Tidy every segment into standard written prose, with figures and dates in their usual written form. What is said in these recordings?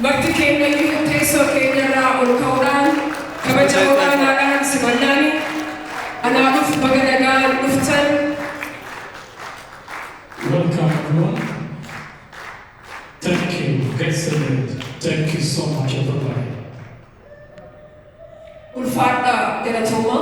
Bakti keenya iyyuu teessoo keenyarraa ol ka'uudhaan kabaja olaanaadhaan simannaan anaaf baga nagaan dhuftan. Welcome everyone. Thank you, excellent. Thank you so much everybody. Ulfaadha galatooma.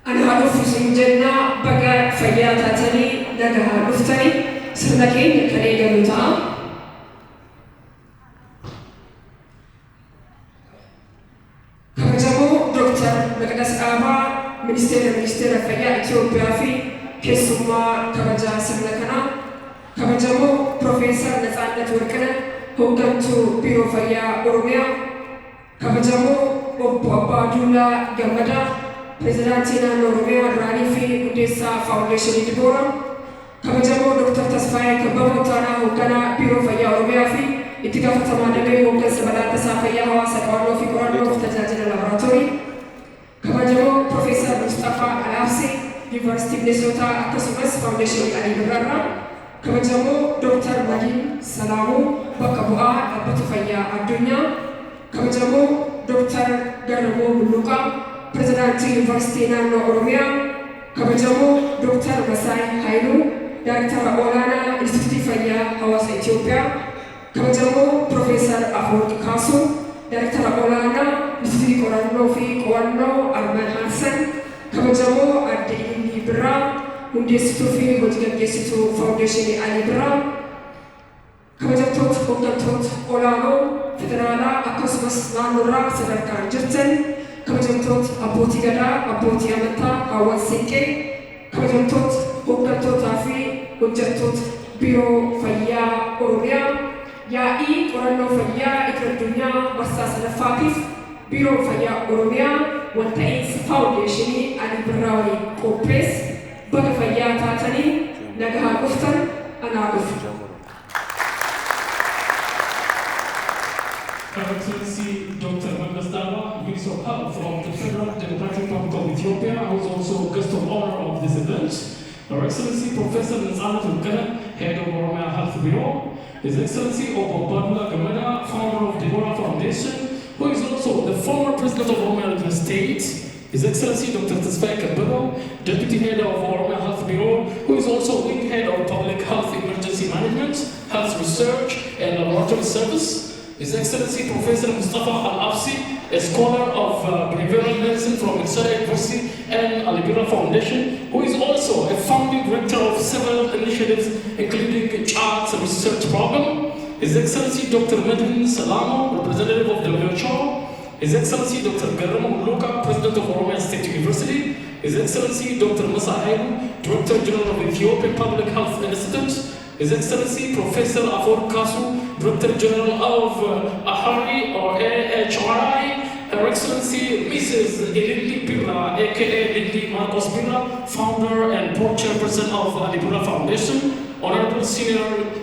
Ana haluuf isin jenna baga fayyaa taatanii nagaan dhuftanii sirna keenya kan eegalu ta'a. Kabajamoo Dr. Addis Ababa Ministeera Fayyaa Ethiopia fi keessummaa kabajaa sirna kanaa. Kabajamoo Profeesar Natsaannat Warqinaa hooggantuu Biiroo Fayyaa Oromiyaa. Kabajamoo Obbo Abbaadullaa Gammadaa Pireezidaantii Naannoo Oromiyaa Duraanii fi Hundeessaa Faawundeeshinii Diboora. Kabajamoo Dr. Tasfaayee Kabbamoo Taanaa hoogganaa Biiroo Fayyaa Oromiyaa fi itti gaafatamaa damee hooggansa badhaadhasaa fayyaa hawaasa qorannoo fi qorannoo fi tajaajila laaboraatoorii. Kabajamoo Profeesar Mustafaa Alaabsii Yuunivarsiitii Minisootaa akkasumas Faawundeeshinii ALIBIRA. Kabajamoo Dr. Madiin Salaamuu bakka bu'aa dhaabbata fayyaa addunyaa. Kabajamoo Dr. Garramuu Bulluqaa Pireezidaantii Yuunivarsiitii Naannoo Oromiyaa. Kabajamoo Dr. Masaay Haayiluu Daayirektara Olaanaa Instituutii Fayyaa Hawaasa Itoophiyaa. Kabajamoo Profeesar Afoorqi Kaasuu Daayirektara Olaanaa Instituutii Qorannoo fi Qo'annoo Arman Haassan. Kabajamoo Aadde Ilillii Birraa Hundeessituu fi hojii gaggeessituu Faawundeeshinii ALIBIRA. Kabajamtoota hooggantoota olaanoo federaalaa akkasumas naannoorraa sadarkaan jirtan. Kabajamtoota abbootii gadaa, abbootii amantaa, hawaasa siinqee. Kabajamtoota hooggantootaa fi hojjettoota Biiroo Fayyaa Oromiyaa. Yaa'ii qorannoo fayyaa idil-addunyaa marsaa sadaffaatiif Biiroo Fayyaa Oromiyaa walta'iinsa Faawundeeshinii ALIBIRA waliin qopheesse. Baga fayyaa taatanii nagaan dhuftan anaa dhufu. Her Excellency Dr. Addis Ababa, Minister of Health from the Federal Democratic Republic of Ethiopia, who is also guest of honor of this event. Her Excellency Professor Natsaannat Warqinaa, Head of Oromia Health Bureau. His Excellency Obbo Abbaadullaa Gammadaa, founder of the Birra Foundation, who is also the former President of Oromia State. His Excellency Dr. Tasfaayee Kabbamoo, Deputy Head of Oromia Health Bureau, who is also Wing Head of Public Health Emergency Management, Health Research and Laboratory Service. His Excellency Professor Mustafaa Alaabsii, a scholar of behavioral medicine from Ethiopia University and ALIBIRA Foundation, who is also a founding director of several initiatives, including CHARTS Research Program. His Excellency Dr. Madiin Salaamuu, representative of WHO. His Excellency Dr. Garramuu Bulluqaa, President of Oromia State University. His Excellency Dr. Masaay Haayiluu, Director General of Ethiopian Public Health Institute. His Excellency Professor Afoorqi Kaasuu, Director General of AHRI or AHRI. Her Excellency Mrs. Ilillii Birraa, aka Lilly Marcos Birra, founder and board chairperson of ALIBIRA Foundation. Honorable senior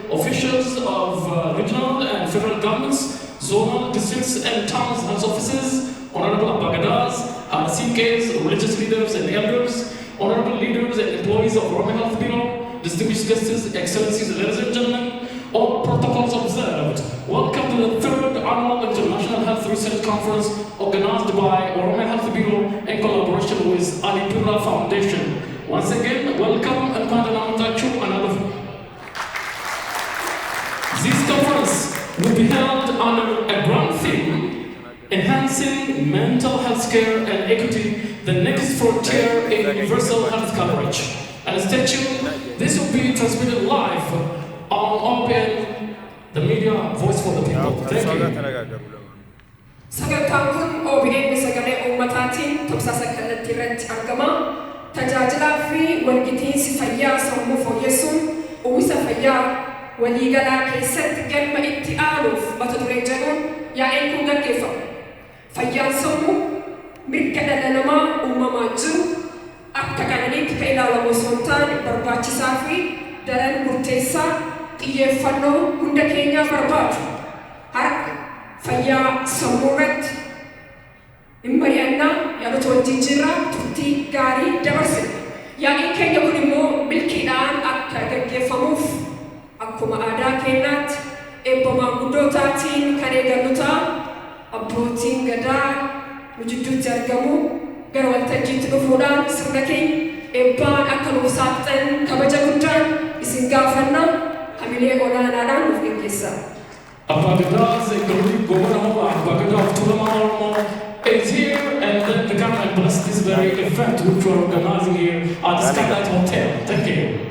officials of regional and federal governments, zonal districts and towns and offices, honorable Abagadas, Sinques, religious leaders and elders, honorable leaders and employees of Oromia Health Bureau, distinguished guests, excellencies, ladies and gentlemen, all protocols observed. Welcome to the 3rd Annual International Health Research Conference organized by Oromia Health Bureau in collaboration with ALIBIRA Foundation. Once again, welcome and another. This conference will be held under a grand theme, enhancing mental health care and equity, the next frontier in universal health coverage. And stay tuned, this will be transmitted live on OPN, the media voice for the people. Thank you. Sagantaan kun OBN sagalee uummataatiin tamsaasa kallattii irratti argama. Tajaajilaa fi walqixxinsi fayyaa sammuu fooyyessuun uwwisa fayyaa waliigalaa keessatti galma itti aanuuf mata duree jedhuun yaa'een kun gaggeeffama. Fayyaan sammuu mirga dhala namaa uumamaan jiru akka qananiitti kan ilaalamu osoo hin taane barbaachisaa fi daran murteessaa xiyyeeffannoo hunda keenyaa barbaadu. Har'a fayyaa sammuu irratti hin mari'annaa yaadota wajjin jirra turtii gaarii dabarsina. Yaa'iin keenya kun immoo milkiidhaan akka gaggeeffamuuf akkuma aadaa keenyaatti eebba maanguddootaatiin kan eegallu ta'a. Abbootiin gadaa nu jidduutti argamu gara waltajjiitti dhufuudhaan sirna keenya eebbaan akka nuuf saaxilan kabaja guddaan isin gaafanna. Hamilee olaanaadhaan nuuf gaggeessa. Abagadas, including Governor Abagada of Tulama is here, and then the government blessed this very event which we're organizing here at the Skylight Hotel. Thank you.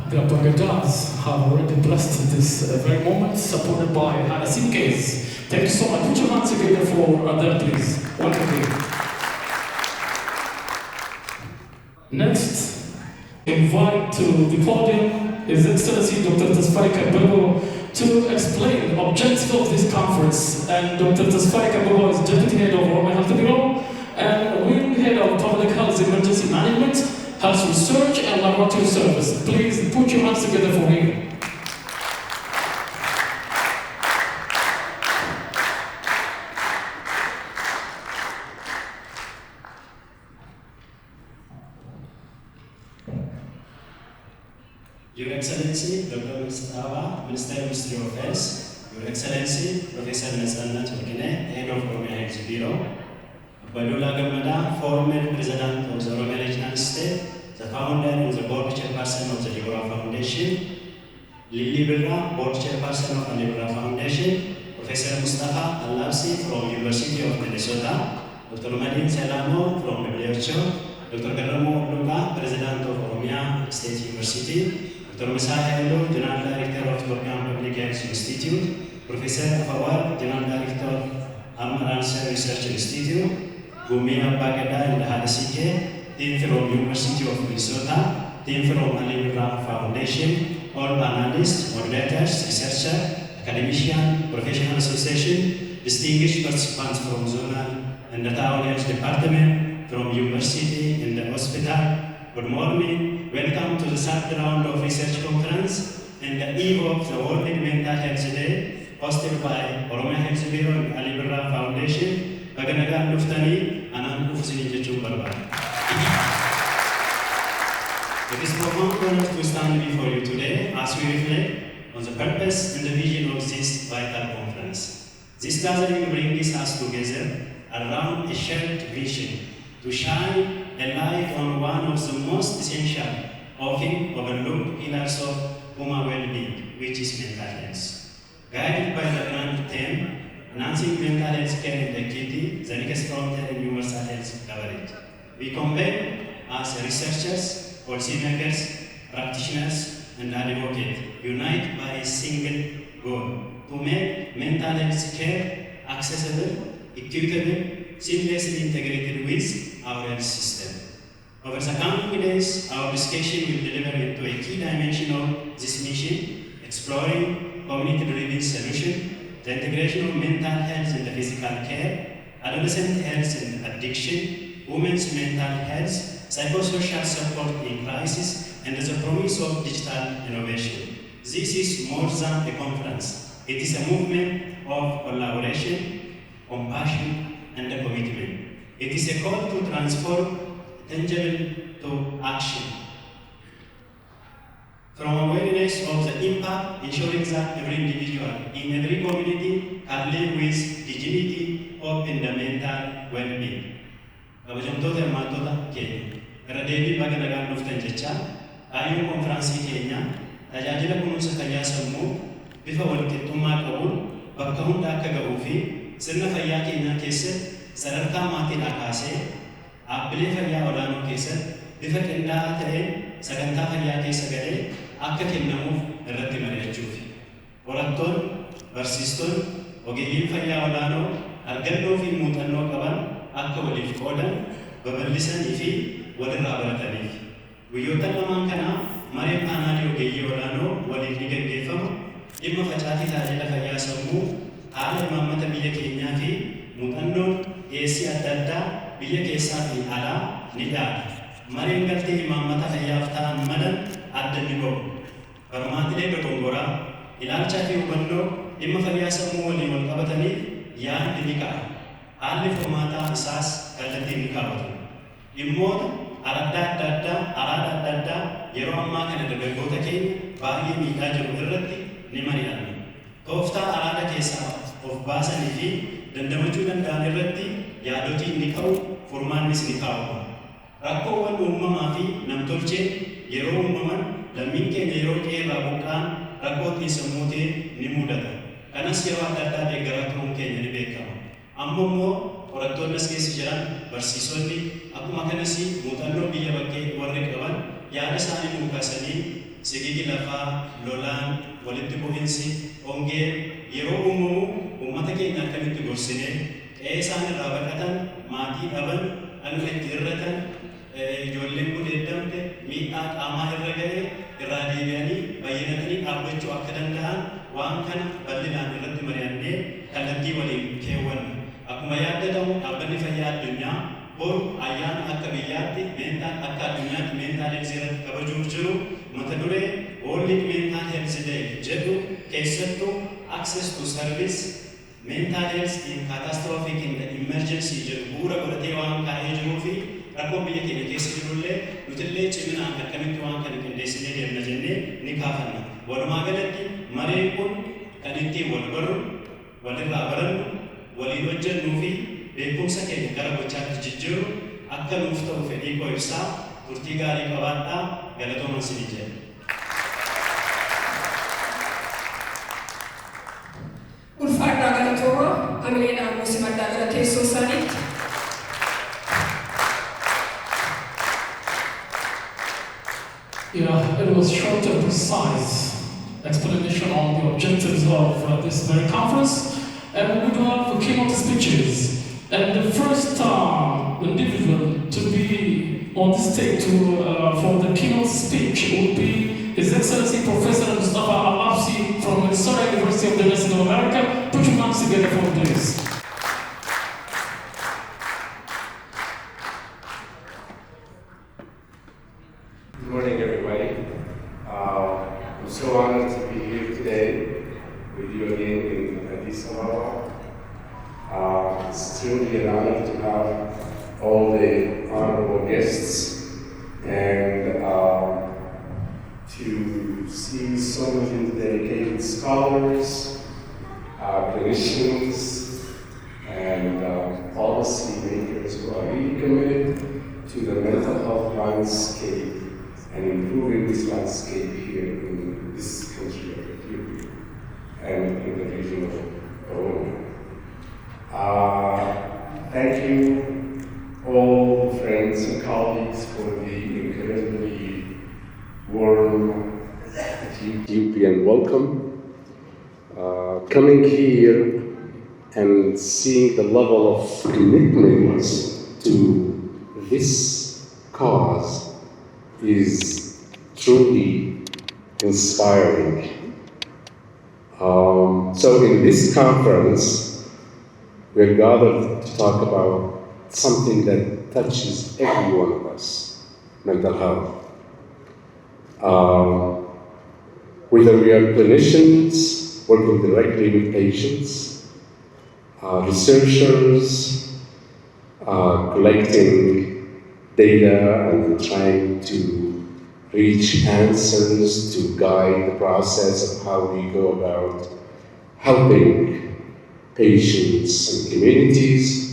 The Abagadas have already blessed this very moment, supported by Addis Ababa. Thank you so much. Put your hands together for them, please. Once again. Next, invite to the podium His Excellency Dr. Tesfaye Kabego to explain the objective of this conference. And Dr. Tesfaye Kabego is Deputy Head of Oromia Health Bureau and Wing Head of Public Health Emergency Management, Health Research and Laboratory Service. Please put your hands together for him. Your Excellency, Dr. Mustafa, Minister of Ministry of Affairs, Your Excellency, Professor Nesana Chokine, Head of Oromia Health Bureau, Badula Gamada, former President of the Oromia Regional State, the founder and the board chairperson of the Birra Foundation, ALIBIRA, board chairperson of the ALIBIRA Foundation, Professor Mustafa Al-Labsi from University of Minnesota, Dr. Madin Selamo from WHO, Dr. Garamo Luka, President of Oromia State University, Dr. Messiah Elo, General Director of Ethiopian Public Health Institute, Professor Afawar, General Director of Amaransa Research Institute, Gumi Abagada and Hadasike, team from University of Minnesota, team from ALIBIRA Foundation, all panelists, moderators, researchers, academicians, professional association, distinguished participants from zonal and the town health department, from university and the hospital. Good morning. Welcome to the third round of research conference and the eve of the World Mental Health Day, hosted by Oromia Health Bureau and ALIBIRA Foundation. Baganagan Luftani, Anan Ufusini Jechu Barba. It is a profound honor to stand before you today as we reflect on the purpose and the vision of this vital conference. This gathering brings us together around a shared vision to shine a light on one of the most essential, often overlooked pillars of human well-being, which is mental health. Guided by the grand theme, enhancing mental health care and equity, the next frontier in universal health coverage. We convene as researchers, policymakers, practitioners, and advocates, united by a single goal: to make mental health care accessible, equitable, seamlessly integrated with our health system. Over the coming days, our discussion will deliver into a key dimension of this mission, exploring community-driven solutions, the integration of mental health in the physical care, adolescent health and addiction, women's mental health, psychosocial support in crisis, and the promise of digital innovation. This is more than a conference. It is a movement of collaboration, compassion, and a commitment. It is a call to transform tangible to action. From awareness of the impact, ensuring that every individual in every community can live with dignity, hope, and mental well-being. Kabajamtoota hirmaattota keenya irra deebii baga nagaan dhuftan jecha kaayyoon konfiraansii keenya tajaajila kunuunsa fayyaa sammuu bifa walqixxummaa qabuun bakka hunda akka ga'uu fi sirna fayyaa keenyaa keessatti sadarkaa maatiidhaa kaasee dhaabbilee fayyaa olaanoo keessatti bifa qindaa'aa ta'een sagantaa fayyaa keessa galee akka kennamuuf irratti mari'achuufi. Qorattoonni, barsiistonni, ogeeyyiin fayyaa olaanoo argannoo fi muuxannoo qaban akka waliif qoodan, babal'isanii fi walirraa barataniif. Guyyoota lamaan kanaa mareen paanaalii ogeeyyii olaanoo waliin ni gaggeeffama. Dhimma facaatii tajaajila fayyaa sammuu, haala imaammata biyya keenyaa fi muuxannoon dhiyeessii adda addaa biyya keessaa fi alaa ni dhaala. Mareen galtee imaammata fayyaaf ta'an malan adda ni ba'u. Barmaatilee dogongoraa, ilaalchaa fi hubannoo dhimma fayyaa sammuu waliin wal qabataniif yaadni ni ka'a. Haalli furmaataa isaas kallattiin ni kaa'atu. Dhimmoota araada adda addaa yeroo ammaa kana dargaggoota keenya baay'ee miidhaa jiru irratti ni mari'anna. Tooftaa araada keessaa of baasanii fi dandamachuu danda'an irratti yaadotiin ni ka'u, furmaannis ni kaa'u. Rakkoowwan uumamaa fi namtolchee yeroo uumaman lammiin keenya yeroo qeerraa buqqaan rakkootiin sammuutee ni mudata. Kanas yeroo adda addaa deeggaraa turuun keenya ni beekama. Amma immoo qorattoonni as keessa jiran barsiisonni akkuma kanas muuxannoo biyya bakkee warri qaban yaada isaanii mukaasanii sigigi lafaa, lolaan, walitti bu'insi, hongee yeroo uumamu uummata keenya akkamitti gorsinee qe'ee isaan irraa baqatan, maatii dhaban, dhagna itti hir'atan, ijoolleen gudeeddamte, miidhaa qaamaa irra ga'e irraa deebi'anii bayyinatanii dhaabbachuu akka danda'an waan kana bal'inaan irratti mari'annee kallattii waliin keewwanna. Akkuma yaadatamu dhaabbanni fayyaa addunyaa bor ayyaana akka biyyaatti akka addunyaatti mental health irratti kabajuuf jiru mata duree World Mental Health Day jedhu keessattuu access to service mental health in catastrophic and emergency jedhu bu'uura godhatee waan kaa'ee jiruu fi rakkoo biyya keenya keessa jirullee nutillee ciminaan akkamitti waan kana qindeessinee deemna jennee ni kaafanna. Walumaa galatti mareen kun kan ittiin wal barru, walirraa barannu, waliin hojjennuu fi beekumsa keenya gara gochaatti jijjiirru akka nuuf ta'u fedhii koo ibsaa turtii gaarii qabaadhaa galatoomaa isinii jedha. Ulfaadhaa galatooma hamileedhaan muusimadhaa gara teessoo isaaniitti. Yeah, it was short and precise explanation on the objectives of this very conference. And we do have the keynote speeches. And the first individual to be on the stage for the keynote speech will be His Excellency Professor Mustafa Al-Absi from Minnesota University of the West of America. Put your hands together for this. Good morning, everybody. I'm so honored to be here today with you again in Addis Ababa. It's truly an honor to have all the honorable guests and to see so many dedicated scholars, clinicians, and policy makers who are really committed to the mental health landscape and improving this landscape here in this country of Ethiopia and in the region of Oromia. Thank you, all friends and colleagues, for the incredibly warm Ethiopian welcome. Coming here and seeing the level of commitment to this cause is truly inspiring. So in this conference, we're gathered to talk about something that touches every one of us, mental health. Whether we are clinicians working directly with patients, researchers, collecting data and trying to reach answers to guide the process of how we go about helping patients and communities,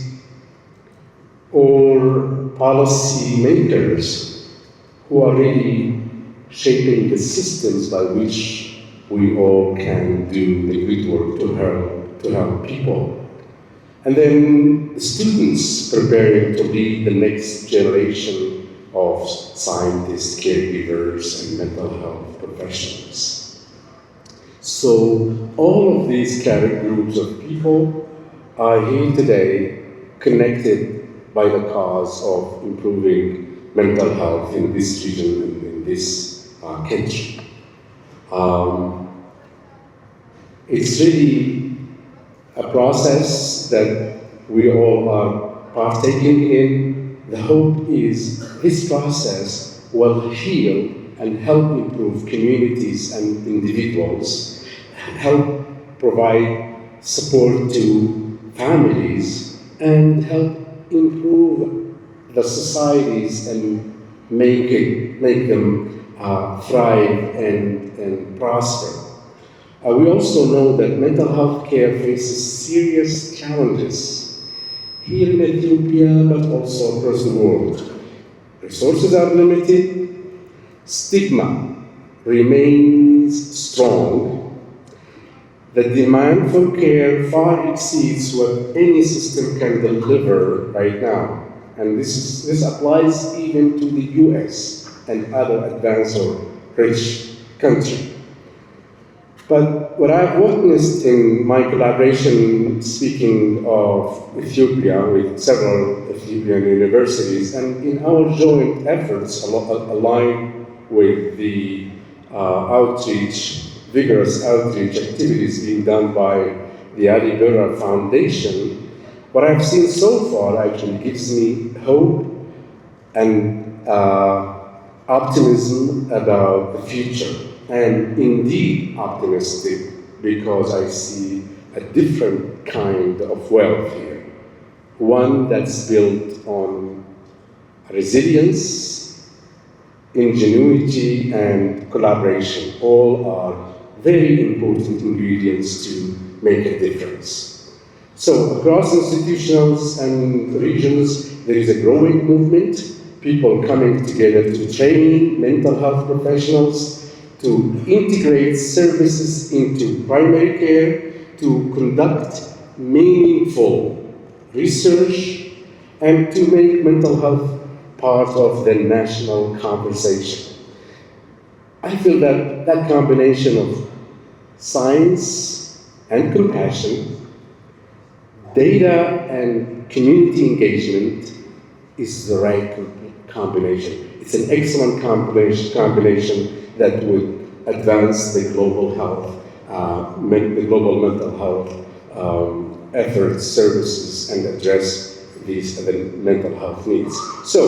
or policy makers who are really shaping the systems by which we all can do the good work to help people. And then the students preparing to lead the next generation of scientists, caregivers, and mental health professionals. So all of these groups of people are here today connected by the cause of improving mental health in this region and in this country. It's really a process that we all are partaking in. The hope is this process will heal and help improve communities and individuals, help provide support to families, and help improve the societies and make them thrive and prosper. We also know that mental health care faces serious challenges here in Ethiopia, but also across the world. Resources are limited, stigma remains strong, the demand for care far exceeds what any system can deliver right now. And this applies even to the US and other advanced or rich countries. But what I've witnessed in my collaboration, speaking of Ethiopia with several Ethiopian universities, and in our joint efforts aligned with the vigorous outreach activities being done by the ALIBIRA Foundation, what I've seen so far actually gives me hope and optimism about the future. And indeed optimistic, because I see a different kind of wealth here. One that's built on resilience, ingenuity, and collaboration. All are very important ingredients to make a difference. So across institutions and regions, there is a growing movement, people coming together to train mental health professionals, to integrate services into primary care, to conduct meaningful research, and to make mental health part of the national conversation. I feel that that combination of science and compassion, data and community engagement is the right combination. It's an excellent combination that would advance the global health, the global mental health efforts, services, and address the mental health needs. So,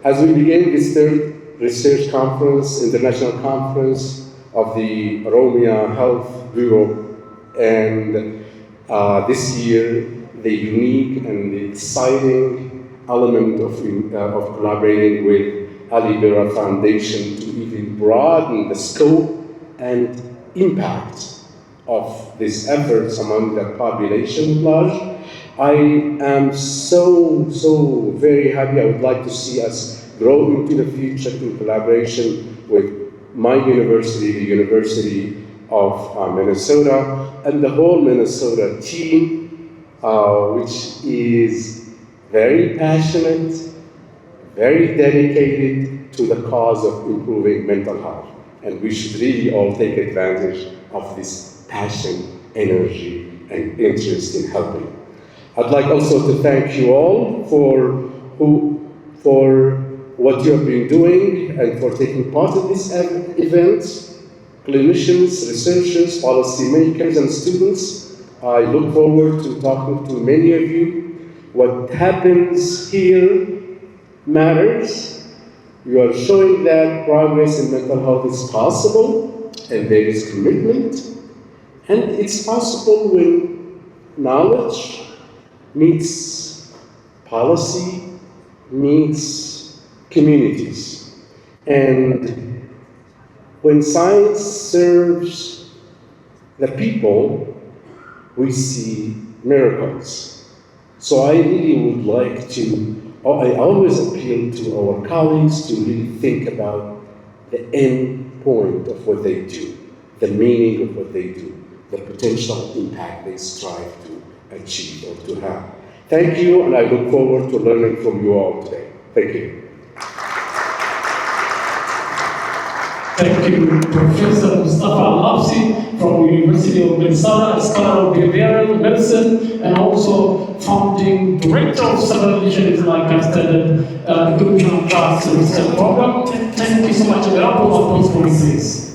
as we begin this third research conference, international conference of the Oromia Health Bureau, and this year, the unique and the exciting element of collaborating with ALIBIRA Foundation to even broaden the scope and impact of these efforts among the population at large. I am so very happy. I would like to see us grow into the future in collaboration with my university, the University of Minnesota, and the whole Minnesota team, which is very passionate, very dedicated to the cause of improving mental health. And we should really all take advantage of this passion, energy, and interest in helping. I'd like also to thank you all for what you have been doing and for taking part in this event. Clinicians, researchers, policymakers, and students, I look forward to talking to many of you. What happens here matters. You are showing that progress in mental health is possible, and there is commitment, and it's possible when knowledge meets policy, meets communities. And when science serves the people, we see miracles. So I really would like to, I always appeal to our colleagues to really think about the end point of what they do, the meaning of what they do, the potential impact they strive to achieve or to have. Thank you, and I look forward to learning from you all today. Thank you. Thank you, Professor Mustafa Al-Absi from University of Minnesota, scholar of behavioral medicine, and also founding director of several initiatives like I stated, the Community Trust Research Program. Thank you so much. A round of applause for this.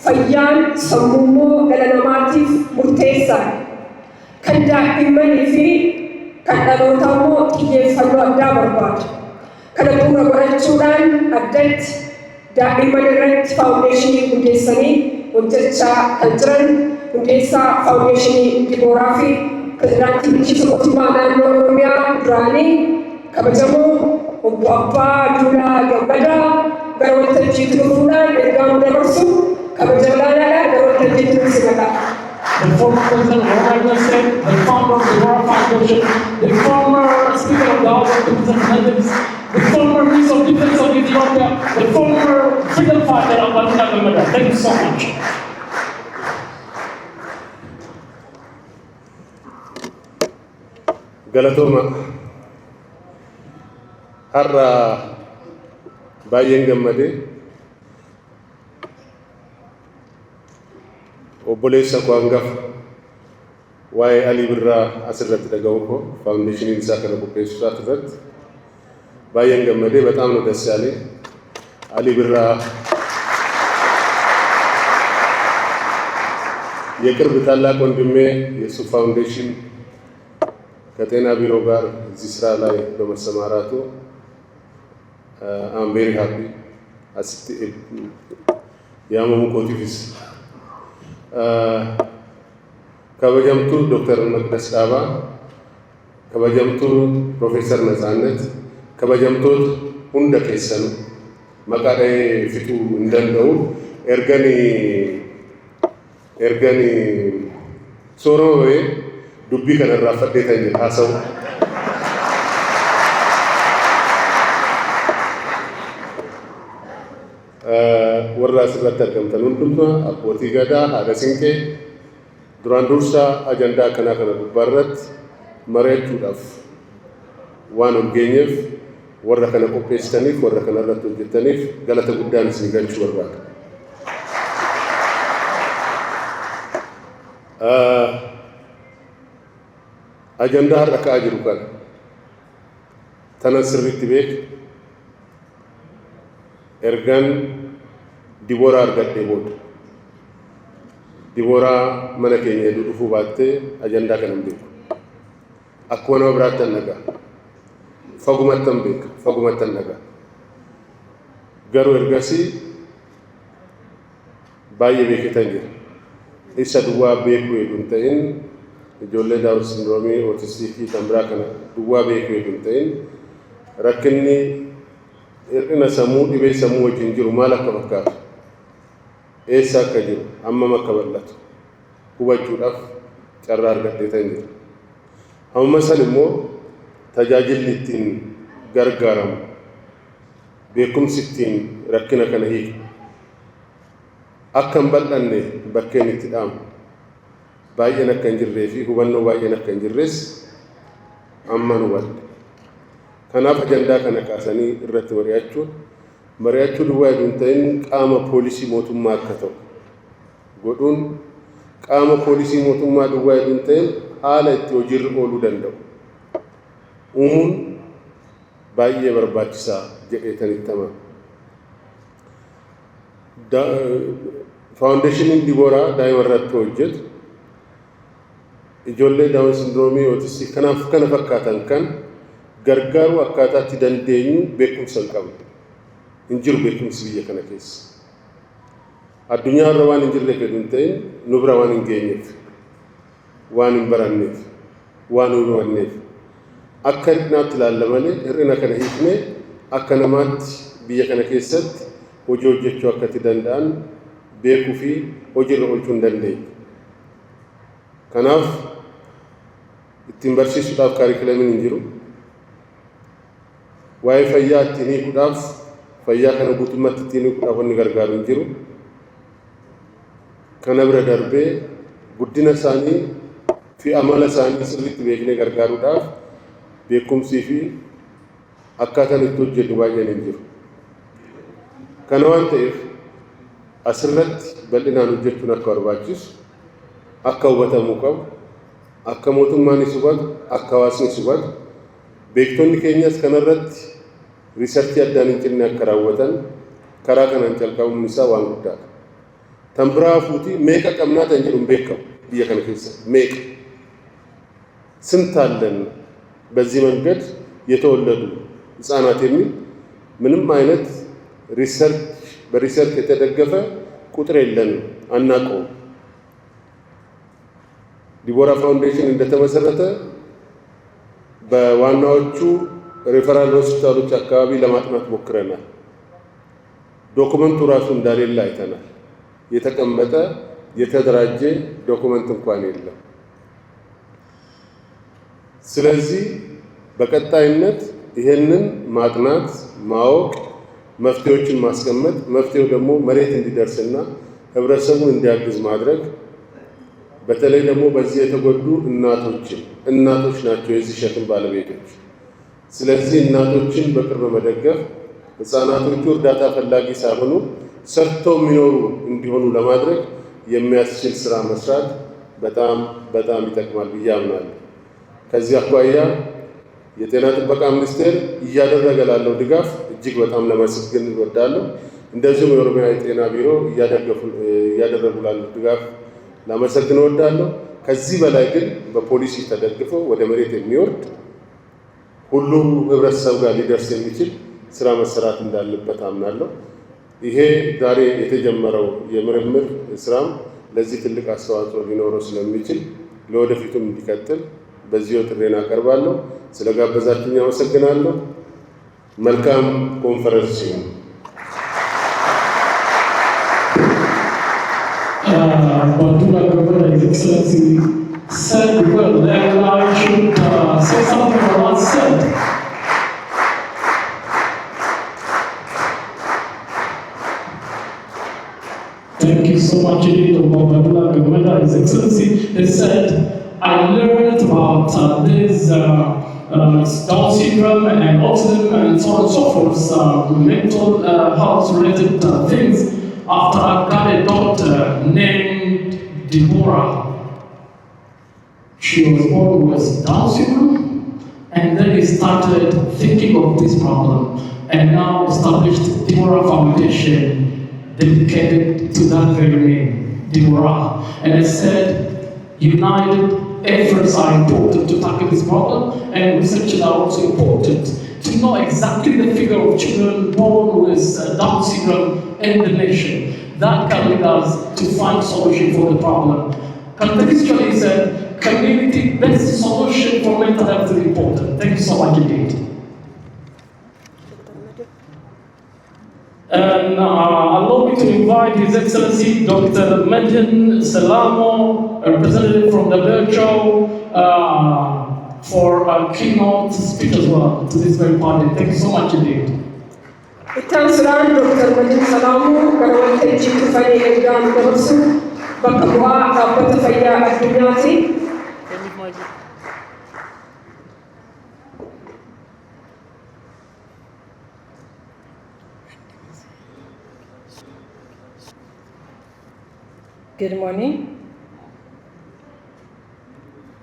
Fayyaan sammuu dhala namaatiif murteessaadha. Kan daa'immanii fi kan dhalootaa immoo xiyyeeffannoo addaa barbaada. Kana bu'uura godhachuudhaan addatti daa'imman irratti faawundeeshinii hundeessanii hojjechaa kan jiran hundeessaa faawundeeshinii Dibooraa fi pirezidaantii bulchiinsa mootummaa naannoo Oromiyaa duraanii kabajamoo obbo Abbaa Duulaa Gammadaa gara waltajjiitti dhufuudhaan ergaa nu dabarsu. The former president of the United States, the founder of the Birra Foundation, the former speaker of the House of Representatives, the former Minister of Defense of Ethiopia, the former freedom fighter of Addis Ababa. Thank you so much. Galatoma har'a baay'een gammadee obboleessa koo hangafa waa'ee ALIBIRA asirratti dhaga'u koo faawundeeshiniin isaa kana qopheessuu isaati irratti baay'een gammadee በጣም ነው ደስ ያለኝ። ALIBIRA የቅርብ ታላቅ ወንድሜ የሱ ፋውንዴሽን ከጤና ቢሮ ጋር እዚህ ስራ ላይ በመሰማራቱ I'm very happy. ያመሙ ኮቲቪስ ከበጀምቱ ዶክተር መቅደስ ዳባ ከበጀምቱ ፕሮፌሰር ነፃነት ከበጀምቶት ሁንደ ኬሰን መቃደ ፊቱ እንደንደው ኤርገኒ ሶሮዌ ዱቢ ከነራ ፈዴተኝ ታሰው ወራ ስለተከምተን ሁንዱማ አቦቲ ገዳ አደሲንኬ ዱራን ዱርሳ አጀንዳ ከና ከነ ጉባረት መሬቱዳፍ ዋን ኦርጌኒፍ ወራ ከነ ቆፔስተኒፍ ወራ ከነ ረቱ ጀተኒፍ ገለተ ጉዳን ሲንገቹ ወራ Agenda har'a ka'aa jiru kana tana sirriitti beeku ergan Dibooraa argadhee booda Dibooraa mana keenya dhufuu baattee ajandaa kana hin beeku. Akkuma nama biraatti nagaa fagumattan beeka fagumattan nagaa garuu ergasii baay'ee beeketan jira. Isa duwwaa beekuu hedduun ta'in ijoollee Daawun sindiroomii ootistii fi kan biraa kana duwwaa beekuu hedduun ta'in rakkinni hir'ina sammuu dhibee sammuu wajjin jiru maal akka fakkaatu eessa akka jiru hammam akka bal'atu hubachuudhaaf carraa argadhee ta'in jira. Amma san immoo tajaajilli ittiin gargaaramu beekumsi ittiin rakkina kana hiiku akka hin bal'anne bakkeen itti dhaamu baay'een akka hin jirree fi hubannoo baay'een akka hin jirres amma nu hubadhe. Kanaaf ajandaa kana kaasanii irratti mari'achuu duwwaa hedduun ta'in qaama poolisii mootummaa akka ta'u godhuun qaama poolisii mootummaa duwwaa hedduun ta'in haala itti hojiirra ooluu danda'u uumuun baay'ee barbaachisaa jedheetanitti amanu. Faawundeeshiniin Dibooraa daa'ima irratti hojjetu ijoollee Daawun sindiroomii ootistii kanaaf kana fakkaatan kan gargaaruu akkaataatti dandeenyu beekumsa hin qabnu. Hin jiru beekumsi biyya kana keessa. Addunyaa irra waan hin jirreef hedduun ta'in nu bira waan hin geenyeef, waan hin baranneef, waan hin hubanneef akka hir'inaatti ilaalla malee hir'ina kana hiiknee akka namaatti biyya kana keessatti hojii hojjechuu akka itti danda'an beekuu fi hojiirra oolchuu hin dandeenye. Kanaaf ittiin barsiisuudhaaf kaarikulamiin hin jiru. Waa'ee fayyaa ittiin hiikuudhaaf fayyaa kana guutummaatti ittiin hiikuudhaaf wanni gargaaru hin jiru. Kana bira darbee guddina isaanii fi amala isaanii sirriitti beeknee gargaaruudhaaf beekumsii fi akkaataan itti hojjetu baay'een hin jiru. Kana waan ta'eef asirratti bal'inaan hojjechuun akka barbaachisu akka hubatamuu qabu akka mootummaanis hubatu akka hawaasnis hubatu beektonni keenyas kanarratti riisarchii addaan hin cinne akka raawwatan karaa kanaan calqabuun isaa waan guddaadha. Tan biraa fuutii meeqa qabnaa tan jedhu hin beekamu biyya kana keessatti meeqa ስንት አለን በዚህ መንገድ የተወለዱ ህፃናት የሚል ምንም አይነት በሪሰርች የተደገፈ ቁጥር የለንም፣ አናውቀውም። ዲቦራ ፋውንዴሽን እንደተመሰረተ በዋናዎቹ ሪፈራል ሆስፒታሎች አካባቢ ለማጥናት ሞክረናል። ዶክመንቱ ራሱ እንዳሌለ አይተናል። የተቀመጠ የተደራጀ ዶክመንት እንኳን የለም። ስለዚህ በቀጣይነት ይሄንን ማጥናት ማወቅ መፍትሄዎችን ማስቀመጥ መፍትሄው ደግሞ መሬት እንዲደርስና ህብረተሰቡን እንዲያግዝ ማድረግ በተለይ ደግሞ በዚህ የተጎዱ እናቶች ናቸው የዚህ ሸክም ባለቤቶች። ስለዚህ እናቶችን በቅርብ መደገፍ ህፃናቶቹ እርዳታ ፈላጊ ሳይሆኑ ሰርተው የሚኖሩ እንዲሆኑ ለማድረግ የሚያስችል ስራ መስራት በጣም ይጠቅማል ብዬ አምናለሁ። ከዚህ አኳያ የጤና ጥበቃ ሚኒስቴር እያደረገ ላለው ድጋፍ እጅግ በጣም ለማመስገን እወዳለሁ። እንደዚሁም የኦሮሚያ የጤና ቢሮ እያደረጉ ላለው ድጋፍ ለማመስገን እወዳለሁ። ከዚህ በላይ ግን በፖሊሲ ተደግፎ ወደ መሬት የሚወርድ ሁሉም ህብረተሰብ ጋር ሊደርስ የሚችል ስራ መሰራት እንዳለበት አምናለሁ። ይሄ ዛሬ የተጀመረው የምርምር ስራም ለዚህ ትልቅ አስተዋጽኦ ሊኖረው ስለሚችል ለወደፊቱም እንዲቀጥል በዚሁ ጥሬን አቀርባለሁ። ስለጋበዛችሁኝ አመሰግናለሁ። መልካም ኮንፈረንስ ይሁን። Bandula Governor, His Excellency said well, and I should say something about said. Thank you so much indeed, Bandula Governor, His Excellency. He said, I learned about this Down syndrome and autism and so on and so forth, mental health related things after I got a doctor named Deborah. She was born with Down syndrome, and then he started thinking of this problem, and now established Birra Foundation dedicated to that very name, Birra. And I said, united efforts are important to tackle this problem, and researchers are also important to know exactly the figure of children born with Down syndrome in the nation. That can lead us to find solution for the problem. Contextually said, community-based solution for mental health is important. Thank you so much indeed. And allow me to invite His Excellency Dr. Medin Selamo, a representative from the Virtual, for a keynote speech as well to this very party. Thank you so much indeed. Ittaansuudhaan Dr. Medin Selamo gara waltajjii dhufanii ergaa dabarsu bakka bu'aa dhaabbata fayyaa addunyaati. Good morning,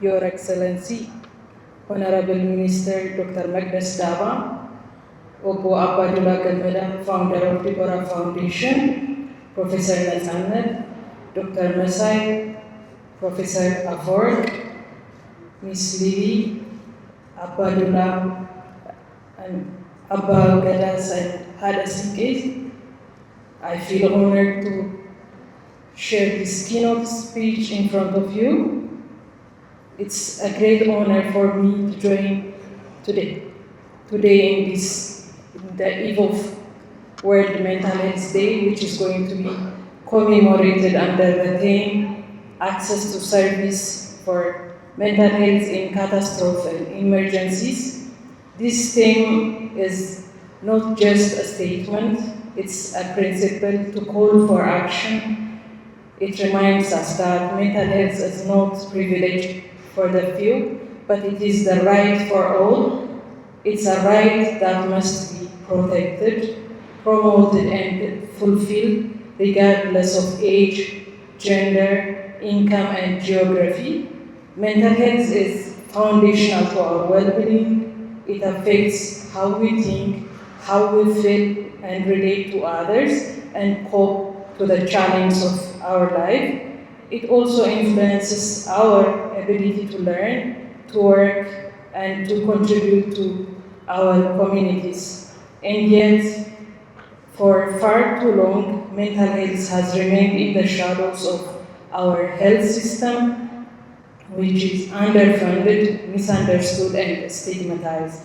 Your Excellency, Honorable Minister Dr. Magdas Daba, Opo Abadullah Gameda, founder of the Birra Foundation, Professor Nazanet, Dr. Masai, Professor Afork, Miss Lily, Abadullah, and Abba Gadas and Hadasike. I feel honored to share this keynote speech in front of you. It's a great honor for me to join today in the eve of World Mental Health Day, which is going to be commemorated under the theme Access to Service for Mental Health in Catastrophe and Emergencies. This theme is not just a statement, it's a principle to call for action. It reminds us that mental health is not privilege for the few, but it is the right for all. It's a right that must be protected, promoted, and fulfilled, regardless of age, gender, income, and geography. Mental health is foundational to our well-being. It affects how we think, how we feel, and relate to others, and cope to the challenges of our life. It also influences our ability to learn, to work, and to contribute to our communities. And yet, for far too long, mental health has remained in the shadows of our health system, which is underfunded, misunderstood, and stigmatized.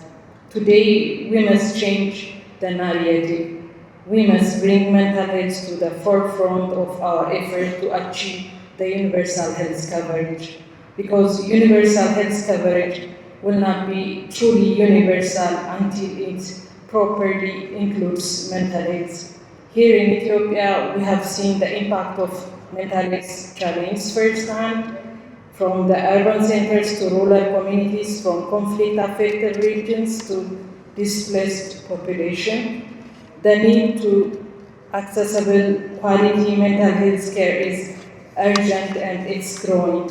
Today, we must change the narrative. We must bring mental health to the forefront of our effort to achieve the universal health coverage. Because universal health coverage will not be truly universal until it properly includes mental health. Here in Ethiopia, we have seen the impact of mental health challenges firsthand, from the urban centers to rural communities, from conflict-affected regions to displaced population. The need to accessible quality mental health care is urgent and it's growing.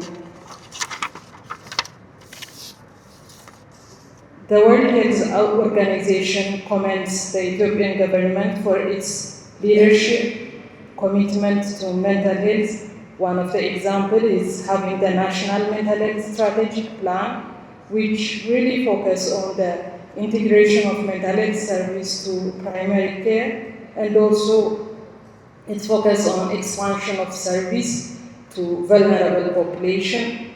The World Health Organization commends the Ethiopian government for its leadership, commitment to mental health. One of the examples is having the National Mental Health Strategic Plan, which really focuses on the integration of mental health service to primary care, and also its focus on expansion of service to vulnerable population,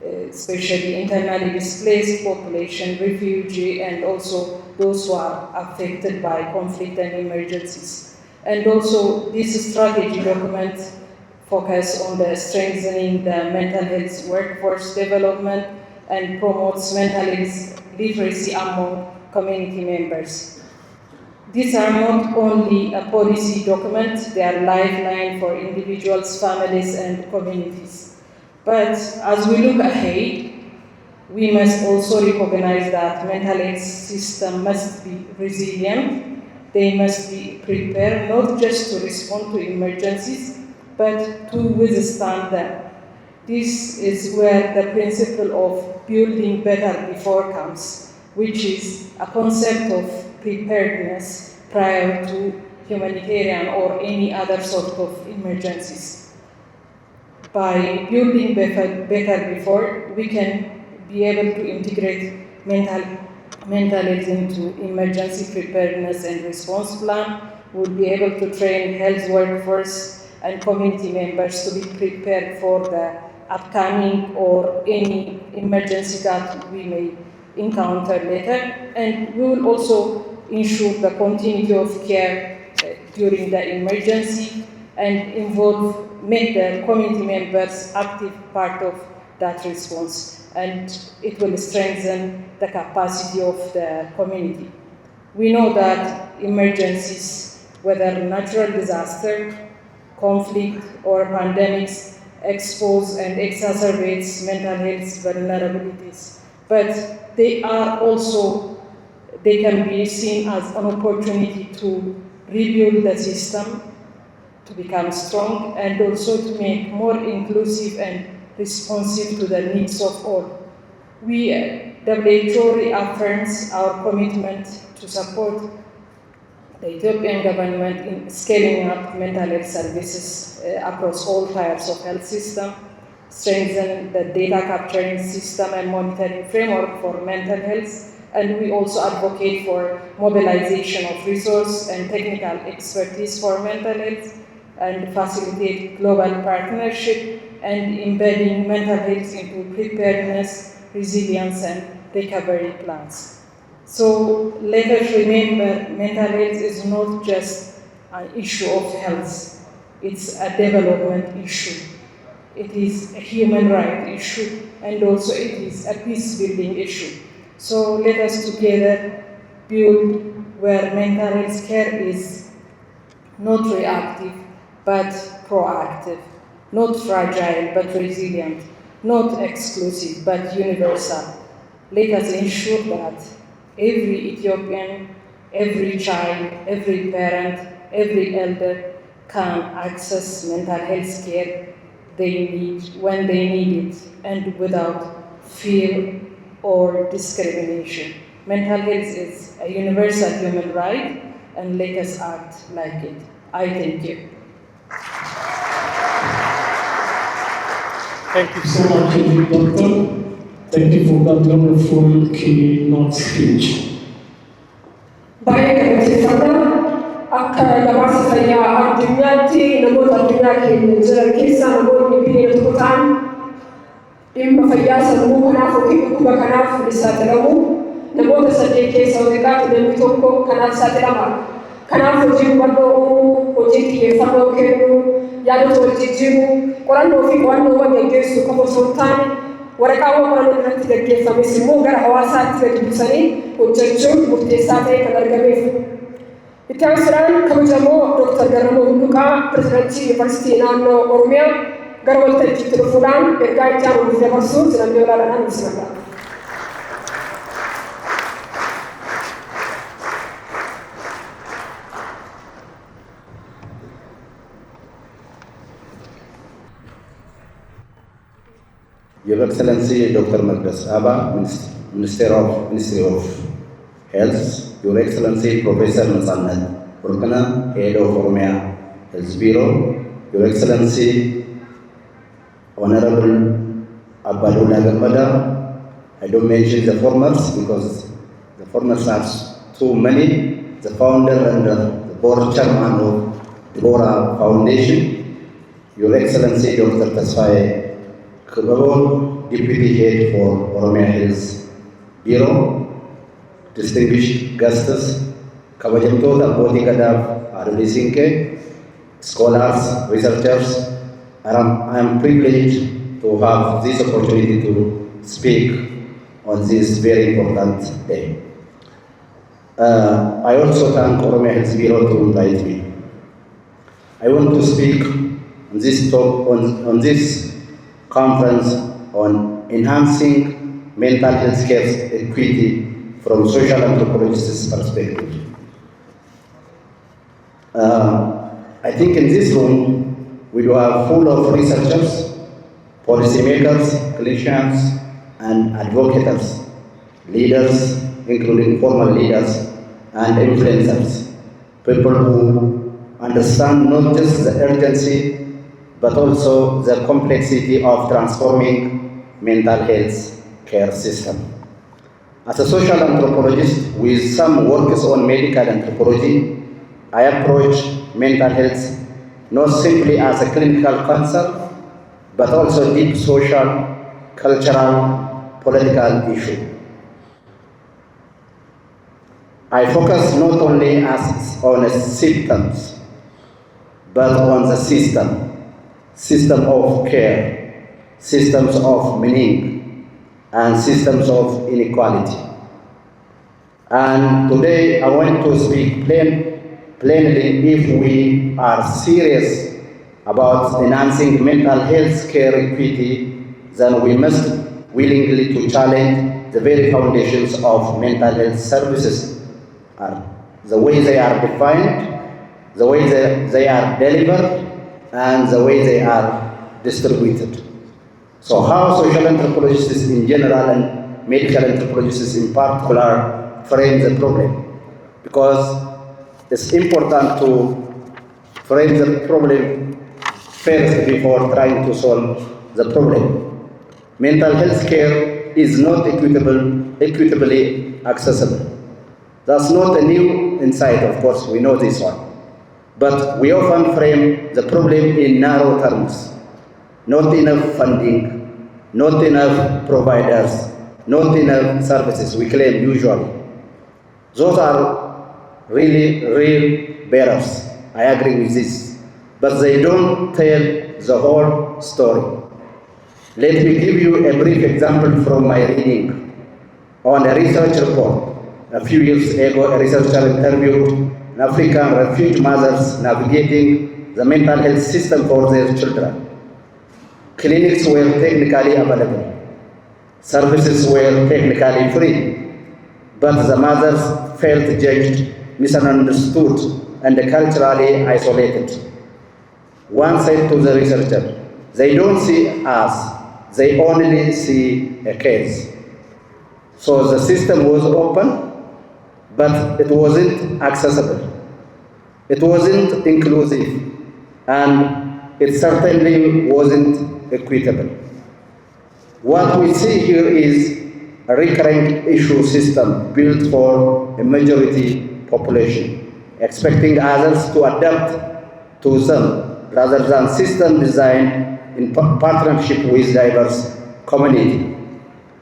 especially internally displaced population, refugee, and also those who are affected by conflict and emergencies. And also this strategy document focuses on the strengthening the mental health workforce development and promotes mental health literacy among community members. These are not only a policy document, they are a lifeline for individuals, families, and communities. But as we look ahead, we must also recognize that mental health system must be resilient. They must be prepared not just to respond to emergencies, but to withstand them. This is where the principle of building better before comes, which is a concept of preparedness prior to humanitarian or any other sort of emergencies. By building better before, we can be able to integrate mental health into emergency preparedness and response plan. We'll be able to train health workforce and community members to be prepared for the upcoming or any emergency that we may encounter later. And we will also ensure the continuity of care during the emergency and make the community members active part of that response. And it will strengthen the capacity of the community. We know that emergencies, whether natural disaster, conflict, or pandemics, expose and exacerbates mental health vulnerabilities. But they can be seen as an opportunity to rebuild the system, to become strong, and also to make more inclusive and responsive to the needs of all. WHO reaffirms our commitment to support the Ethiopian government in scaling up mental health services across all types of health system, strengthen the data capturing system and monitoring framework for mental health, and we also advocate for mobilization of resource and technical expertise for mental health and facilitate global partnership and embedding mental health into preparedness, resilience, and recovery plans. So let us remember, mental health is not just an issue of health, it's a development issue. It is a human right issue, and also it is a peace-building issue. So let us together build where mental health care is not reactive, but proactive, not fragile, but resilient, not exclusive, but universal. Let us ensure that every Ethiopian, every child, every parent, every elder can access mental health care they need when they need it, and without fear or discrimination. Mental health is a universal human right, and let us act like it. I thank you. Thank you so much, Doctor. Thank you for that wonderful keynote speech. Akka gabaasa fayyaa addunyaatti namoota addunyaa keenya jiran keessaa namoonni biliyoona tokko ta'an dhimma fayyaa sammuu kanaaf yookiin dhukkuba kanaaf saaxilamu. Namoota 8 keessaa waggaatti namni tokko kanaaf saaxilama. Kanaaf hojii hubannoo uumuu, hojii xiyyeeffannoo kennuu, yaadota wal jijjiiruu, qorannoo fi qo'annoowwan gaggeessuu qofa osoo hin taane waraqaawwan qorannoo irratti gaggeeffames immoo gara hawaasaatti gadi buusanii hojjechuun murteessaa ta'e kan argameef. Itti aansuudhaan kabajamoo Dr. Garramuu Hunduqaa Pirezidaantii Yuunivarsiitii Naannoo Oromiyaa gara waltajjiitti dhufuudhaan ergaa itti aanuuf dabarsuun sinamni olaanaan nuuf simata. Your Excellency Dr. Magdas Aba, Ministry of Health, Your Excellency Professor Nasanat Urkana, Head of Oromia Health Bureau, Your Excellency Honorable Abadullah Gamada. I don't mention the formers because the formers are too many. The founder and the board chairman of the Birra Foundation, Your Excellency Dr. Tasfaye Kubabon, Deputy Head for Oromia Health Bureau, distinguished guests, Kabajamtoota Abbootii Gadaaf Haadholii Siinqee, scholars, researchers, I am privileged to have this opportunity to speak on this very important day. I also thank Oromia Health Bureau to invite me. I want to speak on this talk, on this conference on enhancing mental health care equity from social anthropologist's perspective. I think in this room we do have full of researchers, policymakers, clinicians, and advocates, leaders, including formal leaders, and influencers, people who understand not just the urgency, but also the complexity of transforming mental health care system. As a social anthropologist with some works on medical anthropology, I approach mental health not simply as a clinical concern, but also deep social, cultural, political issue. I focus not only on the symptoms, but on the system of care, systems of meaning, and systems of inequality. And today I want to speak plainly. If we are serious about enhancing mental health care equity, then we must willingly to challenge the very foundations of mental health services, the way they are defined, the way they are delivered, and the way they are distributed. So how social anthropologists in general and medical anthropologists in particular frame the problem, because it's important to frame the problem first before trying to solve the problem. Mental health care is not equitably accessible. That's not a new insight, of course, we know this one. But we often frame the problem in narrow terms. Not enough funding, not enough providers, not enough services, we claim usually. Those are really real barriers. I agree with this. But they don't tell the whole story. Let me give you a brief example from my reading. On a research report, a few years ago, a researcher interviewed African refugee mothers navigating the mental health system for their children. Clinics were technically available. Services were technically free. But the mothers felt judged, misunderstood, and culturally isolated. One said to the researcher, "They don't see us, they only see a case." So the system was open, but it wasn't accessible. It wasn't inclusive, and it certainly wasn't equitable. What we see here is a recurring issue system built for a majority population, expecting others to adapt to them rather than system designed in partnership with diverse community.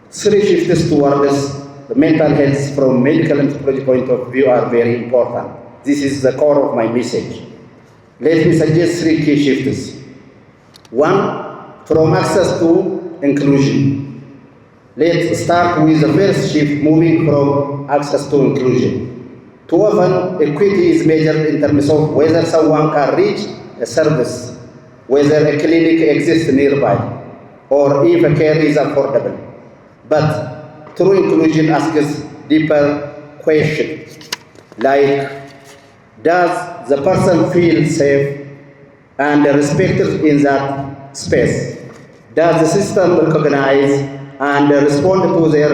Three shifts towards the mental health from medical anthropology point of view are very important. This is the core of my message. Let me suggest three key shifts. One, from access to inclusion. Let's start with the first shift, moving from access to inclusion. Too often, equity is measured in terms of whether someone can reach a service, whether a clinic exists nearby, or if a care is affordable. But true inclusion asks deeper questions, like, does the person feel safe and respected in that space? Does the system recognize and respond to their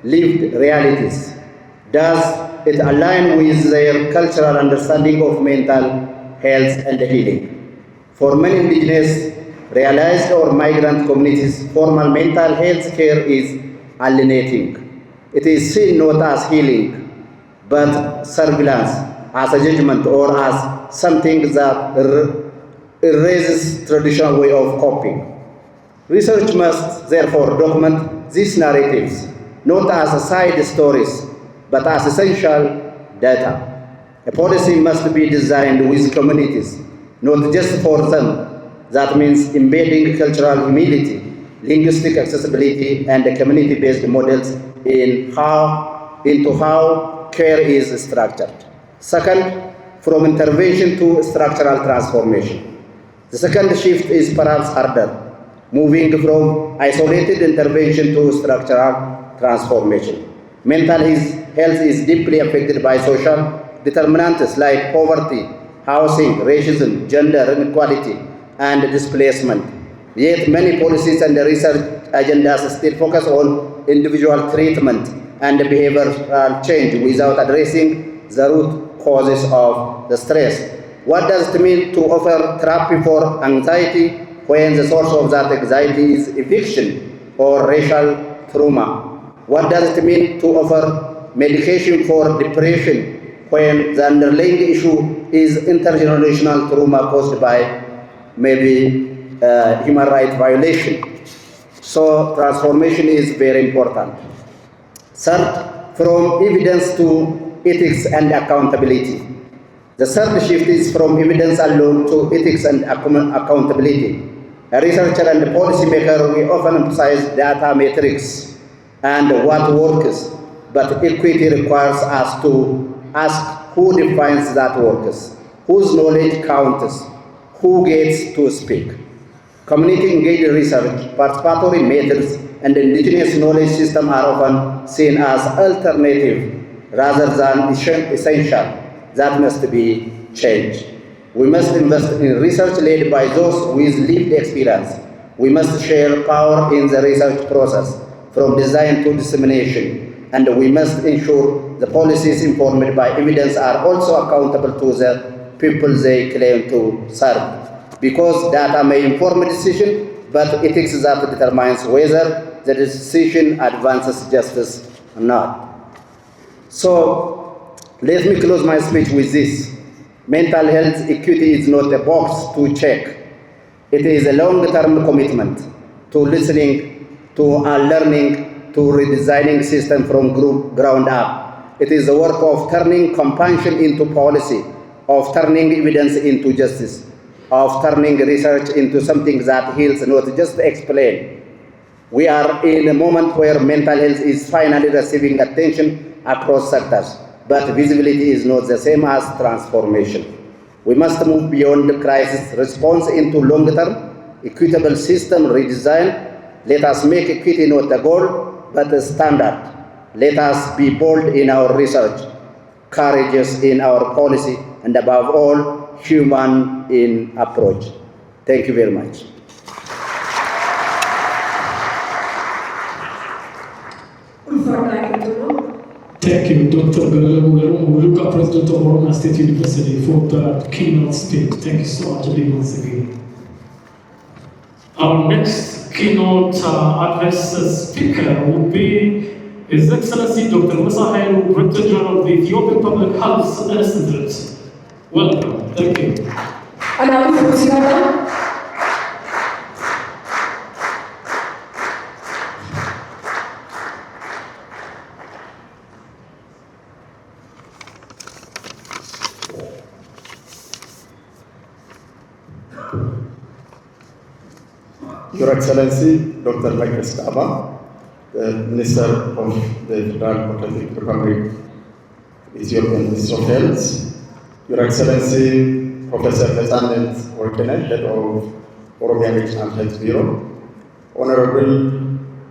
lived realities? Does it align with their cultural understanding of mental health and healing? For many indigenous, realized or migrant communities, formal mental health care is alienating. It is seen not as healing, but surveillance, as a judgment, or as something that erases traditional way of coping. Research must therefore document these narratives, not as side stories, but as essential data. A policy must be designed with communities, not just for them. That means embedding cultural humility, linguistic accessibility, and community-based models into how care is structured. Second, from intervention to structural transformation. The second shift is perhaps harder, moving from isolated intervention to structural transformation. Mental health is deeply affected by social determinants like poverty, housing, racism, gender inequality, and displacement. Yet many policies and research agendas still focus on individual treatment and behavioral change without addressing the root causes of the stress. What does it mean to offer therapy for anxiety when the source of that anxiety is eviction or racial trauma? What does it mean to offer medication for depression when the underlying issue is intergenerational trauma caused by maybe human rights violation? So transformation is very important. Third, from evidence to ethics and accountability. The third shift is from evidence alone to ethics and accountability. A researcher and a policymaker, we often emphasize data metrics and what works, but equity requires us to ask who defines that works, whose knowledge counts, who gets to speak. Community-engaged research, participatory methods, and indigenous knowledge systems are often seen as alternative rather than essential. That must be changed. We must invest in research led by those with lived experience. We must share power in the research process, from design to dissemination, and we must ensure the policies informed by evidence are also accountable to the people they claim to serve. Because data may inform a decision, but ethics that determines whether the decision advances justice or not. So, let me close my speech with this. Mental health equity is not a box to check. It is a long-term commitment to listening, to unlearning, to redesigning system from ground up. It is the work of turning compassion into policy, of turning evidence into justice, of turning research into something that heals, not just explain. We are in a moment where mental health is finally receiving attention across sectors, but visibility is not the same as transformation. We must move beyond the crisis response into long-term, equitable system redesign. Let us make equity not a goal, but a standard. Let us be bold in our research, courageous in our policy, and above all, human in approach. Thank you very much. Thank you, Dr. Luca, President of Oromia State University, for the keynote speech. Thank you so much once again. Our next keynote address speaker will be His Excellency Dr. Musa Hailu, Director General of the Ethiopian Public Health Institute. Welcome. Thank you. Your Excellency, Dr. Addis Ababa, the Minister of the Federal Democratic Republic, Ethiopian Minister of Health, Your Excellency, Professor Nezanet Workene, Head of Oromia Regional Health Bureau, Honorable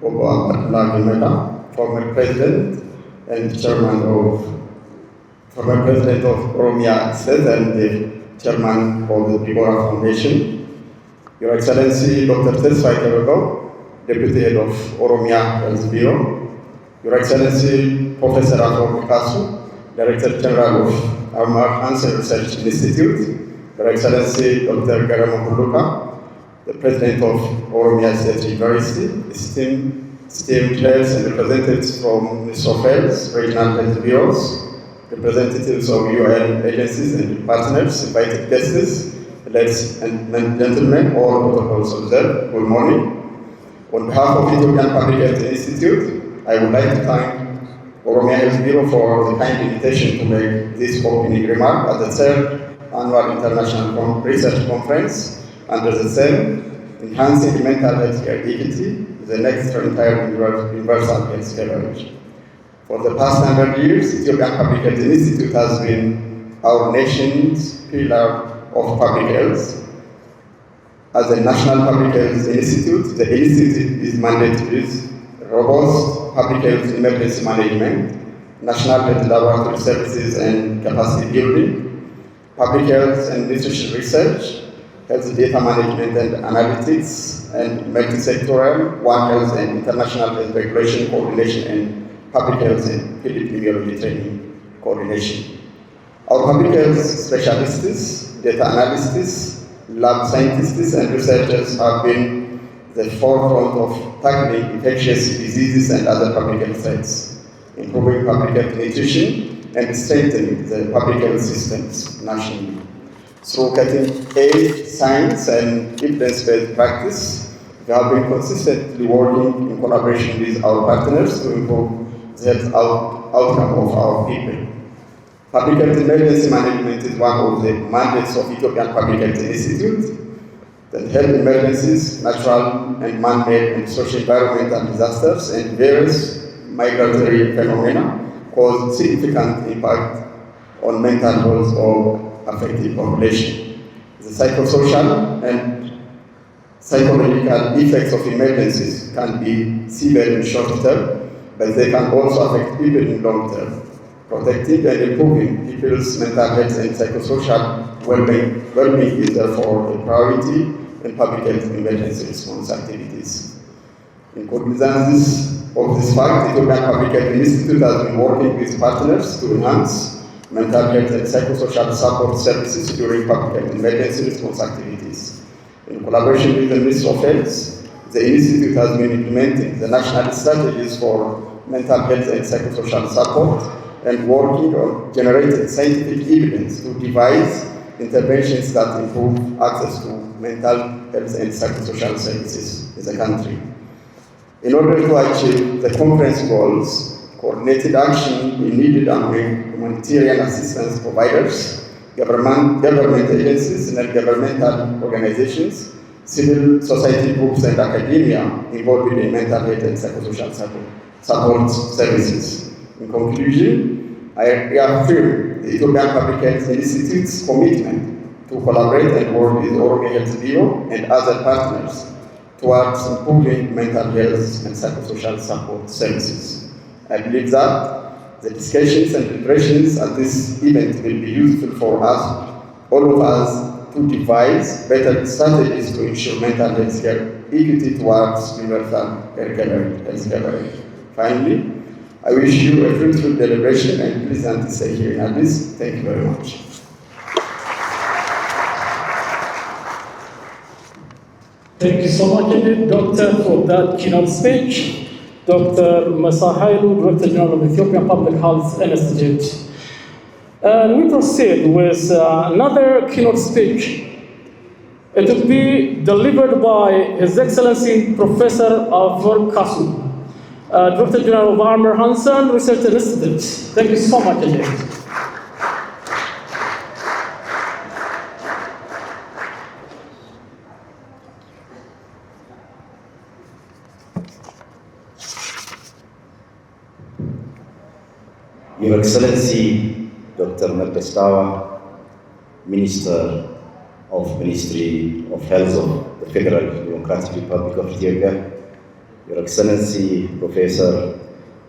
Obo Abdullah Gimela, former President and Chairman of Oromia State and the Chairman of the Birra Foundation, Your Excellency, Dr. Tesfai Kebego, Deputy Head of Oromia Health Bureau, Your Excellency, Professor Ato Pikasu, Director General of Amar Cancer Research Institute, Your Excellency, Dr. Garamo Huluka, the President of Oromia State University, esteemed heads and representatives from Ministry of Health, Regional Health Bureaus, representatives of UN agencies and partners, invited guests, ladies and gentlemen, all protocols observed, good morning. On behalf of Ethiopian Public Health Institute, I would like to thank Oromia Health Bureau for the kind invitation to make this opening remark at the 3rd Annual International Research Conference under the theme, Enhancing Mental Health Care Equity, the next frontier universal health coverage. For the past 100 years, Ethiopian Public Health Institute has been our nation's pillar of public health. As a national public health institute, the institute is mandated with robust public health emergency management, national health laboratory services and capacity building, public health and nutrition research, health data management and analytics, and multi-sectoral, One Health and international health regulation coordination, and public health and epidemiology training coordination. Our public health specialists, data analysts, lab scientists, and researchers have been the forefront of tackling infectious diseases and other public health threats, improving public health nutrition, and strengthening the public health systems nationally. Through cutting-edge science and evidence-based practice, we have been consistently working in collaboration with our partners to improve the health outcome of our people. Public health emergency management is one of the mandates of Ethiopian Public Health Institute. That health emergencies, natural and man-made and socio-environmental disasters, and various migratory phenomena cause significant impact on mental health of affected population. The psychosocial and psychological effects of emergencies can be severe in short term, but they can also affect people in long term. Protecting and improving people's mental health and psychosocial well-being is therefore a priority in public health emergency response activities. In cognizance of this fact, the Ethiopian Public Health Institute has been working with partners to enhance mental health and psychosocial support services during public health emergency response activities. In collaboration with the Ministry of Health, the Institute has been implementing the national strategies for mental health and psychosocial support and working on generating scientific evidence to devise interventions that improve access to mental health and psychosocial services in the country. In order to achieve the conference goals, coordinated action is needed among humanitarian assistance providers, government agencies, non-governmental organizations, civil society groups, and academia involved in mental health and psychosocial support services. In conclusion, I reaffirm the Ethiopian Public Health Institute's commitment to collaborate and work with Oromia Health Bureau and other partners towards improving mental health and psychosocial support services. I believe that the discussions and preparations at this event will be useful for us, all of us, to devise better strategies to ensure mental health care equity towards universal health coverage. Finally, I wish you a fruitful deliberation and pleasant stay here in Addis. Thank you very much. Thank you so much indeed, Doctor, for that keynote speech. Dr. Masahailu, Director General of Ethiopian Public Health Institute. And we proceed with another keynote speech. It will be delivered by His Excellency Professor Avor Kasu, Director General of Armor Hansen Research Institute. Thank you so much indeed. Your Excellency, Dr. Magdastawa, Minister of Ministry of Health of the Federal Democratic Republic of Ethiopia, Your Excellency, Professor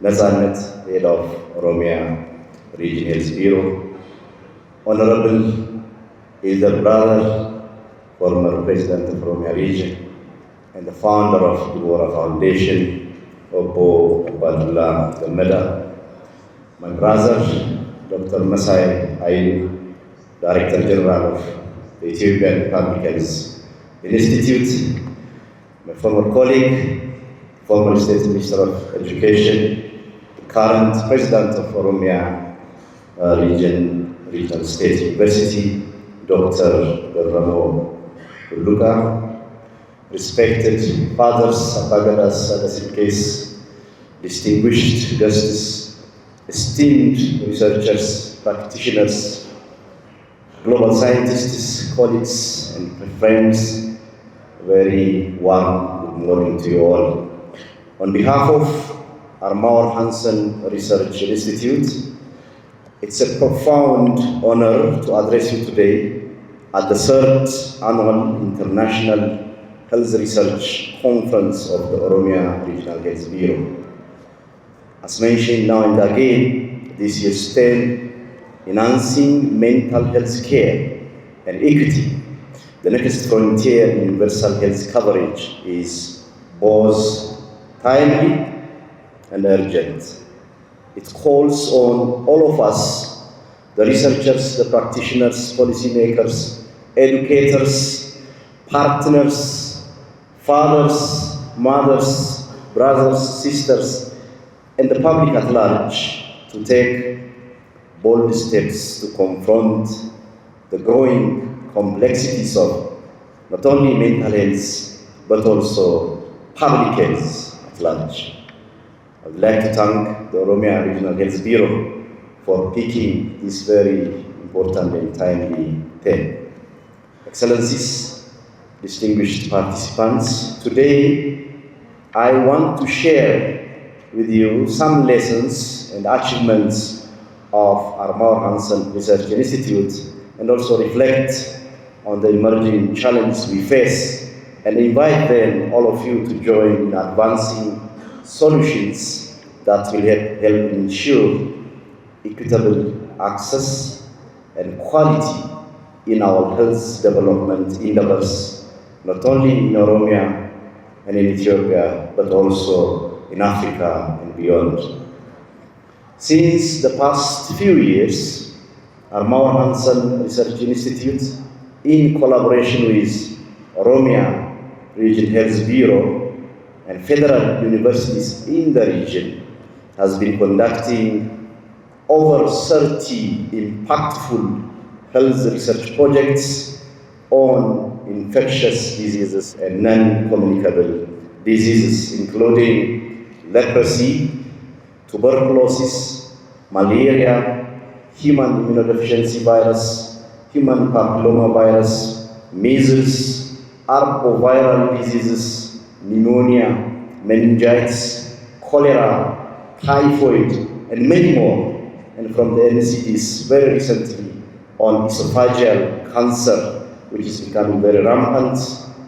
Nazanet, Head of Oromia Region Health Bureau, Honorable Elder Brother, former President of Oromia Region, and the founder of the Birra Foundation, Obbo Abadullah Gameda, my brother, Dr. Masai Ailu, Director General of the Ethiopian Public Health Institute, my former colleague, former State Minister of Education, current President of Oromia Regional State University, Dr. Garamo Luka, respected fathers, abagadas, Adasimkes, distinguished guests, esteemed researchers, practitioners, global scientists, colleagues, and friends, very warm good morning to you all. On behalf of Armor Hansen Research Institute, it's a profound honor to address you today at the third annual International Health Research Conference of the Oromia Regional Health Bureau. As mentioned now and again, this year's theme, enhancing mental health care and equity, The next frontier in universal health coverage is both timely and urgent. It calls on all of us, the researchers, the practitioners, policymakers, educators, partners, fathers, mothers, brothers, sisters, and the public at large to take bold steps to confront the growing complexities of not only mental health, but also public health at large. I would like to thank the Oromia Regional Health Bureau for picking this very important and timely theme. Excellencies, distinguished participants, today I want to share with you some lessons and achievements of our Mauer Hansen Research Institute and also reflect on the emerging challenges we face and invite them, all of you, to join in advancing solutions that will help ensure equitable access and quality in our health development endeavors, not only in Oromia and in Ethiopia, but also in Africa and beyond. Since the past few years, our Mauer Hansen Research Institute, in collaboration with Oromia Region Health Bureau and federal universities in the region, has been conducting over 30 impactful health research projects on infectious diseases and non-communicable diseases, including leprosy, tuberculosis, malaria, human immunodeficiency virus, human papillomavirus, measles, arboviral diseases, pneumonia, meningitis, cholera, typhoid, and many more. And from the NCDs very recently on esophageal cancer, which is becoming very rampant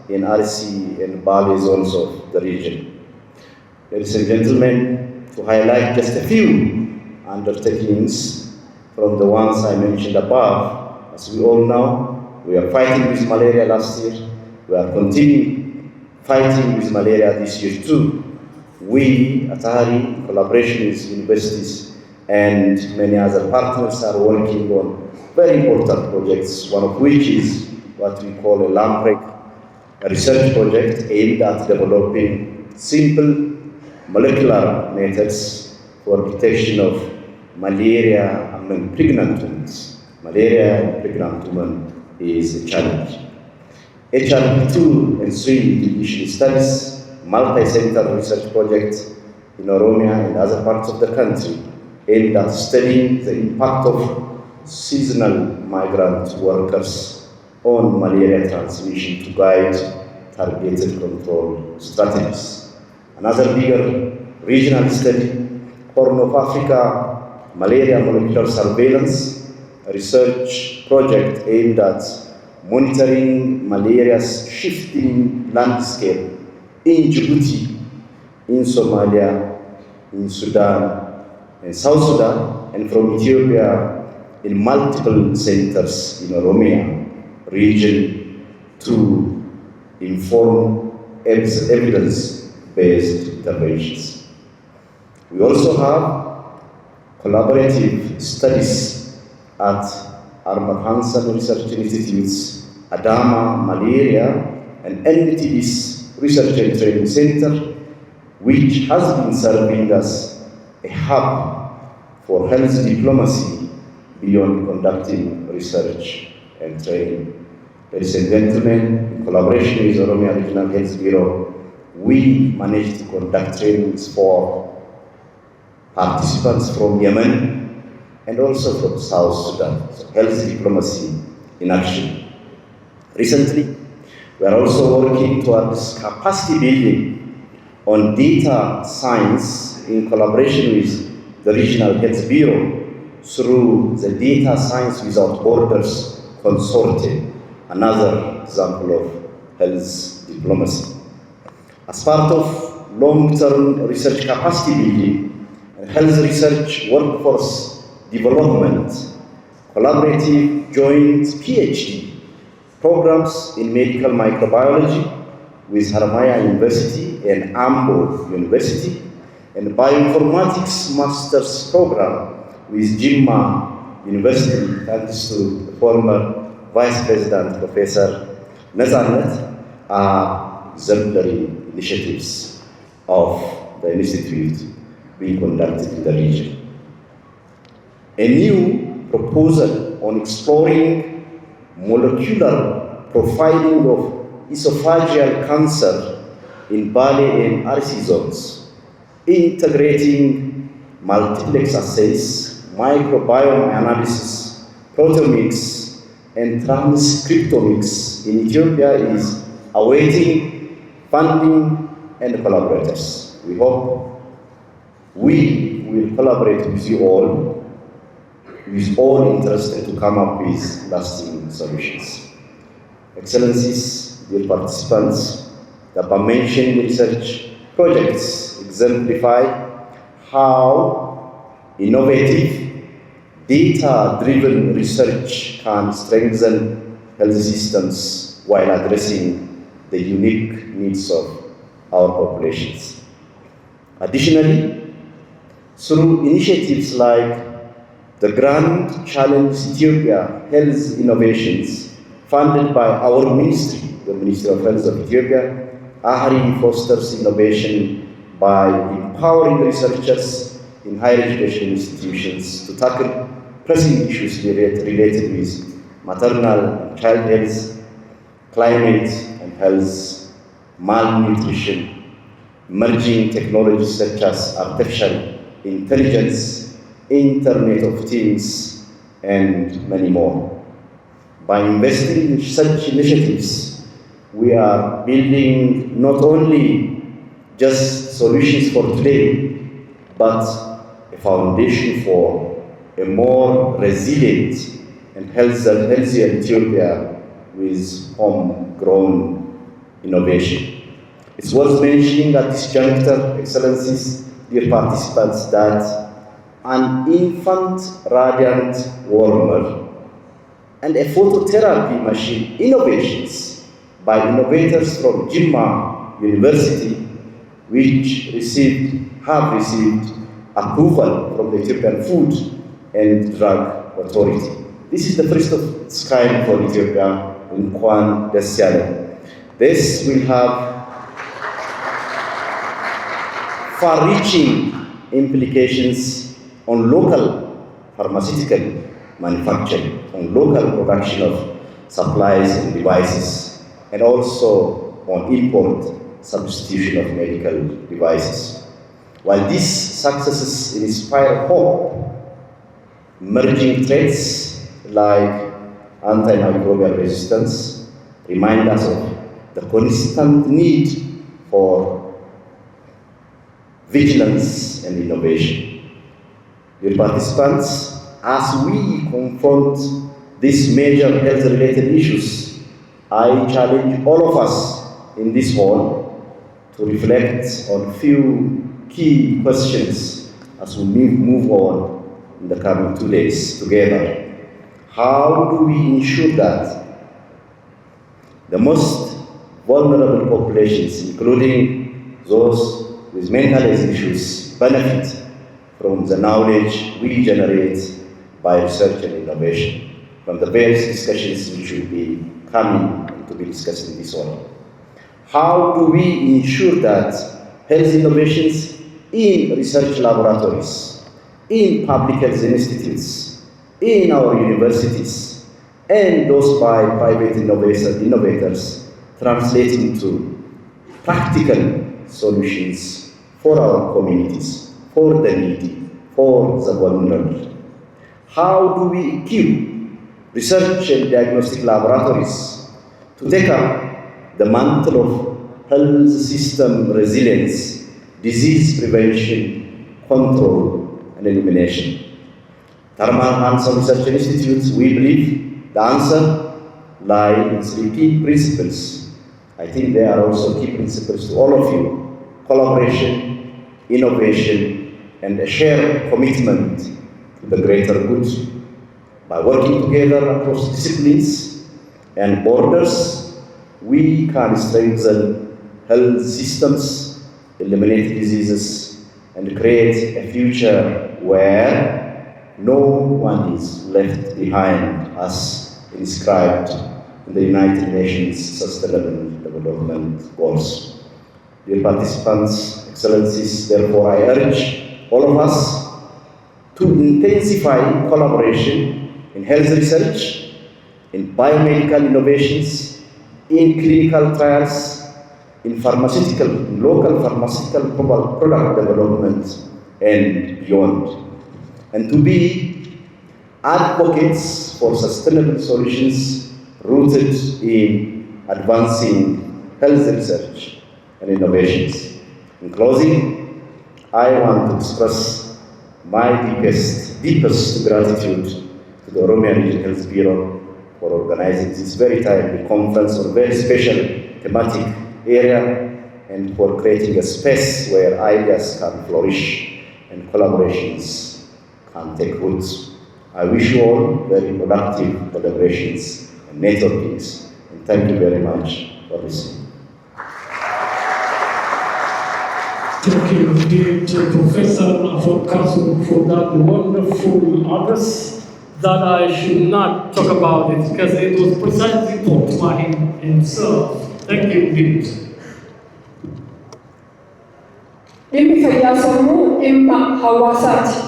in RC and Bali zones of the region. Ladies and gentlemen, to highlight just a few undertakings from the ones I mentioned above, as we all know, we are fighting with malaria last year. We are continuing fighting with malaria this year too. We at AHRI, in collaboration with universities and many other partners, are working on very important projects, one of which is what we call a LAMPREC, a research project aimed at developing simple molecular methods for detection of malaria among pregnant women. Malaria in pregnant women is a challenge. HRP2 and 3 deletion studies, multi-center research project in Oromia and other parts of the country aimed at studying the impact of seasonal migrant workers on malaria transmission to guide targeted control strategies. Another bigger regional study, Horn of Africa, malaria molecular surveillance, a research project aimed at monitoring malaria's shifting landscape in Djibouti, in Somalia, in Sudan, and South Sudan, and from Ethiopia in multiple centers in Oromia region to inform evidence-based interventions. We also have collaborative studies at Armand Hansen Research Institute's Adama Malaria and NTD's Research and Training Center, which has been serving as a hub for health diplomacy beyond conducting research and training. Ladies and gentlemen, in collaboration with Oromia Regional Health Bureau, we managed to conduct trainings for participants from Yemen and also from South Sudan, so health diplomacy in action. Recently, we are also working towards capacity building on data science in collaboration with the Regional Health Bureau through the Data Science Without Borders Consortium, another example of health diplomacy. As part of long-term research capacity building and health research workforce development, collaborative joint PhD programs in medical microbiology with Haramaya University and Ambo University, and bioinformatics master's program with Jimma University, thanks to the former Vice President Professor Nazanet, are exemplary initiatives of the Institute being conducted in the region. A new proposal on exploring molecular profiling of esophageal cancer in Bali and RC zones, integrating multiplex assays, microbiome analysis, proteomics, and transcriptomics in Ethiopia is awaiting funding and collaborators. We hope we will collaborate with you all, with all interested to come up with lasting solutions. Excellencies, dear participants, the above-mentioned research projects exemplify how innovative, data-driven research can strengthen health systems while addressing the unique needs of our populations. Additionally, through initiatives like the Grand Challenge Ethiopia Health Innovations, funded by our ministry, the Ministry of Health of Ethiopia, AHRI fosters innovation by empowering researchers in higher education institutions to tackle pressing issues related with maternal and child health, climate and health, malnutrition, emerging technologies such as artificial intelligence, Internet of Things, and many more. By investing in such initiatives, we are building not only just solutions for today, but a foundation for a more resilient and healthier Ethiopia with homegrown innovation. It's worth mentioning at this juncture, Excellencies, dear participants, that an infant radiant warmer and a phototherapy machine innovations by innovators from Jimma University, which have received approval from the Ethiopian Food and Drug Authority. This is the first of its kind for Ethiopia in Kwan Desiale. This will have far-reaching implications on local pharmaceutical manufacturing, on local production of supplies and devices, and also on import substitution of medical devices. While these successes inspire hope, emerging threats like antimicrobial resistance remind us of the constant need for vigilance and innovation. Dear participants, as we confront these major health-related issues, I challenge all of us in this hall to reflect on a few key questions as we move on in the coming 2 days together. How do we ensure that the most vulnerable populations, including those with mental health issues, benefit from the knowledge we generate by research and innovation, from the various discussions which will be coming to be discussed in this one? How do we ensure that health innovations in research laboratories, in public health institutes, in our universities, and those by private innovators translate into practical solutions for our communities, for the needy, for the vulnerable? How do we equip research and diagnostic laboratories to take up the mantle of health system resilience, disease prevention, control, and elimination? Thermal Hanson Research Institutes, we believe the answer lies in 3 key principles. I think they are also key principles to all of you: collaboration, innovation, and a shared commitment to the greater good. By working together across disciplines, and borders, we can strengthen health systems, eliminate diseases, and create a future where no one is left behind, as inscribed in the United Nations Sustainable Development Goals. Dear participants, excellencies, therefore I urge all of us to intensify collaboration in health research, in biomedical innovations, in clinical trials, in local pharmaceutical product development, and beyond. And to be advocates for sustainable solutions rooted in advancing health research and innovations. In closing, I want to express my deepest gratitude to the Oromia Regional Health Bureau for organizing this very timely conference on a very special thematic area and for creating a space where ideas can flourish and collaborations can take roots. I wish you all very productive collaborations and networkings, and thank you very much for listening. Thank you indeed, Professor Afokasu, for that wonderful address that I should not talk about it because it was precisely taught by him himself. Thank you indeed. Dhimmi fayyaa sammuu dhimma hawaasaati.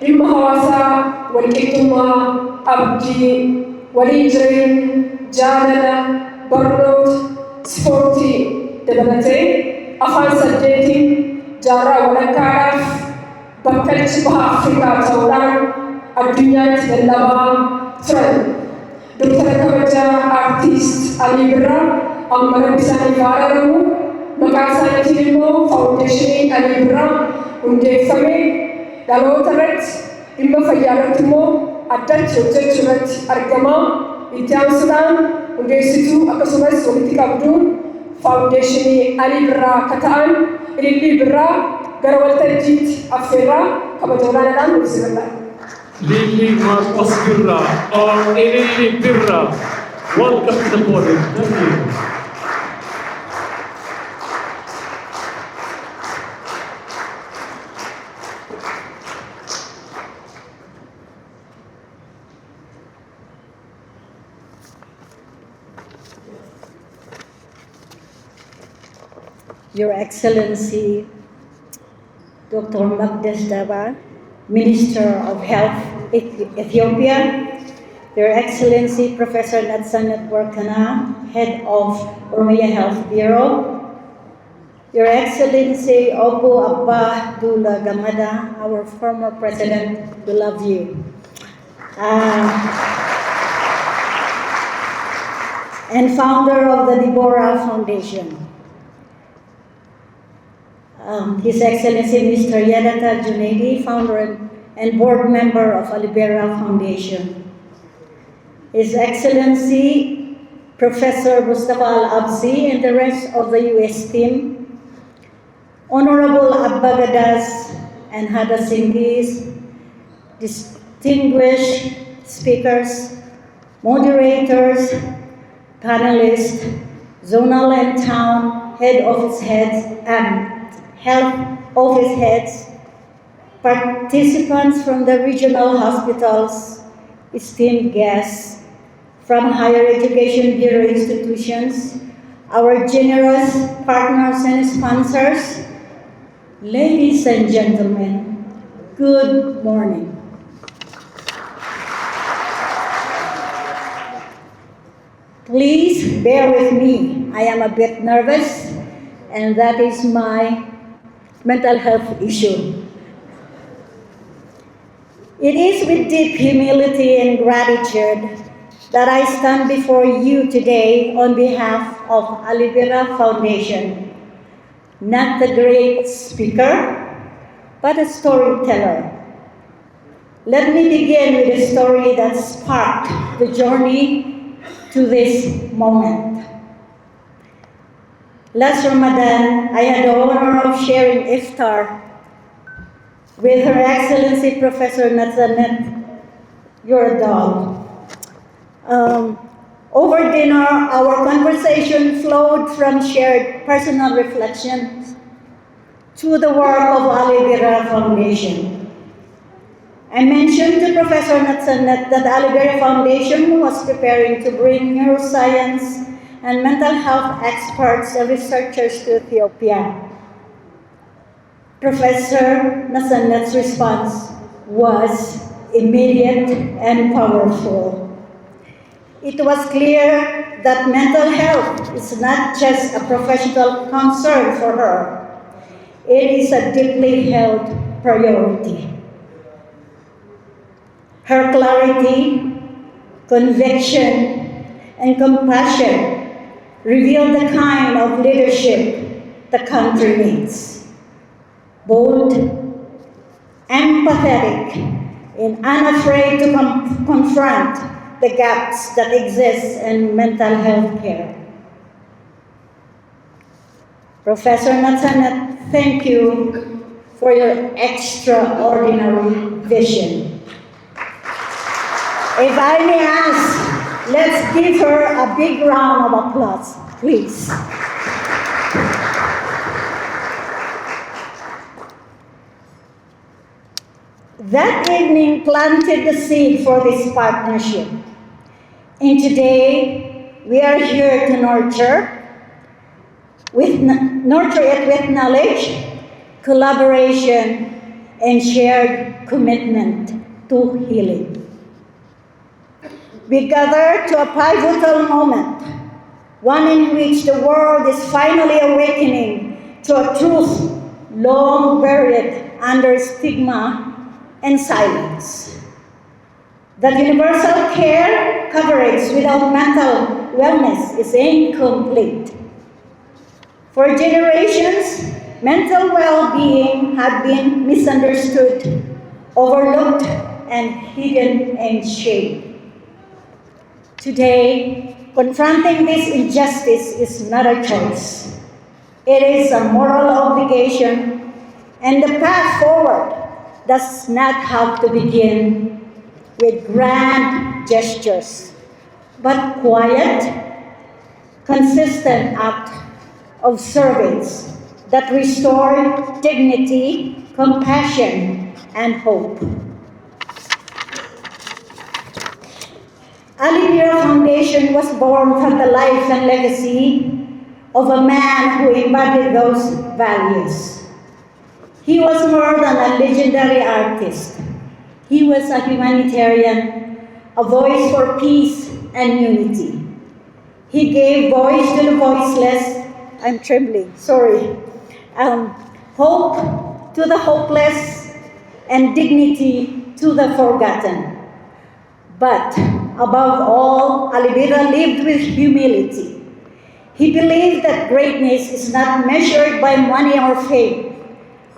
Dhimma hawaasaa walqixxummaa, abdii, walii jireenya, jaalala, barnoota, ispoortii dabalatee afaan saddeetiin jaarraa walakkaadhaaf bakka lichi baha Afrikaa ta'uudhaan addunyaatti lallabaa turan. Doktara kabajaa aartiist ALIBIRA amma isaaniif haaramu, maqaa isaaniitiin immoo faawundeeshinii ALIBIRA hundeeffame dhaloota irratti dhimma fayyaa irratti immoo addatti hojjechuu irratti argama. Itti aansuudhaan hundeessituu akkasumas walitti qabduun faawundeeshinii ALIBIRA akka ta'an Ilillii Birraa gara waltajjiitti affeerraa kabaja olaanaadhaan mul'isuu Lili Marcos Birra or Ilili Birra. Welcome to the podium. Thank you. Your Excellency, Dr. Magdes Daba, Minister of Health, Ethiopia, Your Excellency, Professor Natsanet Warkana, Head of Oromia Health Bureau, Your Excellency, Opo Abba Dula Gamada, our former President, we love you. And founder of the Birra Foundation. His Excellency Mr. Yadata Junaidi, founder and board member of ALIBIRA Foundation. His Excellency Professor Mustafa Al-Absi and the rest of the US team, Honorable Abbagadas and Hadasingis, distinguished speakers, moderators, panelists, zonal and town head office heads, and health office heads, participants from the regional hospitals, esteemed guests from higher education bureau institutions, our generous partners and sponsors, ladies and gentlemen, good morning. Please bear with me. I am a bit nervous, and that is my mental health issue. It is with deep humility and gratitude that I stand before you today on behalf of ALIBIRA Foundation, not the great speaker, but a storyteller. Let me begin with a story that sparked the journey to this moment. Last Ramadan, I had the honor of sharing iftar with Her Excellency Professor Natsanet Yuradal. Over dinner, our conversation flowed from shared personal reflections to the work of ALIBIRA Foundation. I mentioned to Professor Natsanet that ALIBIRA Foundation was preparing to bring neuroscience and mental health experts and researchers to Ethiopia. Professor Natsanet's response was immediate and powerful. It was clear that mental health is not just a professional concern for her. It is a deeply held priority. Her clarity, conviction, and compassion reveal the kind of leadership the country needs. Bold, empathetic, and unafraid to confront the gaps that exist in mental health care. Professor Natsanet, thank you for your extraordinary vision. If I may ask, let's give her a big round of applause, please. That evening planted the seed for this partnership. And today, we are here to nurture it with knowledge, collaboration, and shared commitment to healing. We gather to a pivotal moment, one in which the world is finally awakening to a truth long buried under stigma and silence. That universal care coverage without mental wellness is incomplete. For generations, mental well-being had been misunderstood, overlooked, and hidden in shame. Today, confronting this injustice is not a choice. It is a moral obligation, and the path forward does not have to begin with grand gestures, but quiet, consistent act of service that restore dignity, compassion, and hope. ALIBIRA Foundation was born from the life and legacy of a man who embodied those values. He was more than a legendary artist. He was a humanitarian, a voice for peace and unity. He gave voice to the voiceless. I'm trembling, sorry. Hope to the hopeless and dignity to the forgotten. But above all, ALIBIRA lived with humility. He believed that greatness is not measured by money or fame,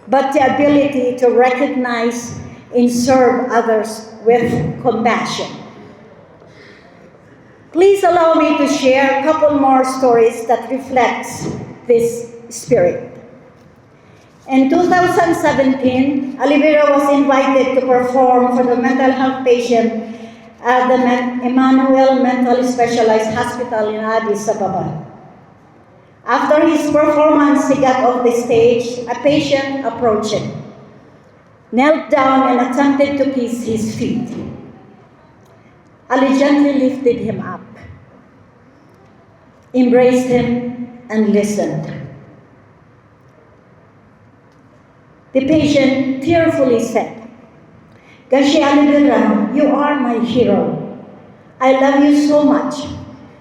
but the ability to recognize and serve others with compassion. Please allow me to share a couple more stories that reflects this spirit. In 2017, ALIBIRA was invited to perform for the mental health patient at the Emmanuel Mentally Specialized Hospital in Addis Ababa. After his performance, he got off the stage. A patient approached him, knelt down and attempted to kiss his feet. Ali gently lifted him up, embraced him, and listened. The patient tearfully said, "Gashi ALIBIRA, you are my hero. I love you so much.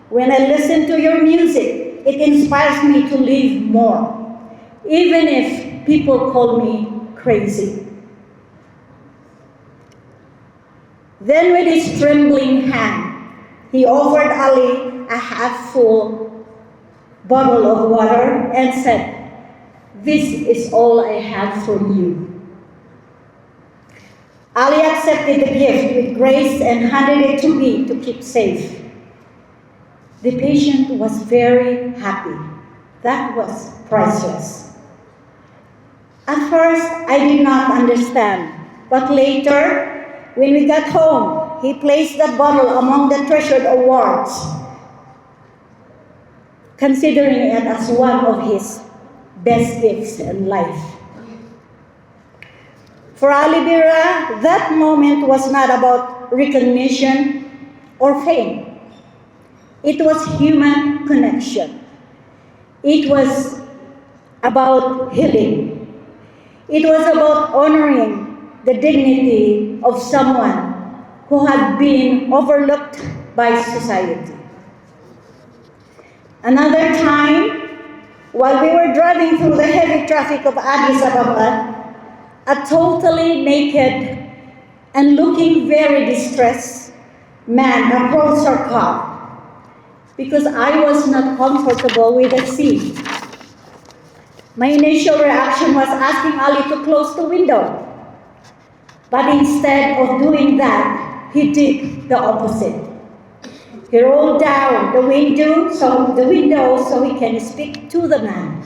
When I listen to your music, it inspires me to live more, even if people call me crazy." Then with his trembling hand, he offered Ali a half-full bottle of water and said, "This is all I have for you." Ali accepted the gift with grace and handed it to me to keep safe. The patient was very happy. That was priceless. At first, I did not understand, but later, when we got home, he placed that bottle among the treasured awards considering it as one of his best gifts in life. For ALIBIRA, that moment was not about recognition or fame. It was human connection. It was about healing. It was about honoring the dignity of someone who had been overlooked by society. Another time, while we were driving through the heavy traffic of Addis Ababa, a totally naked and looking very distressed man approached our car because I was not comfortable with the seat. My initial reaction was asking Ali to close the window. But instead of doing that, he did the opposite. He rolled down the window so he can speak to the man.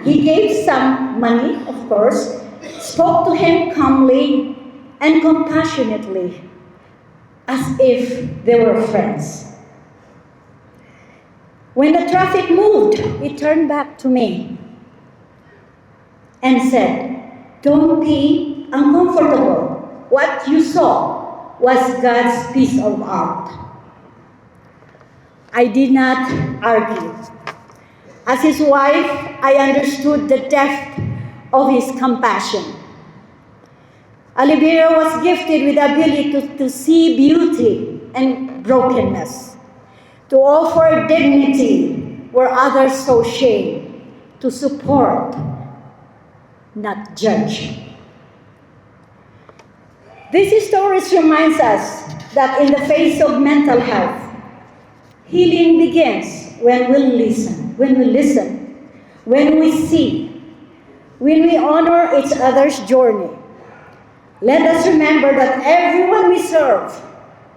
He gave some money, of course, spoke to him calmly and compassionately, as if they were friends. When the traffic moved, he turned back to me and said, "Don't be uncomfortable. What you saw was God's piece of art." I did not argue. As his wife, I understood the depth of his compassion. ALIBIRA was gifted with the ability to see beauty and brokenness, to offer dignity where others saw shame, to support, not judge. This story reminds us that in the face of mental health, healing begins when we listen, when we see, when we honor each other's journey. Let us remember that everyone we serve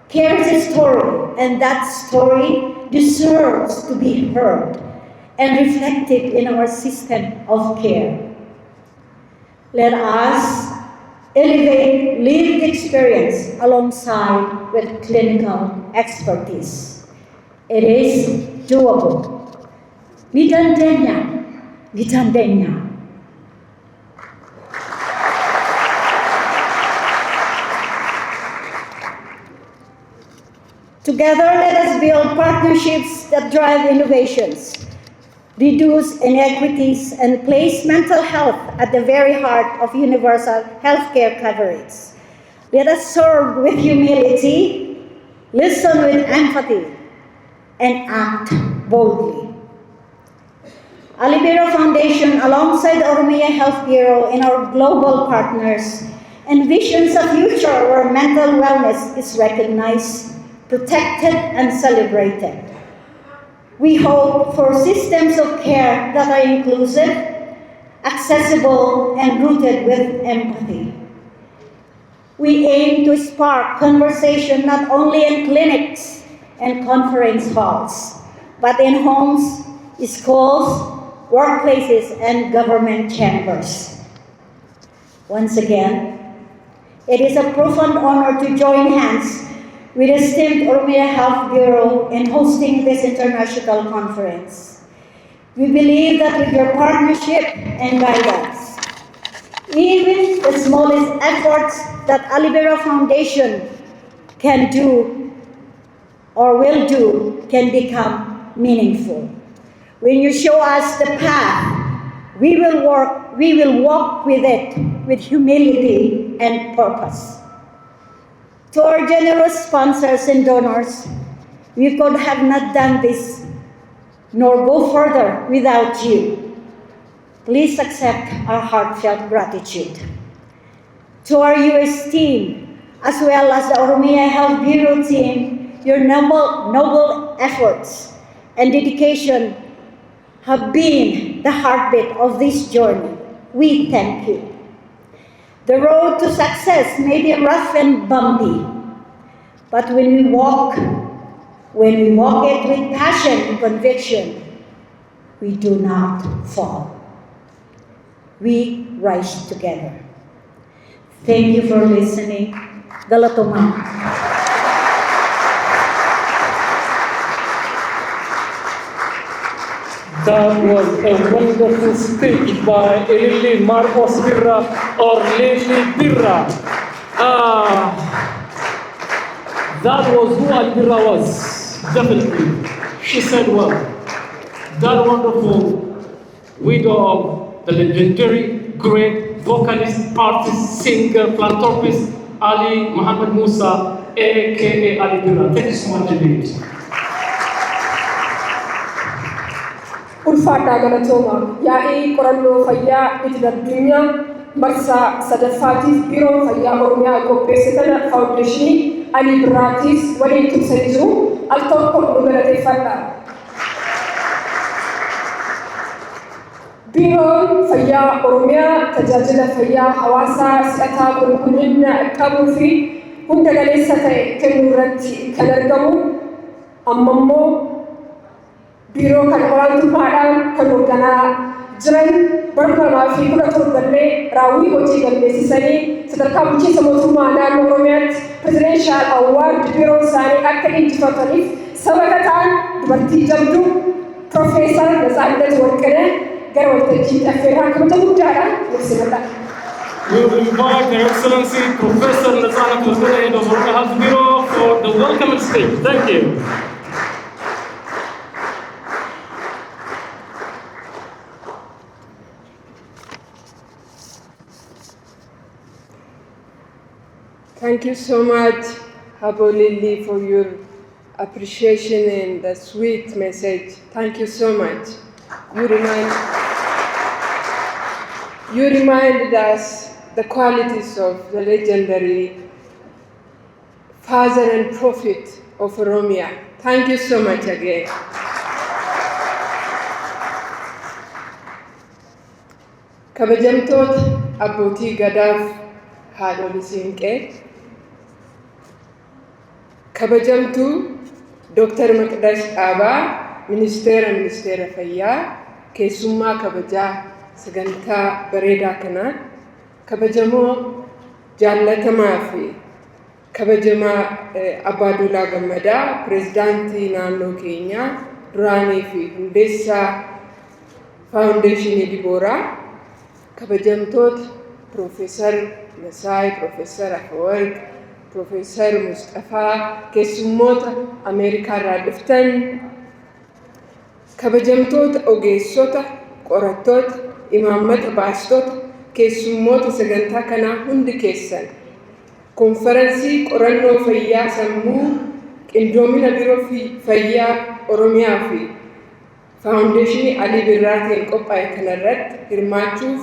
carries a story, and that story deserves to be heard and reflected in our system of care. Let us elevate lived experience alongside with clinical expertise. It is doable. Mitandenya. Together, let us build partnerships that drive innovations, reduce inequities, and place mental health at the very heart of universal healthcare coverage. Let us serve with humility, listen with empathy, and act boldly. ALIBIRA Foundation, alongside Oromia Health Bureau and our global partners, envisions a future where mental wellness is recognized, protected, and celebrated. We hope for systems of care that are inclusive, accessible, and rooted with empathy. We aim to spark conversation not only in clinics and conference halls, but in homes, schools, workplaces, and government chambers. Once again, it is a profound honor to join hands with the esteemed Oromia Health Bureau in hosting this international conference. We believe that with your partnership and guidance, even the smallest efforts that ALIBIRA Foundation can do or will do can become meaningful. When you show us the path, we will walk with it with humility and purpose. To our generous sponsors and donors, we could have not done this nor go further without you. Please accept our heartfelt gratitude. To our US team, as well as the Oromia Health Bureau team, your noble efforts and dedication have been the heartbeat of this journey. We thank you. The road to success may be rough and bumpy, but when we walk it with passion and conviction, we do not fall. We rise together. Thank you for listening. Galatoma. That was a wonderful speech by Lily Marcos Birra or Lily Birra. That was who ALIBIRA was, definitely. She said well. That wonderful widow of the legendary, great vocalist, artist, singer, philanthropist, Ali Muhammad Musa, aka ALIBIRA. Thank you so much indeed. ulfaadhaa galatooma yaa'ii qorannoo fayyaa idil addunyaa marsaa sadaffaatiif biiroo fayyaa oromiyaa qopheessitana faawundeeshinii ALIBIRAatiif waliin tumsanii jiru al tokko nu galateeffadha. Biiroon fayyaa oromiyaa tajaajila fayyaa hawaasaa si'ataa qulqullina qabuu fi hunda galeessa ta'e kennuu irratti kan argamu ammammoo biiroo kan olaantummaadhaan kan hoogganaa jiran barbamaa fi 17 raawwii hojii galmeessisanii sadarkaa bulchiinsa mootummaa naannoo oromiyaatti pirezidenshal awwaard biiroon isaanii akka injifataniif sababa ta'an dubartii jabduu Profeesar Natsaannat Warqinee gara waltajjiitti affeerraa kabaja guddaadhaan ibsinudha. We will invite Her Excellency Professor Natsaannat Warqinee, head of Oromia Health Bureau, for the welcome speech. Thank you. Thank you so much, Habo Lily, for your appreciation and the sweet message. Thank you so much. You reminded us the qualities of the legendary father and prophet of Oromia. Thank you so much again. Kabajamtoota abbootii gadaaf haadholii siinqee kabajamtuu Dr. Maqdash Dhaabaa ministeera fayyaa keessummaa kabajaa sagantaa bareedaa kanaa kabajamoo jaallatamaa fi kabajamaa Abbaa Duulaa Gammadaa pirezidaantii naannoo keenyaa duraanii fi hundeessaa faawundeeshinii Dibooraa kabajamtoota Profeesar Masaay, Profeesar Afeworq, Profeesar Mustafaa keessummoota Ameerikaa irraa dhuftan kabajamtoota ogeessota qorattoota imaammata baastota keessummoota sagantaa kanaa hundi keessan konferensii qorannoo fayyaa sammuu qindoomina biiroo fayyaa oromiyaa fi faawundeeshinii ALIBIRAatiin qophaa'e kanarratti hirmaachuuf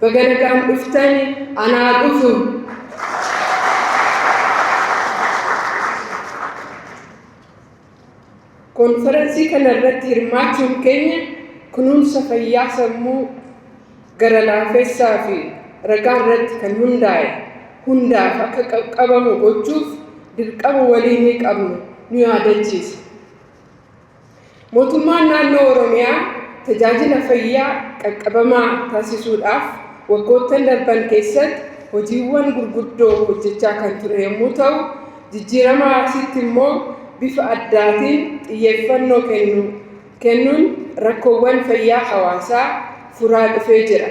baga nagaan dhuftani anaa dhufu. Konferensii kanarratti hirmaachuun keenya kunuunsa fayyaa sammuu gara laafessaa fi ragaa irratti kan hundaa'e hundaaf akka qaqqabamu gochuuf dirqama waliin ni qabnu nu yaadachiisa. Mootummaan naannoo Oromiyaa tajaajila fayyaa qaqqabamaa taasisuudhaaf waggoottan darban keessatti hojiiwwan gurguddoo hojjechaa kan ture yommuu ta'u, jijjiirama asitti immoo bifa addaatiin xiyyeeffannoo kennuun rakkoowwan fayyaa hawaasaa furaa dhufee jira.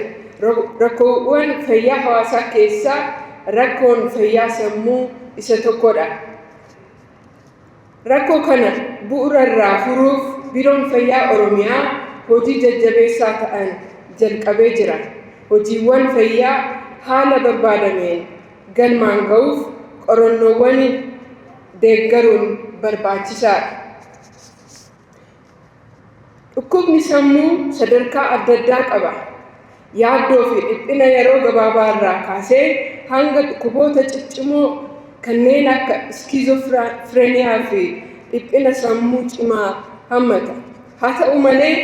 Rakkoowwan fayyaa hawaasaa keessaa rakkoon fayyaa sammuu isa tokkodha. Rakkoo kana bu'uura irraa furuuf biiroon fayyaa Oromiyaa hojii jajjabeessaa ta'an jalqabee jira. Hojiiwwan fayyaa haala barbaadameen galmaan ga'uuf qorannoowwan deeggaruun barbaachisaadha. Dhukkubni sammuu sadarkaa adda addaa qaba. Yaaddoo fi dhiphina yeroo gabaabaa irraa kaasee hanga dhukkuboota ciccimoo kanneen akka iskiizofreeniyaa fi dhiphina sammuu cimaa hammata. Haa ta'u malee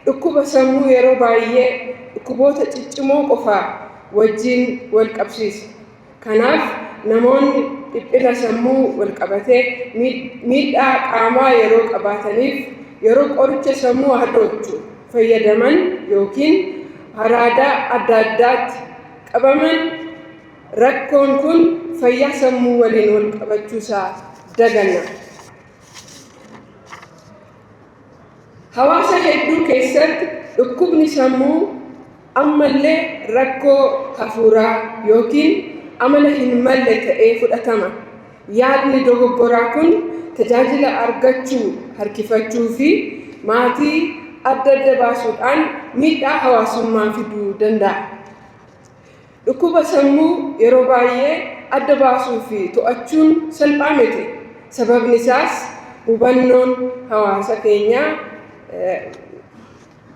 dhukkuba sammuu yeroo baay'ee dhukkuboota ciccimoo qofaa wajjin wal qabsiisa. Kanaaf namoonni dhiphina sammuu wal qabatee miidhaa qaamaa yeroo qabaataniif yeroo qoricha sammuu hadoochu fayyadaman yookiin haraadaa adda addaatti qabaman rakkoon kun fayyaa sammuu waliin wal qabachuusaa daganna. Hawaasa hedduu keessatti dhukkubni sammuu ammallee rakkoo hafuuraa yookiin amala hin malle ta'ee fudhatama. Yaadni dogoggoraa kun tajaajila argachuu harkifachuu fi maatii adda adda baasuudhaan miidhaa hawaasummaa fiduu danda'a. Dhukkuba sammuu yeroo baay'ee adda baasuu fi to'achuun salphaa miti. Sababni isaas hubannoon hawaasa keenyaa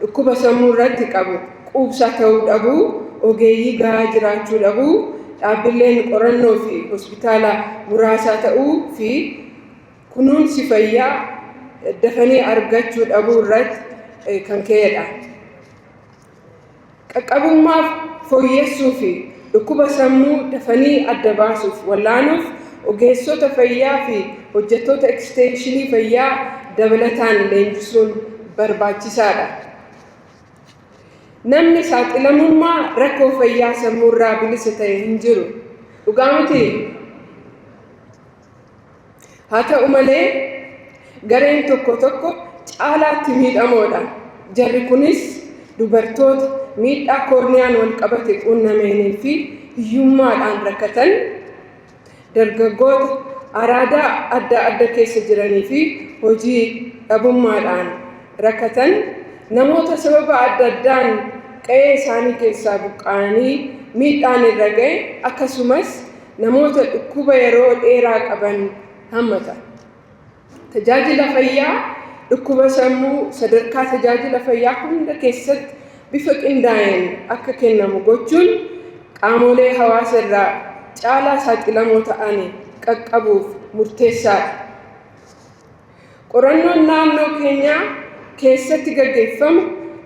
dhukkuba sammuu irratti qabu quubsaa ta'uu dhabuu, ogeeyyii gahaa jiraachuu dhabuu, dhaabbileen qorannoo fi hospitaala muraasaa ta'uu fi kunuunsi fayyaa dafanii argachuu dhabuu irratti kan ka'edha. Qaqqabummaa fooyyessuu fi dhukkuba sammuu dafanii adda baasuuf wallaanuuf ogeessota fayyaa fi hojjettoota ekstenshinii fayyaa dabalataan leenjisuun barbaachisaadha. Namni saaxilamummaa rakkoo fayyaa sammuu irraa bilisa ta'e hin jiru. Dhugaa miti? Haa ta'u malee gareen tokko tokko caalaatti miidhamoodha. Jarri kunis dubartoota miidhaa koorniyaan wal qabate quunnameenii fi hiyyummaadhaan rakkatan, dargaggoota araadaa adda adda keessa jiranii fi hojii dhabummaadhaan rakkatan, namoota sababa adda addaan qe'ee isaanii keessaa buqqa'anii miidhaan irra ga'e, akkasumas namoota dhukkuba yeroo dheeraa qaban hammata. Tajaajila fayyaa dhukkuba sammuu sadarkaa tajaajila fayyaa hunda keessatti bifa qindaa'een akka kennamu gochuun qaamolee hawaasa irraa caalaa saaxilamoo ta'anii qaqqabuuf murteessaadha. Qorannoon naannoo keenyaa keessatti gaggeeffamu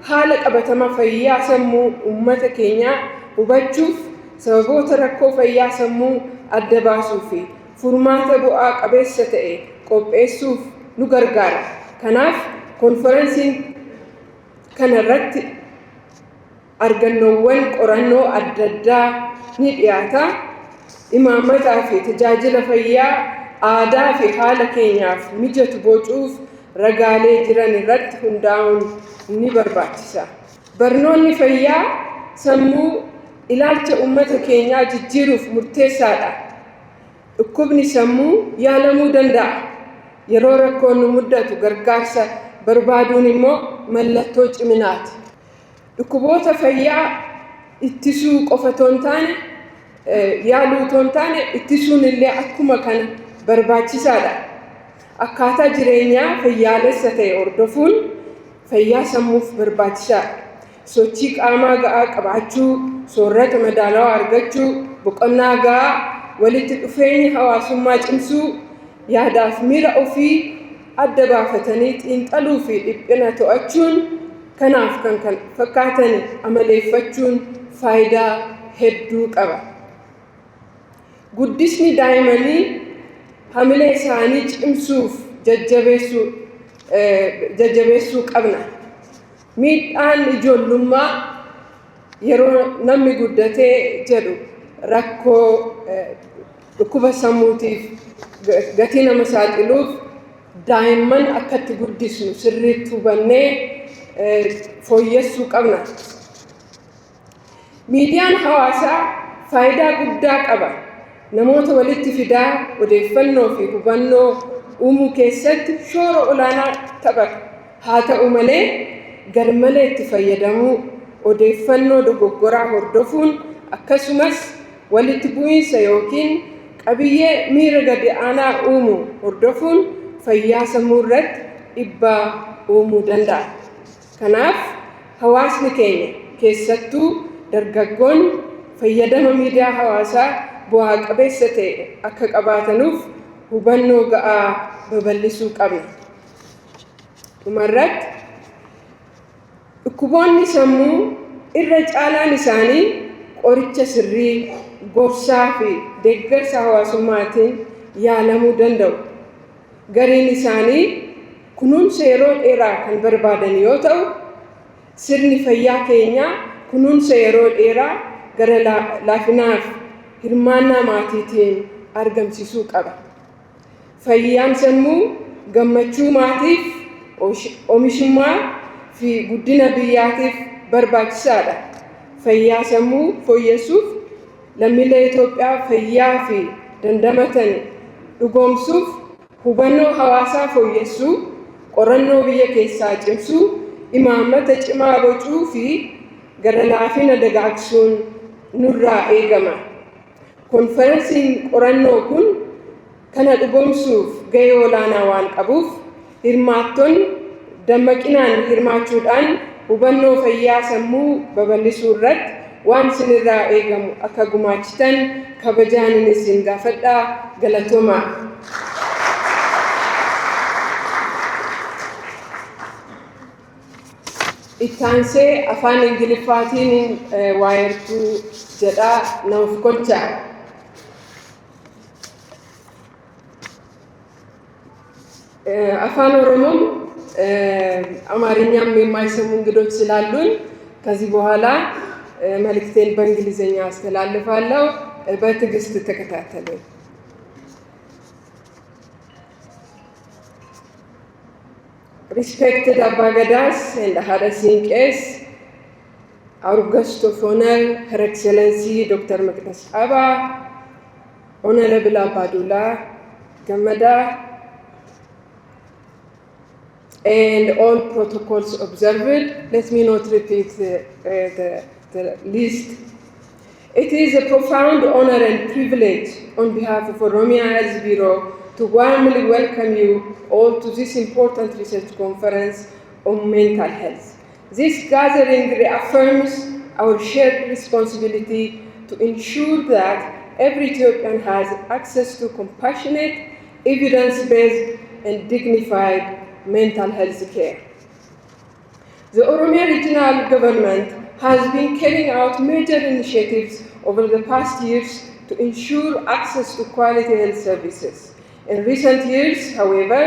haala qabatama fayyaa sammuu uummata keenyaa hubachuuf, sababoota rakkoo fayyaa sammuu adda baasuu fi furmaata bu'aa qabeessa ta'e qopheessuuf nu gargaara. Kanaaf konferensiin kana irratti argannoowwan qorannoo adda addaa ni dhiyaata. Imaammataa fi tajaajila fayyaa aadaa fi haala keenyaaf mijatu bocuuf ragaalee jiran irratti hundaa'uun ni barbaachisa. Barnoonni fayyaa sammuu ilaalcha uummata keenyaa jijjiiruuf murteessaadha. Dhukkubni sammuu yaalamuu danda'a. Yeroo rakkoon nu muddatu gargaarsa barbaaduun immoo mallattoo ciminaati. Dhukkuboota fayyaa ittisuu qofa otoo hin taane, yaaluu otoo hin taane ittisuun illee akkuma kana barbaachisaadha. Akkaataa jireenyaa fayyaalessa ta'e hordofuun fayyaa sammuuf barbaachisaadha. Sochii qaamaa ga'aa qabaachuu, soorata madaalawaa argachuu, boqonnaa ga'aa, walitti dhufeenya hawaasummaa cimsuu, yaadaaf miira ofii adda baafatanii xiinxaluu fi dhiphina to'achuun, kanaaf kan fakkaatan amaleeffachuun faayidaa hedduu qaba. Guddisni daa'imanii hamilee isaanii cimsuuf jajjabeessuu qabna. Miidhaan ijoollummaa yeroo namni guddatee jedhu rakkoo dhukkuba sammuutiif gatii nama saaxiluuf daa'imman akkatti guddisnu sirriitti hubannee fooyyessuu qabna. Miidiyaan hawaasaa faayidaa guddaa qaba. Namoota walitti fidaa, odeeffannoo fi hubannoo uumuu keessatti shoora olaanaa taphata. Haa ta'u malee garmalee itti fayyadamuu, odeeffannoo dogoggoraa hordofuun akkasumas walitti bu'iinsa yookiin qabiyyee miira gadi aanaa uumuu hordofuun fayyaa sammuu irratti dhiibbaa uumuu danda'a. Kanaaf hawaasni keenya keessattuu dargaggoonni fayyadama miidiyaa hawaasaa bu'aa qabeessa ta'e akka qabaatanuuf hubannoo ga'aa babal'isuu qabna. Dhumarratti dhukkuboonni sammuu irra caalaan isaanii qoricha sirrii, gorsaa fi deeggarsa hawaasummaatiin yaalamuu danda'u. Gariin isaanii kunuunsa yeroo dheeraa kan barbaadan yoo ta'u, sirni fayyaa keenyaa kunuunsa yeroo dheeraa gara laafinaaf hirmaannaa maatiitiin argamsiisuu qaba. Fayyaan sammuu gammachuu maatiif, oomishummaa fi guddina biyyaatiif barbaachisaadha. Fayyaa sammuu fooyyessuuf, lammiilee Itoophiyaa fayyaa fi dandamatan dhugoomsuuf, hubannoo hawaasaa fooyyessuu, qorannoo biyya keessaa cimsuu, imaammata cimaa bocuu fi gara laafina dagaagsuun nurraa eegama. Konferensiin qorannoo kun kana dhugoomsuuf gahee olaanaa waan qabuuf, hirmaattonni dammaqinaan hirmaachuudhaan hubannoo fayyaa sammuu babal'isuu irratti waan isinirraa eegamu akka gumaachitan kabajaan isin gaafadhaa. Galatoomaa. Ittaansee afaan Ingiliffaatiin waayertuu jedhaa naaf golchaa. አፋን ኦሮሞም አማርኛም የማይሰሙ እንግዶች ስላሉን ከዚህ በኋላ መልእክቴን በእንግሊዝኛ አስተላልፋለሁ። በትዕግስት ተከታተሉ። Respected Abagadas and Hadasinques, our guest of honor, Her Excellency Dr. Magdas Aba, Honorable Abadullah Gamada, and all protocols observed. Let me not repeat the list. It is a profound honor and privilege on behalf of Oromia Health Bureau to warmly welcome you all to this important research conference on mental health. This gathering reaffirms our shared responsibility to ensure that every Ethiopian has access to compassionate, evidence-based, and dignified mental health care. The Oromia Regional Government has been carrying out major initiatives over the past years to ensure access to quality health services. In recent years, however,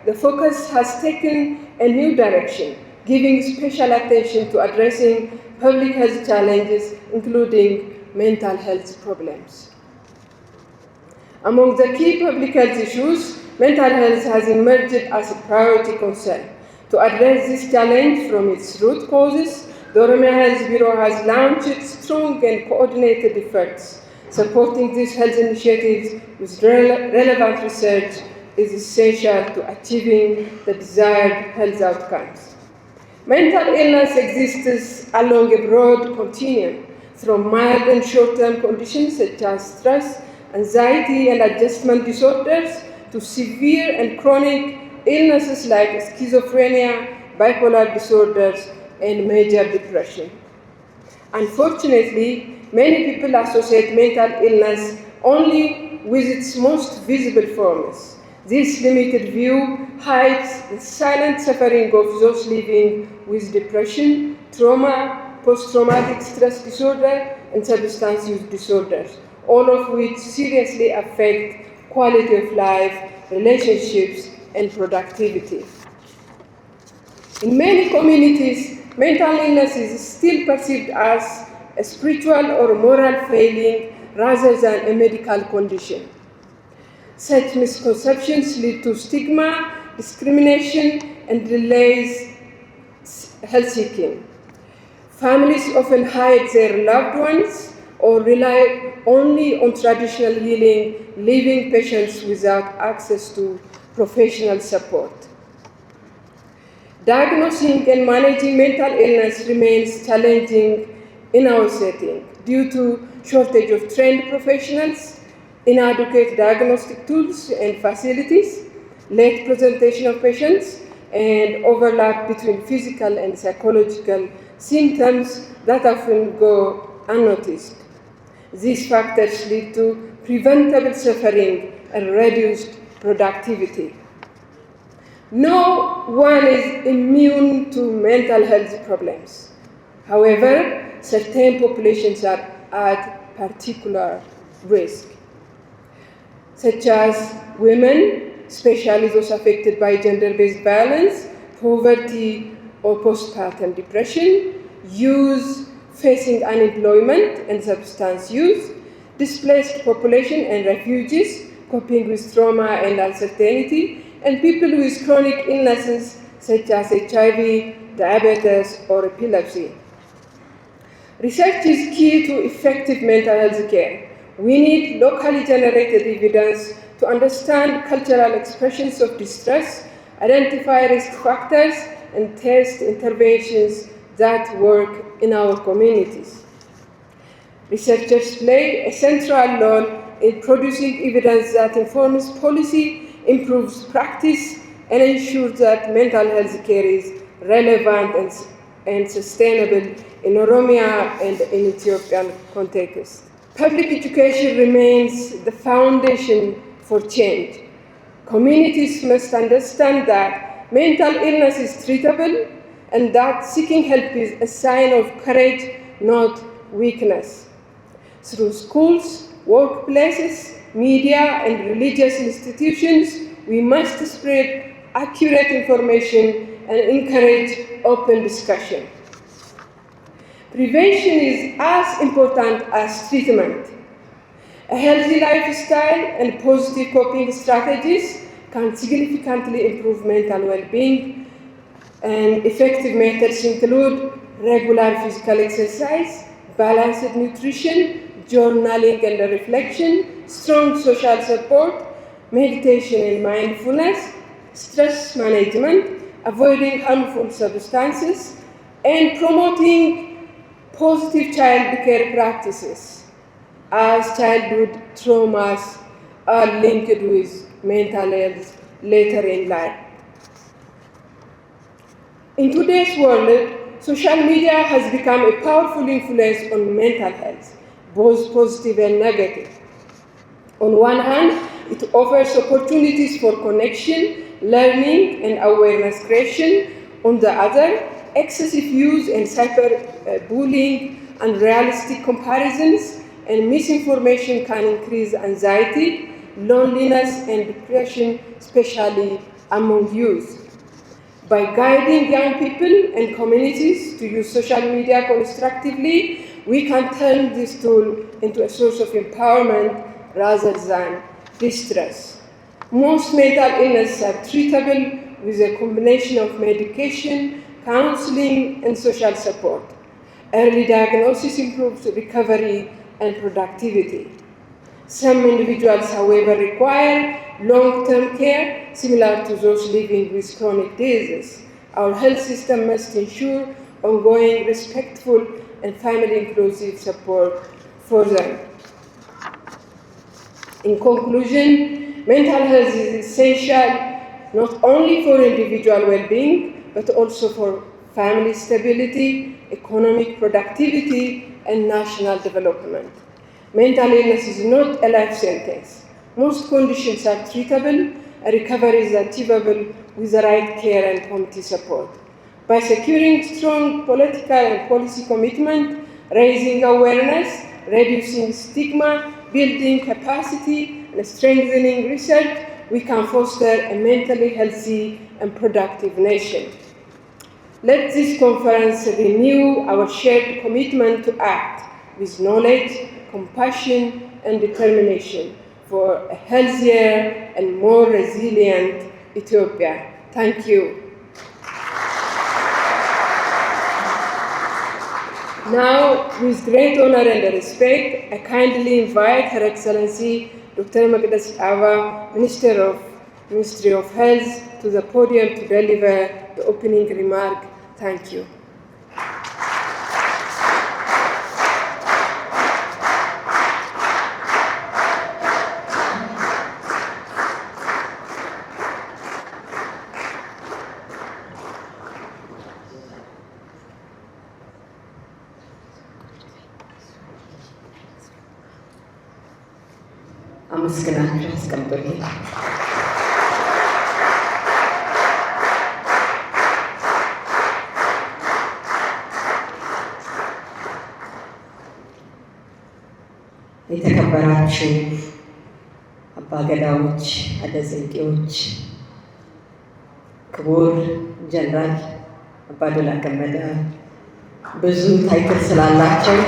the focus has taken a new direction, giving special attention to addressing public health challenges, including mental health problems. Among the key public health issues, mental health has emerged as a priority concern. To address this challenge from its root causes, the Oromia Health Bureau has launched strong and coordinated efforts. Supporting these health initiatives with relevant research is essential to achieving the desired health outcomes. Mental illness exists along a broad continuum, from mild and short-term conditions such as stress, anxiety, and adjustment disorders to severe and chronic illnesses like schizophrenia, bipolar disorders, and major depression. Unfortunately, many people associate mental illness only with its most visible forms. This limited view hides the silent suffering of those living with depression, trauma, post-traumatic stress disorder, and substance use disorders, all of which seriously affect quality of life, relationships, and productivity. In many communities, mental illness is still perceived as a spiritual or moral failing rather than a medical condition. Such misconceptions lead to stigma, discrimination, and delays health seeking. Families often hide their loved ones or rely only on traditional healing, leaving patients without access to professional support. Diagnosing and managing mental illness remains challenging in our setting due to shortage of trained professionals, inadequate diagnostic tools and facilities, late presentation of patients, and overlap between physical and psychological symptoms that often go unnoticed. These factors lead to preventable suffering and reduced productivity. No one is immune to mental health problems. However, certain populations are at particular risk, such as women, especially those affected by gender-based violence, poverty or postpartum depression, youth facing unemployment and substance use, displaced population and refugees coping with trauma and uncertainty, and people with chronic illnesses such as HIV, diabetes, or epilepsy. Research is key to effective mental health care. We need locally generated evidence to understand cultural expressions of distress, identify risk factors, and test interventions that work in our communities. Researchers play a central role in producing evidence that informs policy, improves practice, and ensures that mental health care is relevant and sustainable in Oromia and in Ethiopian context. Public education remains the foundation for change. Communities must understand that mental illness is treatable and that seeking help is a sign of courage, not weakness. Through schools, workplaces, media, and religious institutions, we must spread accurate information and encourage open discussion. Prevention is as important as treatment. A healthy lifestyle and positive coping strategies can significantly improve mental well-being, and effective methods include regular physical exercise, balanced nutrition, journaling and reflection, strong social support, meditation and mindfulness, stress management, avoiding harmful substances, and promoting positive child care practices, as childhood traumas are linked with mental health later in life. In today's world, social media has become a powerful influence on mental health, both positive and negative. On one hand, it offers opportunities for connection, learning, and awareness creation. On the other, excessive use and cyberbullying, unrealistic comparisons, and misinformation can increase anxiety, loneliness, and depression, especially among youth. By guiding young people and communities to use social media constructively, we can turn this tool into a source of empowerment rather than distress. Most mental illnesses are treatable with a combination of medication, counseling, and social support. Early diagnosis improves recovery and productivity. Some individuals, however, require long-term care similar to those living with chronic diseases. Our health system must ensure ongoing, respectful, and family-inclusive support for them. In conclusion, mental health is essential not only for individual well-being, but also for family stability, economic productivity, and national development. Mental illness is not a life sentence. Most conditions are treatable, and recovery is achievable with the right care and community support. By securing strong political and policy commitment, raising awareness, reducing stigma, building capacity, and strengthening research, we can foster a mentally healthy and productive nation. Let this conference renew our shared commitment to act with knowledge, compassion, and determination for a healthier and more resilient Ethiopia. Thank you. Now, with great honor and respect, I kindly invite Her Excellency Dr. Magdas Ava, Ministry of Health, to the podium to deliver the opening remark. Thank you. አመስግናችሁ አስቀምጡልኝ። የተከበራችሁ አባገዳዎች፣ አደዘንቄዎች፣ ክቡር ጀነራል አባዱላ ገመዳ ብዙ ታይትል ስላላቸው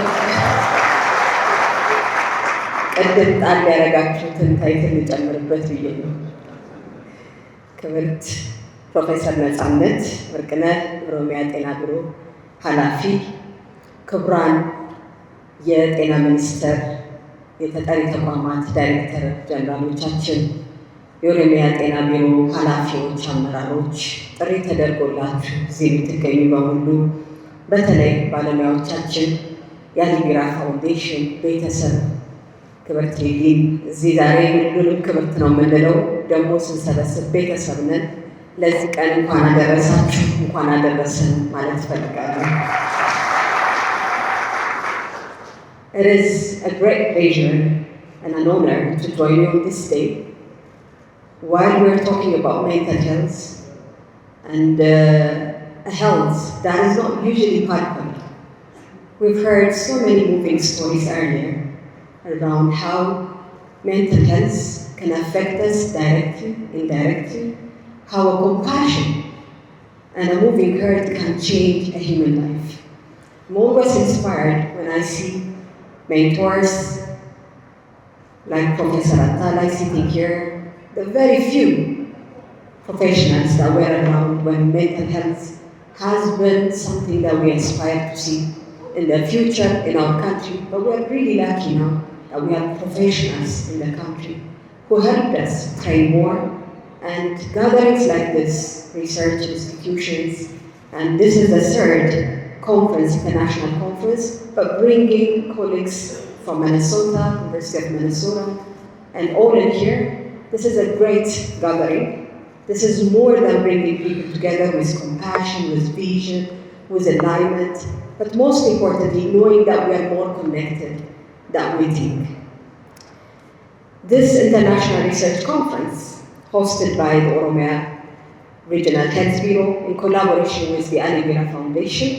ቅድም ጣል ያደረጋችሁትን ታይትል ልጨምርበት ብዬ ነው። ክብርት ፕሮፌሰር ነጻነት ወርቅነህ ኦሮሚያ ጤና ቢሮ ኃላፊ፣ ክቡራን የጤና ሚኒስቴር የተጠሪ ተቋማት ዳይሬክተር ጀነራሎቻችን፣ የኦሮሚያ ጤና ቢሮ ኃላፊዎች፣ አመራሮች፣ ጥሪ ተደርጎላችሁ እዚህ የምትገኙ በሙሉ፣ በተለይ ባለሙያዎቻችን፣ የአሊቢራ ፋውንዴሽን ቤተሰብ፣ ክብርት ሊሊ፣ እዚህ ዛሬ ሁሉንም ክብርት ነው የምንለው፣ ደግሞ ስንሰበስብ ቤተሰብ ነን። ለዚህ ቀን እንኳን አደረሳችሁ እንኳን አደረሰን ማለት እፈልጋለሁ። It is a great pleasure and an honor to join you on this day while we're talking about mental health and a health that is not usually popular. We've heard so many moving stories earlier around how mental health can affect us directly, indirectly, how a compassion and a moving heart can change a human life. I'm always inspired when I see mentors like Professor Atala sitting here, the very few professionals that were around when mental health has been something that we aspire to see in the future in our country, but we're really lucky now that we have professionals in the country who helped us train more, and gatherings like this, research institutions, and this is the third conference, international conference, but bringing colleagues from Minnesota, University of Minnesota, and all in here. This is a great gathering. This is more than bringing people together with compassion, with vision, with alignment, but most importantly, knowing that we are more connected than we think. This international research conference, hosted by the Oromia Regional Health Bureau in collaboration with the ALIBIRA Foundation,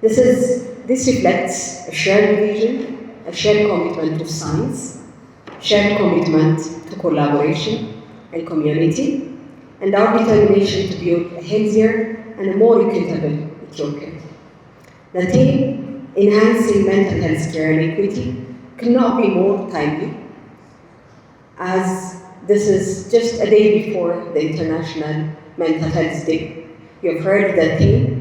this reflects a shared vision, a shared commitment to science, shared commitment to collaboration and community, and our determination to build a healthier and a more equitable Ethiopia. The theme, enhancing mental health care and equity, cannot be more timely, as this is just a day before the International Mental Health Day. You've heard the theme.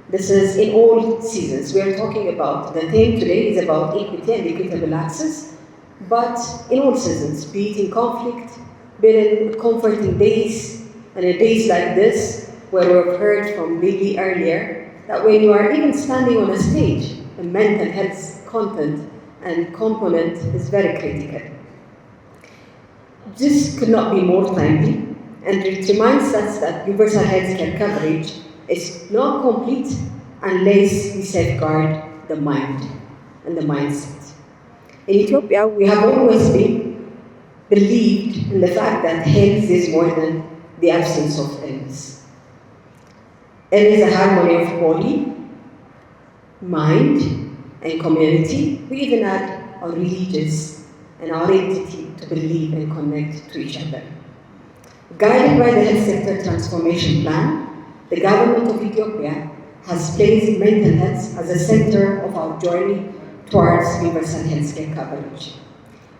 This is in all seasons. We are talking about, the theme today is about equity and equitable access, but in all seasons, be it in conflict, be it in comforting days, and in days like this, where we've heard from Lily earlier, that when you are even standing on a stage, the mental health content and component is very critical. This could not be more timely, and it reminds us that universal healthcare coverage is not complete unless we safeguard the mind and the mindset. In Ethiopia, we have always believed in the fact that health is more than the absence of illness. It is a harmony of body, mind, and community. We even add our religious and our identity to believe and connect to each other. Guided by the Health Sector Transformation Plan, the government of Ethiopia has placed mental health as the center of our journey towards universal healthcare coverage.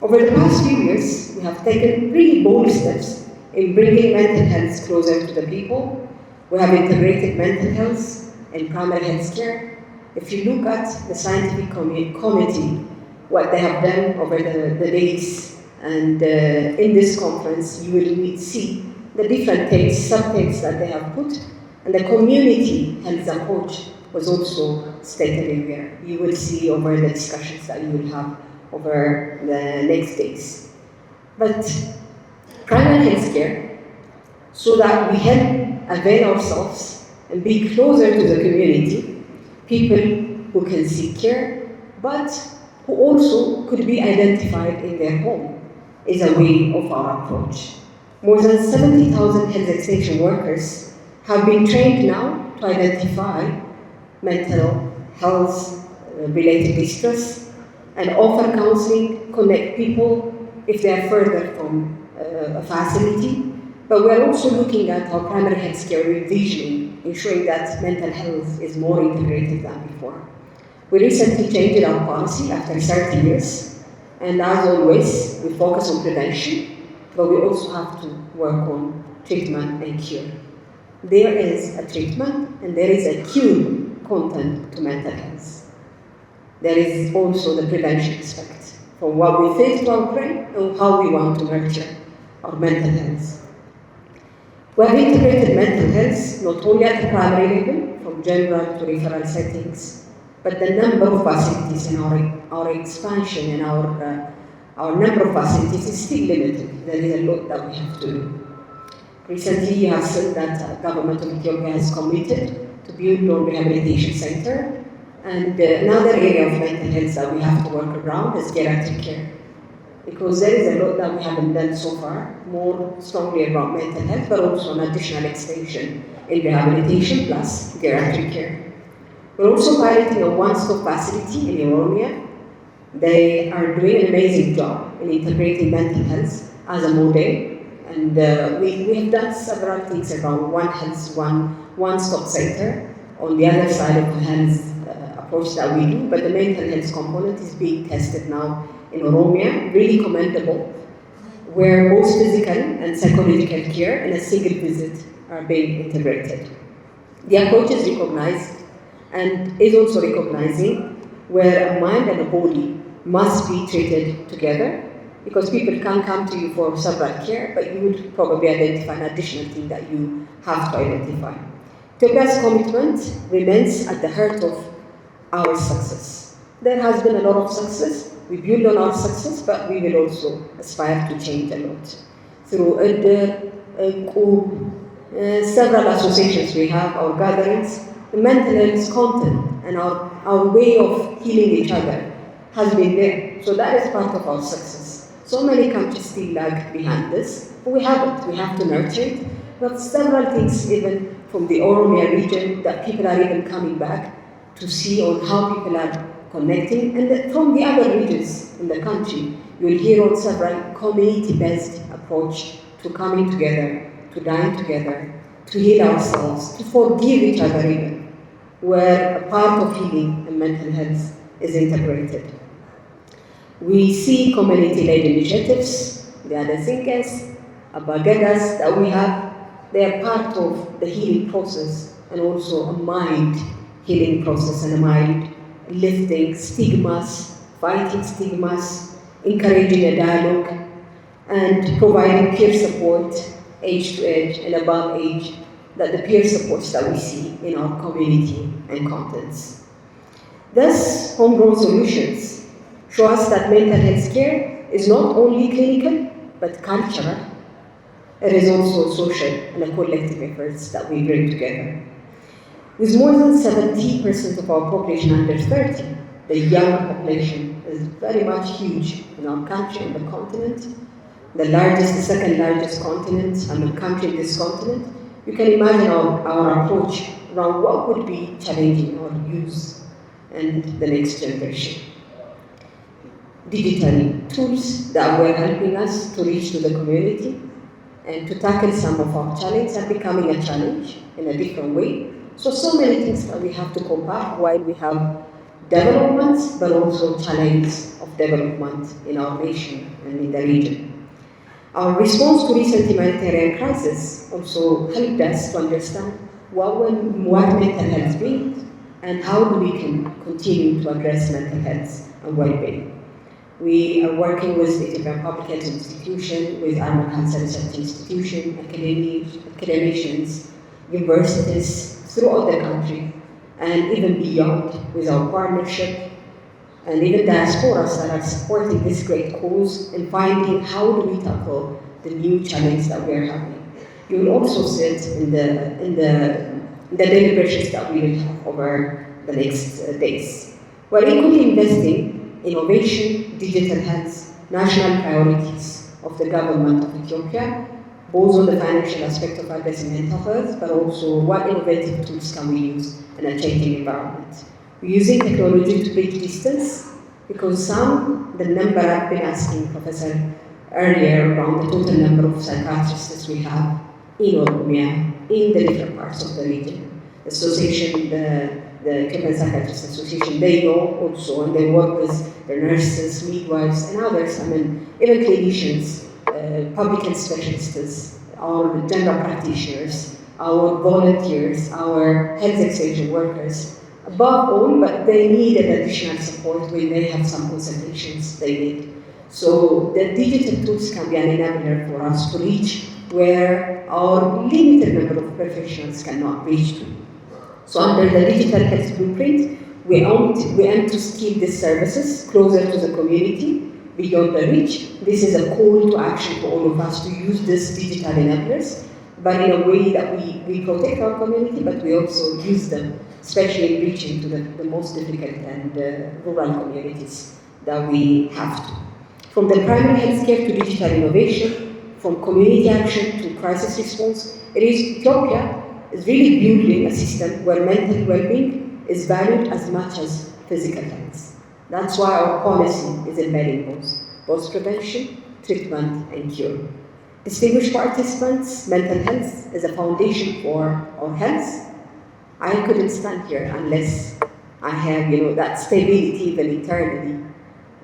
Over the past few years, we have taken really bold steps in bringing mental health closer to the people. We have integrated mental health and primary health care. If you look at the scientific committee, what they have done over the days and in this conference, you will see the different subtext that they have put, and the community health approach was also stated in here. You will see over the discussions that you will have over the next days. But primary health care, so that we help avail ourselves and be closer to the community, people who can seek care, but who also could be identified in their home, is a way of our approach. More than 70,000 health extension workers have been trained now to identify mental health related distress and offer counseling, connect people if they are further from a facility. But we're also looking at our primary health care revisioning, ensuring that mental health is more integrated than before. We recently changed our policy after 30 years, and as always, we focus on prevention, but we also have to work on treatment and cure. there is a treatment and there is a cure content to mental health. There is also the prevention aspect from what we feed to our brain and how we want to nurture our mental health. We have integrated mental health not only at the primary level, from general to referral settings, but the number of facilities in our expansion and our number of facilities is still limited. There is a lot that we have to do. Recently, you have seen that the government of Ethiopia has committed to build a rehabilitation center. And another area of mental health that we have to work around is geriatric care. Because there is a lot that we haven't done so far, more strongly around mental health, but also an additional extension in rehabilitation plus geriatric care. We're also piloting a one-stop facility in Oromia. They are doing an amazing job in integrating mental health as a model. And we have done several things around One Health, one-stop center on the other side of the health approach that we do, but the mental health component is being tested now in Oromia, really commendable, where both physical and psychological care in a single visit are being integrated. The approach is recognized and is also recognizing where a mind and a body must be treated together, because people can come to you for several care, but you would probably identify an additional thing that you have to identify. Ethiopia's commitment remains at the heart of our success. There has been a lot of success. We build on our success, but we will also aspire to change a lot. Through several associations we have, our gatherings, the mental health content and our way of healing each other has been there. So that is part of our success. So many countries still lag behind this, but we haven't. We have to nurture it. We have several things even from the Oromia region that people are even coming back to see on how people are connecting. And from the other regions in the country, you'll hear on several community-based approach to coming together, to dine together, to heal ourselves, to forgive each other even, where a part of healing and mental health is integrated. We see community-led initiatives, the Adazinkas, Abagadas that we have. They are part of the healing process and also a mind healing process and a mind lifting stigmas, fighting stigmas, encouraging a dialogue, and providing peer support, age to age and above age, that the peer supports that we see in our community and contents. Thus, homegrown solutions show us that mental health care is not only clinical, but cultural. It is also social and a collective efforts that we bring together. With more than 70% of our population under 30, the young population is very much huge in our country and the continent. The second largest continent and the country in this continent. You can imagine our approach around what would be challenging our youth and the next generation. Digital tools that were helping us to reach to the community and to tackle some of our challenges are becoming a challenge in a different way. So many things that we have to compare while we have developments, but also challenges of development in our nation and in the region. Our response to recent humanitarian crisis also helped us to understand what mental health means and how we can continue to address mental health and well-being. We are working with the Ethiopian Public Health Institution, with Animal Cancer Research Institution, academicians, universities throughout the country, and even beyond with our partnership, and even diasporas that are supporting this great cause and finding how do we tackle the new challenge that we are having. You will also sit in the deliberations that we will have over the next days. We're equally investing innovation, digital health, national priorities of the government of Ethiopia, both on the financial aspect of addressing mental health, but also what innovative tools can we use in a changing environment. We're using technology to bridge distance, because the number I've been asking Professor earlier around the total number of psychiatrists we have in Oromia, in the different parts of the region. The association, the Ethiopian Psychiatrists Association, they know also, and they work with the nurses, midwives, and others, even clinicians, public health specialists, or general practitioners, our volunteers, our health extension workers, above all, but they need an additional support when they have some consultations they need. So the digital tools can be an enabler for us to reach where our limited number of professionals cannot reach to. So under the digital health blueprint, we aim to scale these services closer to the community, beyond the reach. This is a call to action for all of us to use these digital enablers, but in a way that we protect our community, but we also use them, especially in reaching to the most difficult and rural communities that we have to. From the primary healthcare to digital innovation, from community action to crisis response, Ethiopia is really building a system where mental well-being is valued as much as physical health. That's why our policy is embedding both prevention, treatment, and cure. Distinguished participants, mental health is a foundation for our health. I couldn't stand here unless I have, that stability even internally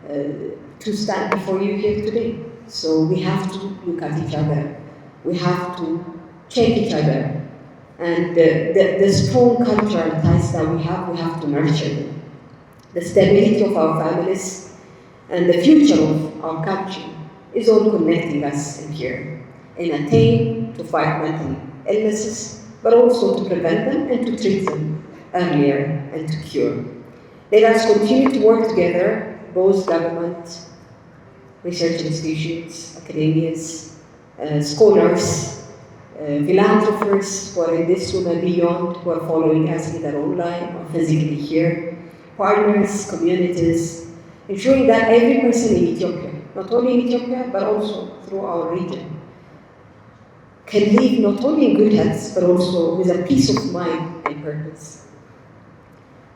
to stand before you here today. So we have to look at each other. We have to check each other. And the strong cultural ties that we have to nurture them. The stability of our families and the future of our country is all connecting us in here in a team to fight mental illnesses, but also to prevent them and to treat them earlier and to cure. Let us continue to work together, both government, research institutions, academics, scholars, philanthropists who are in this room and beyond, who are following us either online or physically here, partners, communities, ensuring that every person in Ethiopia, not only in Ethiopia, but also through our region, can live not only in good health, but also with a peace of mind and purpose.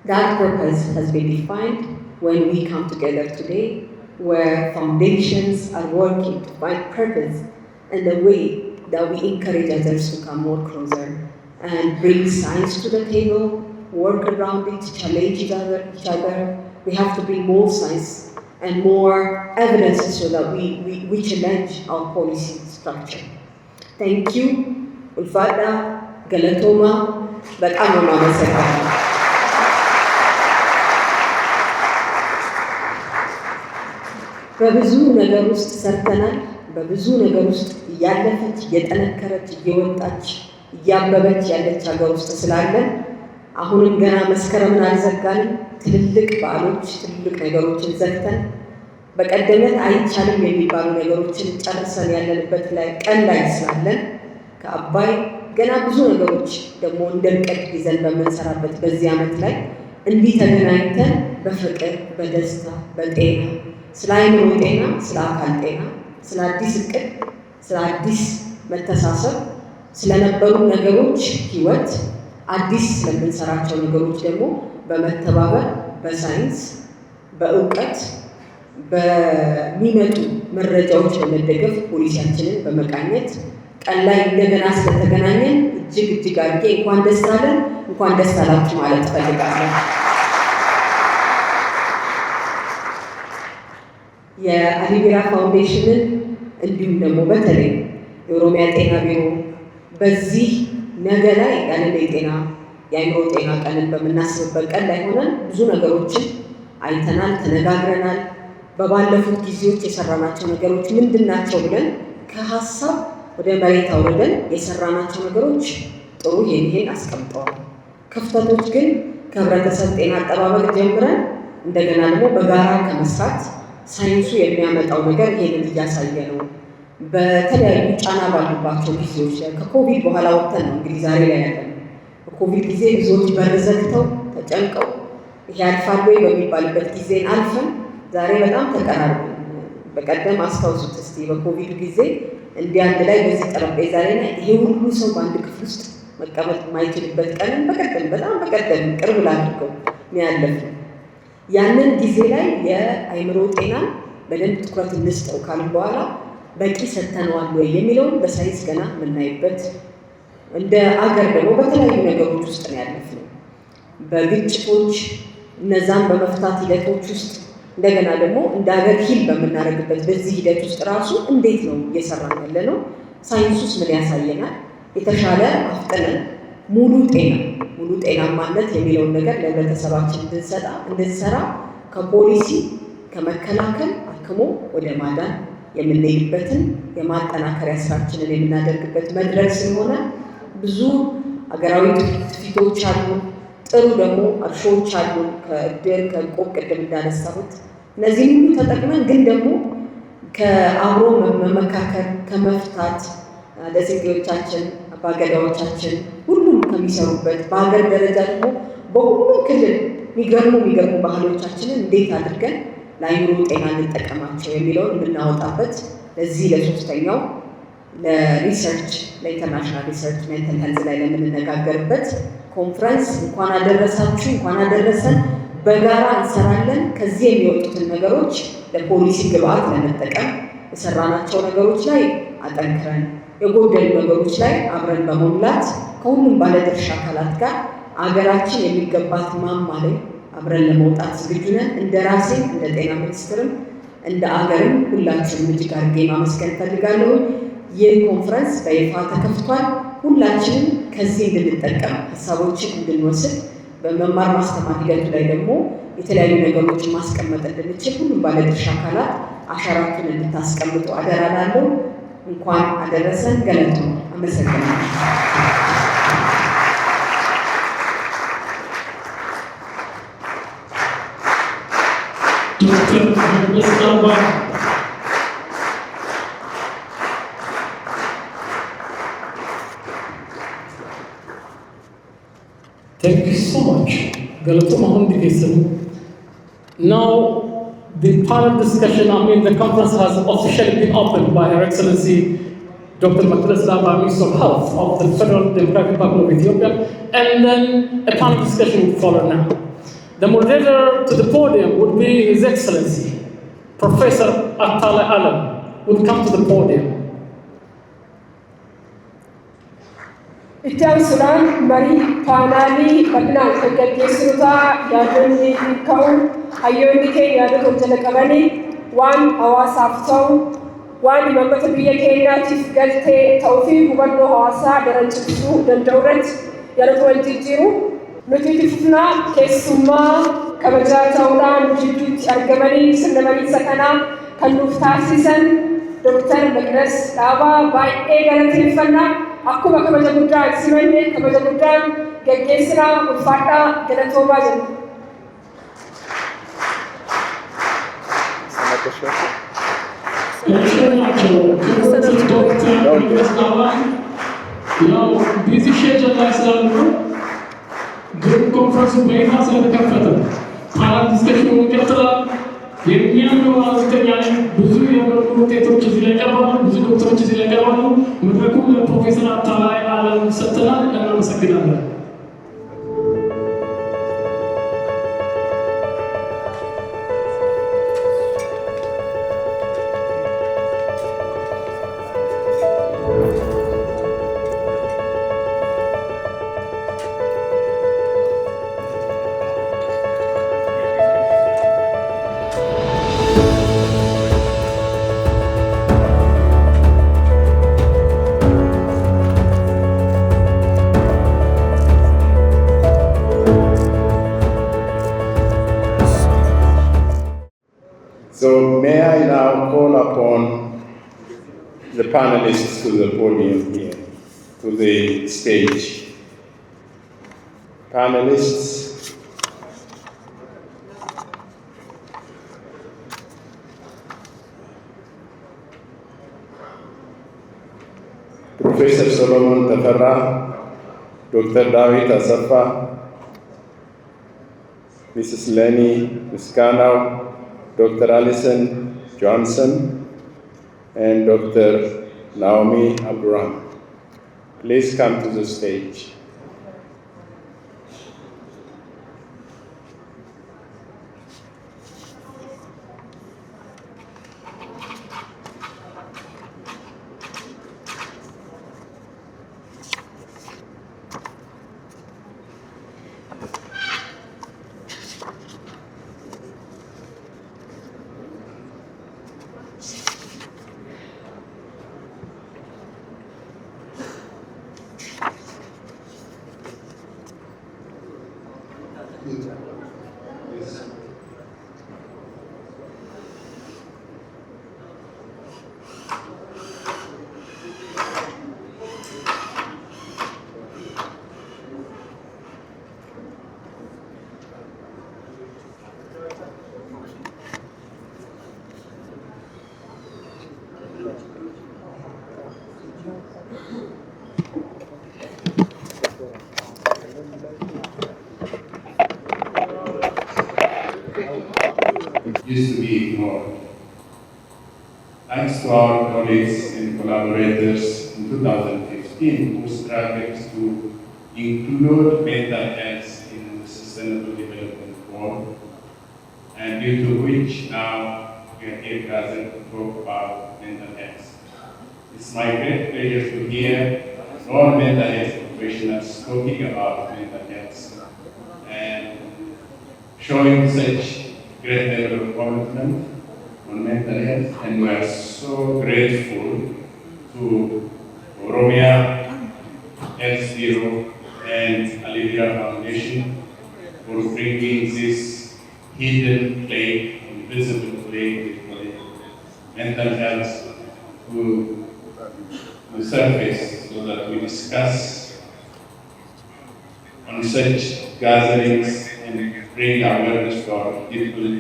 That purpose has been defined when we come together today, where foundations are working to find purpose and the way that we encourage others to come more closer and bring science to the table, work around it, challenge each other. We have to bring more science and more evidence so that we challenge our policy structure. Thank you. Ulfada, Galatoma, but I'm Mama በብዙ ነገር ውስጥ ሰርተናል። በብዙ ነገር ውስጥ እያለፈች እየጠነከረች እየወጣች እያበበች ያለች ሀገር ውስጥ ስላለን አሁንም ገና መስከረምን አልዘጋንም። ትልልቅ በዓሎች፣ ትልልቅ ነገሮችን ዘግተን በቀደመት አይቻልም የሚባሉ ነገሮችን ጨርሰን ያለንበት ቀን ላይ ስላለን ከአባይ ገና ብዙ ነገሮች ደግሞ እንደቀድ ይዘን በመንሰራበት በዚህ ዓመት ላይ እንዲህ ተገናኝተን በፍቅር በደስታ በጤና ስለ አእምሮ ጤና፣ ስለ አካል ጤና፣ ስለ አዲስ እቅድ፣ ስለ አዲስ መተሳሰብ፣ ስለነበሩ ነገሮች ህይወት፣ አዲስ ስለምንሰራቸው ነገሮች ደግሞ በመተባበር በሳይንስ በእውቀት በሚመጡ መረጃዎች በመደገፍ ፖሊሲያችንን በመቃኘት ቀን ላይ እንደገና ስለተገናኘን እጅግ አድርጌ እንኳን ደስ አለን፣ እንኳን ደስ አላችሁ ማለት ፈልጋለሁ። የአሊቢራ ፋውንዴሽንን እንዲሁም ደግሞ በተለይ የኦሮሚያ ጤና ቢሮ በዚህ ነገ ላይ ያንን የአእምሮ ጤና ቀንን በምናስብበት ቀን ላይ ሆነን ብዙ ነገሮችን አይተናል፣ ተነጋግረናል። በባለፉት ጊዜዎች የሰራናቸው ነገሮች ምንድናቸው ብለን ከሀሳብ ወደ መሬት አውርደን የሰራናቸው ነገሮች ጥሩ ይሄን አስቀምጠዋል። ክፍተቶች ግን ከህብረተሰብ ጤና አጠባበቅ ጀምረን እንደገና ደግሞ በጋራ ከመስራት ሳይንሱ የሚያመጣው ነገር ይሄንን እያሳየ ነው። በተለያዩ ጫና ባሉባቸው ጊዜዎች ላይ ከኮቪድ በኋላ ወጥተን ነው እንግዲህ ዛሬ ላይ ያለነው። በኮቪድ ጊዜ ብዙዎች በር ዘግተው ተጨንቀው ይሄ ያልፋል ወይ በሚባልበት ጊዜ አልፈን ዛሬ በጣም ተቀራርበን በቀደም አስታውሱት እስቲ በኮቪድ ጊዜ እንዲህ አንድ ላይ በዚህ ጠረጴዛ ላይ ይሄ ሁሉ ሰው በአንድ ክፍል ውስጥ መቀመጥ የማይችልበት ቀን በጣም በቀደም ቅርብ ላድርገው የሚያለፍ ያንን ጊዜ ላይ የአእምሮ ጤናን በደንብ ትኩረት እንስጠው ካልን በኋላ በቂ ሰጥተነዋል ወይ የሚለውን በሳይንስ ገና የምናይበት እንደ አገር ደግሞ በተለያዩ ነገሮች ውስጥ ነው ያለፍነው። በግጭቶች እነዛን በመፍታት ሂደቶች ውስጥ እንደገና ደግሞ እንደ ሀገር ሂል በምናደርግበት በዚህ ሂደት ውስጥ ራሱ እንዴት ነው እየሰራን ያለ ነው? ሳይንሱስ ምን ያሳየናል? የተሻለ አፍጥነን ሙሉ ጤናማነት የሚለውን ነገር ለህብረተሰባችን እንድንሰራ ከፖሊሲ ከመከላከል አክሞ ወደ ማዳን የምንሄድበትን የማጠናከሪያ ስራችንን የምናደርግበት መድረክ ስለሆነ ብዙ አገራዊ ትውፊቶች አሉ፣ ጥሩ ደግሞ እርሾዎች አሉ፣ ከእድር ከእቁብ ቅድም እንዳነሳሁት እነዚህ ሁሉ ተጠቅመን ግን ደግሞ ከአብሮ መመካከር ከመፍታት ለዜጎቻችን አባገዳዎቻችን ሁሉም ከሚሰሩበት በሀገር ደረጃ ደግሞ በሁሉም ክልል የሚገርሙ ባህሎቻችንን እንዴት አድርገን ለአይምሮ ጤና እንጠቀማቸው የሚለውን የምናወጣበት ለዚህ ለሶስተኛው ለሪሰርች ለኢንተርናሽናል ሪሰርች ሜንታል ሄልዝ ላይ ለምንነጋገርበት ኮንፈረንስ እንኳን አደረሳችሁ እንኳን አደረሰን። በጋራ እንሰራለን። ከዚህ የሚወጡትን ነገሮች ለፖሊሲ ግብአት ለመጠቀም የሰራናቸው ነገሮች ላይ አጠንክረን የጎደሉ ነገሮች ላይ አብረን በመሙላት ከሁሉም ባለድርሻ አካላት ጋር አገራችን የሚገባት ማማ ላይ አብረን ለመውጣት ዝግጁ ነን። እንደ ራሴ እንደ ጤና ሚኒስትርም እንደ አገርም ሁላችንም እጅግ አድርጌ ማመስገን ፈልጋለሁ። ይህ ኮንፈረንስ በይፋ ተከፍቷል። ሁላችንም ከዚህ እንድንጠቀም ሀሳቦችን እንድንወስድ በመማር ማስተማር ሂደቱ ላይ ደግሞ የተለያዩ ነገሮችን ማስቀመጥ እንድንችል ሁሉም ባለድርሻ አካላት አሻራችሁን እንድታስቀምጡ አደራ እላለሁ። እንኳን አደረሰን። ገለቱ አመሰግናለሁ። Thank you so much. Now, the panel discussion, the conference has officially been opened by Her Excellency Dr. Magdes Daba, Minister of Health of the Federal Democratic Republic of Ethiopia, and then a panel discussion will follow now. The moderator to the podium would be His Excellency, Professor Attala Alam, would come to the podium. Itam Sudan, Mari, Panali, Bagnan, Kaggesruta, Yaduni, Kau, Hayonike, Yadu Telekavani, one Awasafto, one Mamatabiya Kenya, Chief Galte, Taufi, Gubano Hawasa, Daranchu, Dandorant, Yadu Tijiru, Nutifna, Kesuma, Kabaja Tauran, Judut, Argamani, Sandamani Sakana, Kanufta season, Dr. Magdes Daba, by Egan Akkuma kabaja guddaa simannee kabaja guddaan gaggeessinaa ulfaadhaa galatoomaa jenna. ቢዚ ሼድዩል ላይ ስላሉ ግን ኮንፈረንሱ በይፋ ስለተከፈተ ፓናል ዲስከሽኑ ይቀጥላል። የሚያምኑ አስተኛ ብዙ የምርምር ውጤቶች እዚህ ላይ ቀርባሉ። ብዙ ዶክተሮች እዚህ ላይ ቀርባሉ። መድረኩን ለፕሮፌሰር አታላይ አለም ሰጥተናል። እናመሰግናለን። So may I now call upon the panelists to the podium here, to the stage. Panelists, Professor Solomon Tafara, Dr. David Asafa, Mrs. Lenny Miskanau, Dr. Alison Johnson, and Dr. Naomi Abduram. Please come to the stage. used to be ignored. Thanks to our colleagues and collaborators in 2015 who struggled to include mental health in the Sustainable Development Goal, and due to which now we are here gathered to talk about mental health. It's my great pleasure to hear all mental health professionals talking about mental health and showing such great level of commitment on mental health, and we are so grateful to Oromia Health Bureau and ALIBIRA Foundation for bringing this hidden plague, invisible plague, mental health to the surface so that we discuss on such gatherings and bring awareness to our people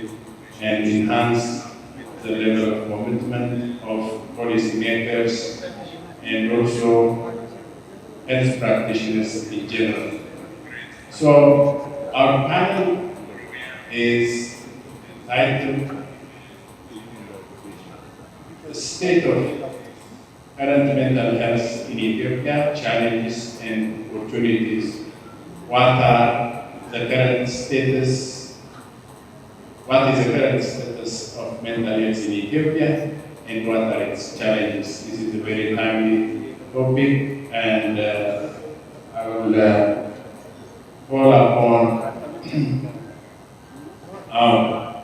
and enhance the level of commitment of policymakers and also health practitioners in general. So our panel is titled The State of Current Mental Health in Ethiopia, Challenges and Opportunities. What are the current status? What is the current status of mental health in Ethiopia, and what are its challenges? This is a very timely topic, and I will call upon our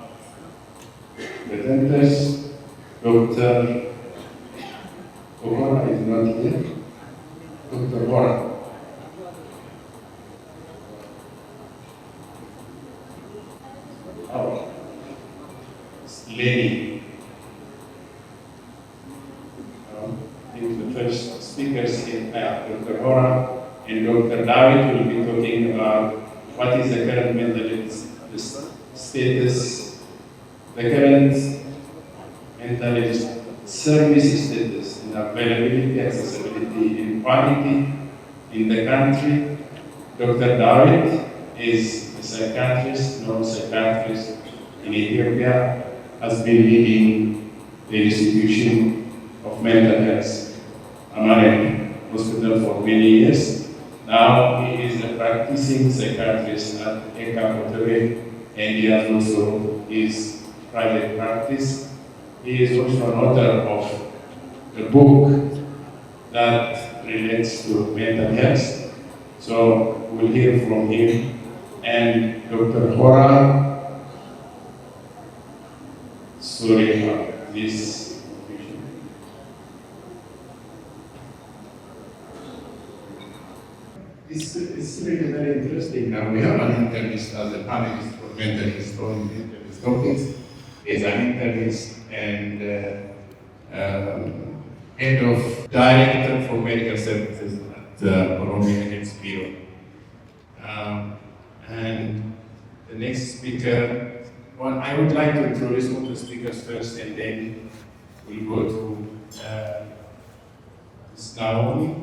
presenters. Dr. Ohora is not here. Dr. Ohora. Lenny. I think the first speakers here are Dr. Ohora and Dr. David will be talking about what is the current mental health status, the current mental health service status and availability, accessibility, and quality in the country. Dr. David is a psychiatrist, neuropsychiatrist in Ethiopia, has been leading the institution of mental health, Amare Hospital, for many years. Now he is a practicing psychiatrist at Hotel, and he has also his private practice. He is also an author of a book that relates to mental health. So we'll hear from him. And Dr. Ohora, sorry about this. It's really very interesting. Now we have an internist as a panelist for mental health on interest topics. He's an internist and head of director for medical services at the Oromia Health Bureau. And the next speaker, well, I would like to introduce all the speakers first, and then we'll go to Ms. Naomi.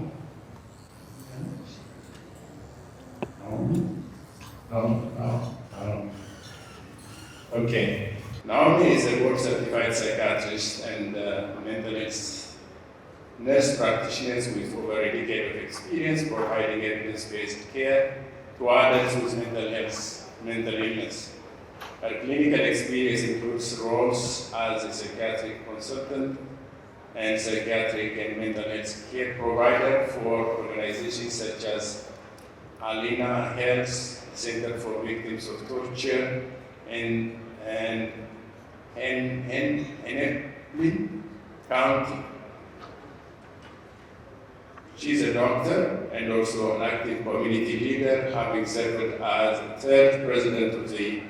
No. Okay. Naomi is a board-certified psychiatrist and mental health nurse practitioner with over a decade of experience providing evidence-based care to adults with mental illness. Her clinical experience includes roles as a psychiatric consultant and psychiatric and mental health care provider for organizations such as Alina Health, Center for Victims of Torture, and County. She's a doctor and also an active community leader, having served as the third president of the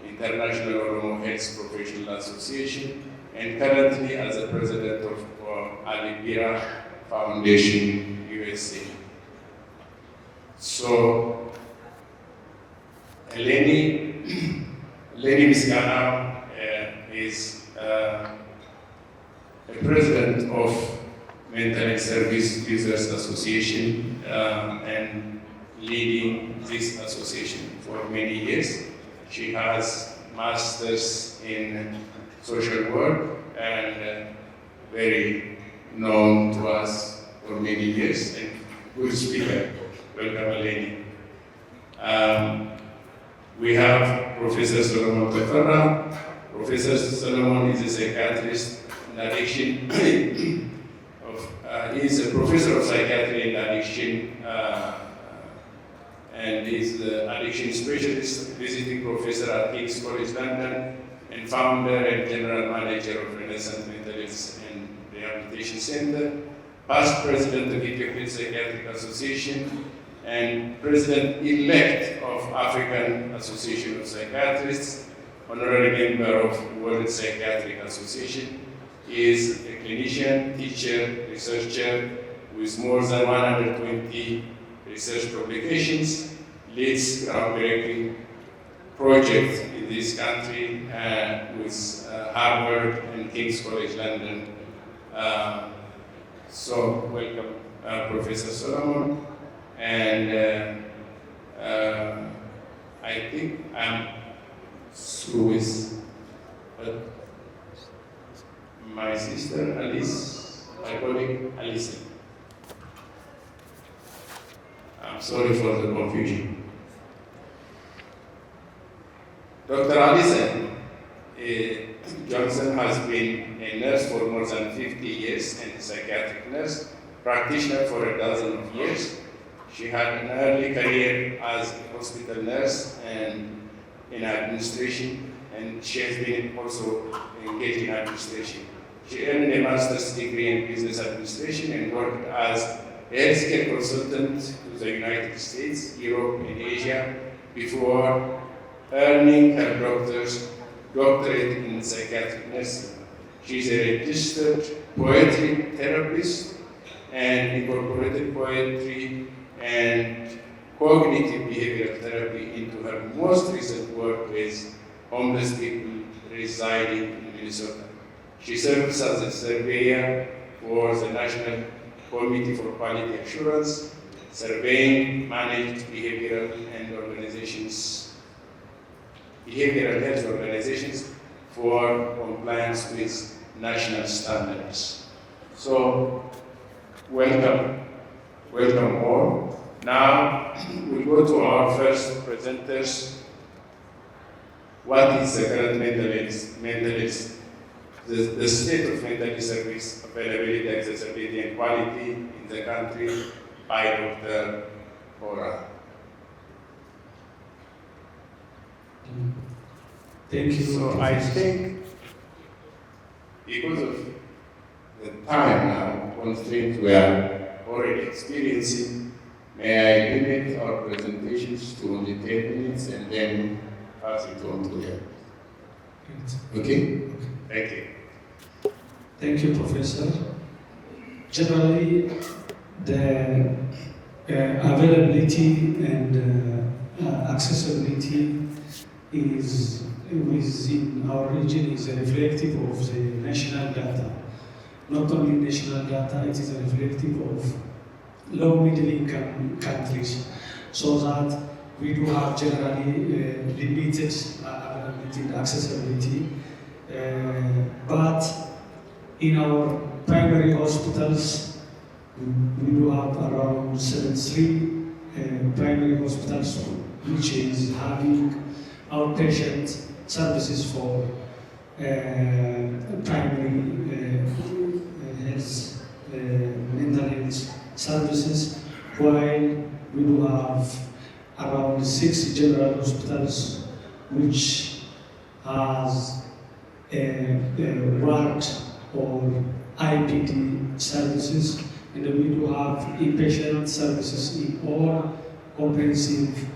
International Oromo Health Professional Association and currently as the president of ALIBIRA Foundation, USA. So, Eleni Misgana is a president of Mental Health Service Users Association and leading this association for many years. She has master's in social work and very known to us for many years and good speaker. Welcome, Eleni. We have Professor Solomon Teferra. Professor Solomon is a psychiatrist in addiction. He is a professor of psychiatry in addiction and is the addiction specialist, visiting professor at King's College London, and founder and general manager of Renaissance Mental Health and Rehabilitation Center, past president of Ethiopian Psychiatric Association, and president-elect of African Association of Psychiatrists, honorary member of World Psychiatric Association. He is a clinician, teacher, researcher with more than 120 research publications, leads groundbreaking projects in this country with Harvard and King's College London. So welcome, Professor Solomon. And I think I'm through with my sister Alice, my colleague Alice. I'm sorry for the confusion. Dr. Alison Johnson has been a nurse for more than 50 years and a psychiatric nurse, practitioner for a dozen of years. She had an early career as a hospital nurse and in administration, and she has been also engaged in administration. She earned a master's degree in business administration and worked as a healthcare consultant to the United States, Europe, and Asia before earning her doctorate in psychiatric nursing. She is a registered poetry therapist and incorporated poetry and cognitive behavioral therapy into her most recent work with homeless people residing in Minnesota. She serves as a surveyor for the National Committee for Quality Assurance, surveying managed behavioral health organizations for compliance with national standards. So, welcome all. Now, we go to our first presenters. What is the current mental health? The state of mental health service availability, accessibility, and quality in the country by Dr. Ora. Thank you. So I think because of the time now constraints we are already experiencing, may I limit our presentations to only 10 minutes and then pass it on to them. Okay? Thank you. Thank you, Professor. Generally, the availability and accessibility is within our region is reflective of the national data. Not only national data, it is reflective of low middle income countries, so that we do have generally limited availability and accessibility. But in our primary hospitals, we do have around 73 primary hospitals, which is having outpatient services for primary health, mental health services, while we do have around 6 general hospitals which has ward or IPD services, and we do have inpatient services in all comprehensive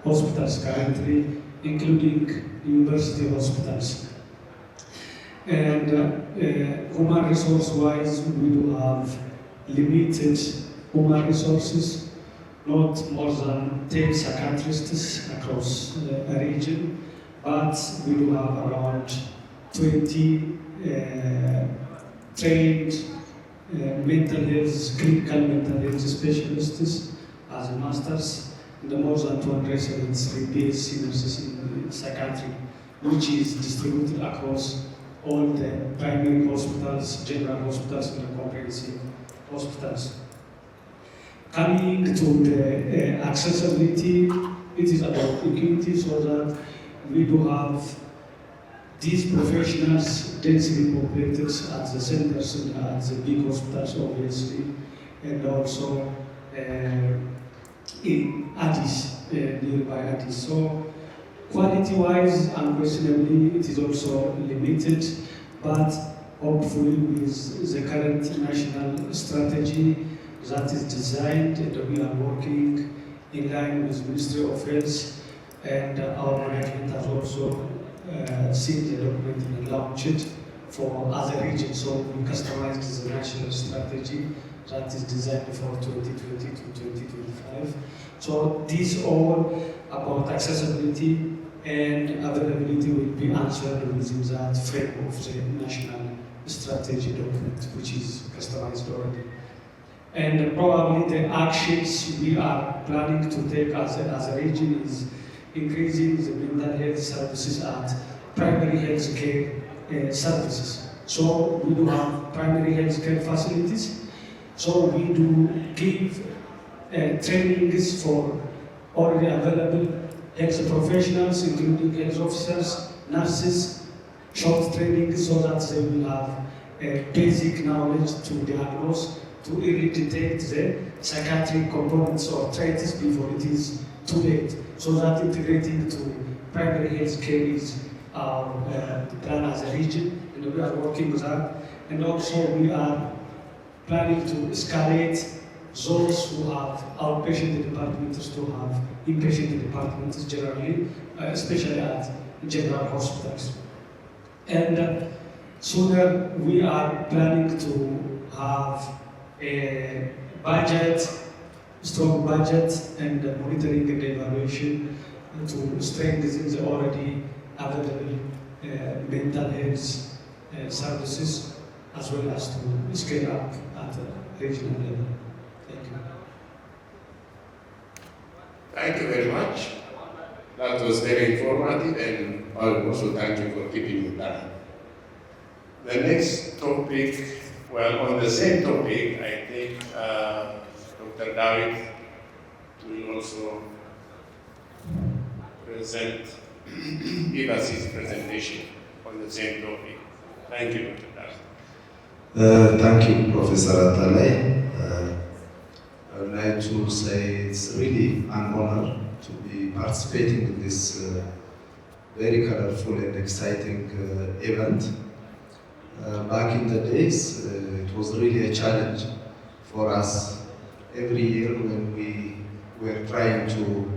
hospitals currently, including university hospitals. And human resource-wise, we do have limited human resources, not more than 10 psychiatrists across a region, but we do have around 20 trained mental health, clinical mental health specialists as a masters, and more than 273 PhD nurses in psychiatry which is distributed across all the primary hospitals, general hospitals, and comprehensive hospitals. Coming to the accessibility, it is about equity, so that we do have these professionals densely populated at the centers and at the big hospitals, obviously, and also in Addis, nearby Addis. So quality-wise, unquestionably, it is also limited, but hopefully with the current national strategy that is designed, and we are working in line with Ministry of Health, and our management has also seen the document and launched it for other regions. So we customized the national strategy that is designed for 2020 to 2025. So these all about accessibility and availability will be answered within that frame of the national strategy document, which is customized already. And probably the actions we are planning to take as a region is increasing the mental health services at primary health care services. So we do have primary health care facilities. So we do give trainings for already available health professionals, including health officers, nurses, short training, so that they will have basic knowledge to diagnose, to early detect the psychiatric components or traits before it is too late, so that integrating to primary health care is our plan as a region, and we are working with that. And also we are planning to escalate those who have outpatient departments to have inpatient departments generally, especially at general hospitals. And sooner we are planning to have a budget, strong budget, and monitoring and evaluation to strengthen the already available mental health services, as well as to scale up at a regional level. Thank you. Thank you very much. That was very informative, and I'll also thank you for keeping me back. The next topic, well, on the same topic, I think Dr. David will also give us his presentation on the same topic. Thank you, Dr. David. Thank you, Professor Atalay. I would like to say it's really an honor to be participating in this very colorful and exciting event. Back in the days, it was really a challenge for us every year when we were trying to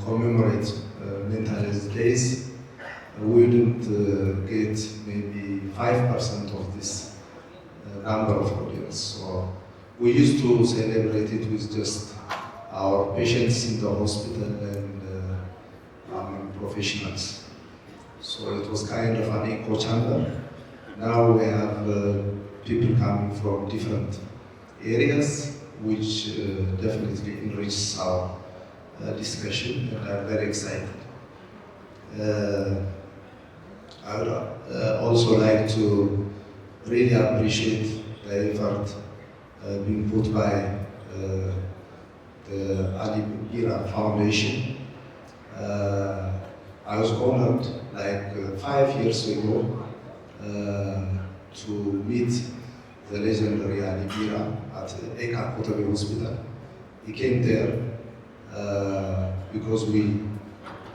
commemorate mental health days. We didn't get maybe 5% of this number of audience. So we used to celebrate it with just our patients in the hospital and professionals. So it was kind of an echo chamber. Now we have people coming from different areas, which definitely enriches our discussion, and I'm very excited. I would also like to really appreciate the effort being put by the ALIBIRA Foundation. I was honored like 5 years ago to meet the legendary ALIBIRA at Eka Kotabe Hospital. He came there because we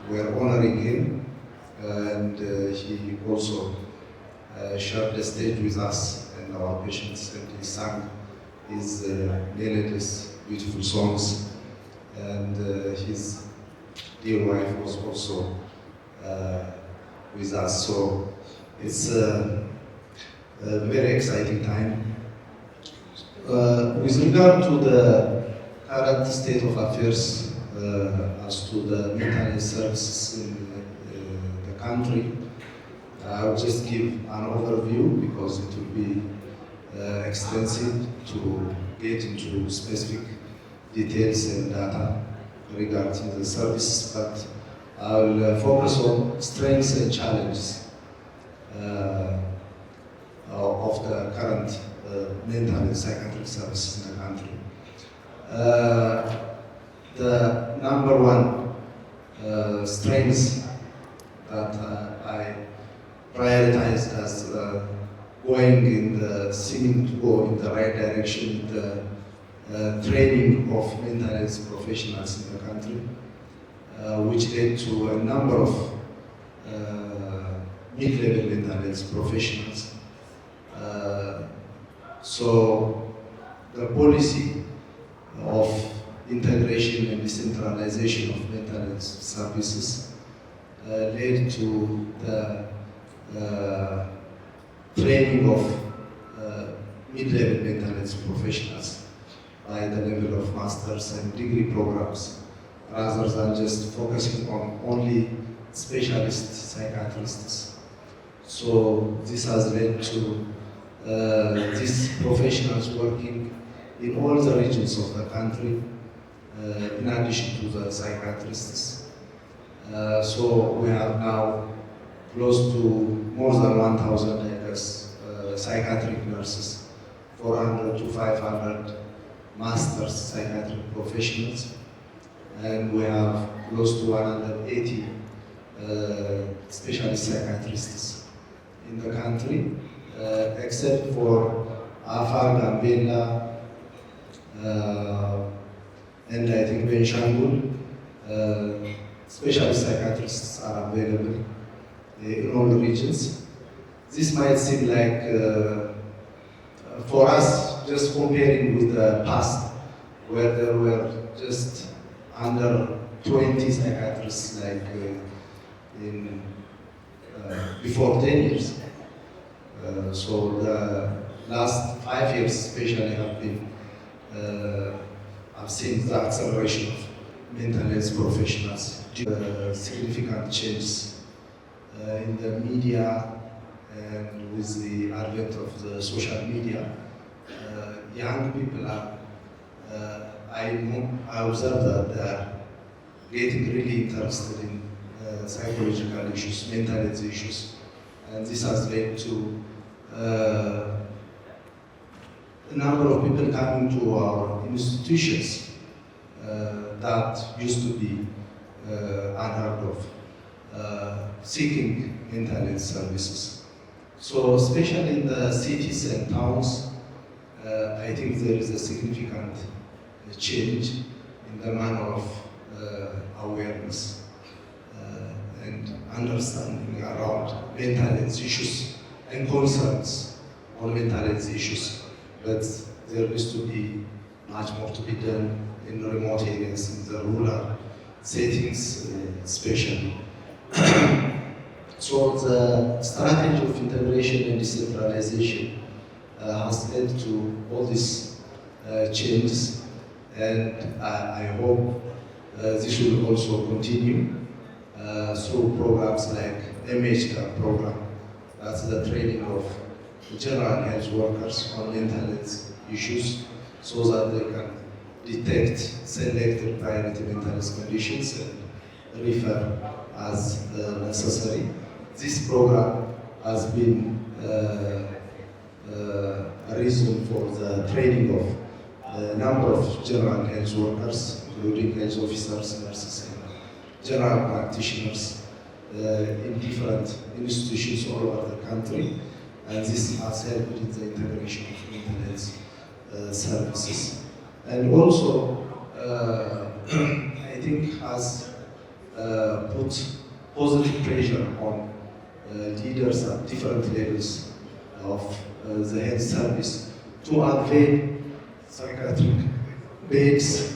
were honoring him, and he also shared the stage with us and our patients, and he sang his melodious, beautiful songs, and his dear wife was also with us. So it's a very exciting time. With regard to the current state of affairs as to the mental health services in the country, I will just give an overview because it will be extensive to get into specific details and data regarding the services, but I'll focus on strengths and challenges of the current mental and psychiatric services in the country. The number one strengths that I prioritize as seeming to go in the right direction, the training of mental health professionals in the country, which led to a number of mid-level mental health professionals. So the policy of integration and decentralization of mental health services led to the training of mid-level mental health professionals by the level of masters and degree programs, rather than just focusing on only specialist psychiatrists. So this has led to these professionals working in all the regions of the country, in addition to the psychiatrists. So we have now close to more than 1,000, I guess, psychiatric nurses, 400 to 500 masters psychiatric professionals, and we have close to 180 specialist psychiatrists in the country, except for Afar, Gambela, and I think Benshangul. Specialist psychiatrists are available in all the regions. This might seem like, for us, just comparing with the past, where there were just under 20 psychiatrists, like before 10 years. So the last 5 years especially have been, I've seen the acceleration of mental health professionals, significant changes in the media, and with the advent of the social media, young people are, I observe that they are getting really interested in psychological issues, mental health issues, and this has led to a number of people coming to our institutions that used to be unheard of, seeking mental health services. So especially in the cities and towns, I think there is a significant change in the manner of awareness and understanding around mental health issues and concerns on mental health issues. But there needs to be much more to be done in remote areas, in the rural settings especially. So the strategy of integration and decentralization has led to all these changes, and I hope this will also continue through programs like MHCAR program, that's the training of general health workers on mental health issues, so that they can detect selected priority mental health conditions and refer as necessary. This program has been a reason for the training of a number of general health workers, including health officers, nurses, and general practitioners in different institutions all over the country, and this has helped in the integration of mental health services. And also, I think has put positive pressure on leaders at different levels of the health service to unveil psychiatric beds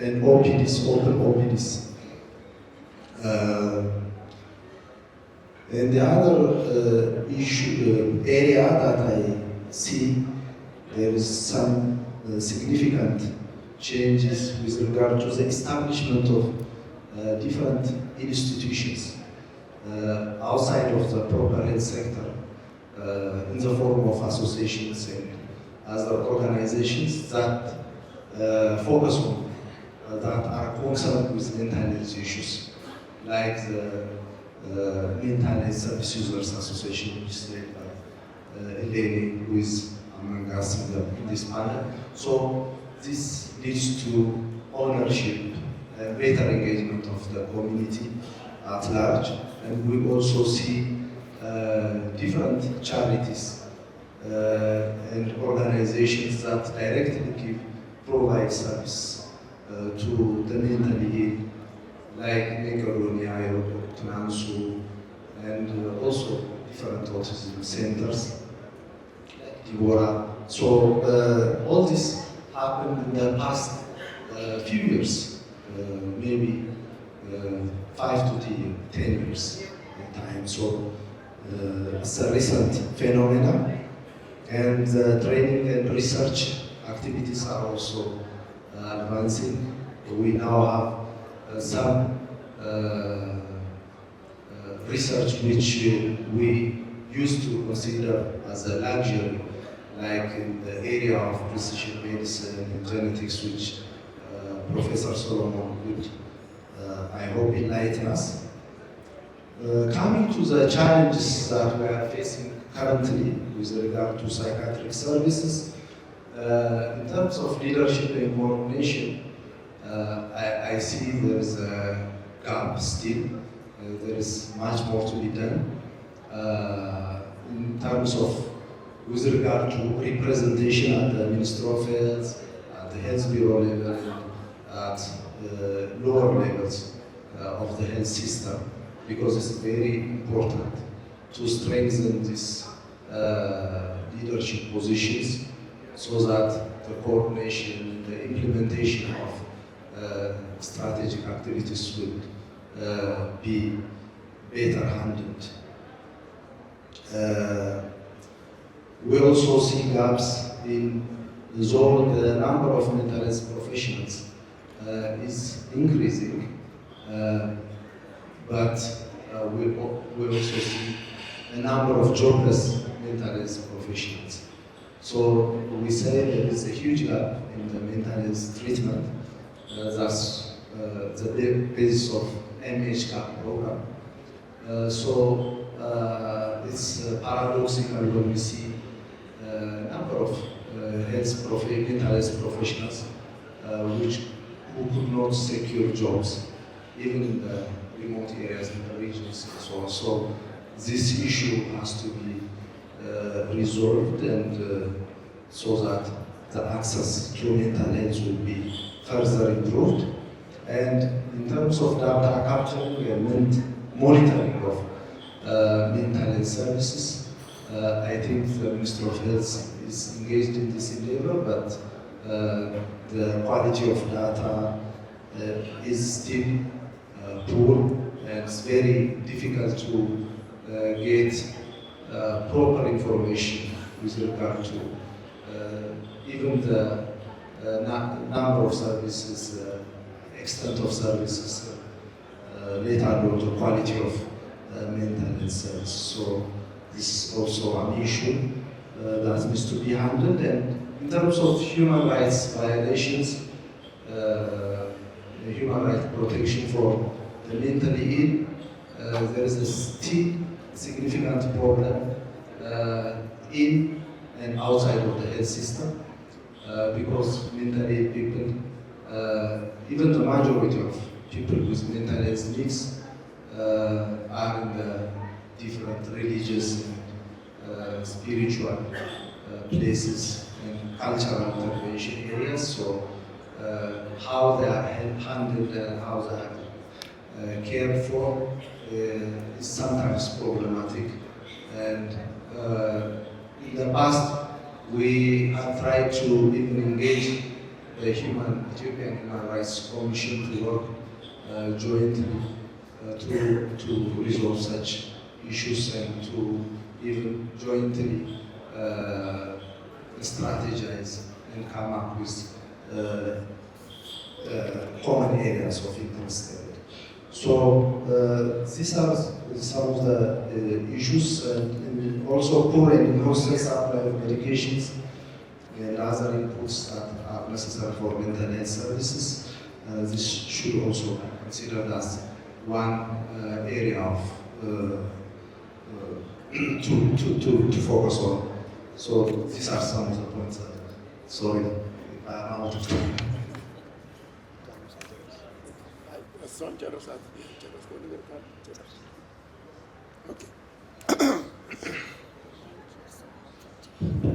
and OPDs, open OPDs. And the other area that I see there is some significant changes with regard to the establishment of different institutions outside of the proper health sector in the form of associations and other organizations that focus on, that are concerned with mental health issues. like the Mental Health Service Users Association, which is led by Eleni, who is among us in this panel. So this leads to ownership and better engagement of the community at large. And we also see different charities and organizations that directly provide service to the mentally ill, like Makedonia, Tunansu, and also different autism centers, like ALIBIRA. So all this happened in the past few years, maybe 5 to 10 years time. So it's a recent phenomenon, and training and research activities are also advancing. We now have some research which we used to consider as a luxury, like in the area of precision medicine and genetics, which Professor Solomon would, I hope, enlighten us. Coming to the challenges that we are facing currently with regard to psychiatric services, in terms of leadership and coordination, I see there is a gap still. There is much more to be done in terms of, with regard to representation at the Ministry of Health, at the Health Bureau level, and at lower levels of the health system, because it's very important to strengthen these leadership positions so that the coordination, the implementation of strategic activities would be better handled. We also see gaps in the number of mental health professionals is increasing, but we also see a number of jobless mental health professionals. So we say there is a huge gap in the mental health treatment. That's the basis of MHCAP program. So it's paradoxical when we see a number of mental health professionals who could not secure jobs, even in the remote areas, in the regions, and so on. So this issue has to be resolved, and so that the access to mental health will be further improved. And in terms of data capturing and monitoring of mental health services, I think the Ministry of Health is engaged in this endeavor, but the quality of data is still poor, and it's very difficult to get proper information with regard to even the number of services, extent of services, let alone the quality of mental health services. So this is also an issue that needs to be handled. And in terms of human rights violations, human rights protection for the mentally ill, there is a still significant problem in and outside of the health system, because mentally ill people, even the majority of people with mental health needs, are in the different religious and spiritual places and cultural intervention areas. So how they are handled and how they are cared for is sometimes problematic. And in the past, we have tried to even engage the Ethiopian Human Rights Commission to work jointly to resolve such issues, and to even jointly strategize and come up with common areas of interest. So these are some of the issues, and also poor and constant supply of medications and other inputs that are necessary for mental health services. This should also be considered as one area of to focus on. So these are some of the points. Sorry, if I am out of time.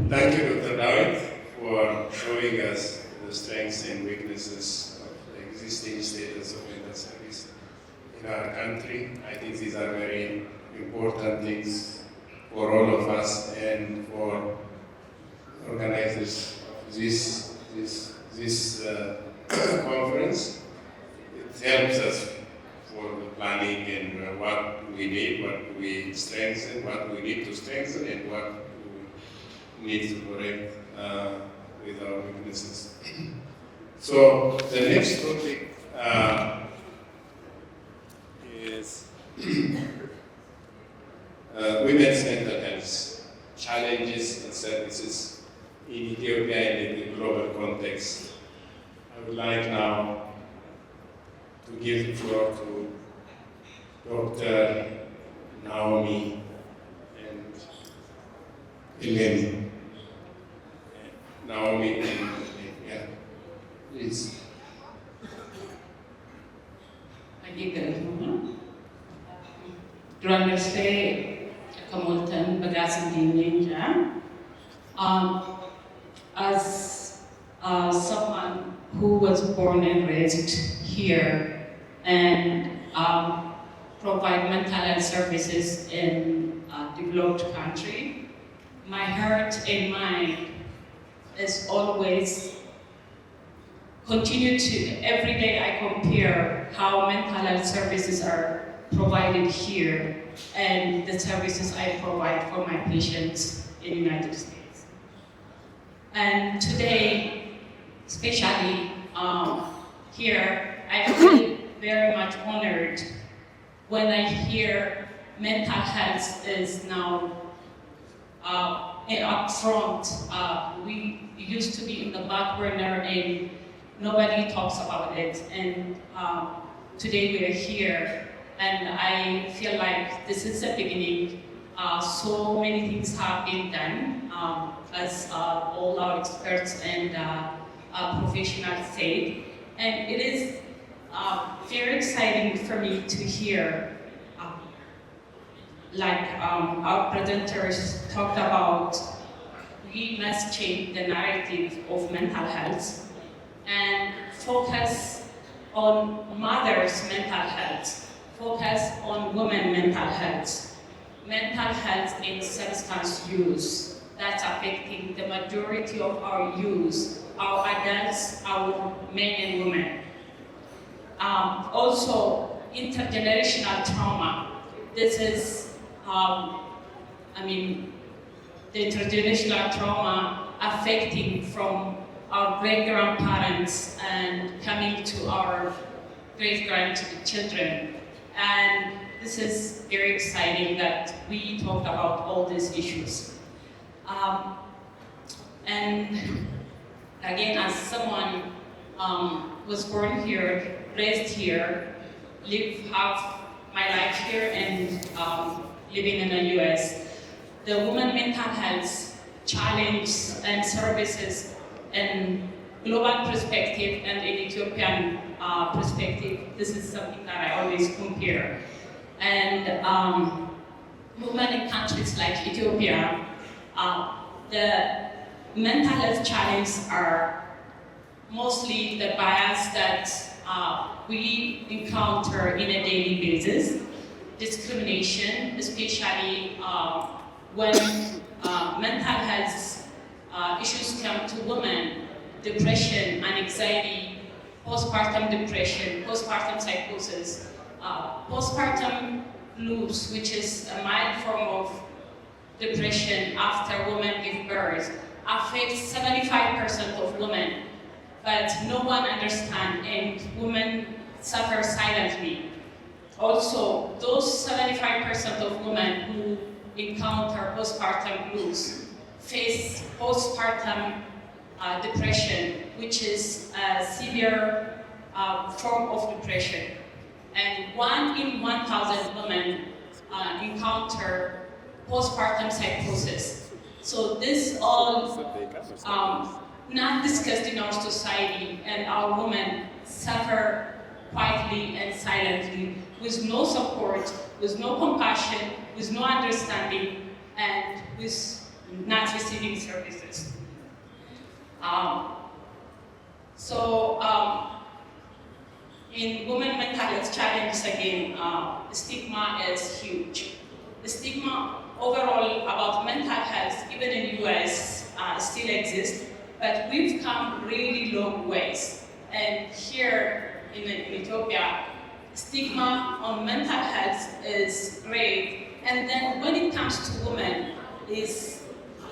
Thank you, Dr. Dawit, for showing us the strengths and weaknesses of the existing status of mental service in our country. I think these are very important things for all of us and for organizers of this conference. It helps us for the planning and what we need, what we strengthen, what we need to strengthen, and what we need to correct with our weaknesses. So the next topic is women's mental health challenges and services in Ethiopia and in the global context. I would like now to give the floor to Dr. Naomi and Eleni. Naomi and Eleni, yeah, please. As someone who was born and raised here and provide mental health services in a developed country, my heart and mind is always continue to, every day I compare how mental health services are provided here and the services I provide for my patients in the United States. And today, especially here, I feel very much honored when I hear mental health is now up front. We used to be in the back burner and nobody talks about it. And today we are here, and I feel like this is the beginning. So many things have been done, as all our experts and professionals say. And it is very exciting for me to hear, like our presenters talked about, we must change the narrative of mental health and focus on mothers' mental health, focus on women mental health. Mental health in substance use that's affecting the majority of our youth, our adults, our men and women. Also, intergenerational trauma. This is, the intergenerational trauma affecting from our great-grandparents and coming to our great-grandchildren. And this is very exciting that we talked about all these issues. And again, as someone was born here, raised here, live half my life here and living in the US, the women mental health challenge and services in global perspective and in Ethiopian perspective, this is something that I always compare. And women in countries like Ethiopia, the mental health challenges are mostly the bias that we encounter in a daily basis, discrimination, especially when mental health issues come to women, depression and anxiety, postpartum depression, postpartum psychosis, postpartum blues, which is a mild form of depression after women give birth, affects 75% of women, but no one understands and women suffer silently. Also, those 75% of women who encounter postpartum blues face postpartum depression, which is a severe form of depression. and 1 in 1,000 women encounter postpartum psychosis. So this all not discussed in our society, and our women suffer quietly and silently with no support, with no compassion, with no understanding, and with not receiving services. In women mental health challenges, again, stigma is huge. The stigma overall about mental health, even in the US, still exists, but we've come really long ways. And here in Ethiopia, stigma on mental health is great, and then when it comes to women, is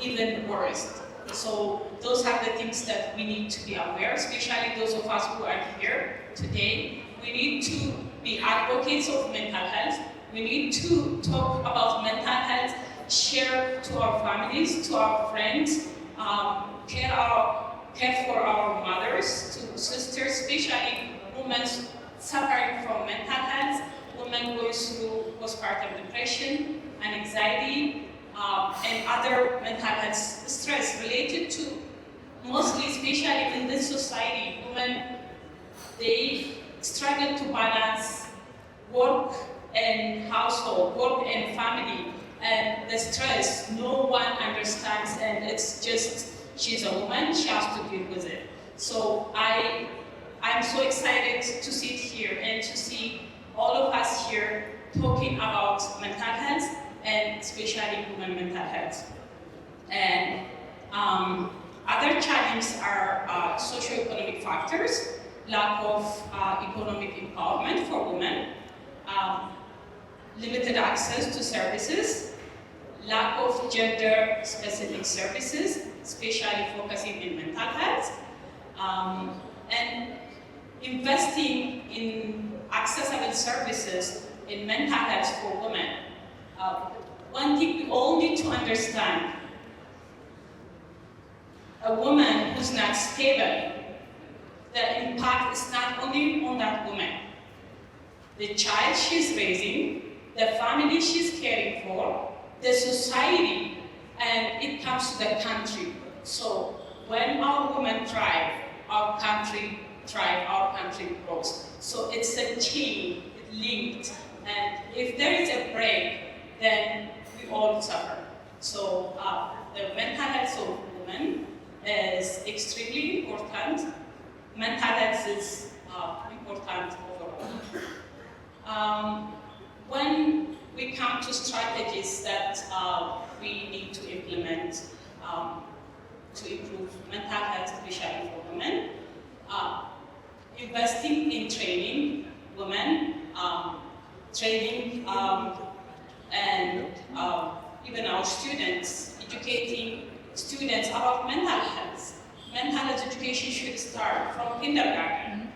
even worse. So those are the things that we need to be aware, especially those of us who are here today. We need to be advocates of mental health. We need to talk about mental health, share to our families, to our friends, care for our mothers, to sisters, especially women suffering from mental health, women going through postpartum depression and anxiety, and other mental health stress related to, mostly, especially in this society, women, they struggle to balance work and household, work and family, and the stress, no one understands, and it's just, she's a woman, she has to deal with it. So I'm so excited to sit here and to see all of us here talking about mental health, and especially women mental health. And other challenges are socioeconomic factors, lack of economic empowerment for women, limited access to services, lack of gender-specific services, especially focusing in mental health, and investing in accessible services in mental health for women. One thing we all need to understand, a woman who's not stable, the impact is not only on that woman. The child she's raising, the family she's caring for, the society, and it comes to the country. So when our women thrive, our country thrives, our country grows. So it's a chain, it's linked, and if there is a break, then we all suffer. So the mental health of women is extremely important. Mental health is important overall. When we come to strategies that we need to implement to improve mental health, especially for women, investing in training women, training and even our students, educating students about mental health. Mental health education should start from kindergarten.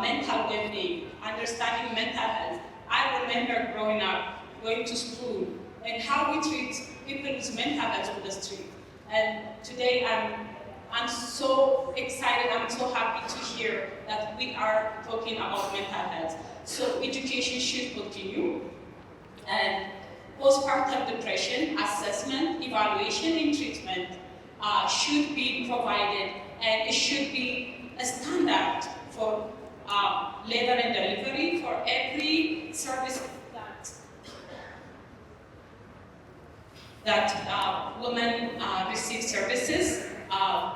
Mental well-being, understanding mental health. I remember growing up, going to school, and how we treat people with mental health on the street. And today I'm so excited, I'm so happy to hear that we are talking about mental health. So education should continue. And postpartum depression assessment, evaluation, and treatment should be provided, and it should be a standard for labor and delivery for every service that women receive services.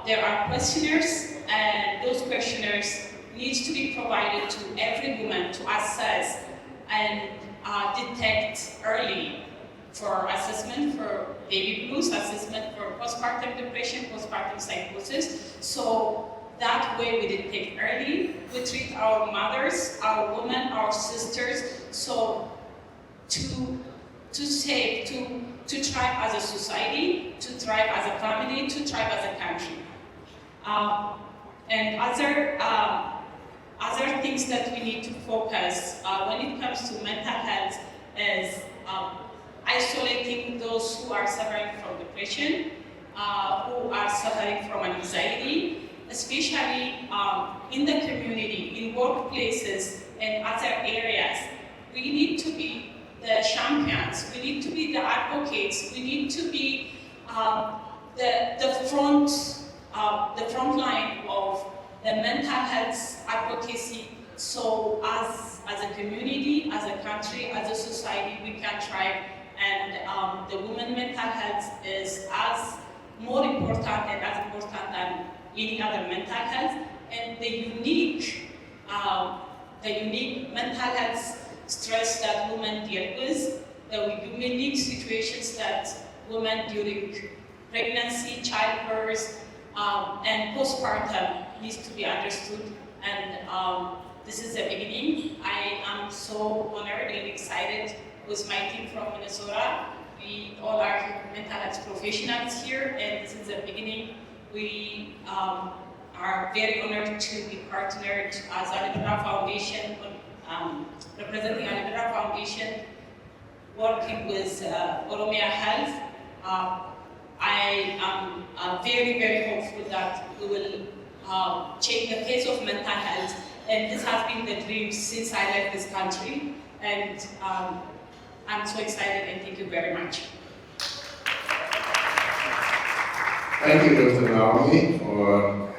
There are questionnaires, and those questionnaires need to be provided to every woman to assess and detect early for assessment for baby blues, assessment for postpartum depression, postpartum psychosis. So that way we detect early, we treat our mothers, our women, our sisters, so to thrive as a society, to thrive as a family, to thrive as a country. And other things that we need to focus when it comes to mental health is isolating those who are suffering from depression, who are suffering from anxiety, especially in the community, in workplaces, and other areas. the front line of the mental health advocacy. So as a community, as a country, as a society, we can thrive. And the women mental health is as more important and as important than any other mental health. And the unique mental health stress that women deal with, the unique situations that women during pregnancy, childbirth, and postpartum needs to be understood. And this is the beginning. I am so honored and excited with my team from Minnesota. We all are mental health professionals here, and this is the beginning. We are very honored to be partnered as ALIBIRA Foundation, representing ALIBIRA Foundation, working with Oromia Health. I am very, very hopeful that we will change the face of mental health, and this has been the dream since I left this country, and I'm so excited, and thank you very much. Thank you, Dr. Naomi, for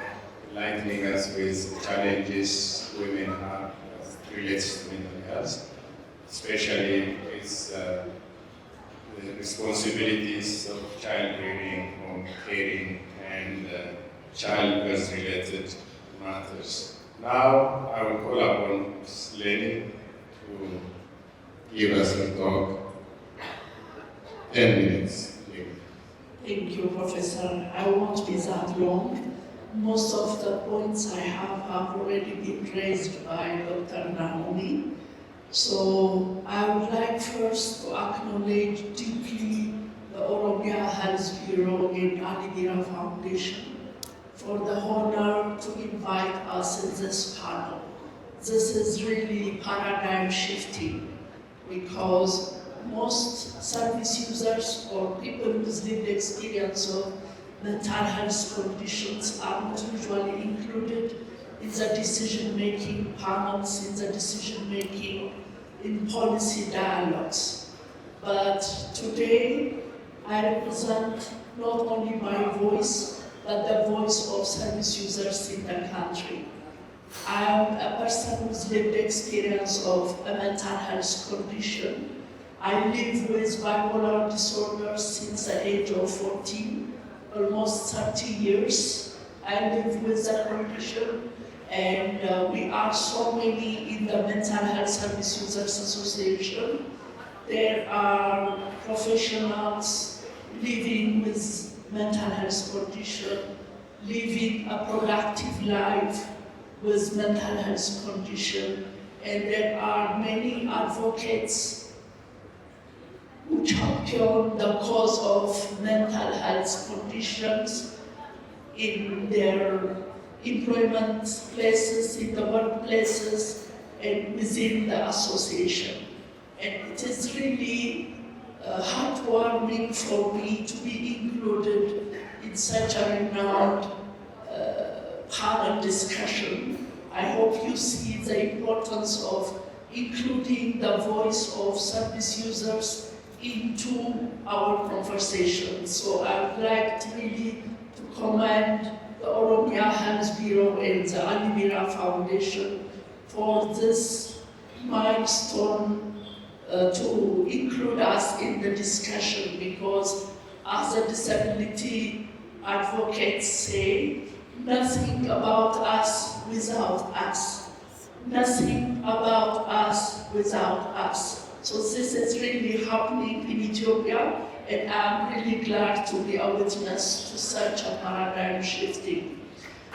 enlightening us with challenges women have as it relates to mental health, especially with the responsibilities of child rearing, home caring, and childbirth-related matters. Now, I will call upon Ms. Lenny to give us a talk. 10 minutes. Thank you, Professor. I won't be that long. Most of the points I have already been raised by Dr. Naomi. So I would like first to acknowledge deeply the Oromia Health Bureau and ALIBIRA Foundation for the honor to invite us in this panel. This is really paradigm shifting because most service users or people with lived experience of mental health conditions are not usually included in the decision-making panels, in the decision-making, in policy dialogues. But today, I represent not only my voice, but the voice of service users in the country. I am a person with lived experience of a mental health condition. I live with bipolar disorder since the age of 14, almost 30 years. I live with the condition, and we are so many in the Mental Health Service Users Association. There are professionals living with mental health condition, living a productive life with mental health condition, and there are many advocates who champion the cause of mental health conditions in their employment places, in the workplaces, and within the association. And it is really heartwarming for me to be included in such a renowned panel discussion. I hope you see the importance of including the voice of service users into our conversation. So I would like to really to commend the Oromia Health Bureau and the ALIBIRA Foundation for this milestone to include us in the discussion, because as the disability advocates say, nothing about us without us. Nothing about us without us. So this is really happening in Ethiopia, and I'm really glad to be a witness to such a paradigm shifting.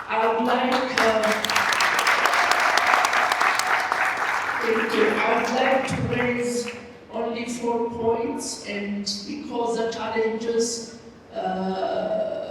I would like to raise only 4 points, and because the challenges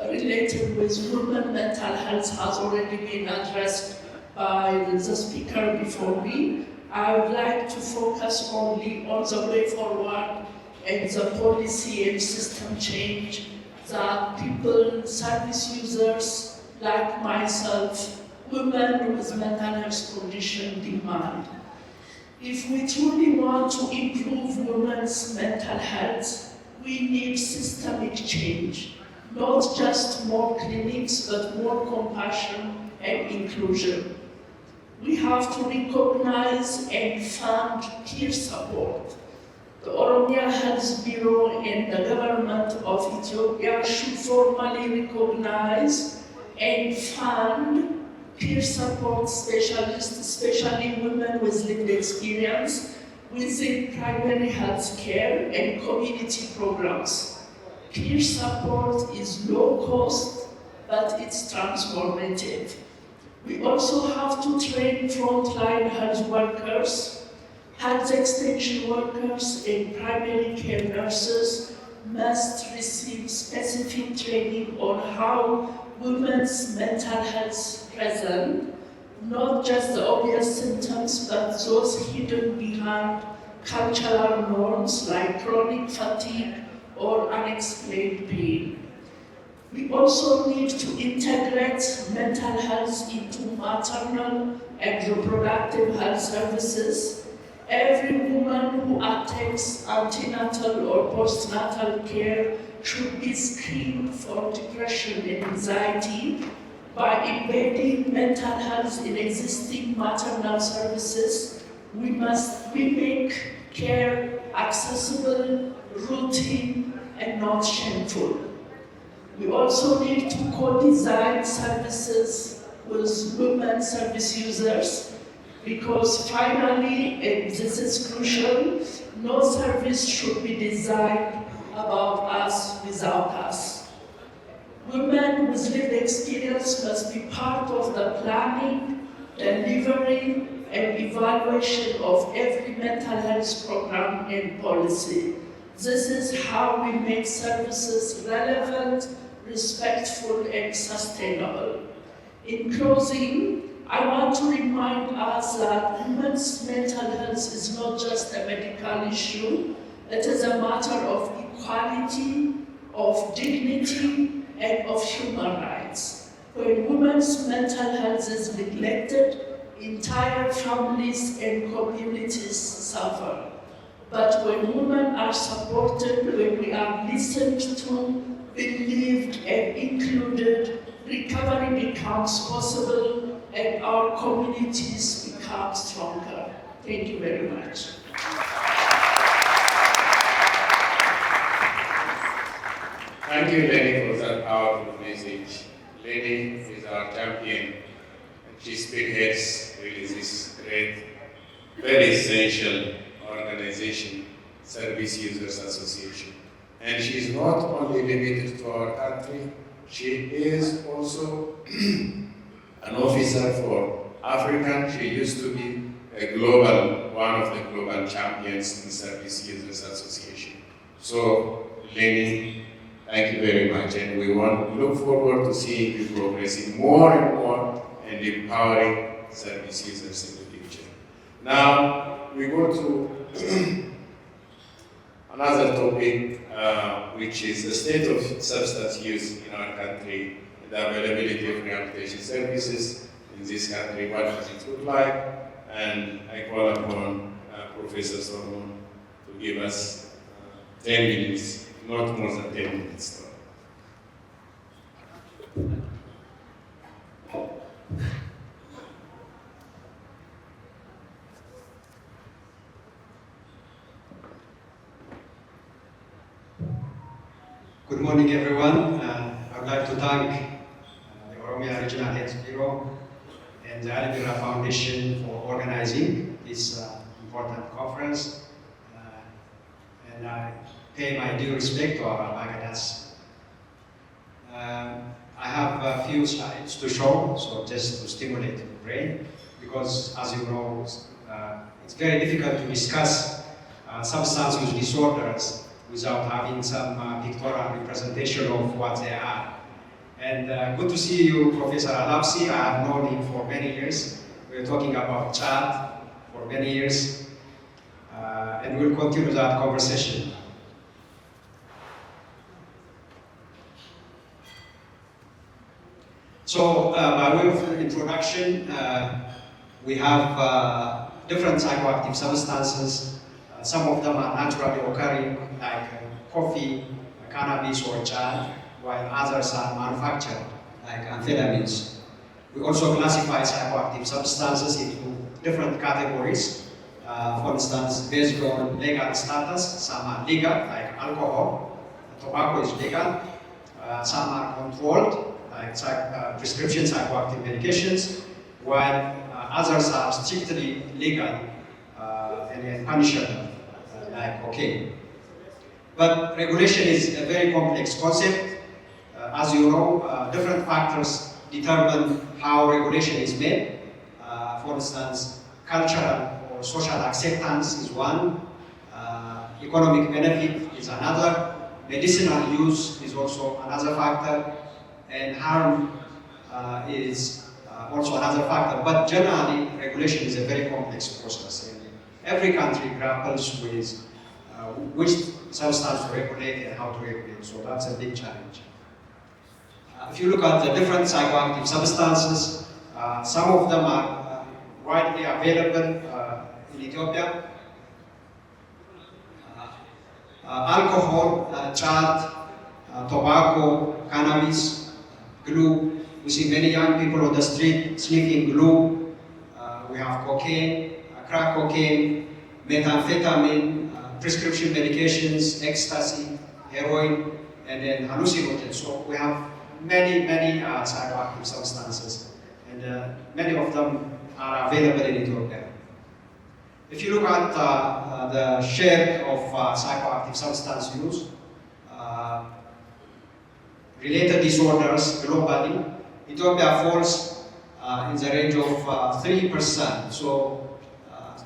related with women mental health has already been addressed by the speaker before me, I would like to focus only on the way forward and the policy and system change that people, service users like myself, women with mental health condition demand. If we truly want to improve women's mental health, we need systemic change. not just more clinics, but more compassion and inclusion. We have to recognize and fund peer support. The Oromia Health Bureau and the government of Ethiopia should formally recognize and fund peer support specialists, especially women with lived experience, within primary health care and community programs. Peer support is low cost, but it's transformative. We also have to train frontline health workers, health extension workers, and primary care nurses must receive specific training on how women's mental health present, not just the obvious symptoms, but those hidden behind cultural norms like chronic fatigue or unexplained pain. We also need to integrate mental health into maternal and reproductive health services. Every woman who attends antenatal or postnatal care should be screened for depression and anxiety by embedding mental health in existing maternal services. We make care accessible, routine, and not shameful. We also need to co-design services with women service users, because finally, and this is crucial, no service should be designed about us without us. Women with lived experience must be part of the planning, delivery, and evaluation of every mental health program and policy. This is how we make services relevant, respectful, and sustainable. In closing, I want to remind us that women's mental health is not just a medical issue, it is a matter of equality, of dignity, and of human rights. When women's mental health is neglected, entire families and communities suffer. But when women are supported, when we are listened to, believed, and included, recovery becomes possible and our communities become stronger. Thank you very much. Thank you, Lenny, for that powerful message. Lenny is our champion, and she spearheads really this great, very essential organization, Service Users Association. And she is not only limited to our country, she is also an officer for Africa. She used to be one of the global champions in Service Users Association. So, Lenny, thank you very much, and we look forward to seeing you progressing more and more and empowering service users in the future. Now, we go to another topic, which is the state of substance use in our country, the availability of rehabilitation services in this country, what does it look like? And I call upon Professor Solomon to give us 10 minutes, not more than 10 minutes. Good morning, everyone. I would like to thank the Oromia Regional Health Bureau and the ALIBIRA Foundation for organizing this important conference. And I pay my due respect to our Bagadas. I have a few slides to show, so just to stimulate the brain, because as you know, it's very difficult to discuss substance use disorders without having some pictorial representation of what they are. And good to see you, Professor Alapsi. I have known him for many years. We're talking about Chad for many years, and we'll continue that conversation. So, by way of introduction, we have different psychoactive substances. Some of them are naturally occurring, like coffee, cannabis, or Chad. while others are manufactured, like amphetamines. We also classify psychoactive substances into different categories. For instance, based on legal status, some are legal, like alcohol, tobacco is legal. Some are controlled, like prescription psychoactive medications, while others are strictly legal and punishable, like cocaine. But regulation is a very complex concept. As you know, different factors determine how regulation is made. For instance, cultural or social acceptance is one, economic benefit is another, medicinal use is also another factor, and harm is also another factor. But generally, regulation is a very complex process. And every country grapples with which substance to regulate and how to regulate, so that's a big challenge. If you look at the different psychoactive substances, some of them are widely available in Ethiopia. Alcohol, chat, tobacco, cannabis, glue. We see many young people on the street sniffing glue. We have cocaine, crack cocaine, methamphetamine, prescription medications, ecstasy, heroin, and then hallucinogens. So we have many psychoactive substances, and many of them are available in Ethiopia. If you look at the share of psychoactive substance use, related disorders globally, Ethiopia falls in the range of 3%. So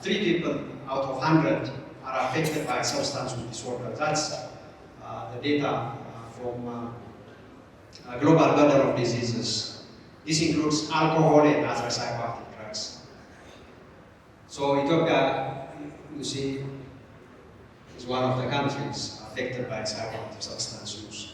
3 people out of 100 are affected by substance use disorder. That's the data from global burden of diseases. This includes alcohol and other psychoactive drugs. So Ethiopia, you see, is one of the countries affected by psychoactive substance use.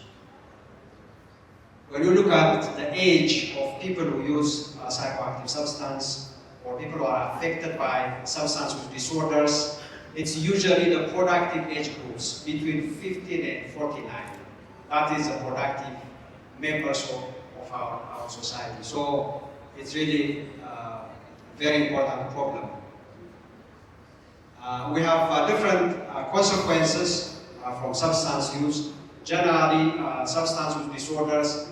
When you look at the age of people who use psychoactive substance, or people who are affected by substance use disorders, it's usually the productive age groups between 15 and 49. That is the productive members of our society. So it's really a very important problem. We have different consequences from substance use. Generally, substance use disorders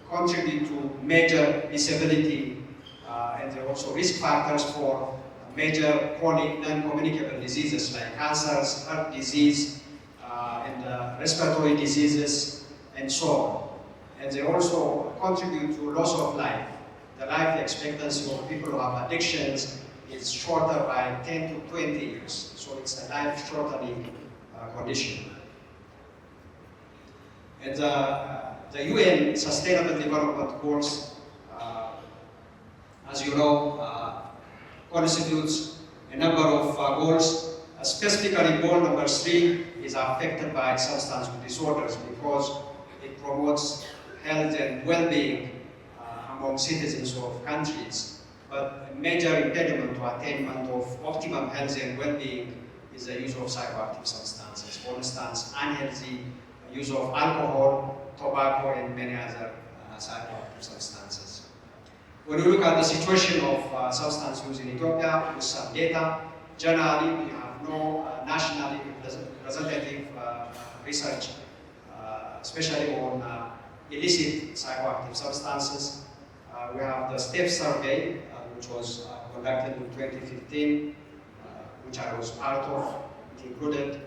contribute to major disability and there are also risk factors for major chronic non-communicable diseases like cancers, heart disease, and respiratory diseases, and so on. And they also contribute to loss of life. The life expectancy of people who have addictions is shorter by 10 to 20 years. So it's a life-shortening condition. And the UN Sustainable Development Goals, as you know, constitutes a number of goals. Specifically, goal number 3 is affected by substance use disorders because it promotes health and well-being among citizens of countries. But a major impediment to attainment of optimum health and well-being is the use of psychoactive substances. For instance, unhealthy use of alcohol, tobacco, and many other psychoactive substances. When we look at the situation of substance use in Ethiopia with some data, generally we have no nationally representative research, especially on illicit psychoactive substances. We have the STEP survey, which was conducted in 2015, which I was part of. It included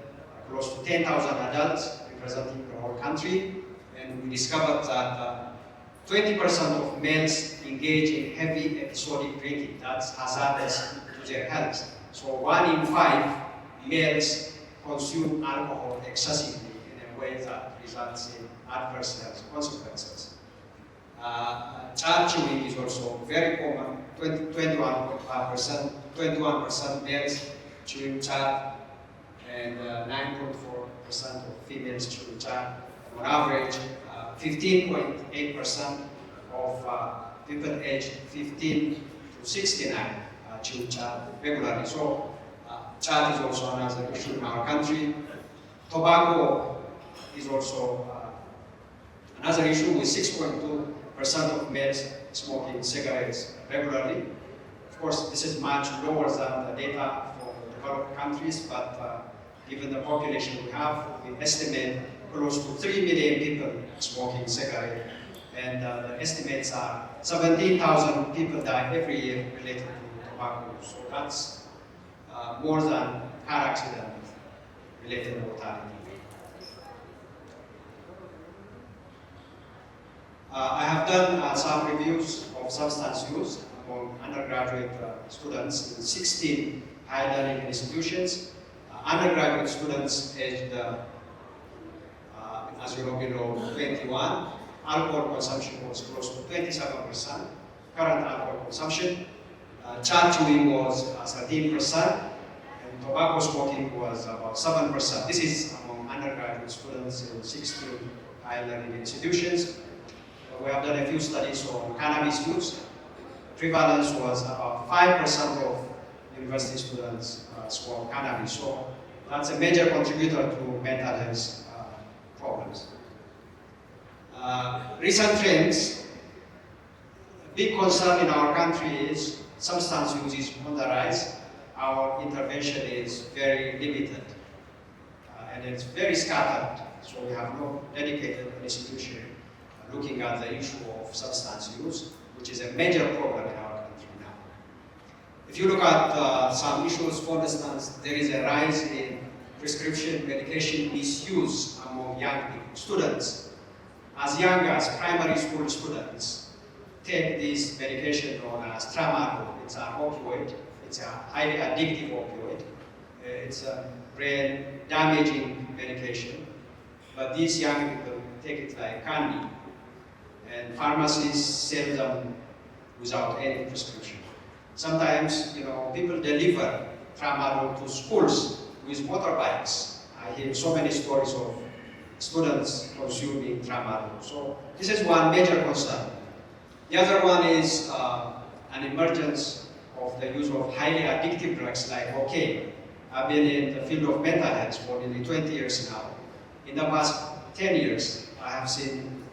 close to 10,000 adults representing the whole country, and we discovered that 20% of males engage in heavy episodic drinking. That's hazardous to their health. So 1 in 5 males consume alcohol excessively in a way that results in adverse health consequences. Child chewing is also very common. 21.5%, 21% males chewing child, and 9.4% of females chewing child. On average, 15.8% of people aged 15 to 69 chew child regularly. So child is also another issue in our country. Tobacco is also Another issue with 6.2% of males smoking cigarettes regularly. Of course, this is much lower than the data for developed countries, but given the population we have, we estimate close to 3 million people smoking cigarettes. And the estimates are 17,000 people die every year related to tobacco. So that's more than car accident related mortality. I have done some reviews of substance use among undergraduate students in 16 higher learning institutions. Undergraduate students aged, as you know, below 21. Alcohol consumption was close to 27%. Current alcohol consumption. Chat chewing was 13%. And tobacco smoking was about 7%. This is among undergraduate students in 16 higher learning institutions. We have done a few studies on cannabis use. Prevalence was about 5% of university students smoke cannabis. So that's a major contributor to mental health problems. Recent trends, a big concern in our country is substance use is on the rise. Our intervention is very limited and it's very scattered. So we have no dedicated institution looking at the issue of substance use, which is a major problem in our country now. If you look at some issues, for instance, there is a rise in prescription medication misuse among young people, students. As young as primary school students take this medication known as tramadol. It's an opioid. It's a highly addictive opioid. It's a brain damaging medication. But these young people take it like candy. And pharmacies sell them without any prescription. Sometimes, people deliver tramadol to schools with motorbikes. I hear so many stories of students consuming tramadol. So this is one major concern. The other one is an emergence of the use of highly addictive drugs like cocaine. I've been in the field of mental health for nearly 20 years now. In the past 10 years, I have seen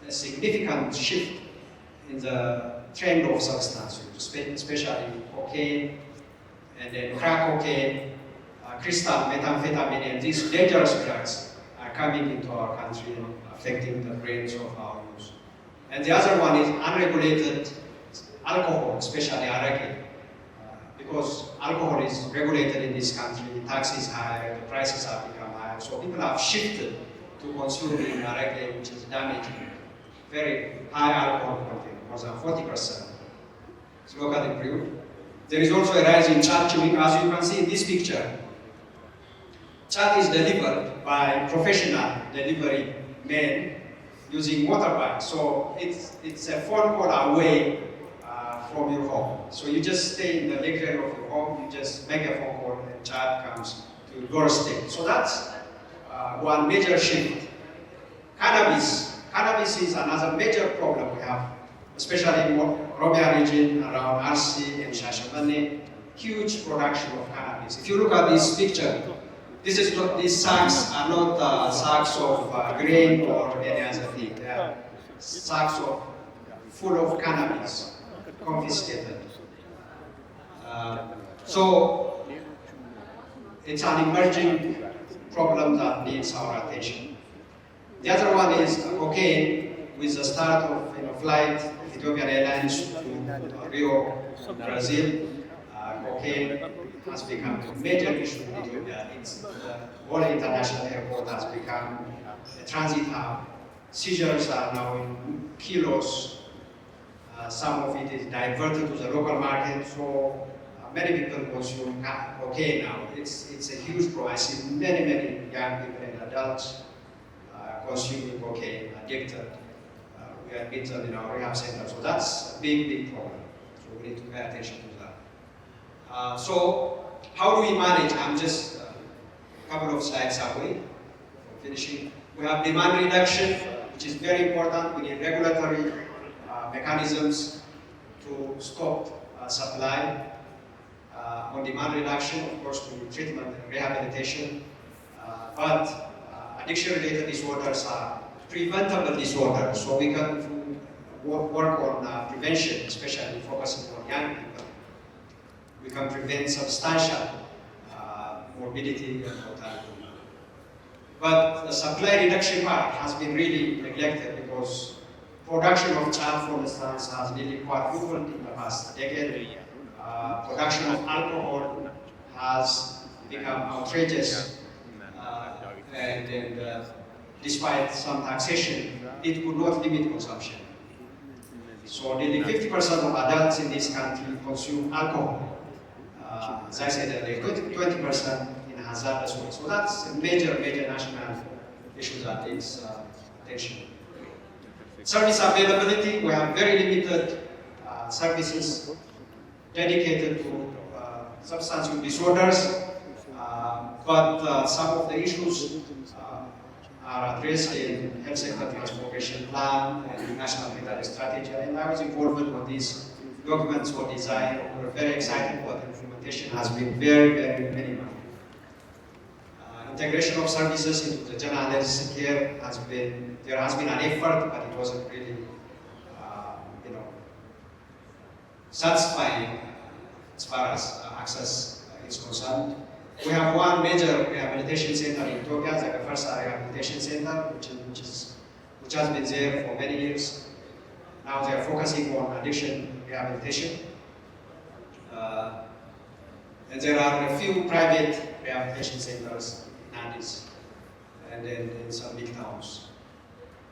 a significant shift in the trend of substance use, especially cocaine, and then crack cocaine, crystal methamphetamine, and these dangerous drugs are coming into our country and affecting the brains of our youth. And the other one is unregulated alcohol, especially arake, because alcohol is regulated in this country, the tax is higher, the prices have become higher, so people have shifted to consuming arake, which is damaging. Very high alcohol content, more than 40%. So look at the brew. There is also a rise in chat chewing, as you can see in this picture. Chat is delivered by professional delivery men using motorbikes. So it's a phone call away from your home. So you just stay in the luxury of your home, you just make a phone call and chat comes to your doorstep. So that's one major shift. Cannabis is another major problem we have, especially in Oromia region around RC and Shashamane, huge production of cannabis. If you look at this picture, these sacks are not sacks of grain or any other thing. They are sacks full of cannabis, confiscated. So it's an emerging problem that needs our attention. The other one is cocaine, with the start of flight of Ethiopian Airlines to Rio, Brazil. Cocaine has become a major issue in Ethiopia. The whole international airport has become a transit hub. Seizures are now in kilos. Some of it is diverted to the local market, so many people consume cocaine now. It's a huge problem. I see many young people and adults consuming cocaine, addicted. We admit them in our rehab center. So that's a big problem. So we need to pay attention to that. So how do we manage? I'm just a couple of slides away from finishing. We have demand reduction, which is very important. We need regulatory mechanisms to stop supply. On demand reduction, of course, we need treatment and rehabilitation. But addiction-related disorders are preventable disorders. So we can work on prevention, especially focusing on young people. We can prevent substantial morbidity and mortality. But the supply reduction part has been really neglected because production of child, for instance, has nearly quadrupled in the past decade. Production of alcohol has become outrageous, and despite some taxation, it could not limit consumption. So nearly 50% of adults in this country consume alcohol. As I said earlier, 20% in hazardous waste. So that's a major national issue that needs attention. Service availability, we have very limited services dedicated to substance use disorders, but some of the issues are addressed in health sector transformation plan and national mental strategy, and I was involved when these documents were designed. We're very excited, but implementation has been very minimal. Integration of services into the general health care has been, there has been an effort, but it wasn't really, satisfying as far as access is concerned. We have one major rehabilitation center in Ethiopia, the ALIBIRA Rehabilitation Center, which has been there for many years. Now they are focusing on addiction rehabilitation. And there are a few private rehabilitation centers in Addis and then in some big towns.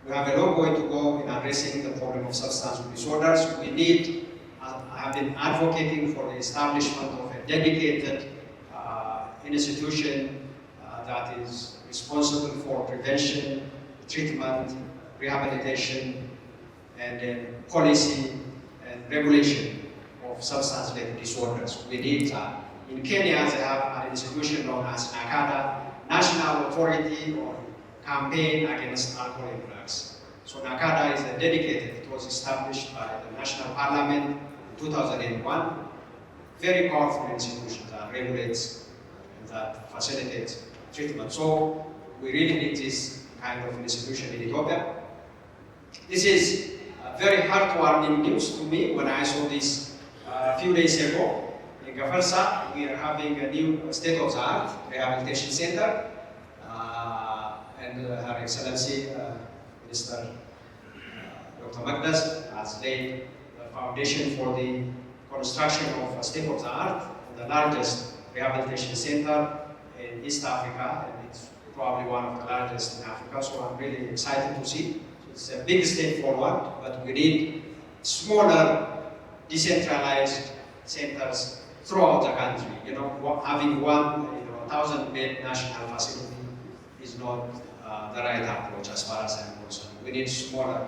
We have a long way to go in addressing the problem of substance use disorders. We need, I have been advocating for the establishment of a dedicated institution that is responsible for prevention, treatment, rehabilitation, and then policy and regulation of substance-related disorders. We need that. In Kenya, they have an institution known as NACADA, National Authority on Campaign Against Alcohol and Drugs. So NACADA is a dedicated, it was established by the National Parliament in 2001. Very powerful institution that regulates and that facilitates treatment. So we really need this kind of institution in Ethiopia. This is very heartwarming news to me when I saw this a few days ago. In Gafarsa, we are having a new state-of-the-art rehabilitation center, and Her Excellency Minister Dr. Magdas has laid the foundation for the construction of a state-of-the-art, the largest rehabilitation center in East Africa, and it's probably one of the largest in Africa, so I'm really excited to see. It's a big step forward, but we need smaller, decentralized centers throughout the country. Having one 1,000-bed national facility is not the right approach as far as I'm concerned. We need smaller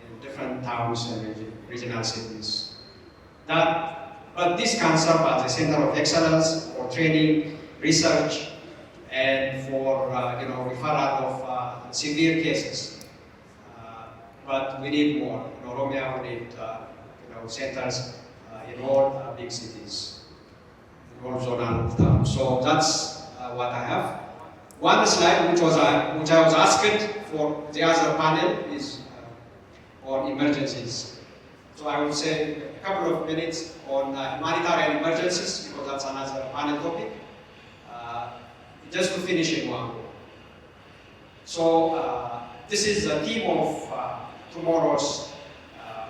in different towns and regional cities. But this can serve as a center of excellence for training, research, and for referral of severe cases. But we need more. In Oromia, we need centers in all big cities, in all zonal towns. So that's what I have. One slide which I was asked for the other panel is on emergencies. So I will say a couple of minutes on humanitarian emergencies, because that's another panel topic. Just to finish in one. So this is the theme of tomorrow's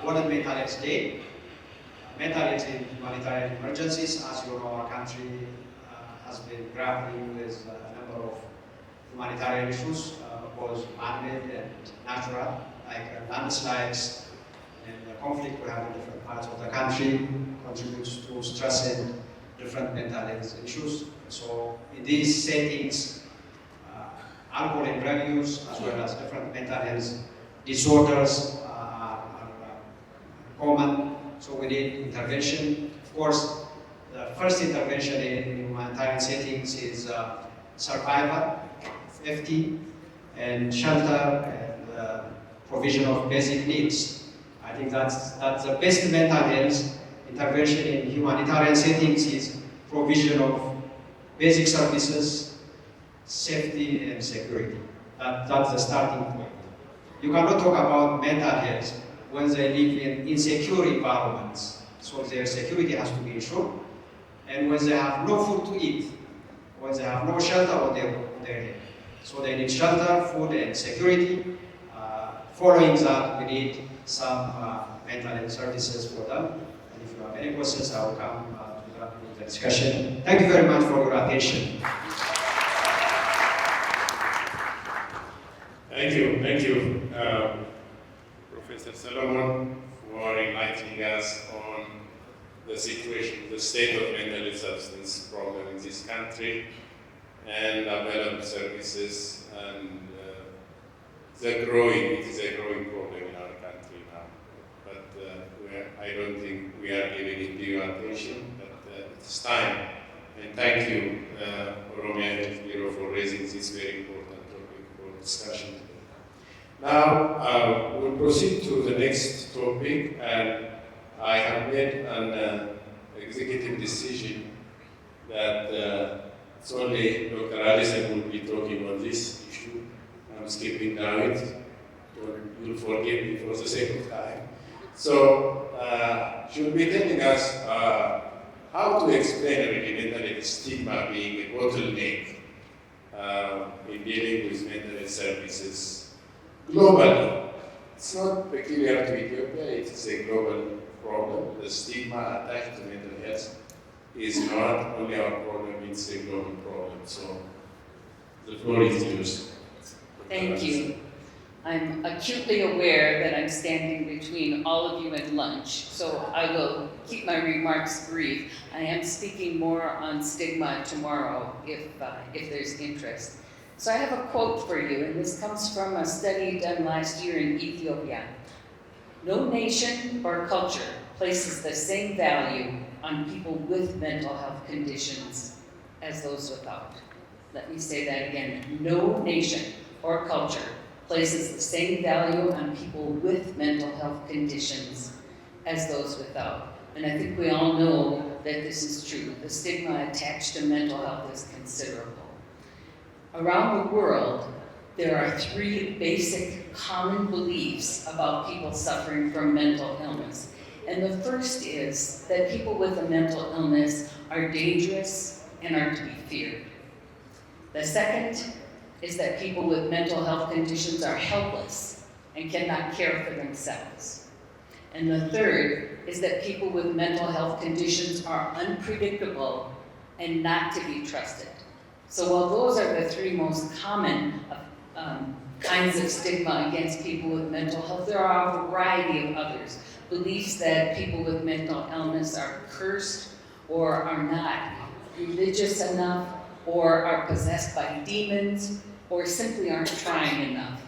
World Mental Health Day. Mental health in humanitarian emergencies. As you know, our country has been grappling with a number of humanitarian issues, both man-made and natural, like landslides and the conflict we have in different parts of the country contributes to stressing different mental health issues. So in these settings, alcohol and drug use, as well as different mental health disorders are common. So we need intervention. Of course, the first intervention in humanitarian settings is survival, safety, and shelter, and provision of basic needs. I think that's the best mental health intervention in humanitarian settings is provision of basic services, safety, and security. That's the starting point. You cannot talk about mental health when they live in insecure environments. So their security has to be ensured. And when they have no food to eat, when they have no shelter on their head. So they need shelter, food, and security. Following that, we need some mental health services for them. And if you have any questions, I will come to that with the discussion. Thank you very much for your attention. Thank you, Professor Solomon, for enlightening us on the situation, the state of mental health substance problem in this country, and available services, and it is a growing problem in our country now. But I don't think we are giving it due attention, but it's time. And thank you, Oromia Health Bureau, for raising this very important topic for discussion today. Now, we'll proceed to the next topic, and I have made an executive decision that it's only Dr. Allison will be talking on this issue. I'm skipping down it. You'll forgive me for the sake of time. So, she will be telling us how to explain really mental health stigma being a bottleneck in dealing with mental health services globally. It's not peculiar to Ethiopia, it is a global problem. The stigma attached to mental health is not only our problem, it's a global problem. So the floor is yours. Thank you. I'm acutely aware that I'm standing between all of you and lunch, so I will keep my remarks brief. I am speaking more on stigma tomorrow if there's interest. So I have a quote for you, and this comes from a study done last year in Ethiopia. No nation or culture places the same value on people with mental health conditions as those without. Let me say that again. No nation or culture places the same value on people with mental health conditions as those without. And I think we all know that this is true. The stigma attached to mental health is considerable. Around the world, there are 3 basic common beliefs about people suffering from mental illness. And the first is that people with a mental illness are dangerous and are to be feared. The second is that people with mental health conditions are helpless and cannot care for themselves. And the third is that people with mental health conditions are unpredictable and not to be trusted. So while those are the 3 most common kinds of stigma against people with mental health, there are a variety of others. Beliefs that people with mental illness are cursed or are not religious enough or are possessed by demons or simply aren't trying enough.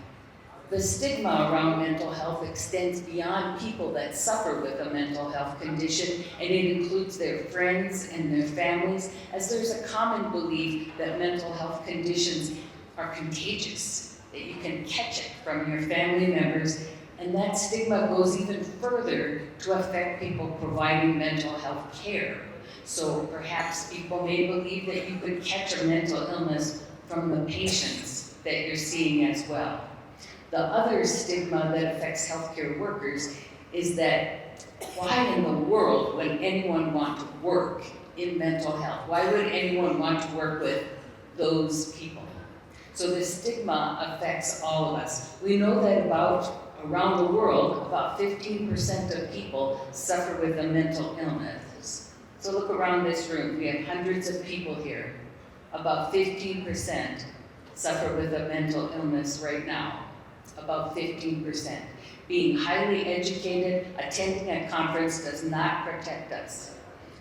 The stigma around mental health extends beyond people that suffer with a mental health condition, and it includes their friends and their families, as there's a common belief that mental health conditions are contagious, that you can catch it from your family members, and that stigma goes even further to affect people providing mental health care. So perhaps people may believe that you could catch a mental illness from the patients that you're seeing as well. The other stigma that affects healthcare workers is that why in the world would anyone want to work in mental health? Why would anyone want to work with those people? So the stigma affects all of us. We know that around the world, about 15% of people suffer with a mental illness. So look around this room, we have hundreds of people here. About 15% suffer with a mental illness right now. About 15%. Being highly educated, attending a conference does not protect us.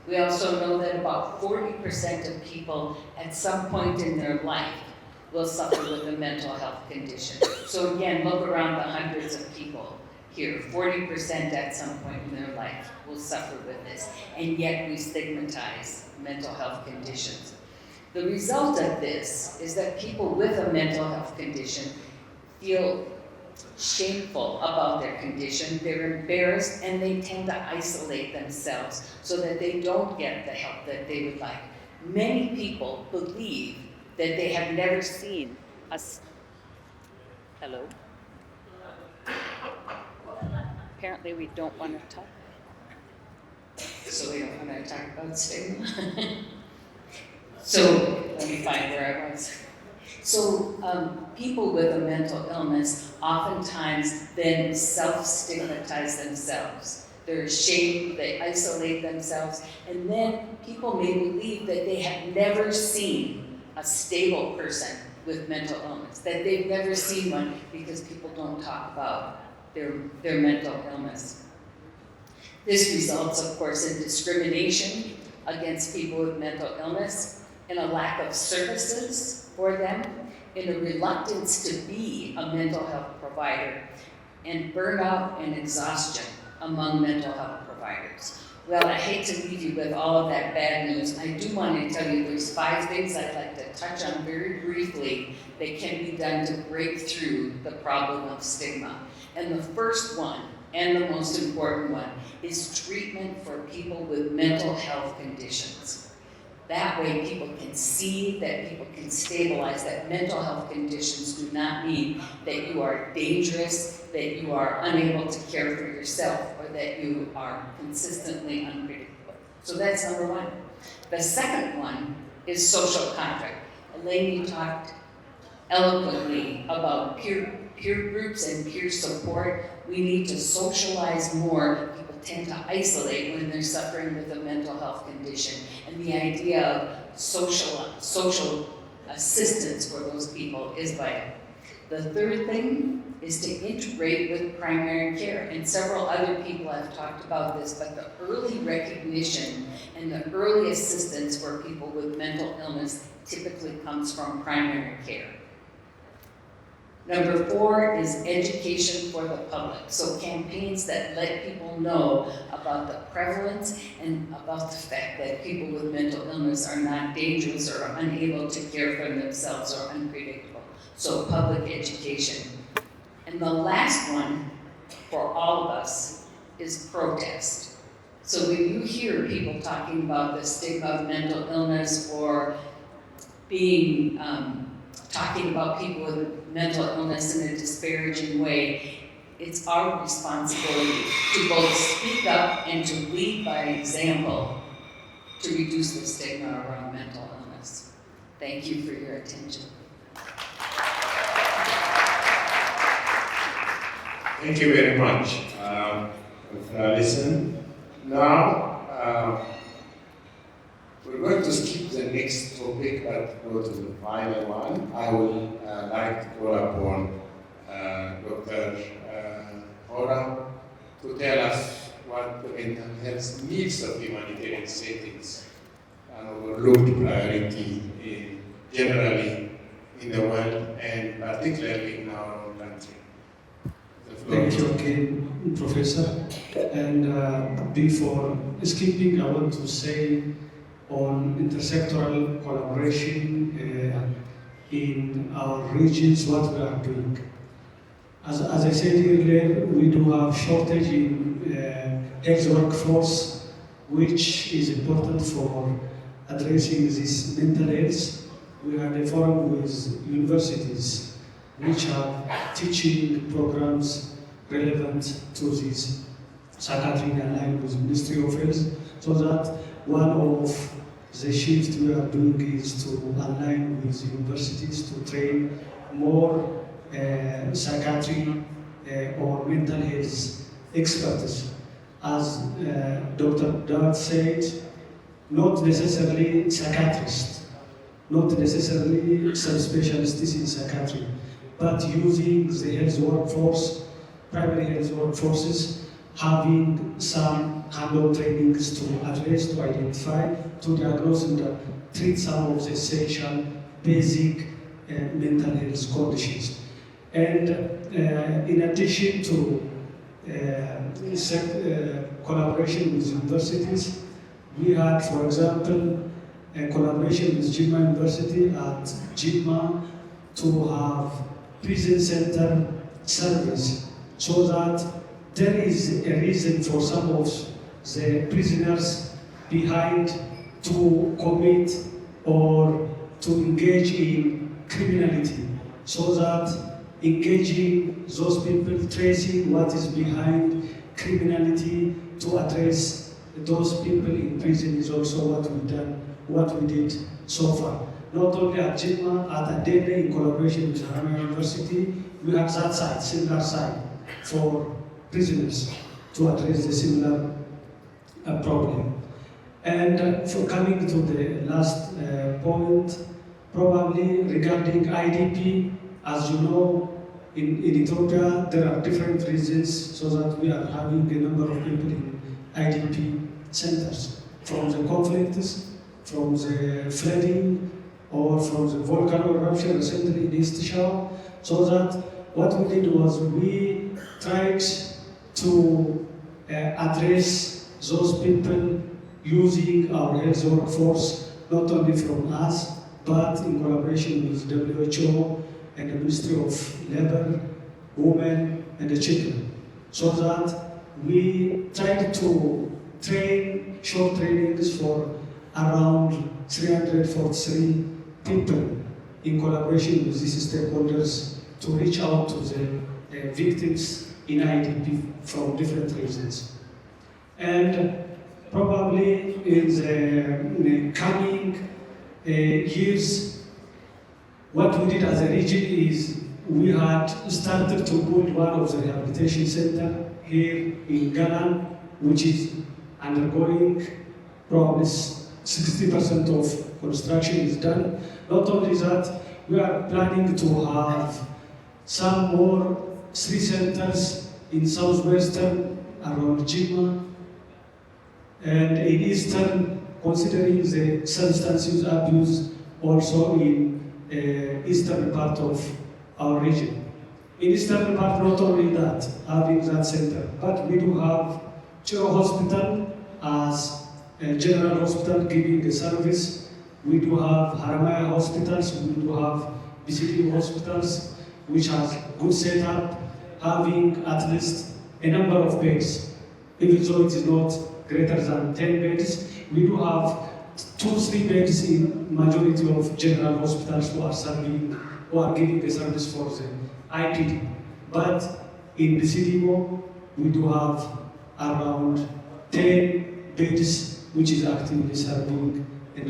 We also know that about 40% of people at some point in their life will suffer with a mental health condition. So again, look around the hundreds of people here. 40% at some point in their life will suffer with this, and yet we stigmatize mental health conditions. The result of this is that people with a mental health condition feel shameful about their condition, they're embarrassed, and they tend to isolate themselves so that they don't get the help that they would like. Many people believe that they have never seen a... Hello? apparently we don't want to talk. So we don't want to talk about stigma. So let me find where I was. So people with a mental illness oftentimes then self-stigmatize themselves. They're ashamed, they isolate themselves, and then people may believe that they have never seen a stable person with mental illness, that they've never seen one because people don't talk about their mental illness. This results, of course, in discrimination against people with mental illness, in a lack of services for them, in a reluctance to be a mental health provider, and burnout and exhaustion among mental health providers. Well, I hate to leave you with all of that bad news. I do want to tell you there's 5 things I'd like to touch on very briefly that can be done to break through the problem of stigma. And the first one, and the most important one, is treatment for people with mental health conditions. That way people can see, that people can stabilize that mental health conditions do not mean that you are dangerous, that you are unable to care for yourself, or that you are consistently unpredictable. So that's number 1. The second one is social contract. Elaine, you talked eloquently about peer groups and peer support. We need to socialize more. People tend to isolate when they're suffering with a mental health condition. And the idea of social assistance for those people is vital. The third thing is to integrate with primary care. And several other people have talked about this, but the early recognition and the early assistance for people with mental illness typically comes from primary care. Number 4 is education for the public. So campaigns that let people know about the prevalence and about the fact that people with mental illness are not dangerous or unable to care for themselves or unpredictable. So public education. And the last one for all of us is protest. So when you hear people talking about the stigma of mental illness or being talking about people with mental illness in a disparaging way, it's our responsibility to both speak up and to lead by example to reduce the stigma around mental illness. Thank you for your attention. Thank you very much for listening. Now, we're going to skip the next topic but go to the final one. I would like to call upon Dr. Ora to tell us what the mental health needs of humanitarian settings, an overlooked priority generally in the world and particularly in our own country. Thank you again, Professor. And before skipping, I want to say on intersectoral collaboration in our regions, what we are doing. As I said earlier, we do have shortage in health workforce, which is important for addressing this mental health. We had a forum with universities which have teaching programs relevant to this psychiatry aligned with Ministry of Health, so that one of the shifts we are doing is to align with universities to train more psychiatry or mental health experts. As Dr. Dad said, not necessarily psychiatrists, not necessarily subspecialists in psychiatry, but using the health workforce, primary health workforces, having some hands-on trainings to address, to identify, to diagnose and treat some of the essential, basic mental health conditions. And in addition to collaboration with universities, we had, for example, a collaboration with Jimma University at Jimma to have prison center service, so that there is a reason for some of the prisoners behind to commit or to engage in criminality, so that engaging those people, tracing what is behind criminality, to address those people in prison is also what we did so far. Not only at Jimma, at Adele, in collaboration with Haramain University, we have that side, similar side, for prisoners to address the similar problem. And for coming to the last point, probably regarding IDP, as you know, in Ethiopia, there are different reasons so that we are having a number of people in IDP centers, from the conflicts, from the flooding, or from the volcano eruption recently in East Shao, so that what we did was we tried to address those people using our health workforce, not only from us, but in collaboration with WHO and the Ministry of Labor, Women and the Children, so that we tried to train short trainings for around 343 people in collaboration with these stakeholders to reach out to the victims in IDP from different regions. And probably in the coming years, what we did as a region is we had started to build one of the rehabilitation centers here in Ghana, which is undergoing probably 60% of construction is done. Not only that, we are planning to have some more 3 centers in southwestern around Jimma, and in eastern, considering the substance use abuse, also in eastern part of our region. In eastern part, not only that, having that center, but we do have Chiro Hospital as a general hospital giving a service. We do have Haramaya hospitals, we do have BCD hospitals, which has good setup, having at least a number of beds. Even though it is not greater than 10 beds, we do have 2-3 beds in majority of general hospitals who are giving the service for the IPD. But in BCDMO, we do have around 10 beds which is actively serving, and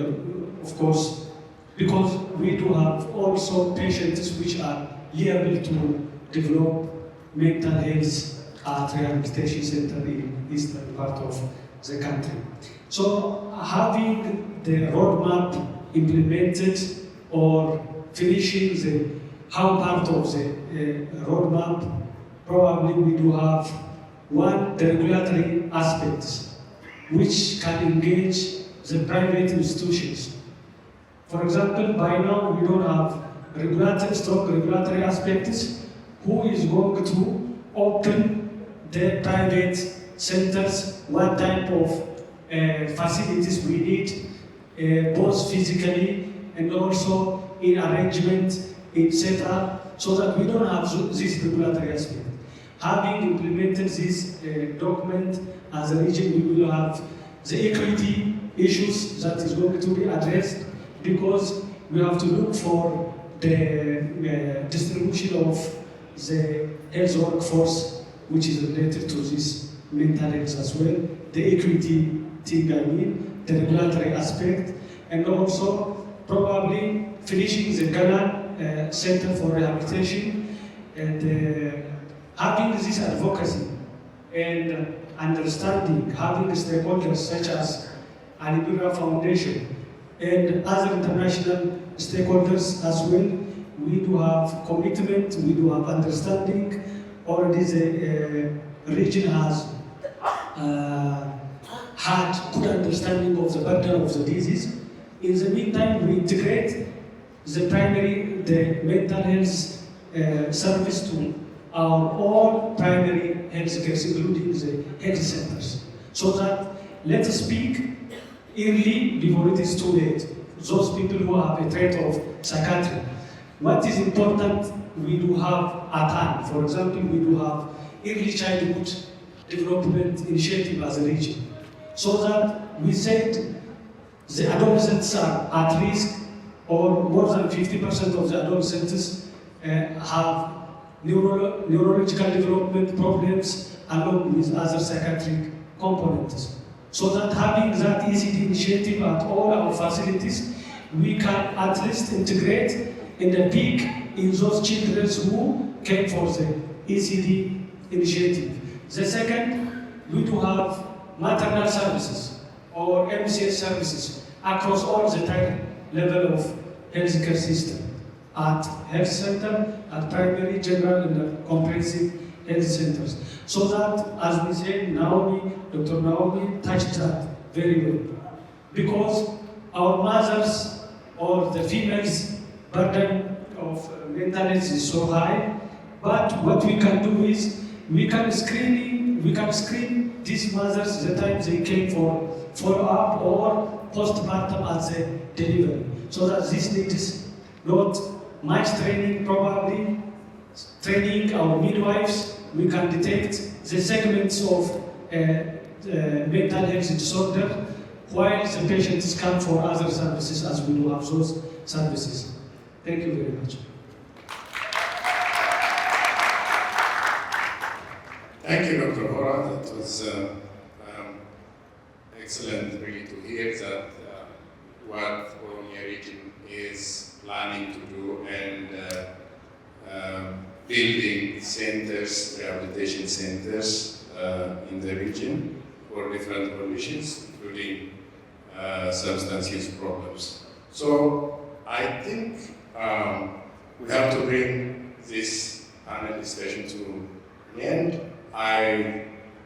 of course, because we do have also patients which are liable to develop mental health at rehabilitation center in eastern part of the country. So having the roadmap implemented or finishing the how part of the roadmap, probably we do have one, the regulatory aspects which can engage the private institutions. For example, by now we don't have regulatory aspects. Who is going to open the private centers? What type of facilities we need, both physically and also in arrangement, in setup, so that we don't have this regulatory aspect. Having implemented this document as a region, we will have the equity issues that is going to be addressed, because we have to look for the distribution of the health workforce, which is related to this mental health as well, the equity thing, I mean, the regulatory aspect, and also probably finishing the Ghana Center for Rehabilitation, and having this advocacy and understanding, having stakeholders such as ALIBIRA Foundation and other international stakeholders as well. We do have commitment, we do have understanding. Already the region has had good understanding of the burden of the disease. In the meantime, we integrate the mental health service to our all primary health care, including the health centers, so that let us speak early before it is too late. Those people who have a trait of psychiatry. What is important, we do have at hand. For example, we do have early childhood development initiative as a region, so that we said the adolescents are at risk, or more than 50% of the adolescents have neurological development problems, along with other psychiatric components. So that having that ECD initiative at all our facilities, we can at least integrate in the peak in those children who came for the ECD initiative. The second, we do have maternal services or MCS services across all the entire level of healthcare system, at health center, at primary, general, and comprehensive health centers. So that, as we said, Dr. Naomi touched that very well. Because our mothers or the females' burden of mental health is so high, but what we can do is we can screen these mothers the time they came for follow-up or postpartum at the delivery. So that this needs not much training, probably training our midwives. We can detect the segments of mental health disorder while the patients come for other services, as we do have those services. Thank you very much. Thank you, Dr. Hora. That was excellent really to hear that what Oromia region is planning to do and building centers, rehabilitation centers in the region for different conditions, including substance use problems. So I think we have to bring this panel discussion to an end.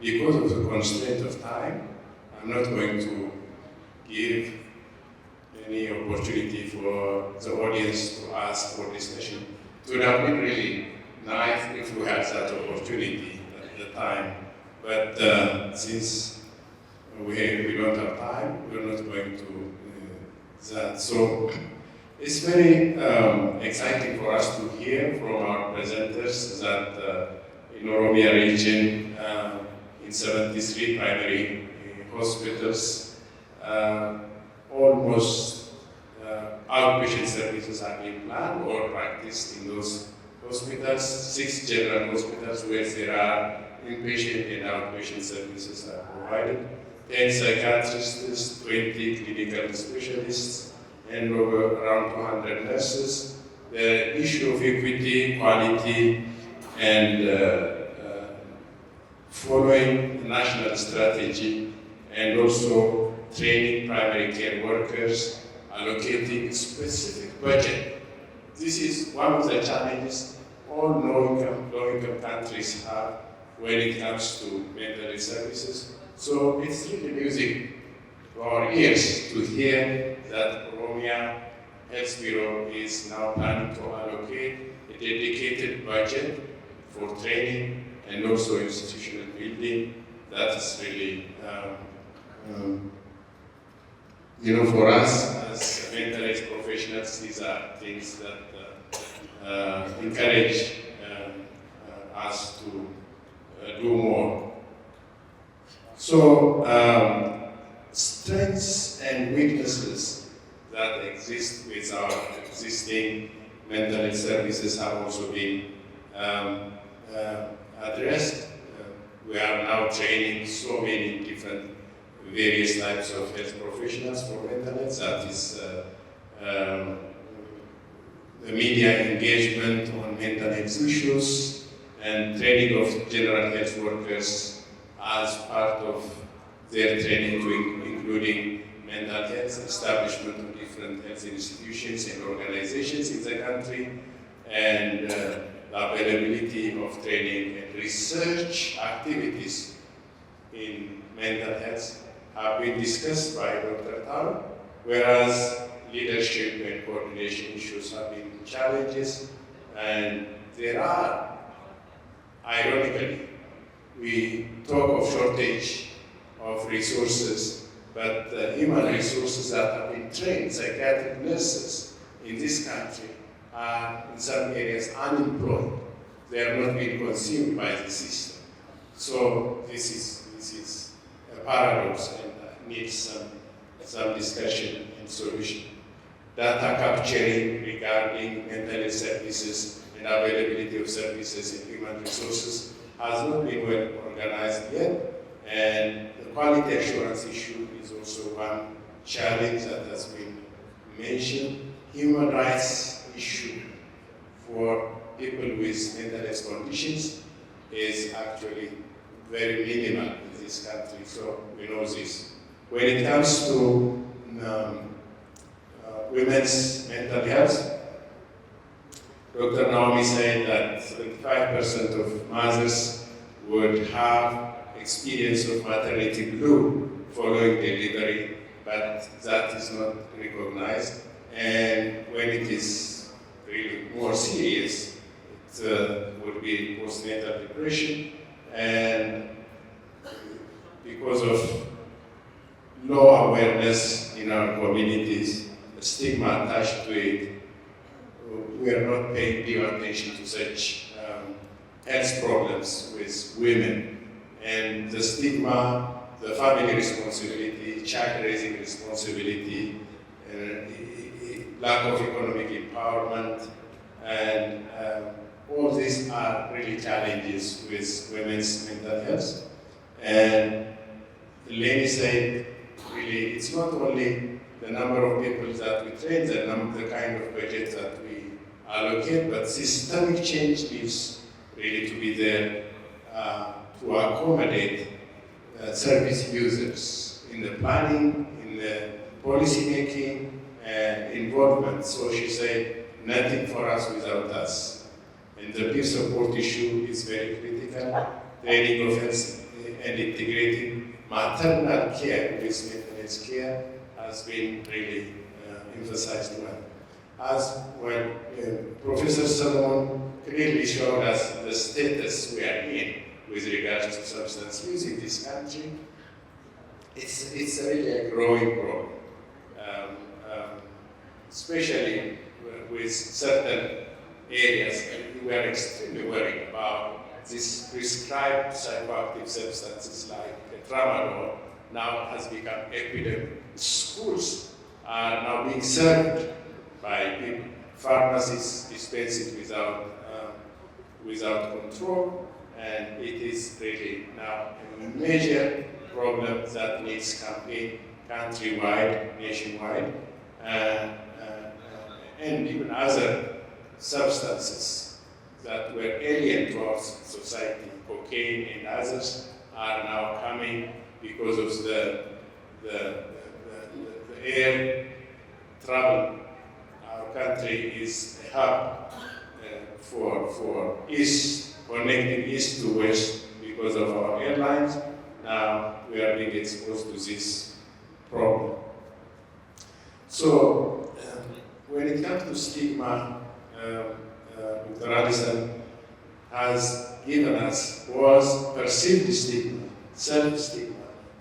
Because of the constraint of time, I'm not going to give any opportunity for the audience to ask for discussion. It would have been really nice if we had that opportunity at the time. But since we don't have time, we're not going to that. So it's very exciting for us to hear from our presenters that in Oromia region, in 73 primary hospitals, almost outpatient services are being planned or practiced in those hospitals. 6 general hospitals where there are inpatient and outpatient services are provided. 10 psychiatrists, 20 clinical specialists, and around 200 nurses. The issue of equity, quality, and following the national strategy, and also training primary care workers, allocating specific budget. This is one of the challenges all low-income countries have when it comes to mental health services. So it's really music to our ears to hear that Oromia Health Bureau is now planning to allocate a dedicated budget for training and also institutional building. That is really, for us as mental health professionals, these are things that encourage us to do more. So, strengths and weaknesses that exist with our existing mental health services have also been addressed. We are now training so many different various types of health professionals for mental health. That is the media engagement on mental health issues and training of general health workers as part of their training, including mental health, establishment of different health institutions and organizations in the country, and the availability of training and research activities in mental health have been discussed by Dr. Tao, whereas leadership and coordination issues have been challenges, and there are, ironically, we talk of shortage of resources, but human resources that have been trained, psychiatric nurses in this country, are in some areas unemployed. They are not being consumed by the system. So this is a paradox and needs some discussion and solution. Data capturing regarding mental health services and availability of services and human resources has not been well organized yet, and the quality assurance issue is also one challenge that has been mentioned. Human rights issue for people with mental health conditions is actually very minimal in this country, so we know this. When it comes to women's mental health, Dr. Naomi said that 75% of mothers would have experience of maternity blue following delivery, but that is not recognized. And when it is really more serious, it would be postnatal depression, and because of low awareness in our communities, the stigma attached to it, we are not paying due attention to such health problems with women. And the stigma, the family responsibility, child raising responsibility, lack of economic empowerment, and all these are really challenges with women's mental health. And Lenny said, really, it's not only the number of people that we train, the kind of budget that we allocate, but systemic change needs really to be there to accommodate service users in the planning, in the policy making, and involvement. So she said, nothing for us without us. And the peer support issue is very critical. Training of health and integrating maternal care with mental health care has been really emphasized well. As when Professor Solomon clearly showed us the status we are in with regards to substance use in this country, it's really a growing problem, especially with certain areas. And we are extremely worried about these prescribed psychoactive substances like tramadol now has become epidemic. Schools are now being served by people. Pharmacies dispense it without control, and it is really now a major problem that needs campaign countrywide, nationwide, and even other substances that were alien to our society, cocaine and others, are now coming because of the air travel. Our country is a hub for east, connecting east to west because of our airlines. Now we are being exposed to this problem. So when it comes to stigma, Dr. Allison has given us was perceived stigma, self-stigma,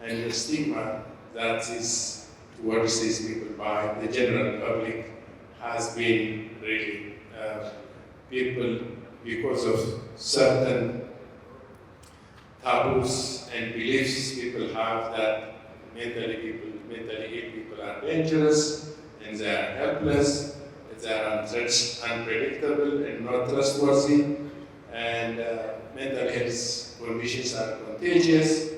and the stigma that is towards these people by the general public has been really people, because of certain taboos and beliefs people have that mentally ill people are dangerous and they are helpless, they are unpredictable and not trustworthy, and mental health conditions are contagious.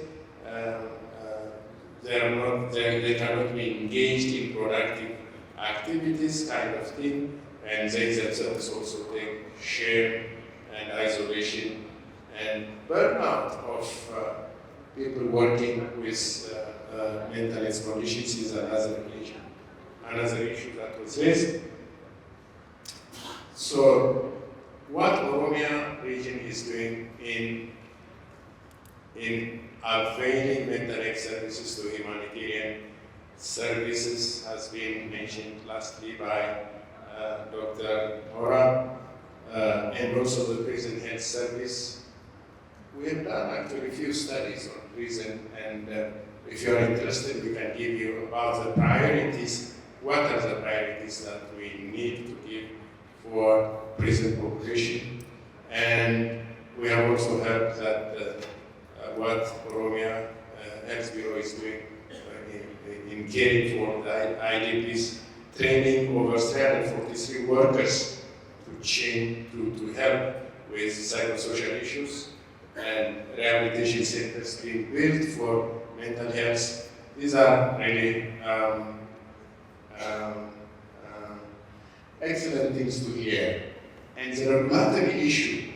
They cannot be engaged in productive activities, kind of thing, and they themselves also take shame and isolation and burnout of people working with mental health conditions is another issue that was raised. So, what Oromia region is doing in availing mental health services to humanitarian services has been mentioned lastly by Dr. Nora, and also the prison health service. We have done actually a few studies on prison, and if you're interested, we can give you about the priorities. What are the priorities that we need to give for prison population? And we have also heard that what Oromia Health Bureau is doing in caring for the IDPs, training over 343 workers to help with psychosocial issues. and rehabilitation centers being built for mental health. These are really excellent things to hear. And the regulatory issue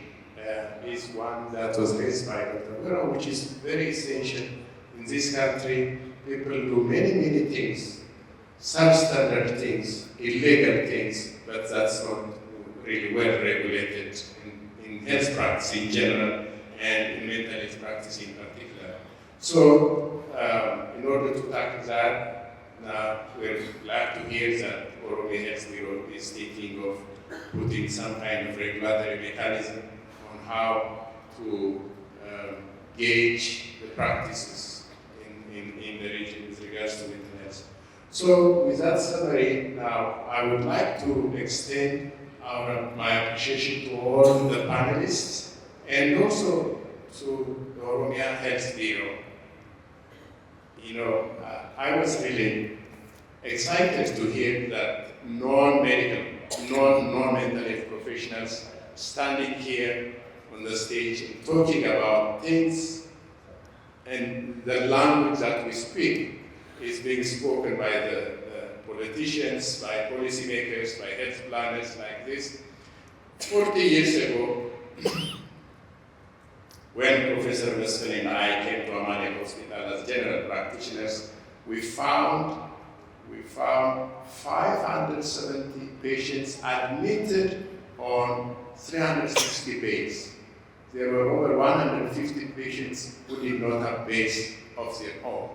is one that was raised by Dr. Birra, which is very essential in this country. People do many, many things, substandard things, illegal things, but that's not really well regulated in health practice in general and in mental health practice in particular. So, in order to tackle that, now we're glad to hear that Oromia Health Bureau is thinking of putting some kind of regulatory mechanism on how to gauge the practices in the region with regards to mental health. So with that summary, now I would like to extend my appreciation to all the panelists and also to the Oromia Health Bureau. You know, I was really excited to hear that non-medical, non-mental health professionals standing here on the stage and talking about things, and the language that we speak is being spoken by the politicians, by policymakers, by health planners like this. 40 years ago, when Professor Weston and I came to Amani Hospital as general practitioners, we found 570 patients admitted on 360 beds. There were over 150 patients who did not have beds of their own.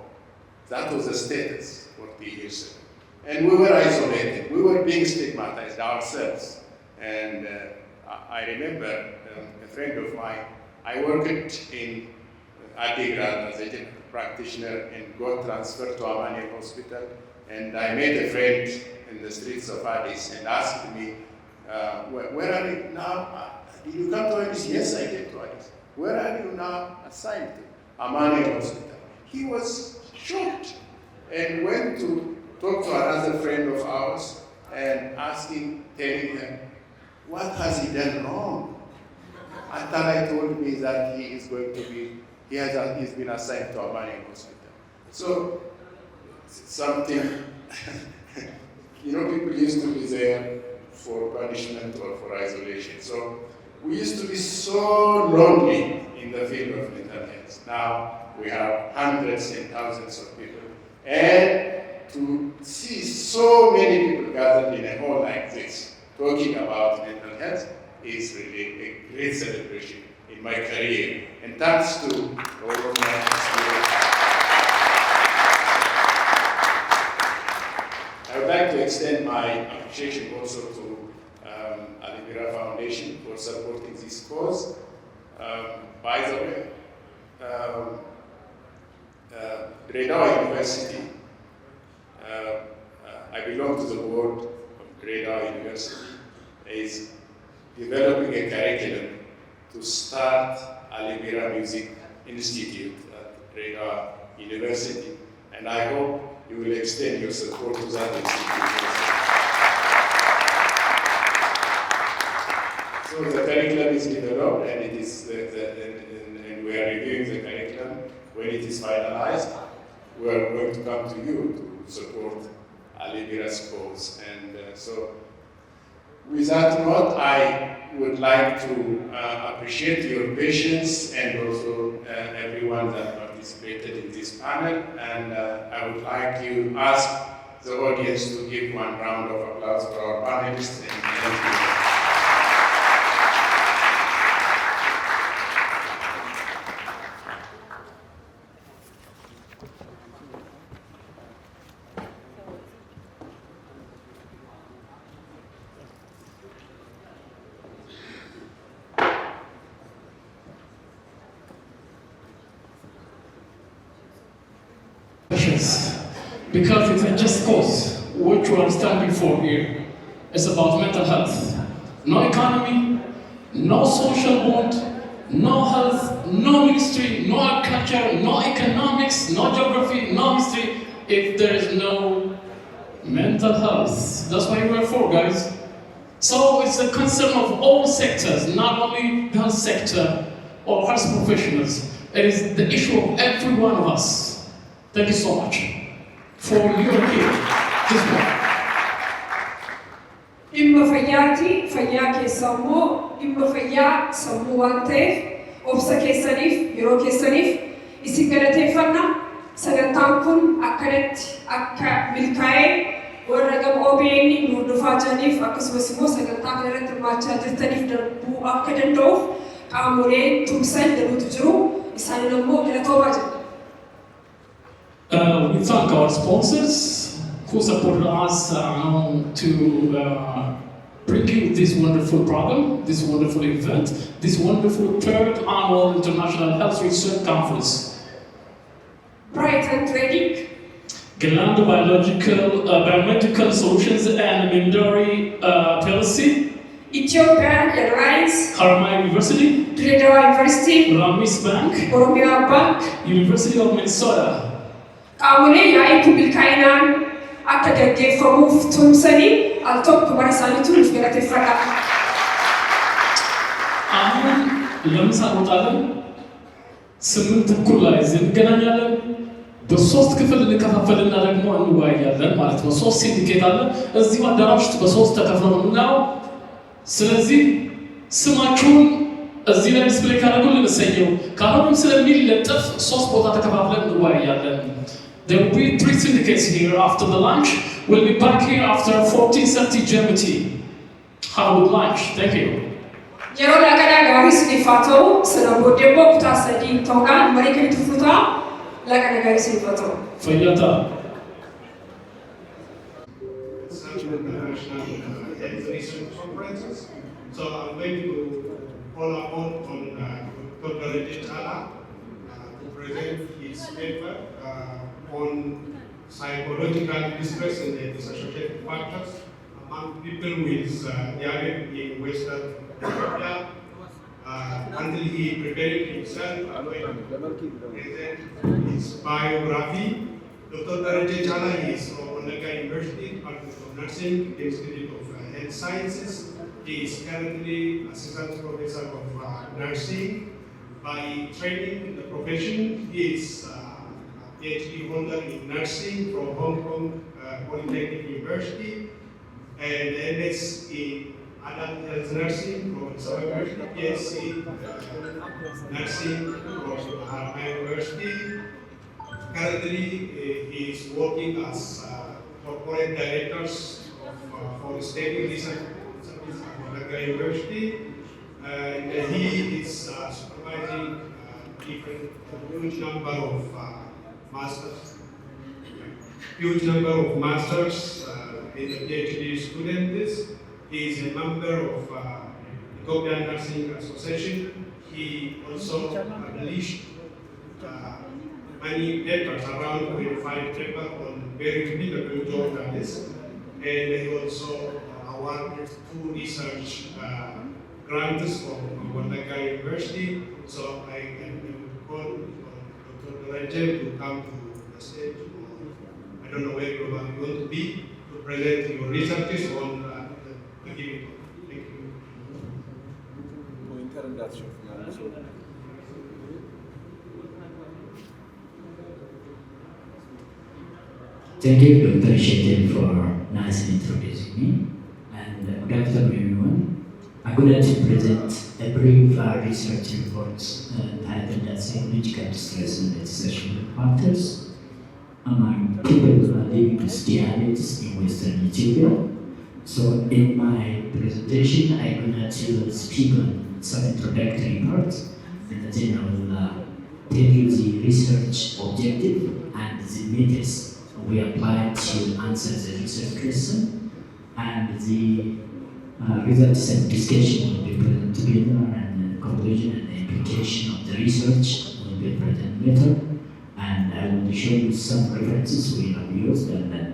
That was the status 40 years ago. And we were isolated. We were being stigmatized ourselves. And I remember a friend of mine, I worked in Addis as a general practitioner and got transferred to Amani Hospital. And I met a friend in the streets of Addis and asked me, where are you now? Did you come to Addis? Yes, I came to Addis. Where are you now assigned to? Amani Hospital. He was shocked and went to talk to another friend of ours and telling him, what has he done wrong? Atala told me that he's been assigned to Amani Hospital. So, something, people used to be there for punishment or for isolation. So, we used to be so lonely in the field of mental health. Now, we have hundreds and thousands of people. And to see so many people gathered in a hall like this, talking about mental health, is really a great celebration in my career. And thanks to Oromia I would like to extend my appreciation also to ALIBIRA Foundation for supporting this cause. By the way, Greda University, I belong to the board of Greda University, is developing a curriculum to start ALIBIRA Music Institute at Greda University, and I hope you will extend your support to that institute. So the curriculum is developed, and it is and we are reviewing the curriculum. When it is finalized, we are going to come to you to support ALIBIRA's cause. And so, with that note, I would like to appreciate your patience and also everyone that participated in this panel. And I would like to ask the audience to give one round of applause for our panelists. And thank you. Because it's a just cause which we are standing for here. It's about mental health. No economy, no social bond, no health, no ministry, no agriculture, no economics, no geography, no history, if there is no mental health. That's why we're for, guys. So it's a concern of all sectors, not only the health sector. or health professionals. It is the issue of every one of us. Thank you so much for your here. This one. Dhimma fayyaati, fayyaa keessaa immoo dhimma fayyaa sammuu waan ta'eef obsa keessaniif yeroo keessaniif isin galateeffanna. Sagantaan kun akkanatti akka milkaa'ee warra gama OBN nu dhufaa jiraniif akkasumas immoo sagantaa kana irratti hirmaachaa jirtaniif darbuu akka danda'uuf qaamolee tumsan danuutu jiru. Isaan immoo galatoomaa jiru. We thank our sponsors who supported us to bring you this wonderful program, this wonderful event, this wonderful third annual International Health Research Conference. Bright and Trading, Galanda Biomedical Solutions and Mindori PLC, Ethiopia Airlines, Harama University, Dreddawa University, Ramis Bank, Oromia Bank, University of Minnesota. Qaamolee yaa'ii milkaa'inaan akka gaggeeffamuuf tumsanii al tokko bara isaaniitu nuuf galateeffadha. አሁን ለምሳ እንወጣለን። 8 እኩል ላይ እንገናኛለን። በሶስት ክፍል እንከፋፈልና ደግሞ እንወያያለን ማለት ነው። 3 ሲንዲኬት አለ እዚሁ አዳራሽ ውስጥ በ3 ተከፍለው ነው የምናየው። ስለዚህ ስማችሁን እዚህ ላይ ዲስፕሌይ ካደረጉልን እሰየው፣ ካልሆነም ስለሚለጠፍ 3 ቦታ ተከፋፍለን እንወያያለን። There will be 3 syndicates here after the lunch. We'll be back here after 14:30 GMT. Have a good lunch. Thank you. Yeroo laqanaa gaarii isiniif haa ta'u, sana booddee immoo kutaa 3 ta'uudhaan marii kan itti fufutaa laqana gaarii isiniif haa ta'u. Fayyata. So I'm going to call upon Dr. Chala to present his paper on psychological distress and the associated factors among people with diabetes in Western Ethiopia. Until he prepared himself, I'm going to present his biography. Dr. Chala is from Onega University, Faculty of Nursing, Institute of Health Sciences. He is currently Assistant Professor of Nursing. By training in the profession, he is PhD holder in nursing from Hong Kong Polytechnic University and MS in adult health nursing from Addis Ababa University, PhD nursing from Harama University. Currently, he is working as corporate directors for state research service at Onega University. And he is supervising huge number of masters in the PhD students. He is a member of Ethiopian Nursing Association. He also published many papers, around 25 papers on very reputable journals, and he also awarded 2 research grants from Onega University. So I can call Dr. Rajel to come to the stage. I don't know where you are going to be to present your researches on the giving. Thank you. Thank you, Dr. Shetel, for nicely introducing me. And good afternoon, everyone. I'm going to present a brief research report titled as Psychological Distress and its Social Factors among people living with diabetes in Western Ethiopia. So in my presentation, I'm going to speak on some introductory parts, and then I will tell you the research objective and the methods we applied to answer the research question, and the results and discussion will be present together, and the conclusion and the implication of the research will be present later. And I will show you some references we have used, and then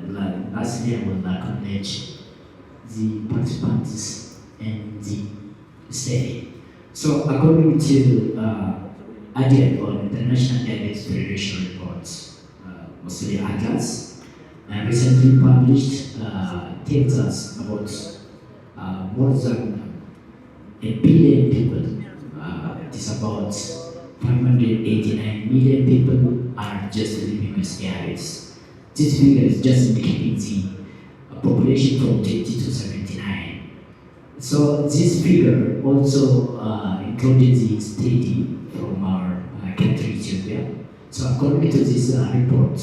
lastly I will acknowledge the participants in the study. So according to ADIAT, or International Diabetes Federation reports, mostly ADAS, recently published tells us about more than 1 billion people it is about 589 million people are just living with diabetes. This figure is just indicating the population from 20 to 79. So this figure also included the study from our country, Ethiopia. So according to this report,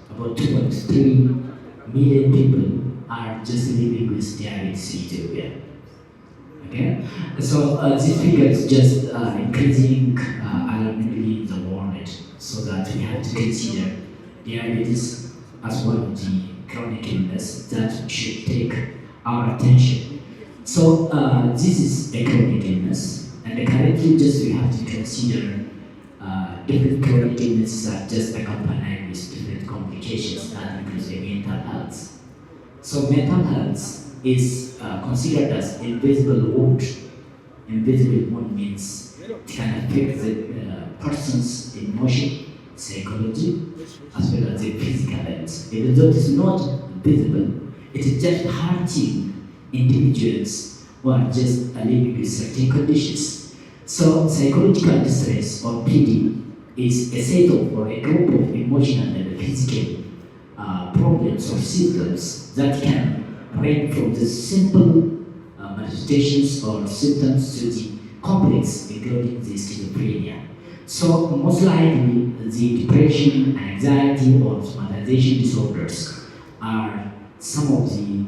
about 2.3 million people are just living with diabetes in Ethiopia. Okay, so this figure is just increasing alarmingly in the world, so that we have to consider diabetes as one of the chronic illness that should take our attention. So this is a chronic illness, and currently just we have to consider different chronic illnesses are just accompanied with different complications that include mental health. So mental health is considered as invisible wound. Invisible wound means it can affect the person's emotion, psychology, as well as the physical health. Even though it is not visible, it is just hurting individuals who are just living with certain conditions. So psychological distress or PD is a set of or a group of emotional and physical problems or symptoms that can range from the simple manifestations or symptoms to the complex, including the schizophrenia. So most likely, the depression, anxiety, or somatization disorders are some of the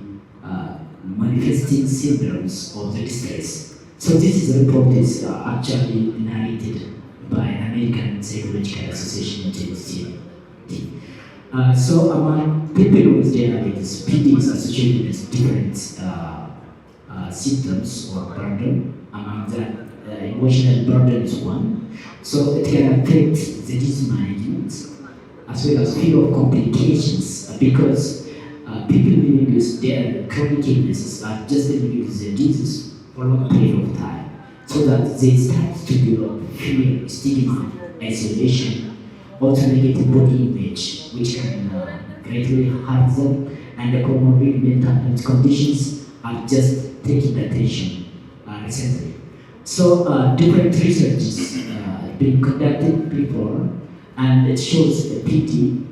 manifesting symptoms of the distress. So this is report is actually narrated by American Psychological Association in so among people with diabetes, PD is associated with different symptoms or burden. Among that, emotional burden is one. So it can affect the disease management as well as fear of complications because people living with their chronic illnesses are just living with the disease for a long period of time, so that they start to develop fear, stigma, isolation, also negative body image, which can greatly hurt them, and the comorbid mental health conditions are just taking attention recently. So different researches been conducted before, and it shows the PD,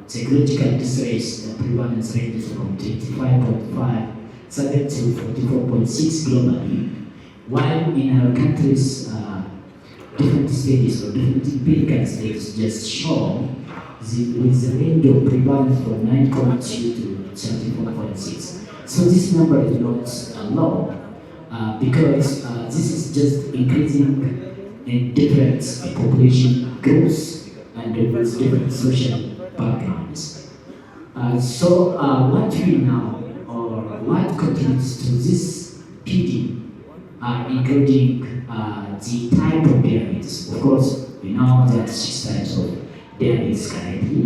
psychological distress prevalence ranges from 25.5 to 44.6 globally, while in our countries, different studies or different empirical studies just show with the range of prevalence from 9.2 to 34.6. So this number is not low because this is just increasing in different population groups and with different social backgrounds. So what we know or what contributes to this PD including the type of diabetes. Of course, we know that 6 types of diabetes currently,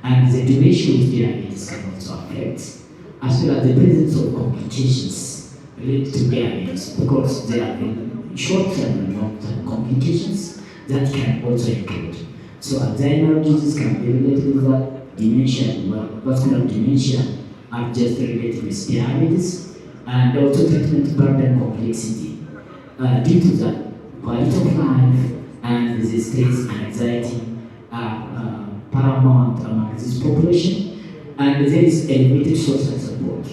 and the duration of diabetes can also affect, as well as the presence of complications related to diabetes. Of course, there are short-term and long-term complications that can also include. So Alzheimer's disease can be related with that, dementia, vascular dementia are just related with diabetes, and also treatment burden complexity. Due to that, quality of life and the stress and anxiety are paramount among this population, and there is elevated social support.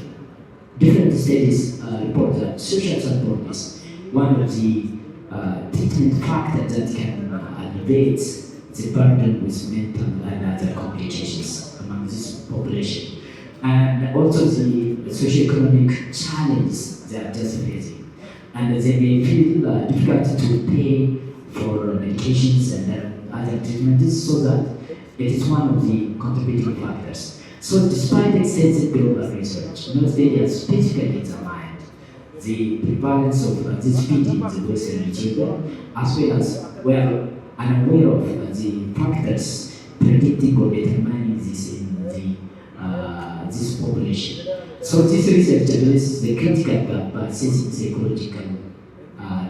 Different studies report that social support is one of the treatment factors that can alleviate the burden with mental and other complications among this population, and also the socioeconomic challenges they are just facing. And they may feel difficult to pay for medications and other treatments, so that it is one of the contributing factors. So despite extensive global research, no study has specifically examined the prevalence of this PD in the Western Ethiopia, as well as we are unaware of the factors predicting or determining this in the this population. So this research addresses the critical gap by assessing psychological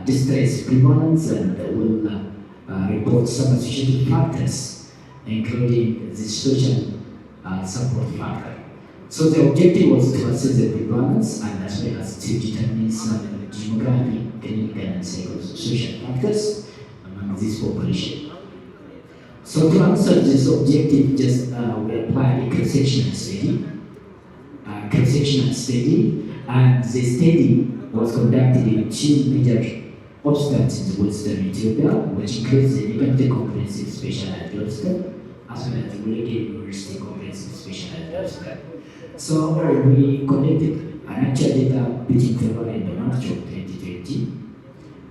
distress prevalence and will report some associated factors, including the social support factor. So the objective was to assess the prevalence and as well as to determine some demographic, clinical, and psychosocial factors among this population. So to answer this objective, just we applied a cross-sectional study. And the study was conducted in two major hospitals in Western Ethiopia, which includes the Nepenthe Comprehensive Specialized Hospital, as well as the Wellington University Comprehensive Specialized Hospital. So we collected an actual data between February and March of 2020,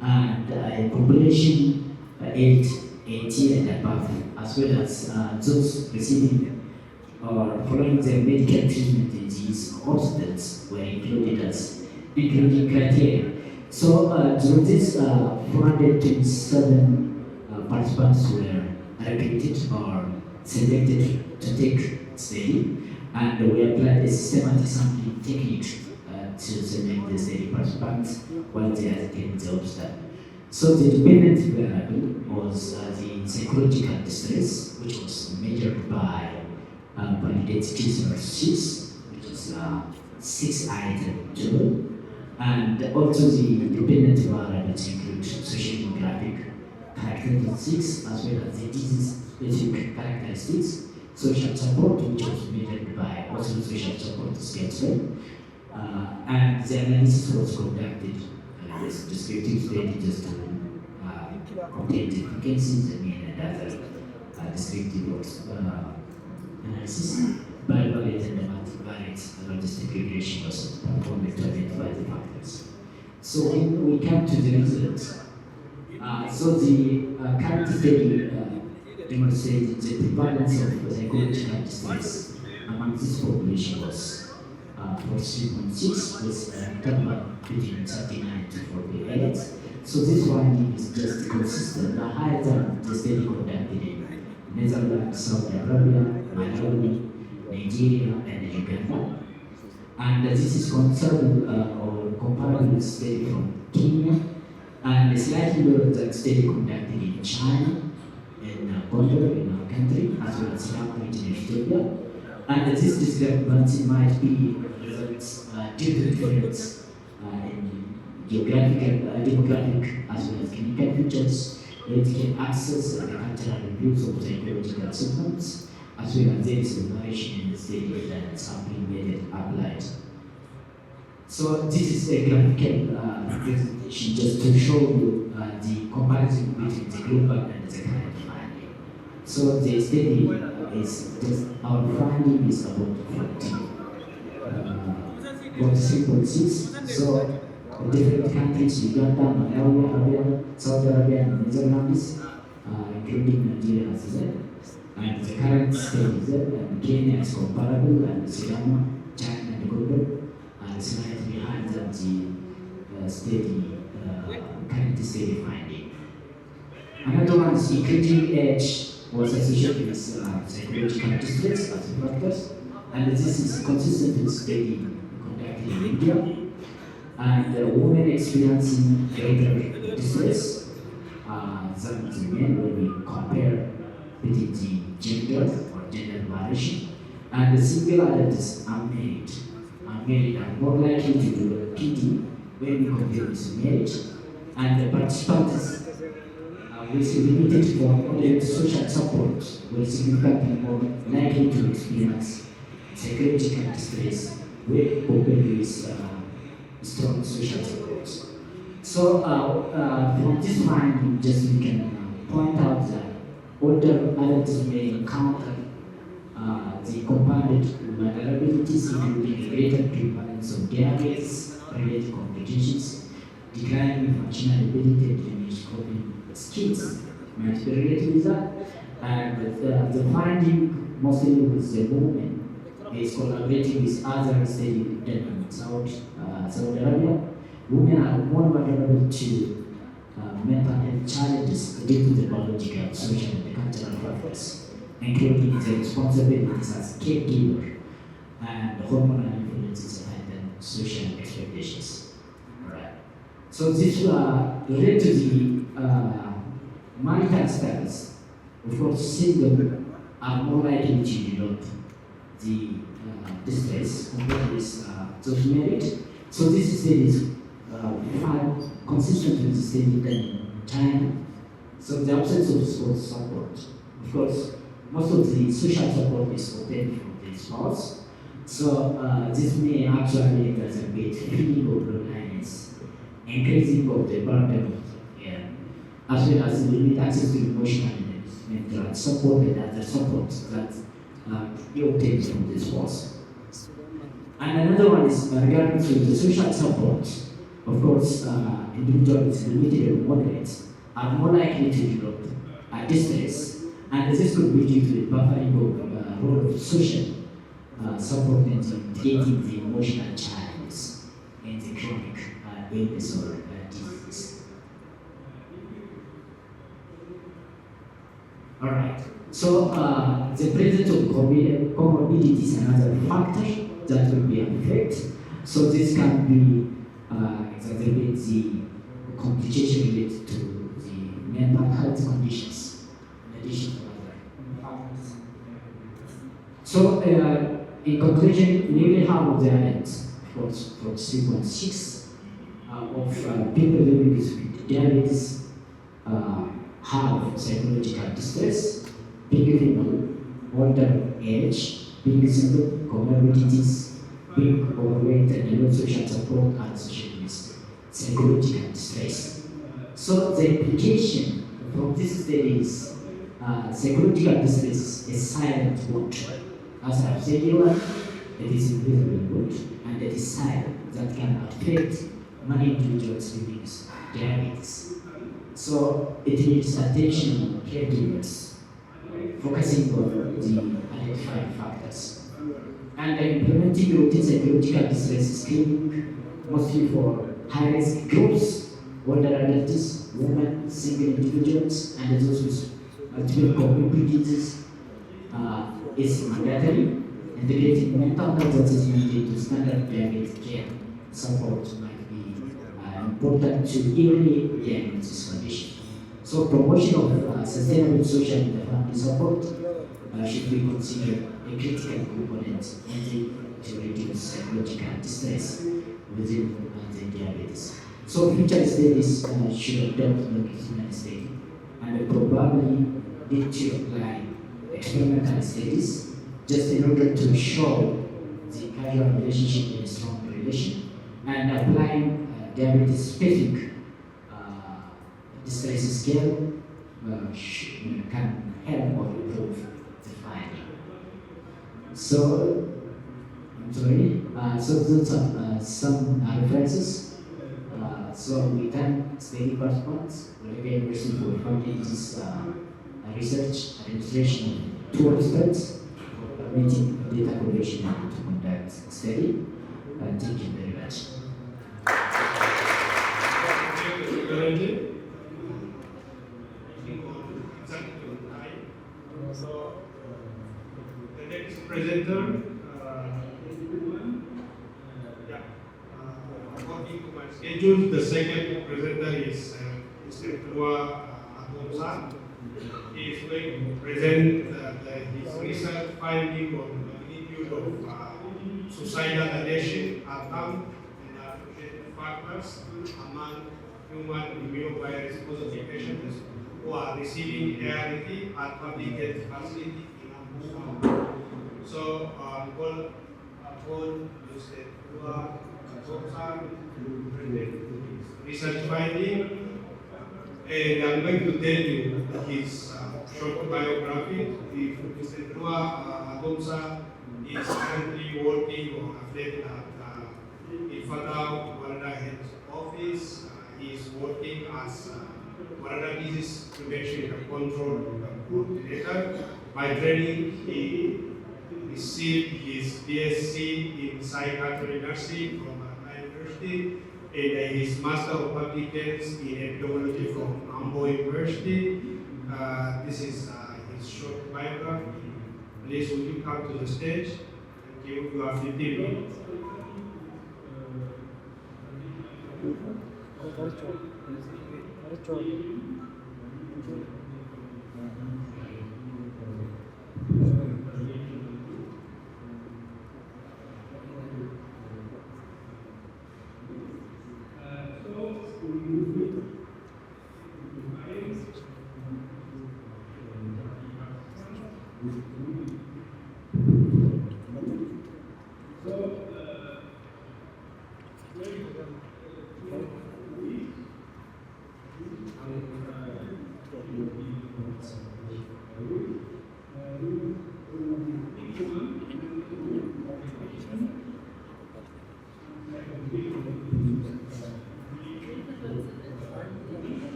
and a population aged 80 and above, as well as those receiving or following their medical treatment in these hospitals were included as including criteria. So during this, 427 participants were recruited or selected to take study, and we applied a systematic sampling technique to select the study participants while they are taking the hospital. So the dependent variable was the psychological distress, which was measured by validated services, which is 6-item tool, and also the dependent variables include socio-demographic characteristics as well as the disease-specific characteristics, social support, which was measured by also social support scale, and the analysis was conducted. This descriptive study just to obtain the frequencies, the mean, and other descriptive analysis. Bivalent and multivariate logistic regression was performed to identify the factors. So when we come to the results, so the current study demonstrated the prevalence of psychological distress among this population was 43.6 with interval between 39 to 48. So this finding is just consistent, higher than the study conducted in Netherlands, Saudi Arabia, Malawi, Nigeria, and Uganda. And this is comparable or comparable with study from Kenya, and slightly lower than study conducted in China, in Congo, in our country, as well as Iran region in Ethiopia. And this discrepancy might be results due to difference in geographical, demographic, as well as clinical features, medical access, and cultural reviews of psychological symptoms, as well as there is a variation in the study and sampling method applied. So this is a graphical presentation just to show you the comparison between the global and the current finding. So the study is just, our finding is about 46. So different countries, Uganda, Malawi, Arabia, Saudi Arabia, and Netherlands, including Nigeria as well. And the current state is there, and Kenya is comparable, and Sudan, China, and Congo are slightly behind than the current steady finding. Another one is increasing age was associated with psychological distress as factors, and this is consistent with study conducted in India. And women experiencing greater distress than the men when we compare between the gender or gender variation. And the single adults unmarried are more likely to do PD when we compare with marriage. And the participants with limited form of social support were significantly more likely to experience psychological distress when compared with strong social support. So from this finding, just we can point out that older adults may encounter the compounded vulnerabilities, including greater prevalence of diabetes, related complications, declining functional ability, and diminished coping skills might be related with that. And the finding mostly with the women is collaborating with other studies in Saudi Arabia. Women are more vulnerable to mental health challenges due to the biological, social, and cultural factors, including the responsibilities as caregiver and hormonal influences and social expectations. Right. So this related to the marital status. Of course, single are more likely to develop the distress compared with those married. So this study is found consistent with the study done in China, So the absence of social support, of course, most of the social support is obtained from the spouse. So this may actually exacerbate feeling of loneliness, increasing of the burden of care, as well as limit access to emotional and mental support and other support that you obtain from the spouse. And another one is regarding to the social support. Of course, individuals with limited or moderate are more likely to develop distress, and this could be due to the buffering of role of social support in mitigating the emotional challenges in the chronic illness or disease. All right. So the presence of comorbidity is another factor that will be an effect. So this can be exacerbate the complication related to the mental health conditions, in addition to other factors. So in conclusion, nearly half of the adults, 43.6% of people living with diabetes have psychological distress, being female, older age, being single, comorbidities, being overweight, and low social support are associated with psychological distress. So the implication from this study is psychological distress is silent wound. As I've said earlier, it is invisible wound, and it is silent that can affect many individuals living with diabetes. So it needs attention on caregivers, focusing on the identified factors. And implementing routine psychological distress screening, mostly for high-risk groups, older adults, women, single individuals, and those with multiple comorbidities, is mandatory. Integrating mental health assessment into standard diabetes care support might be important to early diagnosis condition. So promotion of sustainable social and family support should be considered a critical component to reduce psychological distress within the diabetes. So future studies should adopt longitudinal study and probably need to apply experimental studies just in order to show the causal relationship in a strong relation, and applying diabetes-specific distress scale can help or improve the finding. So, I'm sorry, so those are some references. So we thank study participants, Bolivia University for funding this research administration of 2 experts for permitting data collection and to conduct study. Thank you very much. So the next presenter, according to my schedule, the second presenter is Mr. Birra Foundation. He is going to present his research finding on the magnitude of suicidal addiction, outcome, and associated factors among human immunovirus positive patients who are receiving ART at public health facility in Addis Ababa. So, call upon Mr. Birra Foundation to present his research finding. And I'm going to tell you his short biography. Mr. Birra Foundation is currently working or affiliated at ELFARUS Health Office. He is working as Malaria Disease Prevention and Control Coordinator. By training, he received his BSc in Psychiatry Nursing from Addis University and his Master of Public Health in Epidemiology from Ambo University. This is his short biography. Please, will you come to the stage? Thank you. You have 15 minutes.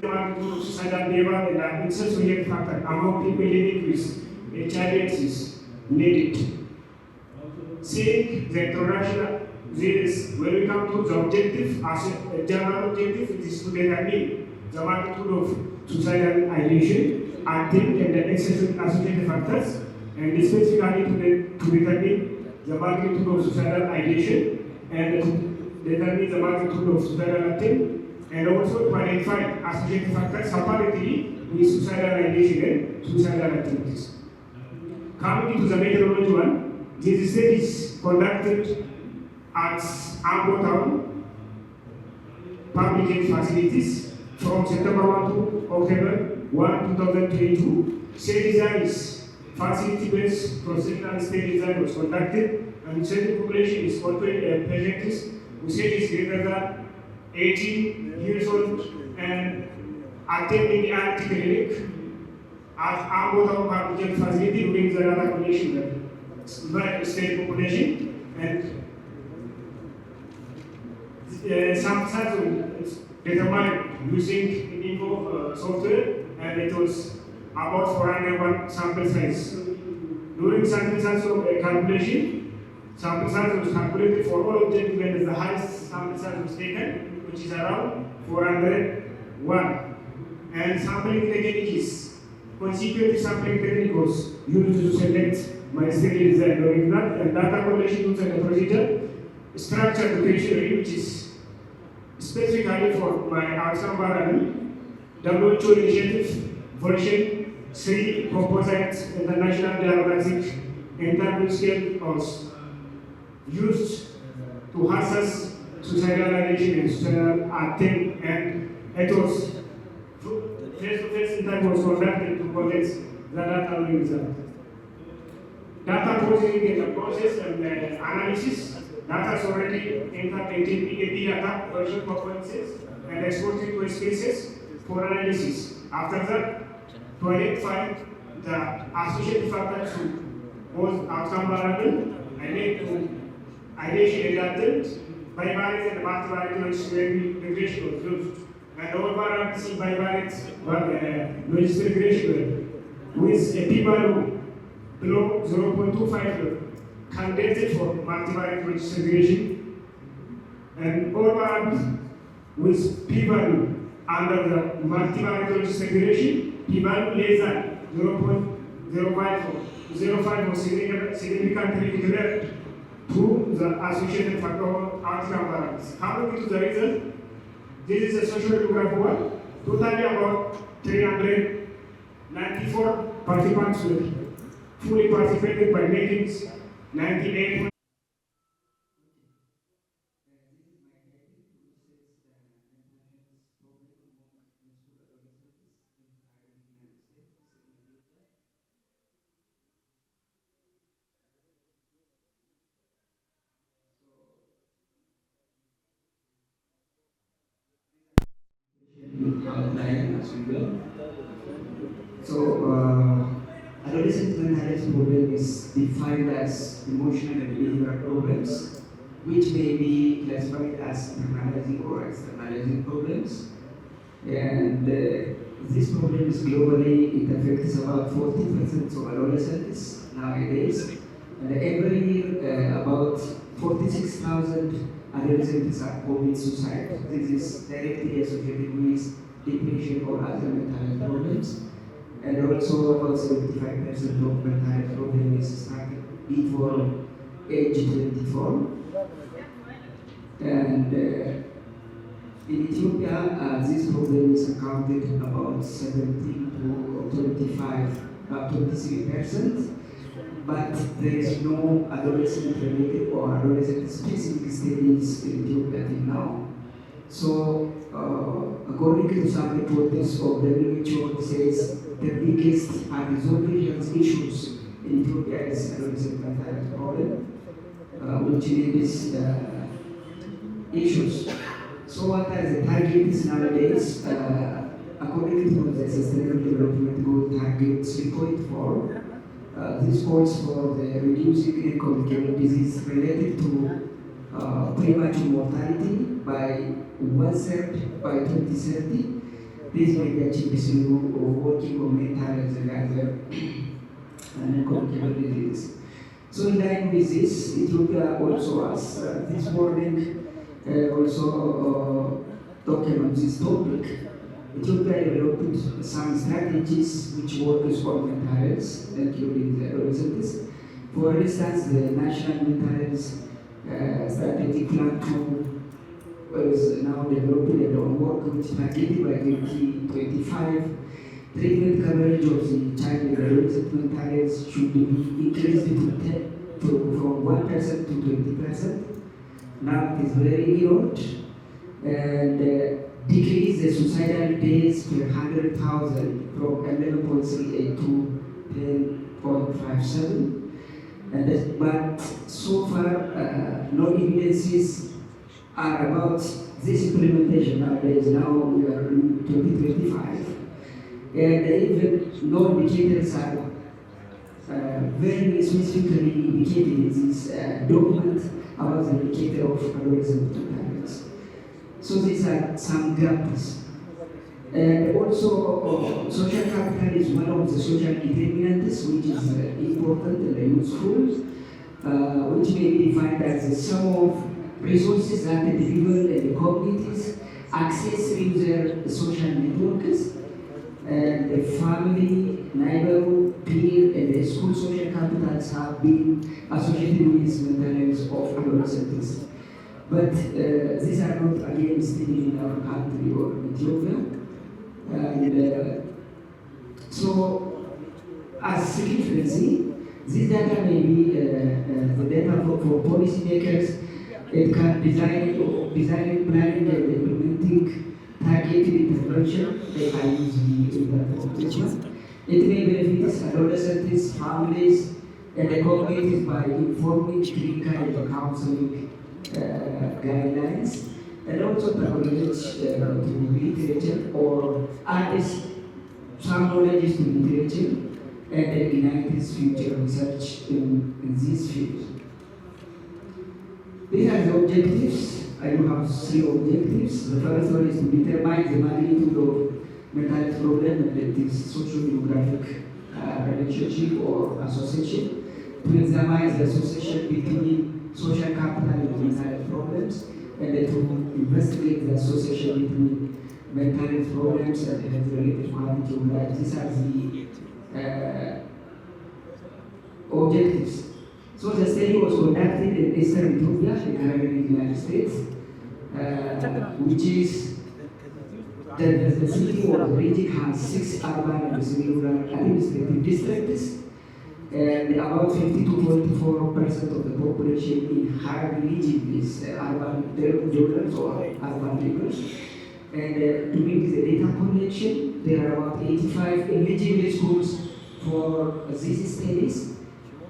suicidal behavior and an incest-related factor among people living with HIV is needed. Seeing the introduction, this when we come to the objective, as a general objective, it is to determine the magnitude of suicidal ideation, acting, and the associated factors, and specifically to determine the magnitude of suicidal ideation and determine the magnitude of suicidal acting, and also to identify associated factors separately with suicidal ideation and suicidal activities. Coming into the methodology one, this study is conducted at Ambo Town public health facilities from September 1 to October 1, 2022. Study design is facility-based procedural study design was conducted, and study population is controlled patients who is greater than 18 years old and attending anti clinic at Ambo Town public health facility during the data collection by state population, and some samples determined using info software, and it was about 401 sample size. During sample size of calculation, sample size was calculated for all objective when the highest sample size was taken, which is around 401. And sampling technique is consecutive sampling technique was used to select my study design. During that, and data collection used in the procedure, structured dictionary, which is specifically for my Addis Ababa WHO initiative version 3 composite international diagnostic interview scale was used to assess suicidal ideation and suicidal acting, and it was face-to-face interview was conducted to collect the data result. Data processing and process and analysis. Data is already entered into data version performances and exported to spaces for analysis. After that, to identify the associated factors to both outcome variable and then to ideation adaptant, bivariate and multivariate regression was used. And all variables in bivariate logistic regression with a p-value below 0.25 candidated for multivariate logistic regression, and all variables with p-value under the multivariate logistic regression, p-value less than 0.05 or 0.5 or significantly declared to the associated factor outcome variables. Coming into the result, this is a social demographic one. Totally about 394 participants were fully participated by making 98. Outline as usual. So, adolescent mental health problem is defined as emotional and behavioral problems, which may be classified as internalizing or externalizing problems. And this problem is globally, it affects about 40% of adolescents nowadays. And every year, about 46,000 adolescents are committing suicide. This is directly associated with depression or other mental health problems. And also about 75% of mental health problems started before age 24. And in Ethiopia, this problem is accounted about 17 to 25, about 23%. But there is no adolescent-related or adolescent-specific studies in Ethiopia till now. So, according to some reports of WHO, it says the biggest unresolved health issues in Ethiopia is adolescent mental health problem, which needs issues. So, what are the targets nowadays? According to the Sustainable Development Goal Target 3.4. This calls for the reducing incommunicable disease related to premature mortality by 1/3 by 2030, this may be achieved through working on mental health and communicable diseases. So in line with this, Ethiopia also, as this morning also talking on this topic, Ethiopia developed some strategies which work on mental health, including the adolescents. For instance, the National Mental Health Strategic Plan 2 is now developed and on work, which is targeted by 2025. Treatment coverage of the child and adolescent mental health should be increased from 1% to 20%. Now it is very good, and decrease the suicidal days per 100,000 from 11.38 to 10.57. But so far, no evidences are about this implementation nowadays. Now we are in 2025. And even no indicators are very specifically indicated in this document about the indicator of adolescent mental health. So these are some gaps. And also, social capital is one of the social determinants which is important and useful, which may be defined as the sum of resources that the individual and the communities access through their social networks. And the family, neighborhood, peer, and the school social capitals have been associated with mental health of adolescents. But these are not again still in our country or Ethiopia. And so, as reference, this data may be the data for policymakers. It can design, planning, and implementing targeted intervention. They can use the data for this one. It may benefit adolescents, families, and the communities by informing clinical and counseling guidelines, and also acknowledge to literature or add some knowledge to literature and ignite this future research in this field. These are the objectives. I do have 3 objectives. The first one is to determine the magnitude of mental health problem and its socio-demographic relationship or association, to examine the association between social capital and mental health problems, and to investigate the association between mental health problems and health-related quality of life. These are the objectives. So the study was conducted in Eastern Ethiopia, in the United States, which is the city or the region has 6 urban and 3 rural administrative districts. And about 50 to 44% of the population in her region is urban dwellers or urban livers. And to make the data collection, there are about 85 eligible schools for these studies.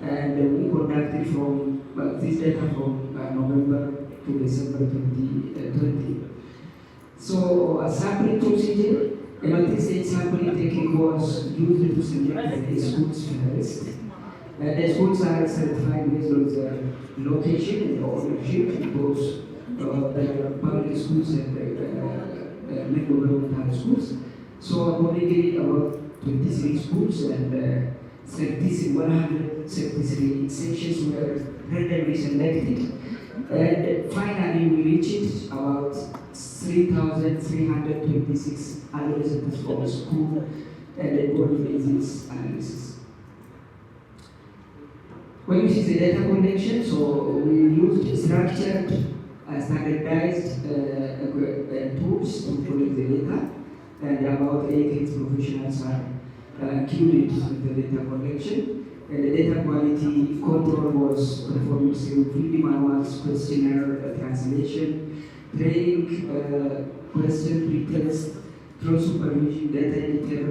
And we conducted from this data from November to December 2020. So a sampling procedure, a multi-stage sampling technique was used to select the schools first. The schools are certified based on their location and ownership, because there are public schools and governmental schools. So accordingly, about 23 schools and 133 sections were randomly selected. And finally, we reached about 3,326 adolescents from school and enrolled in this analysis. When you see the data collection, so we used structured, standardized tools to collect the data, and about 8 professionals are included in the data collection. And the data quality control was performed through field manuals, questionnaire translation, training, question retest, cross supervision, data editor.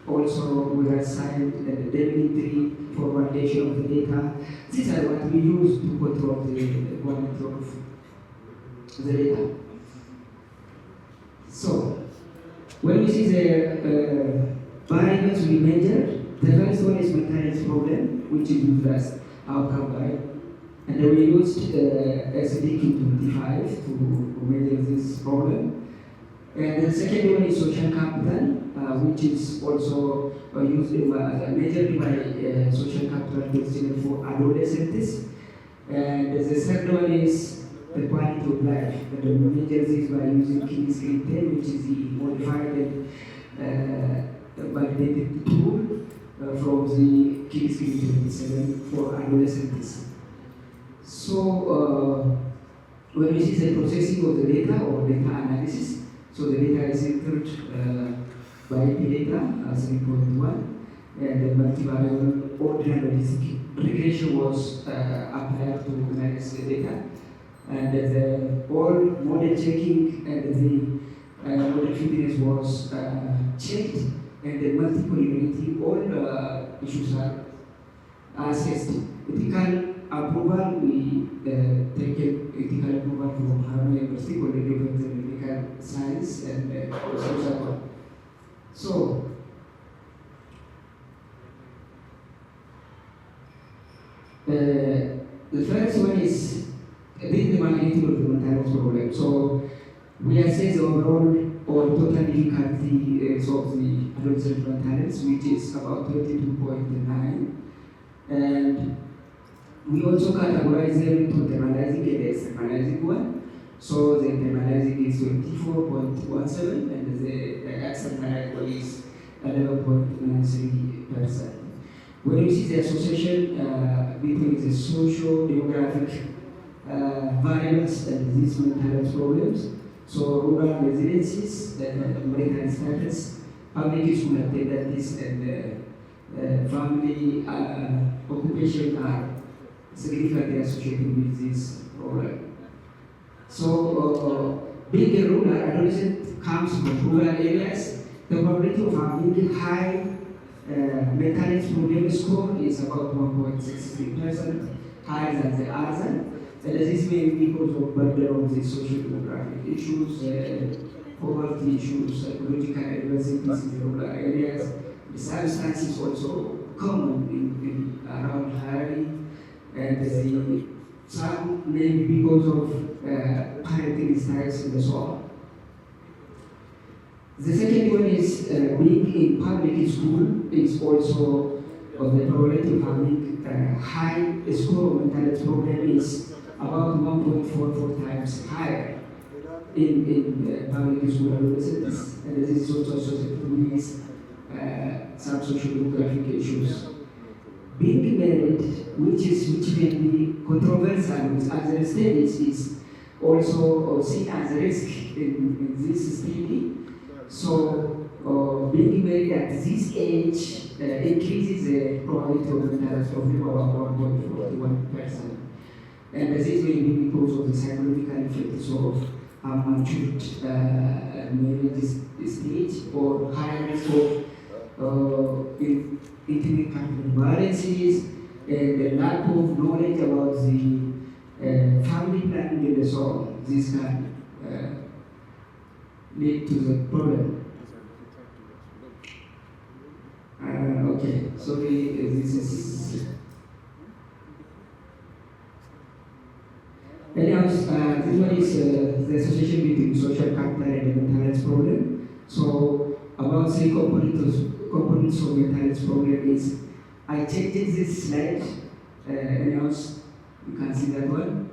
Also, we are assigned the telemetry for validation of the data. These are what we use to control the quality of the data. So, when we see the variables we measure, the first one is mental health problem, which is used as outcome variable. And we used SDQ 25 to measure this problem. And the second one is social capital, which is also used majorly by social capital destined for adolescents. And the third one is the quality of life. The measures is by using key screen 10, which is the modified validated tool from the key screen 27 for adolescents. So when we see the processing of the data or data analysis, so the data is entered by IP data 3.1, and the multivariable ordinary logistic regression was applied to analyze the data, and the all model checking and the model fitness was checked, and the multiple unity all issues are assessed. Ethical approval, we take ethical approval from Harvard University College of Medical Science and social work. So, the first one is the magnitude of the mental health problem. So, we assess the overall or total difficulty of the adolescent mental health, which is about 22.9, and we also categorize them into internalizing and externalizing one. So the internalizing is 24.17 and the externalized one is 11.93%. When you see the association between the socio-demographic variables and these mental health problems, so rural residences, marital status, public school attendance, and family occupation are significantly associated with this problem. So, being a rural adolescent comes from rural areas, the probability of having high mental health problem score is about 1.63%, higher than the other. And this may be because of burden of the social demographic issues, poverty issues, psychological adversities in the rural areas. The substances also common in around hiring. And some may be because of parenting styles and so on. The second one is being in public school is also the probability of having high score of mental health problem is about 1.44 times higher in public school adolescents, and this is also associated with some social demographic issues. Being married, which may be controversial with other studies, is also seen as a risk in this study. So, being married at this age increases the probability of mental health problem about 1.41%. And this may be because of the psychological effects of unmatured marriage stage or higher risk of intimate partner violences and the lack of knowledge about the family planning and so on. This can lead to the problem. Okay, sorry, this is. Anyhow, this one is the association between social capital and the mental health problem. So, about 3 components of mental health problem is, I checked this slide, anyhow, you can see that one.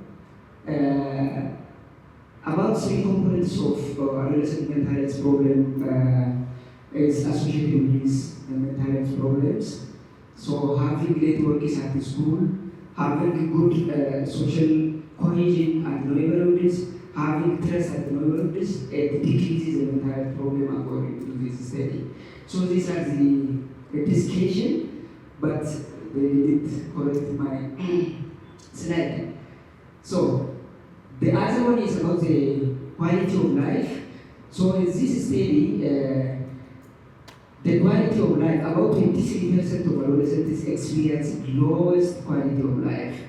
About 3 components of adolescent mental health problem is associated with mental health problems. So, having networks at the school, having good social cohesion at the neighborhoods, having trust at the neighborhoods, it decreases the mental health problem according to this study. So these are the discussion, but they didn't correct my slide. So the other one is about the quality of life. So in this study, the quality of life, about 23% of adolescents experience lowest quality of life.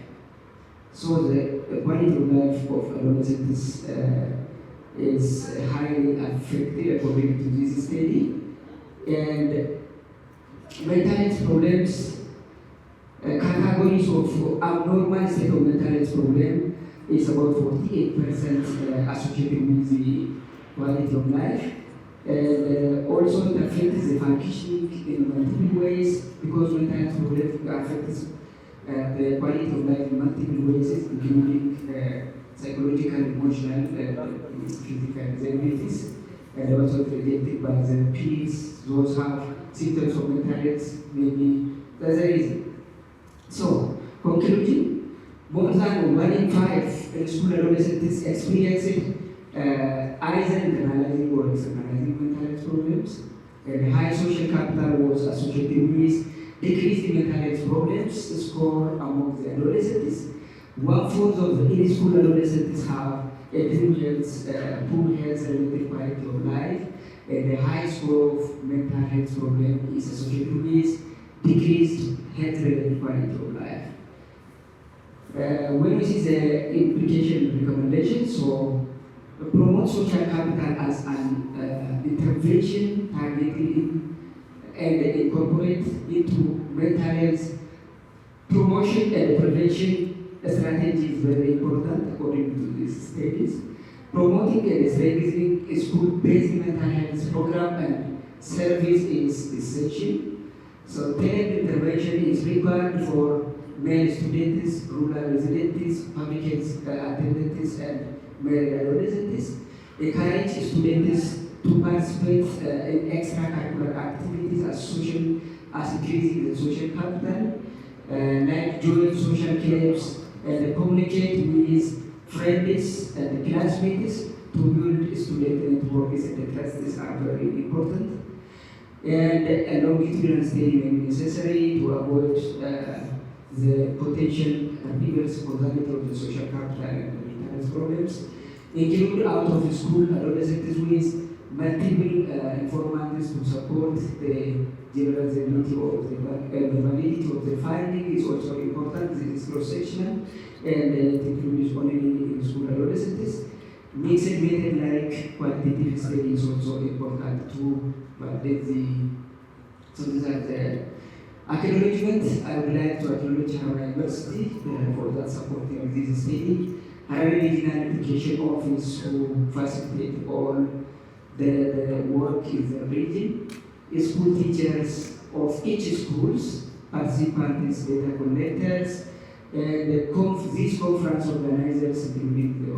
So the quality of life of adolescents is highly affected according to this study. And mental health problems, categories of abnormal state of mental health problem is about 48% associated with the quality of life, and also it affects the functioning in multiple ways, because mental health problems affects the quality of life in multiple ways, including psychological, emotional, physical disabilities, and also predicted by the peers. Those have symptoms of mental health, maybe that's the reason. So, conclusion, more than 1 in 5 school adolescents experience either internalizing or externalizing mental health problems, and high social capital was associated with decreased in mental health problems score among the adolescents. 1/4 of the in school adolescents have a poor health-related quality of life, and the high score of mental health problem is associated with decreased health-related quality of life. When we see the implication recommendations, so promote social capital as an intervention targeted and incorporate into mental health promotion and prevention strategy is very important according to these studies. Promoting and strengthening school-based mental health program and service is essential. So tailored intervention is required for male students, rural residents, public health attendants, and male adolescents. Encourage students to participate in extracurricular activities as increasing the social capital, like join social clubs, and communicate with friends and classmates to build student networks, and trusts are very important. And longitudinal study may be necessary to avoid the potential reverse causality of the social capital and mental health problems. Include out of school adolescents with multiple informants to support the generalizability of the validity of the finding is also important. This is cross-sectional, and it includes only in school adolescents. Mixed method like quantitative study is also important to validate the. So these are the acknowledgements. I would like to acknowledge Harvard University for that supporting this study. Harvard Regional Application Office who facilitate all the work in the region. School teachers of each schools, participants, data collectors, and these conference organizers, including the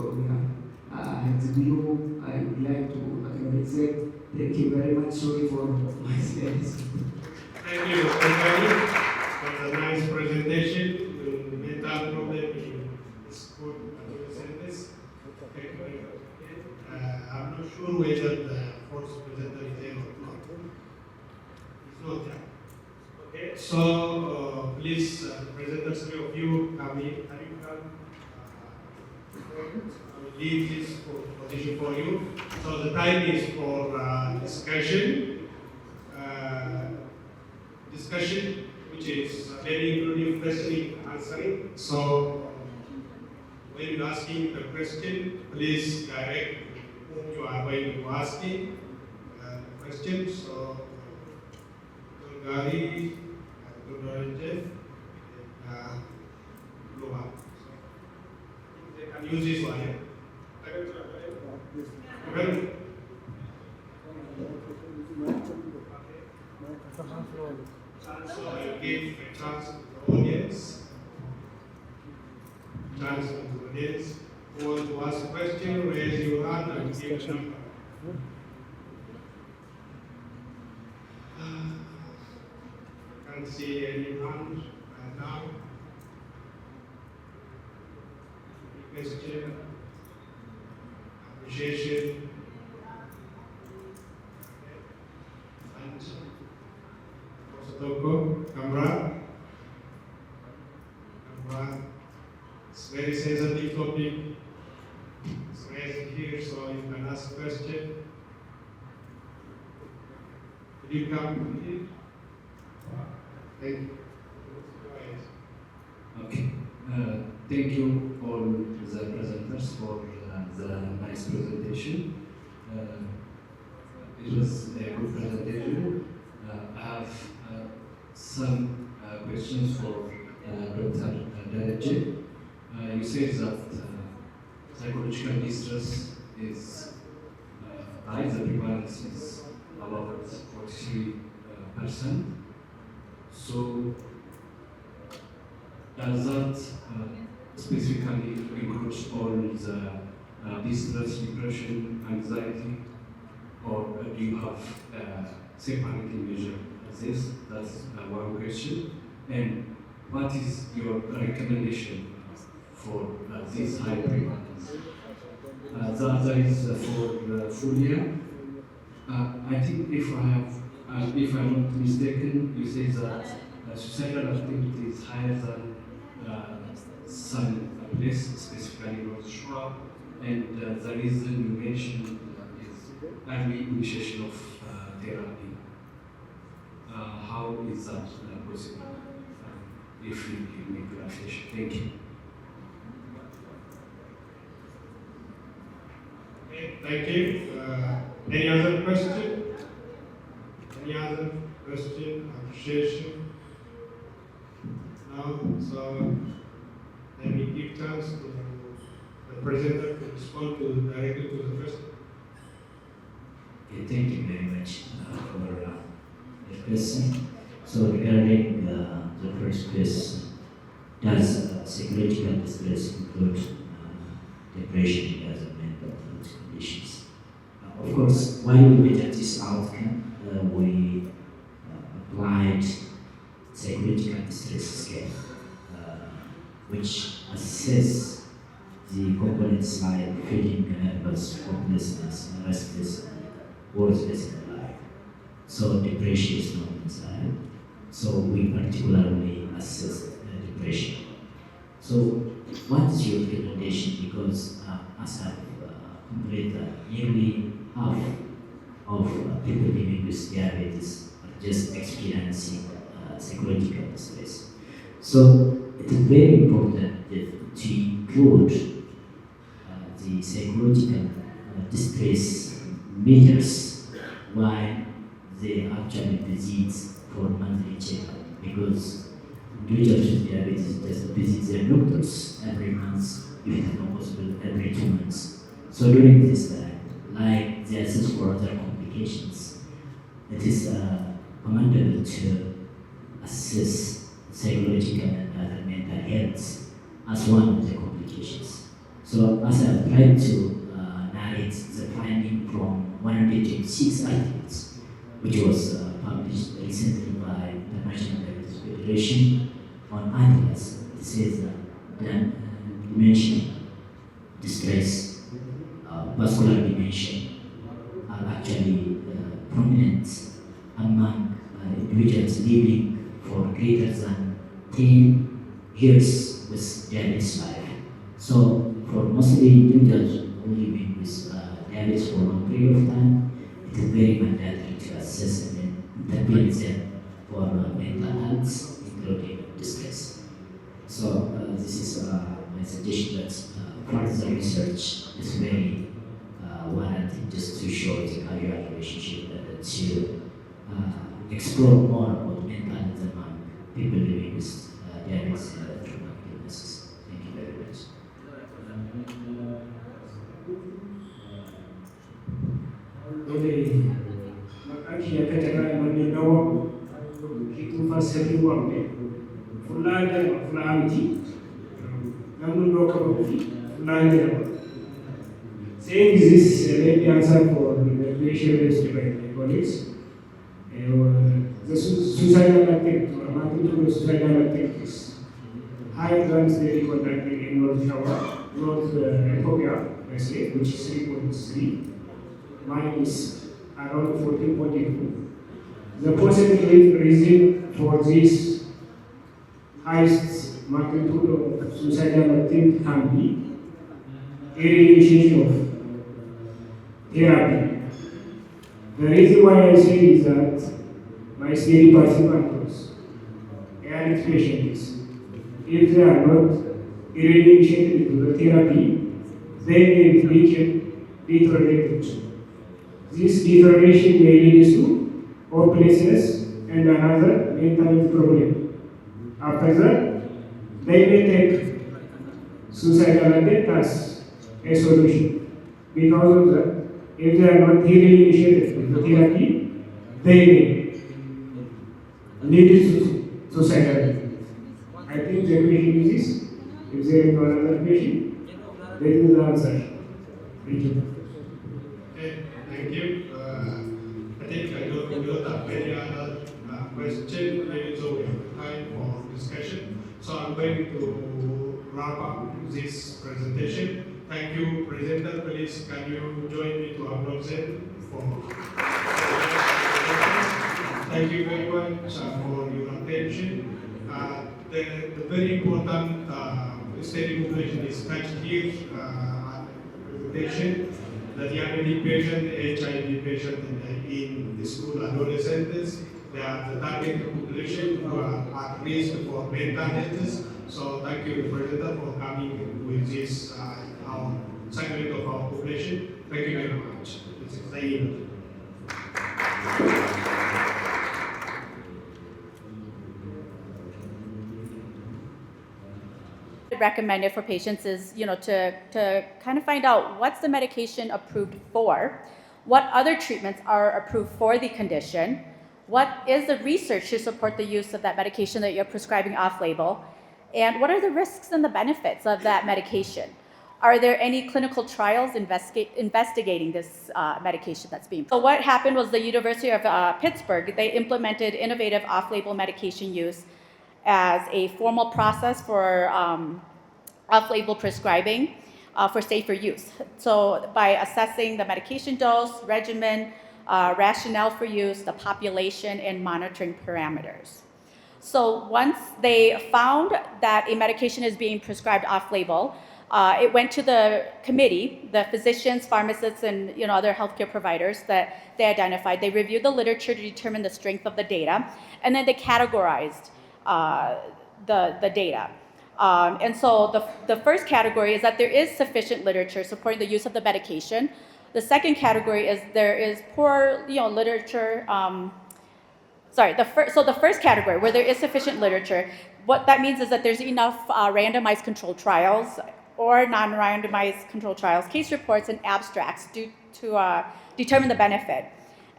Health Bureau. I would like to acknowledge them. Thank you very much. Sorry for my slides. Thank you, Dr. Kari, for the nice presentation. Mental problem in school adolescents. Thank you very much. I'm not sure whether the fourth presenter is there or not. It's not there. Okay, so please, presenters, three of you come in. I will leave this position for you. So the time is for discussion. Which is very including questioning and answering. So when you're asking the question, please direct whom you are going to asking the question. So Gari, Jeff, Loha. They can use this one. Okay. So I give a chance to the audience. Who want to ask a question, raise your hand and give a number. I can't see any hand right now. Any question? Appreciation? And Toko, camera. It's a very sensitive topic. It's raised here, so you can ask a question. Will you come here? Thank you. Okay. Thank you all the presenters for the nice presentation. It was a good presentation. I have some questions for Dr. Darajee. You said that psychological distress is right? The prevalence is about 43%. So does that specifically include all the distress, depression, anxiety, or do you have separately measured this? That's one question. And what is your recommendation for this high prevalence? The other is for full year. I think if I'm not mistaken, you say that suicidal activity is higher than some places, specifically North Shore, and the reason you mentioned is early initiation of therapy. How is that possible? If you give me clarification. Thank you. Okay, thank you. Any other question? Any other question, appreciation? No? So let me give chance to the presenter to respond directly to the question. Okay, thank you very much for the question. So regarding the first question, does psychological distress include depression as a mental health conditions? Of course, when we measure this outcome, we applied psychological distress scale, which assess the components like feeling nervous, hopelessness, restless, worthless in life. So depression is not inside. So we particularly assess depression. So what is your recommendation? Because as I've completed, nearly half of people living with diabetes are just experiencing psychological distress. So it is very important to include the psychological distress measures while they actually visit for monthly checkup, because individuals with diabetes just visit their doctors every month, if it is not possible every 2 months. So during this time, like they assess for other complications, it is commendable to assess psychological and other mental health as one of the complications. So as I have tried to narrate the finding from 126 articles, which was published recently by the National Diabetes Federation on ALIBIRA, it says that dementia, distress, vascular dementia are actually prominent among individuals living for greater than 10 years with diabetes life. So for mostly individuals who living with diabetes for a long period of time, it is very mandatory to assess and intervene them for mental health, including distress. So this is my suggestion that further research is very warranted, just to show the causal relationship and to explore more about mental health among people living with diabetes and other chronic illnesses. Thank you very much. Okay. Makanya katakan menyewa itu fasilitas uang deh. Fulan dan fulan ini, namun dua kabupaten fulan dan saying this let me answer for the question raised by my colleagues. The suicidal attempt or magnitude of suicidal attempt is higher than the conducted in North Ethiopia, which is 3.3. Mine is around 14.2. The possible reason for this highest magnitude of suicidal attempt can be early initiation of therapy. The reason why I say is that my study participants and patients, if they are not early initiated into the therapy, they may become deteriorated. This deterioration may lead to hopelessness and another mental health problem. After that, they may take suicidal attempt as a solution. Because of that, if they are not heavily initiated with the therapy, they may lead to suicide. I think the question is this. If there is no other question, that is the answer. Thank you. Okay, thank you. I think I don't have any other question, so we have time for discussion. So I'm going to wrap up this presentation. Thank you, presenter. Please, can you join me to acknowledge them for thank you very much for your attention. The very important study population is touched here at the presentation. The diabetic patient, HIV patient in the school adolescents, they are the target population who are at risk for mental health. So thank you, President, for coming with this our segment of our population. Thank you very much. This is the end. Recommended for patients is, to kind of find out what's the medication approved for, what other treatments are approved for the condition, what is the research to support the use of that medication that you're prescribing off-label, and what are the risks and the benefits of that medication. Are there any clinical trials investigating this medication that's being? So what happened was the University of Pittsburgh, they implemented innovative off-label medication use as a formal process for off-label prescribing for safer use. So by assessing the medication dose, regimen, rationale for use, the population, and monitoring parameters. So once they found that a medication is being prescribed off-label, it went to the committee, the physicians, pharmacists, and other healthcare providers that they identified. They reviewed the literature to determine the strength of the data, and then they categorized the data. And so the first category is that there is sufficient literature supporting the use of the medication. The second category is there is poor literature. So the first category, where there is sufficient literature, what that means is that there's enough randomized controlled trials or non-randomized controlled trials, case reports, and abstracts to determine the benefit.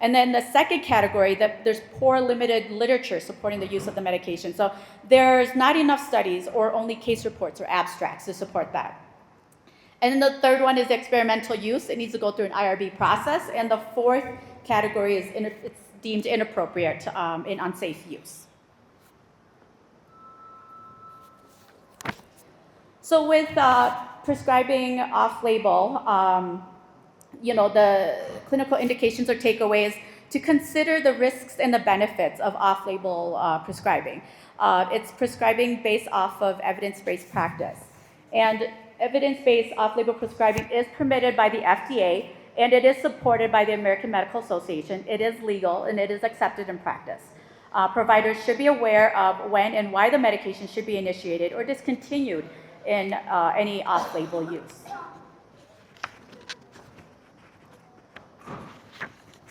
And then the second category, that there's poor limited literature supporting the use of the medication. So there's not enough studies or only case reports or abstracts to support that. And then the third one is experimental use. It needs to go through an IRB process. And the fourth category is it's deemed inappropriate in unsafe use. So with prescribing off-label, the clinical indications or takeaways to consider the risks and the benefits of off-label prescribing. It's prescribing based off of evidence-based practice. And evidence-based off-label prescribing is permitted by the FDA, and it is supported by the American Medical Association. It is legal, and it is accepted in practice. Providers should be aware of when and why the medication should be initiated or discontinued in any off-label use.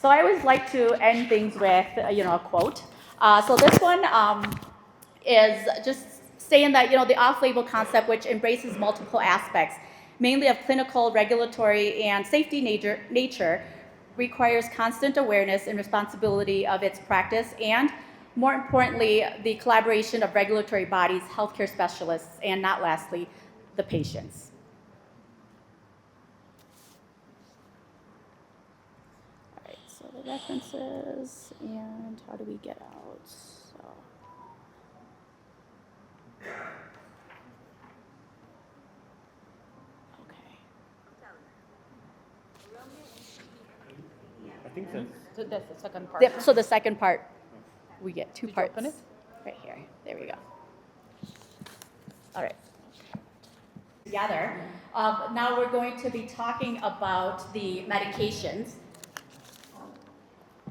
So I always like to end things with, a quote. So this one is just saying that, the off-label concept, which embraces multiple aspects, mainly of clinical, regulatory, and safety nature, requires constant awareness and responsibility of its practice, and more importantly, the collaboration of regulatory bodies, healthcare specialists, and not lastly, the patients. The references, and how do we get out? So. Okay. I think so. So that's the second part. So the second part, we get two parts. Open it? Right here. There we go. All right. Together. Now we're going to be talking about the medications.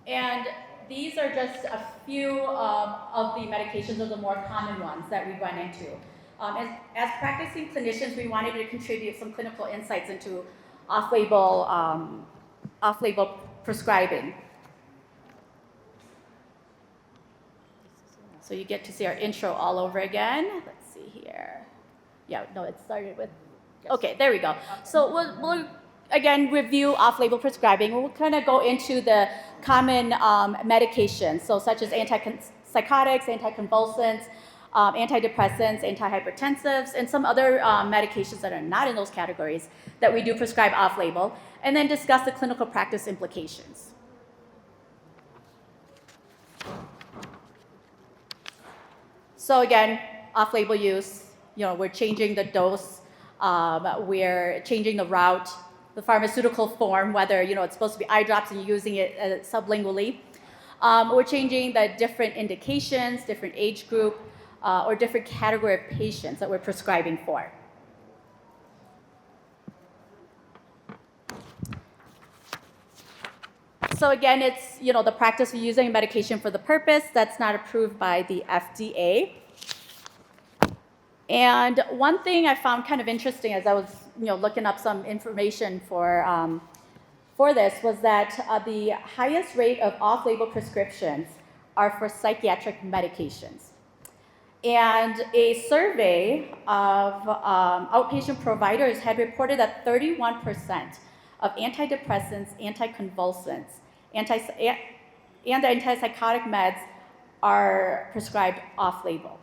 And these are just a few of the medications, of the more common ones that we run into. As practicing clinicians, we wanted to contribute some clinical insights into off-label prescribing. So you get to see our intro all over again. Let's see here. Yeah, no, it started with, okay, there we go. So we'll again, review off-label prescribing. We'll kind of go into the common medications, so such as antipsychotics, anticonvulsants, antidepressants, antihypertensives, and some other medications that are not in those categories that we do prescribe off-label, and then discuss the clinical practice implications. So again, off-label use, we're changing the dose, we're changing the route, the pharmaceutical form, whether it's supposed to be eye drops and you're using it sublingually. We're changing the different indications, different age group, or different category of patients that we're prescribing for. So again, it's the practice of using medication for the purpose that's not approved by the FDA. And one thing I found kind of interesting as I was looking up some information for this was that the highest rate of off-label prescriptions are for psychiatric medications. And a survey of outpatient providers had reported that 31% of antidepressants, anticonvulsants, and antipsychotic meds are prescribed off-label.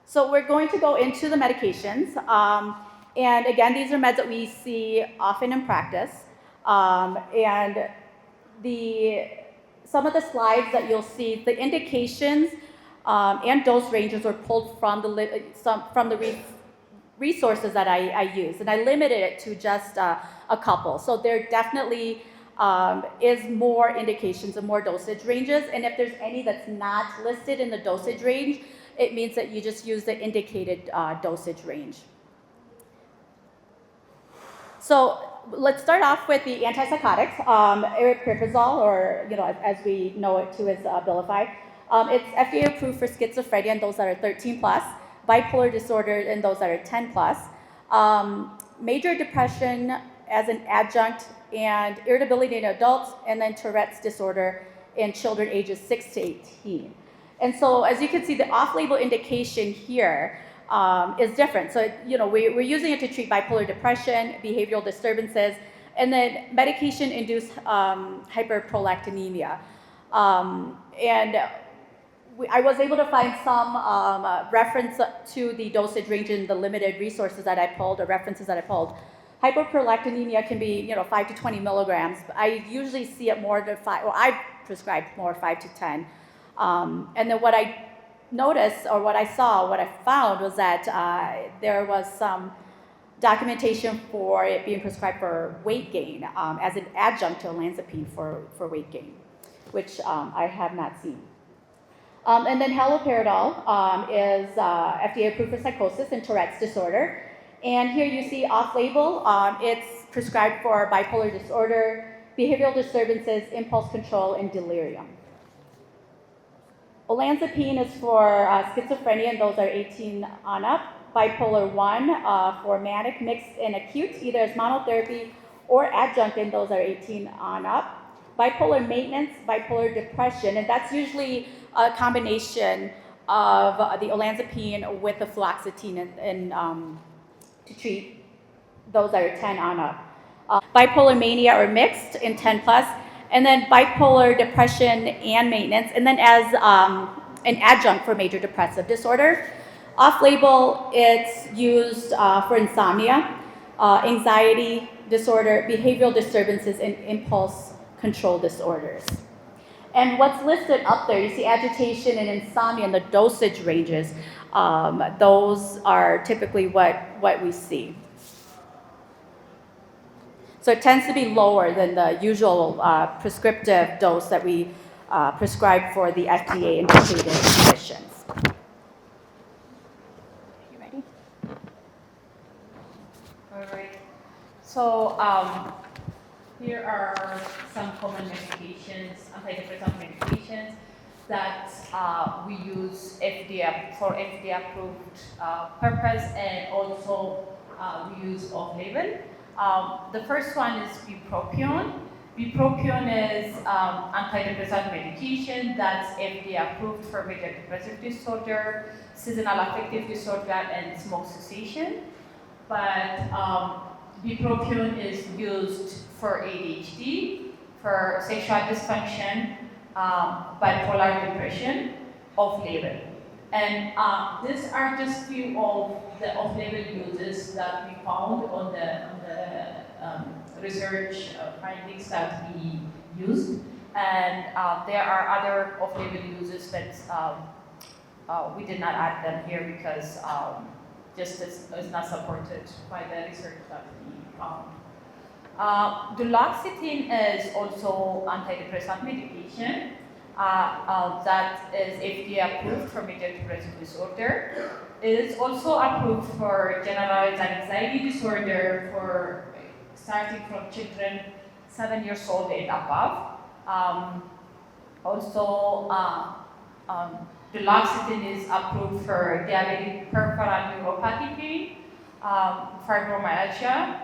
So we're going to go into the medications. And again, these are meds that we see often in practice. And some of the slides that you'll see, the indications and dose ranges were pulled from the resources that I use, and I limited it to just a couple. So there definitely is more indications and more dosage ranges, and if there's any that's not listed in the dosage range, it means that you just use the indicated dosage range. So let's start off with the antipsychotics. Aripiprazole, or as we know it too as Abilify. It's FDA approved for schizophrenia and those that are 13 plus, bipolar disorder and those that are 10 plus, major depression as an adjunct, and irritability in adults, and then Tourette's disorder in children ages 6 to 18. And so as you can see, the off-label indication here is different. So, we're using it to treat bipolar depression, behavioral disturbances, and then medication-induced hyperprolactinemia. I was able to find some reference to the dosage range in the limited resources that I pulled, or references that I pulled. Hyperprolactinemia can be, 5 to 20 milligrams. But I usually see it more than 5, or I prescribe more 5 to 10. And then what I noticed, or what I found was that there was some documentation for it being prescribed for weight gain as an adjunct to olanzapine for weight gain, which I have not seen. And then haloperidol is FDA approved for psychosis and Tourette's disorder. And here you see off-label, it's prescribed for bipolar disorder, behavioral disturbances, impulse control, and delirium. Olanzapine is for schizophrenia, and those are 18 on up. Bipolar 1 for manic, mixed, and acute, either as monotherapy or adjunct, and those are 18 on up. Bipolar maintenance, bipolar depression, and that's usually a combination of the olanzapine with the fluoxetine to treat those that are 10 on up. Bipolar mania or mixed in 10 plus, and then bipolar depression and maintenance, and then as an adjunct for major depressive disorder. Off-label, it's used for insomnia, anxiety disorder, behavioral disturbances, and impulse control disorders. And what's listed up there, you see agitation and insomnia and the dosage ranges. Those are typically what we see. So it tends to be lower than the usual prescriptive dose that we prescribe for the FDA indicated conditions. You ready? All right. So here are some common medications, antidepressant medications that we use for FDA approved purpose, and also we use off-label. The first one is bupropion, Bupropion is antidepressant medication that's FDA approved for major depressive disorder, seasonal affective disorder, and smoke cessation. But bupropion is used for ADHD, for sexual dysfunction, bipolar depression, off-label. And these are just few of the off-label uses that we found on the research findings that we used. And there are other off-label uses, but we did not add them here because just is not supported by the research that we found. Duloxetine is also antidepressant medication that is FDA approved for major depressive disorder. It is also approved for generalized anxiety disorder for starting from children 7 years old and above. Duloxetine is approved for diabetic peripheral neuropathy pain, fibromyalgia,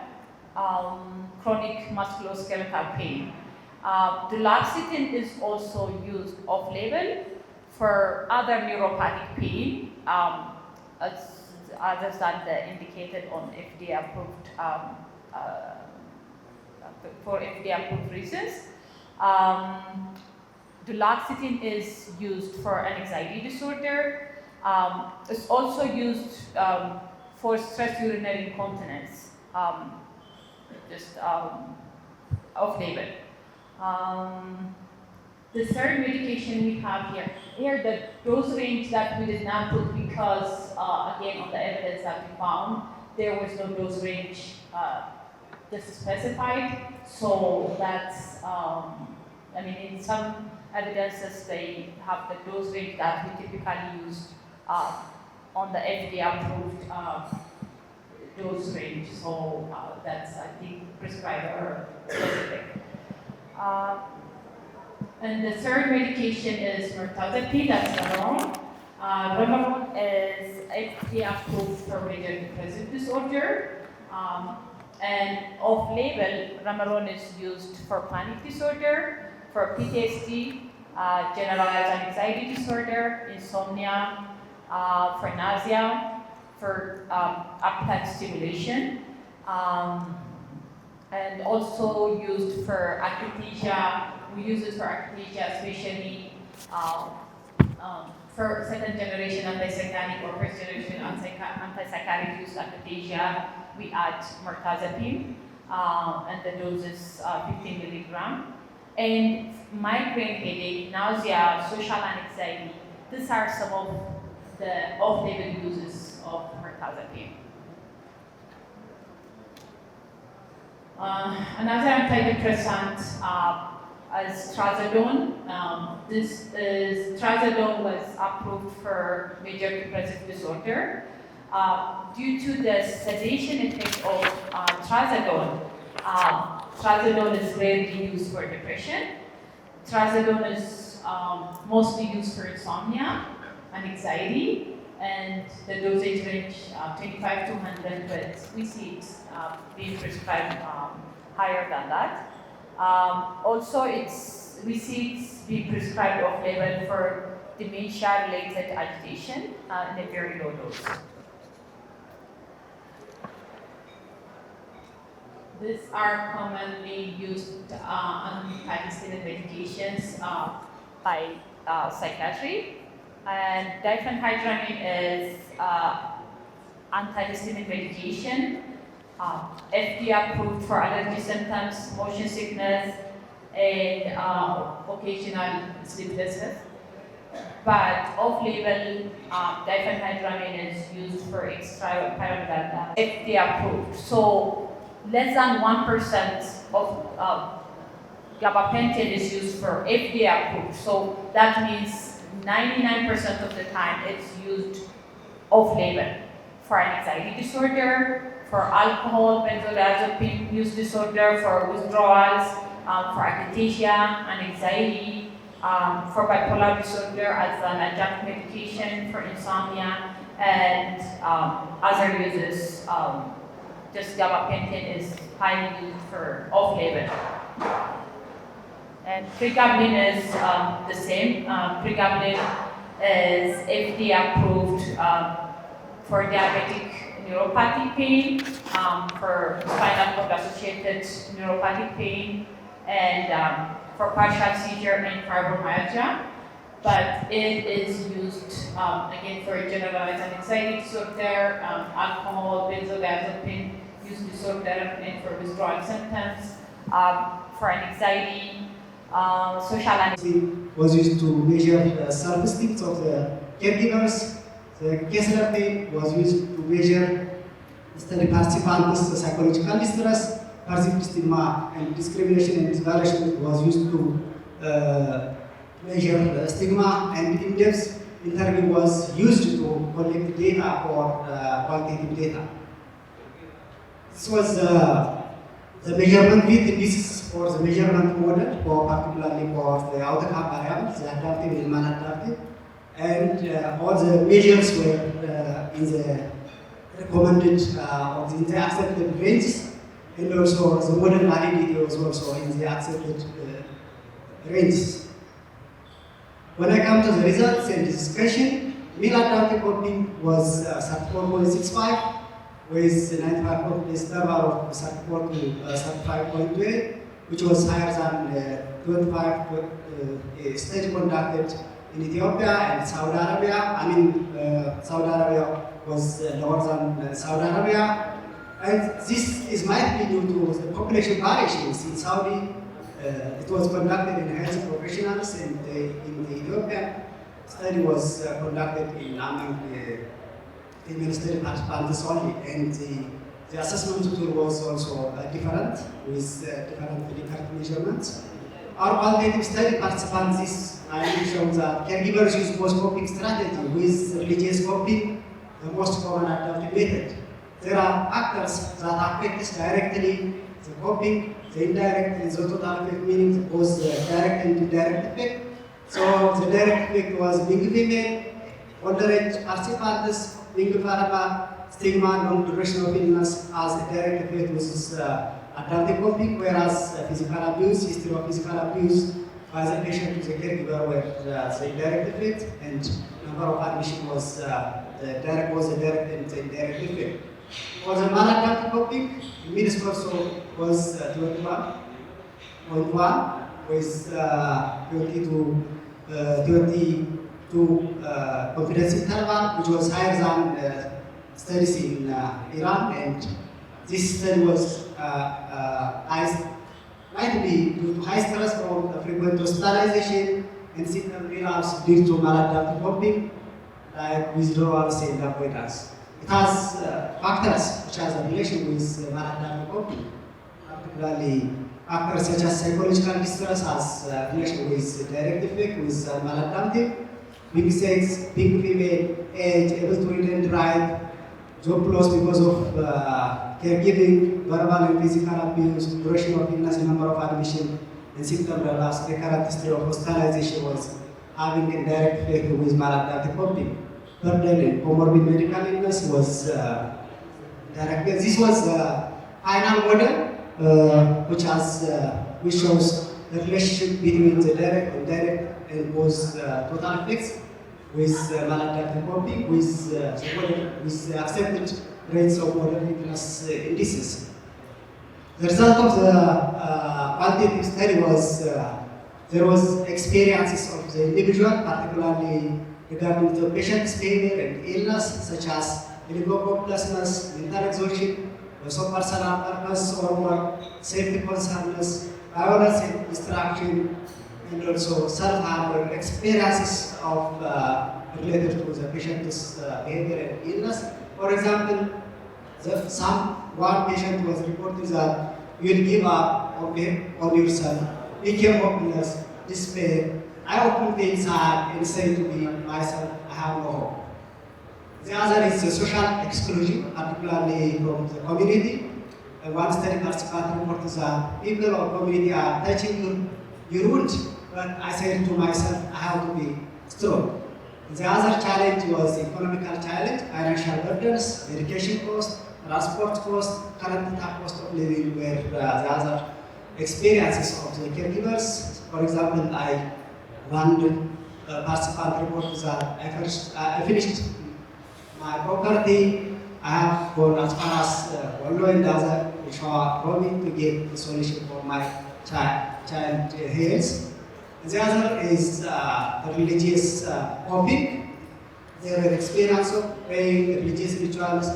chronic musculoskeletal pain. Duloxetine is also used off-label for other neuropathic pain, other than the indicated on FDA approved for FDA approved reasons. Duloxetine is used for an anxiety disorder. It's also used for stress urinary incontinence, off-label. The third medication we have here the dose range that we did not put because, again, on the evidence that we found, there was no dose range just specified. So that's, in some evidences, they have the dose range that we typically use on the FDA-approved dose range. So that's, I think, prescriber specific. And the third medication is mirtazapine, that's Remeron. Remeron is FDA approved for major depressive disorder. And off-label, Remeron is used for panic disorder, for PTSD, generalized anxiety disorder, insomnia, for nausea, for appetite stimulation, and also used for akathisia. We use it for akathisia, especially for second generation antipsychotic or first generation antipsychotic use akathisia. We add mirtazapine, and the dose is 15 milligram. And migraine, headache, nausea, social anxiety, these are some of the off-label uses of mirtazapine. Another antidepressant is trazodone. Trazodone was approved for major depressive disorder. Due to the sedation effect of trazodone, trazodone is rarely used for depression. Trazodone is mostly used for insomnia and anxiety, and the dosage range 25 to 100, but we see it being prescribed higher than that. Also, we see it being prescribed off-label for dementia-related agitation in a very low dose. These are commonly used antihistaminic medications by psychiatry. And diphenhydramine is antihistaminic medication, FDA approved for allergy symptoms, motion sickness, and occasional sleeplessness. But off-label, diphenhydramine is used for extrapyramidal, FDA approved. So less than 1% of gabapentin is used for FDA approved. So that means 99% of the time it's used off-label for an anxiety disorder, for alcohol, benzodiazepine use disorder, for withdrawals, for akathisia and anxiety, for bipolar disorder as an adjunct medication, for insomnia, and other uses. Just gabapentin is highly used for off-label. And pregabalin is the same. Pregabalin is FDA approved for diabetic neuropathy pain, for spinal cord associated neuropathic pain, and for partial seizure and fibromyalgia. But it is used again for generalized anxiety disorder, alcohol, benzodiazepine use disorder, and for withdrawal symptoms, for anxiety, social anxiety. Was used to measure self-esteem of the caregivers. The Kessler tape was used to measure study participants' psychological distress. Perceived stigma and discrimination and discrimination was used to measure stigma, and in-depth interview was used to collect data for qualitative data. This was the measurement with indices for the measurement model, particularly for the outcome variables, the adaptive and maladaptive, and all the measures were in the recommended or in the accepted ranges, and also the model validity was also in the accepted ranges. When I come to the results and discussion, maladaptive coping was 34.65 with 95 confidence interval of 34 to 35.2, which was higher than 25 study conducted in Ethiopia and Saudi Arabia. Saudi Arabia was lower than Saudi Arabia, and this might be due to the population variations in Saudi. It was conducted in health professionals, and in the Ethiopian study was conducted among the ministry participants only, and the assessment tool was also different with different Likert measurements. Our qualitative study participants shows that caregivers use post-coping strategy with religious coping, the most common adaptive method. There are factors that affect directly the coping, the indirect and the total effect, meaning both the direct and indirect effect. So the direct effect was being female, older age participants, being pharma, stigma, long duration of illness as the direct effect was adaptive coping, whereas physical abuse, history of physical abuse by the patient to the caregiver were the indirect effect, and number of admission was the direct and the indirect effect. For the maladaptive coping, the mean score was 21.1 with 22 confidence interval, which was higher than studies in Iran, and this study was might be due to high stress from frequent hospitalization and symptom relapse due to maladaptive coping, like withdrawals and avoidance. It has factors which has a relation with maladaptive coping, particularly factors such as psychological distress has relation with direct effect with maladaptive, big sex, big female, age, able to read and write, job loss because of caregiving, verbal and physical abuse, duration of illness, number of admission, and symptom relapse. The current history of hospitalization was having a direct effect with maladaptive coping. Burden and comorbid medical illness was direct. This was the final model, which shows the relationship between the direct and indirect and both total effects with maladaptive coping with the accepted rates of moderate indices. The result of the quantitative study was there was experiences of the individual, particularly regarding the patient's behavior and illness, such as hopelessness, mental exhaustion, loss of personal purpose or work, safety concerns, violence and distraction, and also self-harm experiences of related to the patient's behavior and illness. For example, one patient was reporting that you will give up on yourself, became hopeless, despair. I often feel sad and say to myself, I have no hope. The other is the social exclusion, particularly from the community. One study participant reported that people or community are touching your wound, but I said to myself, I have to be strong. The other challenge was economical challenge, financial burdens, medication cost, transport cost, current cost of living were the other experiences of the caregivers. For example, one participant reported that I finished my property. I have gone as far as Wallo and other Shaw Robbie to get a solution for my child health. The other is the religious topic. Their experience of praying, religious rituals,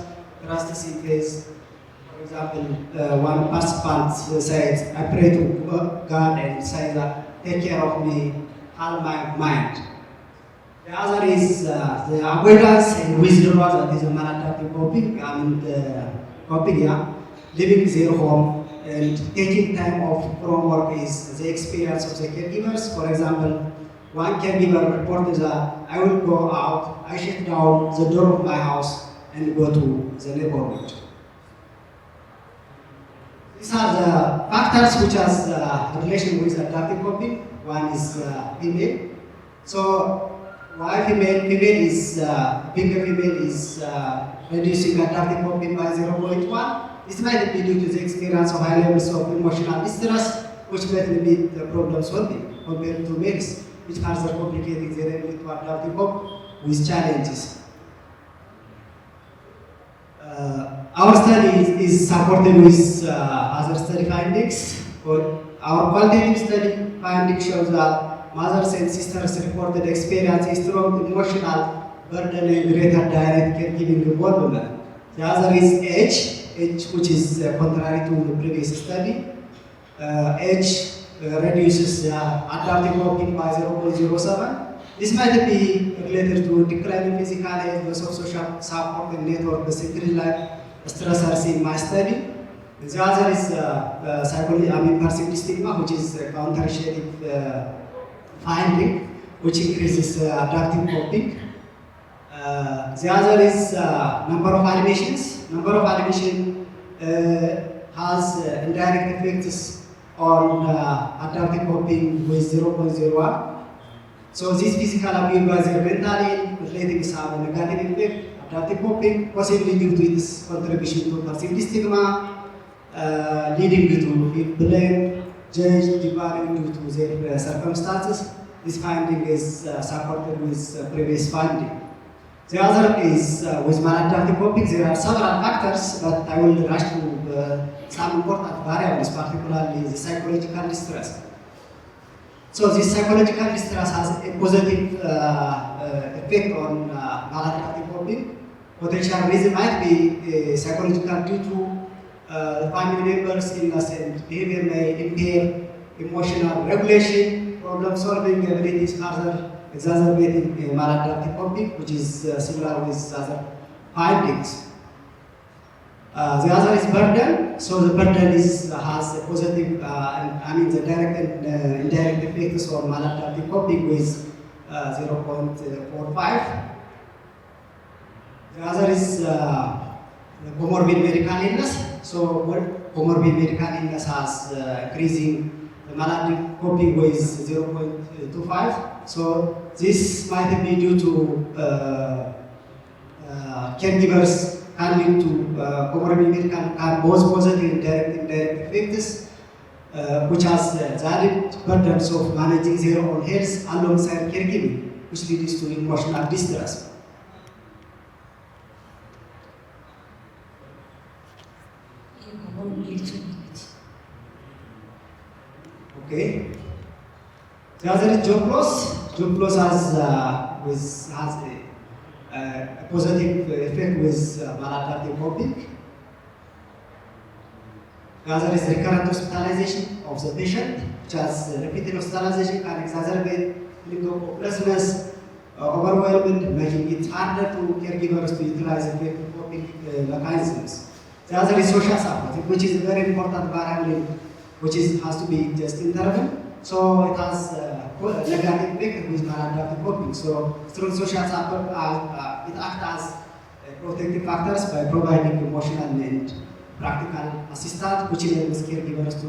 trust in faith. For example, one participant said, I pray to God and say that take care of me, calm my mind. The other is the avoidance and withdrawal, that is a maladaptive coping, living their home and taking time off from work is the experience of the caregivers. For example, one caregiver reported that I will go out, I shut down the door of my house and go to the neighborhood. These are the factors which has relation with adaptive coping. One is female. So why female? Female is bigger female is reducing adaptive coping by 0.1. This might be due to the experience of high levels of emotional distress, which may limit the problem solving compared to males, which further complicating their ability to adapt to cope with challenges. Our study is supported with other study findings. Our qualitative study findings shows that mothers and sisters reported experience a strong emotional burden and greater direct caregiving involvement. The other is age, which is contrary to the previous study. Age reduces adaptive coping by 0.07. This might be related to declining physical health, loss of social support and network, increased life stressors in my study. The other is perceived stigma, which is a counterintuitive finding, which increases adaptive coping. The other is number of admissions. Number of admission has indirect effects on adaptive coping with 0.01. So this physical abuse by the mentally relatives have a negative effect. Adaptive coping, possibly due to its contribution to perceived stigma, leading to blame, judge, devaluing due to their circumstances. This finding is supported with previous finding. The other is with maladaptive coping. There are several factors, but I will rush to some important variables, particularly the psychological distress. So this psychological distress has a positive effect on maladaptive coping. Potential reason might be psychological due to family members' illness and behavior may impair emotional regulation, problem solving abilities, further exacerbating maladaptive coping, which is similar with other findings. The other is burden. So the burden has a positive, the direct and indirect effects on maladaptive coping with 0.45. The other is comorbid medical illness. So comorbid medical illness has increasing the maladaptive coping with 0.25. So this might be due to caregivers can lead to comorbid medical can both positive and indirect effects, which has the added burdens of managing their own health alongside caregiving, which leads to emotional distress. Okay. The other is job loss. Job loss has a positive effect with maladaptive coping. The other is recurrent hospitalization of the patient, which has repeated hospitalization can exacerbate feeling of hopelessness, overwhelmed, making it harder to caregivers to utilize effective coping mechanisms. The other is social support, which is a very important variable, which has to be just intervened. So it has a negative effect with maladaptive coping. So through social support, it acts as protective factors by providing emotional and practical assistance, which enables caregivers to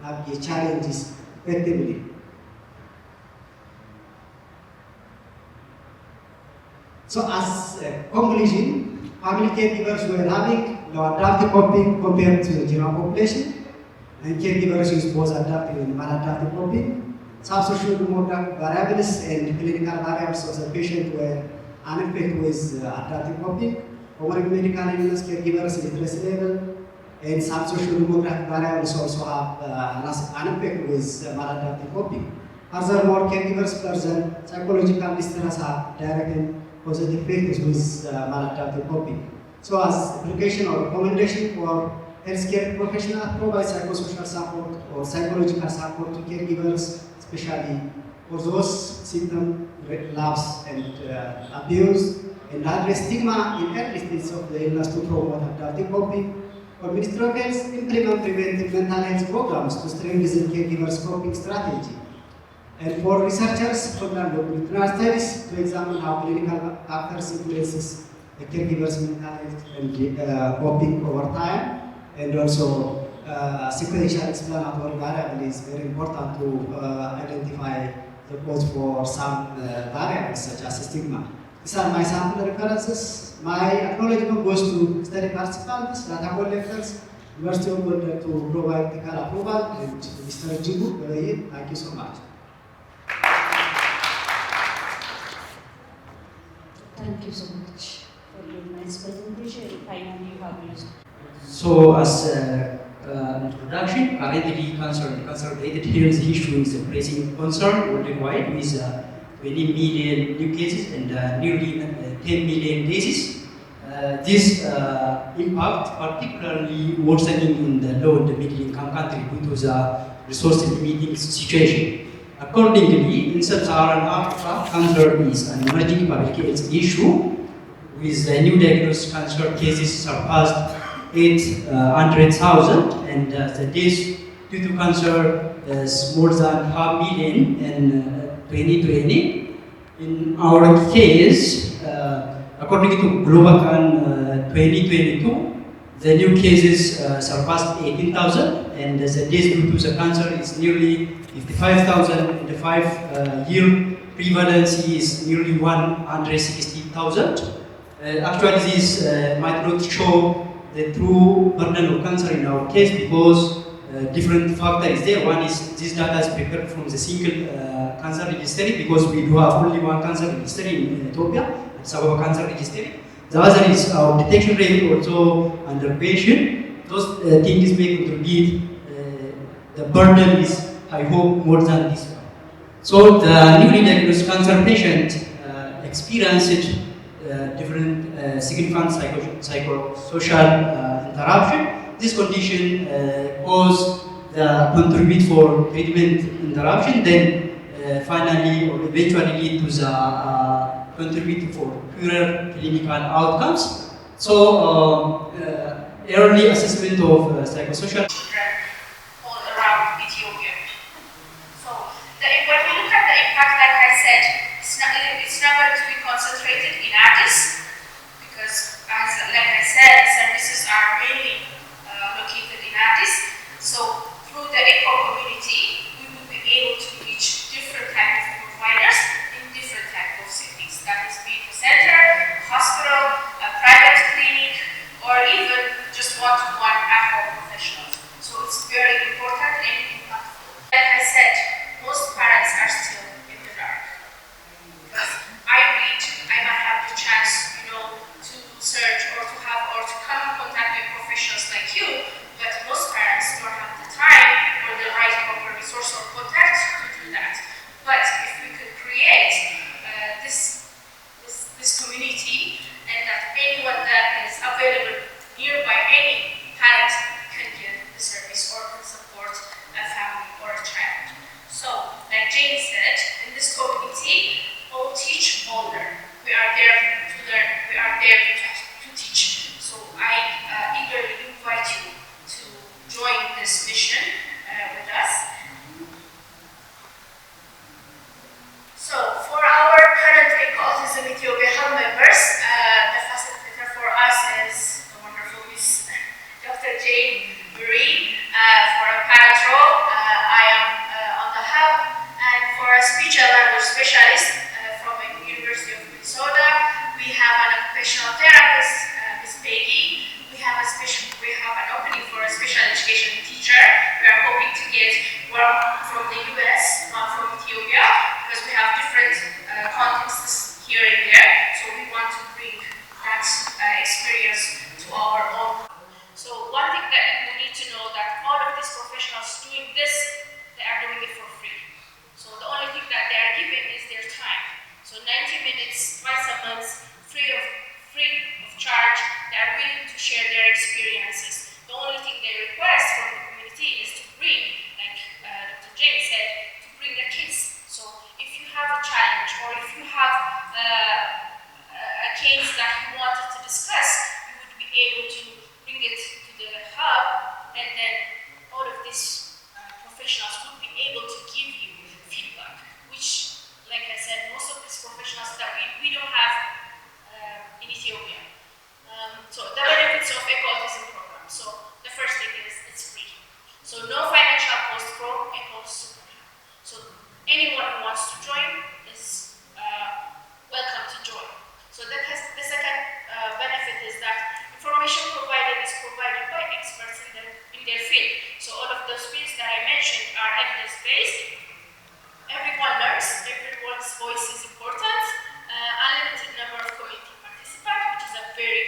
navigate challenges effectively. So as a conclusion, family caregivers were having low adaptive coping compared to the general population. and caregivers use both adaptive and maladaptive coping. Subsocial demographic variables and clinical variables of the patient were unaffected with adaptive coping. Over medical illness, caregivers literacy level, and subsocial demographic variables also have unaffected with maladaptive coping. Furthermore, caregivers present psychological distress have direct and positive effects with maladaptive coping. So as application or recommendation for healthcare professionals provide psychosocial support or psychological support to caregivers, especially for those symptom lapse and abuse, and address stigma in early stages of the illness to promote adaptive coping. For Ministry of Health, implement preventive mental health programs to strengthen caregivers' coping strategy. And for researchers, program longitudinal studies to examine how clinical factors influences the caregivers' mental health and coping over time. And also, sequential explanatory variable is very important to identify the cause for some variables such as stigma. These are my sample references. My acknowledgement goes to study participants, data collectors, University of Gondar to provide technical approval, and Mr. Jibu, thank you so much. Thank you so much for your nice presentation. Finally, you have used. So, as introduction, currently cancer-related health issue is a pressing concern worldwide with 20 million new cases and nearly 10 million cases. This impact particularly worsening in the low and middle income country due to the resource limiting situation. Accordingly, in Sub-Saharan Africa, cancer is an emerging public health issue with new diagnosed cancer cases surpassed 800,000 and the deaths due to cancer is more than 500,000 in 2020. In our case, according to GlobalCan 2022, the new cases surpassed 18,000 and the deaths due to the cancer is nearly 55,000 and the 5-year prevalence is nearly 160,000. Actually, this might not show the true burden of cancer in our case because different factors there. One is this data is prepared from the single cancer registry because we do have only one cancer registry in Ethiopia, Addis Ababa cancer registry. The other is our detection rate also under patient. Those things may contribute. The burden is, I hope, more than this one. So the newly diagnosed cancer patient experienced different significant psychosocial interruption. This condition contribute for treatment interruption, then finally or eventually lead to the contribute for poorer clinical outcomes. So early assessment of psychosocial all around Ethiopia. So when we look at the impact, like I said, it's not going to be concentrated in Addis because, like I said, services are mainly located in Addis. So through the ECO community, we will be able to reach different types of providers in different types of settings. That is being a center, hospital, a private clinic, or even just one-to-one at-home professionals. So it's very important and impactful. Like I said, most parents are still in the dark. Because I might have the chance, to search or to come in contact with professionals like you, but most parents don't have the time or the right proper resource or contact to do that. But if we could create this community and that anyone that is available nearby, any parent can give the service or can support a family or a child. So, like Jane said, in this community, all teach, all learn. We are there to learn, we are there to teach. So I eagerly invite you to join this mission with us. So for our current Autism Ethiopia Hub members, the facilitator for us is the wonderful Miss Dr. Jane Birra. For a parent role, I am on the hub, and for a speech and language specialist from the University of Minnesota, we have an occupational therapist, Miss Peggy. We have an opening for a special education teacher. We are So 90 minutes, twice a month, free of charge. They are willing to share their experiences. The only thing they request from the community is to bring, like Dr. Jane said, to bring a case. So if you have a challenge or if you have a case that you wanted to discuss, you would be able to bring it to the hub, and then all of these professionals would be able to give you feedback, which, like I said, most of these professionals that we don't have in Ethiopia. So the benefits of eco-autism program. So the first thing is it's free. So no financial cost from eco-autism program. So anyone who wants to join is welcome to join. So the second benefit is that information provided is provided by experts in their field. So all of those fields that I mentioned are evidence-based. Everyone learns, everyone's voice is important. Unlimited number of community participants, which is a very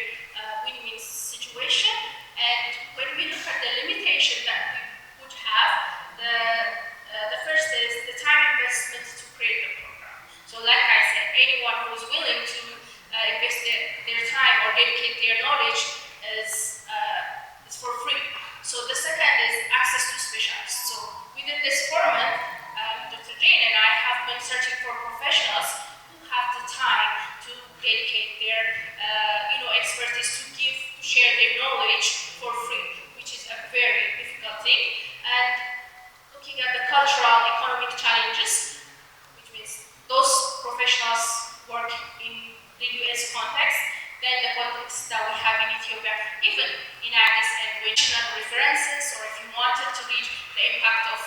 win-win situation. And when we look at the limitation that we would have, the first is the time investment to create the program. So like I said, anyone who is willing to invest their time or dedicate their knowledge is for free. So the second is access to specialists. So within this format, Dr. Jane and I have been searching for professionals who have the time to dedicate their expertise to share their knowledge for free, which is a very difficult thing. And looking at the cultural economic challenges, which means those professionals work in the US context, then the context that we have in Ethiopia, even in Addis and regional references, or if you wanted to read the impact of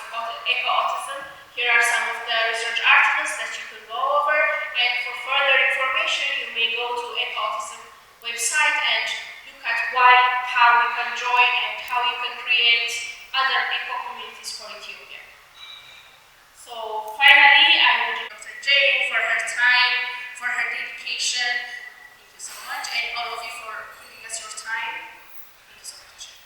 eco-autism, here are some of the research articles that you can go over. And for further information, you may go to eco-autism website and look at how we can join and how you can create other eco-communities for Ethiopia. So finally, I would thank Dr. Jane for her time, for her dedication. Thank you so much, and all of you for giving us your time. Thank you so much.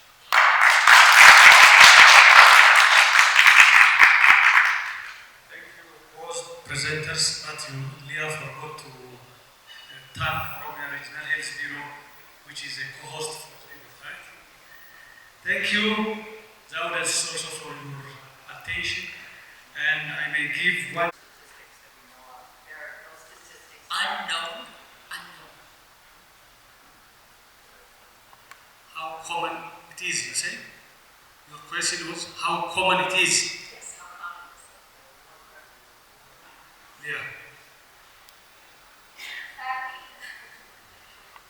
Thank you, both presenters, but Leah forgot to thank Oromia Regional Health Bureau, which is a co-host for this, right? Thank you, the audience, also for your attention, and I may give one. Unknown. How common it is, you say? Your question was how common it is. Yes, how common it is. Yeah.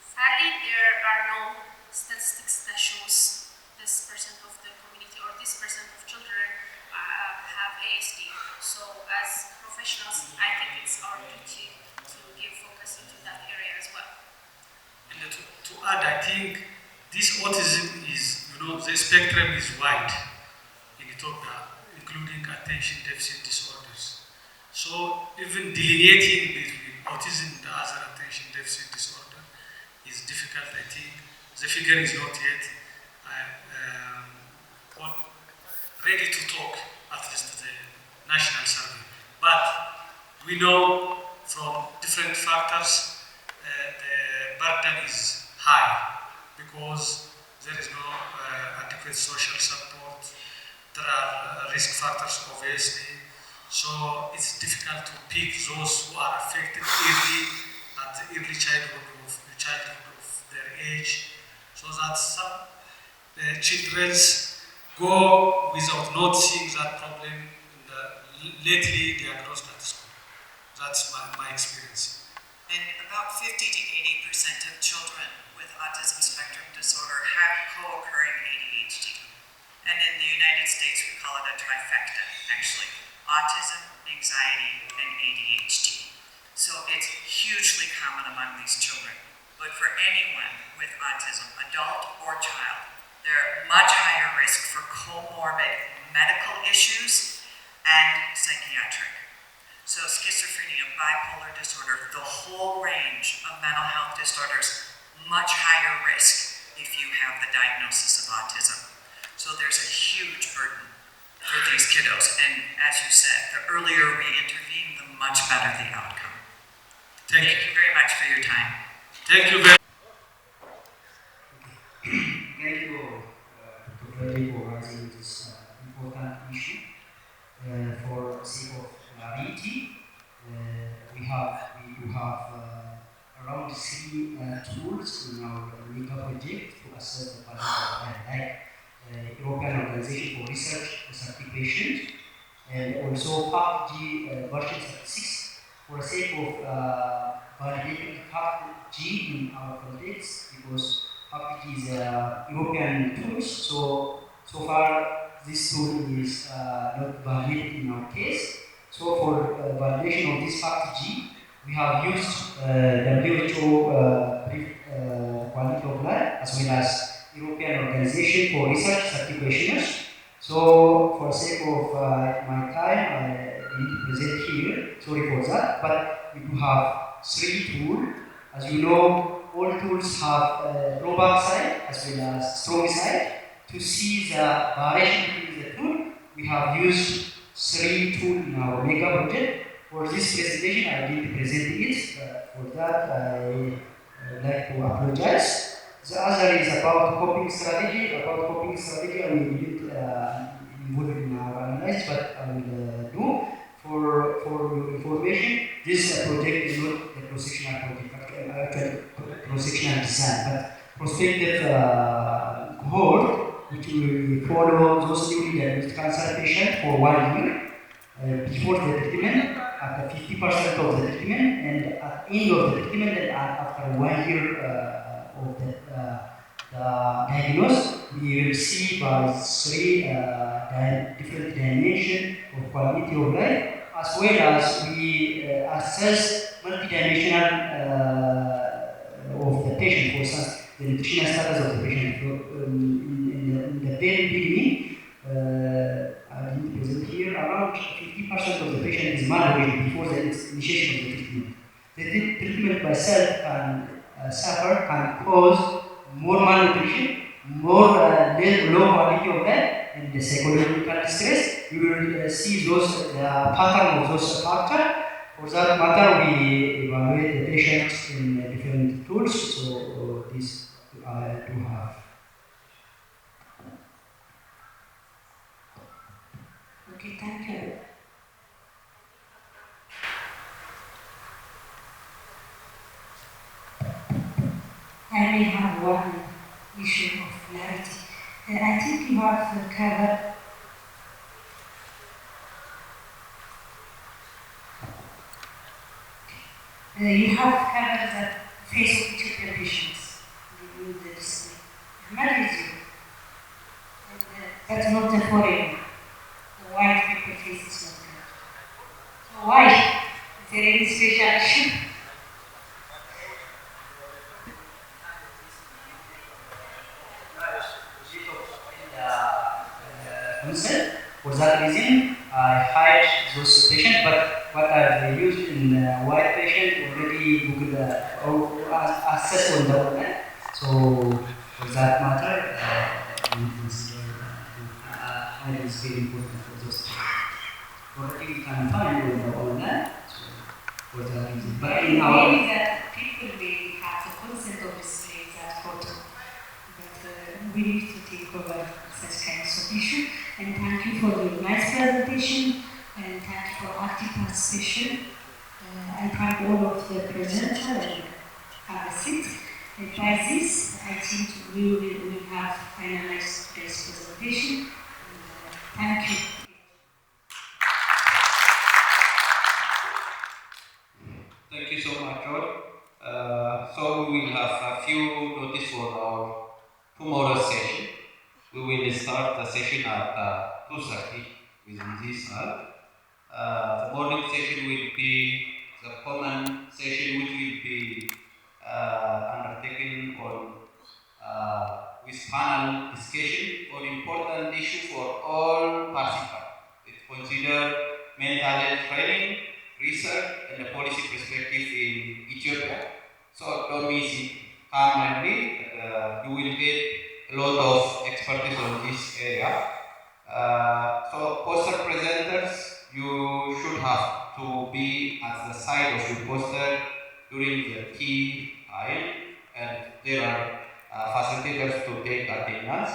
Sadly, there are no statistics that shows this percent of the community or this percent of children have ASD. So as professionals, I think it's our duty to give focus into that area as well. And to add, I think this autism is, the spectrum is wide in Ethiopia, including attention deficit disorders. So even delineating between autism and the other attention deficit disorder is difficult, I think. The figure is not yet ready to talk, at least to the national survey. But we know from different factors the burden is high because there is no adequate social support. There are risk factors, obviously. So it's difficult to pick those who are affected early at the early childhood of their age, so that some children go without noticing that problem lately diagnosed at school. That's my experience. And about 50 to 80% of children with autism spectrum disorder have co-occurring ADHD. And in the United States, we call it a trifecta, actually. Autism, anxiety, and ADHD. So it's hugely common among these children. But for anyone with autism, adult or child, they're much higher risk for comorbid medical issues and psychiatric. So schizophrenia, bipolar disorder, the whole range of mental health disorders, much higher risk if you have the diagnosis of autism. So there's a huge burden for these kiddos. And as you said, the earlier we intervene, the much better the outcome. Thank you very much for your time. Thank you very Thank you, Dr. Reddy, for raising this important issue. For the sake of clarity, we do have around 3 tools in our MECA project to assess the quality of like European Organization for Research Certification, and also FACG version 36 for the sake of validating FACG in our context, because FACG is a European tool. So far this tool is not valid in our case. So for validation of this FACG, we have used WHO quality of life as well as European Organization for Research Certifications. So for the sake of my time, I need to present here. Sorry for that, but we do have 3 tools. As you know, all tools have a robust side as well as strong side. To see the variation between the tool, we have used 3 tools in our MECA project. For this presentation, I didn't present it. For that, I would like to apologize. The other is about coping strategy. About coping strategy, I will didn't involve in our analysis, but I will do. For your information, this project is not the cross-sectional project, cross-sectional design, but prospective cohort, which will follow those newly diagnosed cancer patients for 1 year before the treatment, at 50% of the treatment, and at the end of the treatment, and after 1 year of the diagnosis, we will see by 3 different dimensions of quality of life, as well as we assess multidimensional of the patient. For instance, the nutritional status of the patient. In the very beginning, I didn't present here, around 50% of the patient is malnourished before the initiation of the treatment. The treatment by self can cause more malnutrition, more low quality of life, and the psychological stress. We will see those pattern of those factors. For that matter, we evaluate the patients in different tools. So this I do have. Okay, thank you. I may have one issue of clarity. I think you have covered you have covered the face of Ethiopian patients with the display. Amazing. That's not the foreign. The white people face is not good. So why? Is there any special issue? For that reason, I hide those patients, but what I've used in white patient already Google or access on the online. So for that matter, hide is very important for those patients. Already we can find on the online. So for that reason, but in our maybe that people may have the consent of displaying that photo, but we need to take over such kinds of issue. And thank you for the nice presentation, and thank you for active participation. I thank all of the presenters and have a seat. And by this, I think we will have finalized today's presentation. Thank you. Thank you so much, George. So we will have a few notice for our tomorrow's session. We will start the session at 2:30 within this hall. The morning session will be the common session, which will be undertaken on with panel discussion on important issue for all participants. It consider mental health training, research, and the policy perspective in Ethiopia. So don't miss it. Come and read. You will get a lot of expertise on this area. So poster presenters, you should have to be at the side of your poster. during the key time, and there are facilitators to take attendance.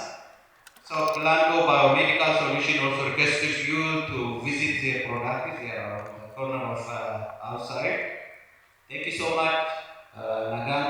So Lando Biomedical Solution also requests you to visit their product. They are on the corner of outside. Thank you so much, Nagano.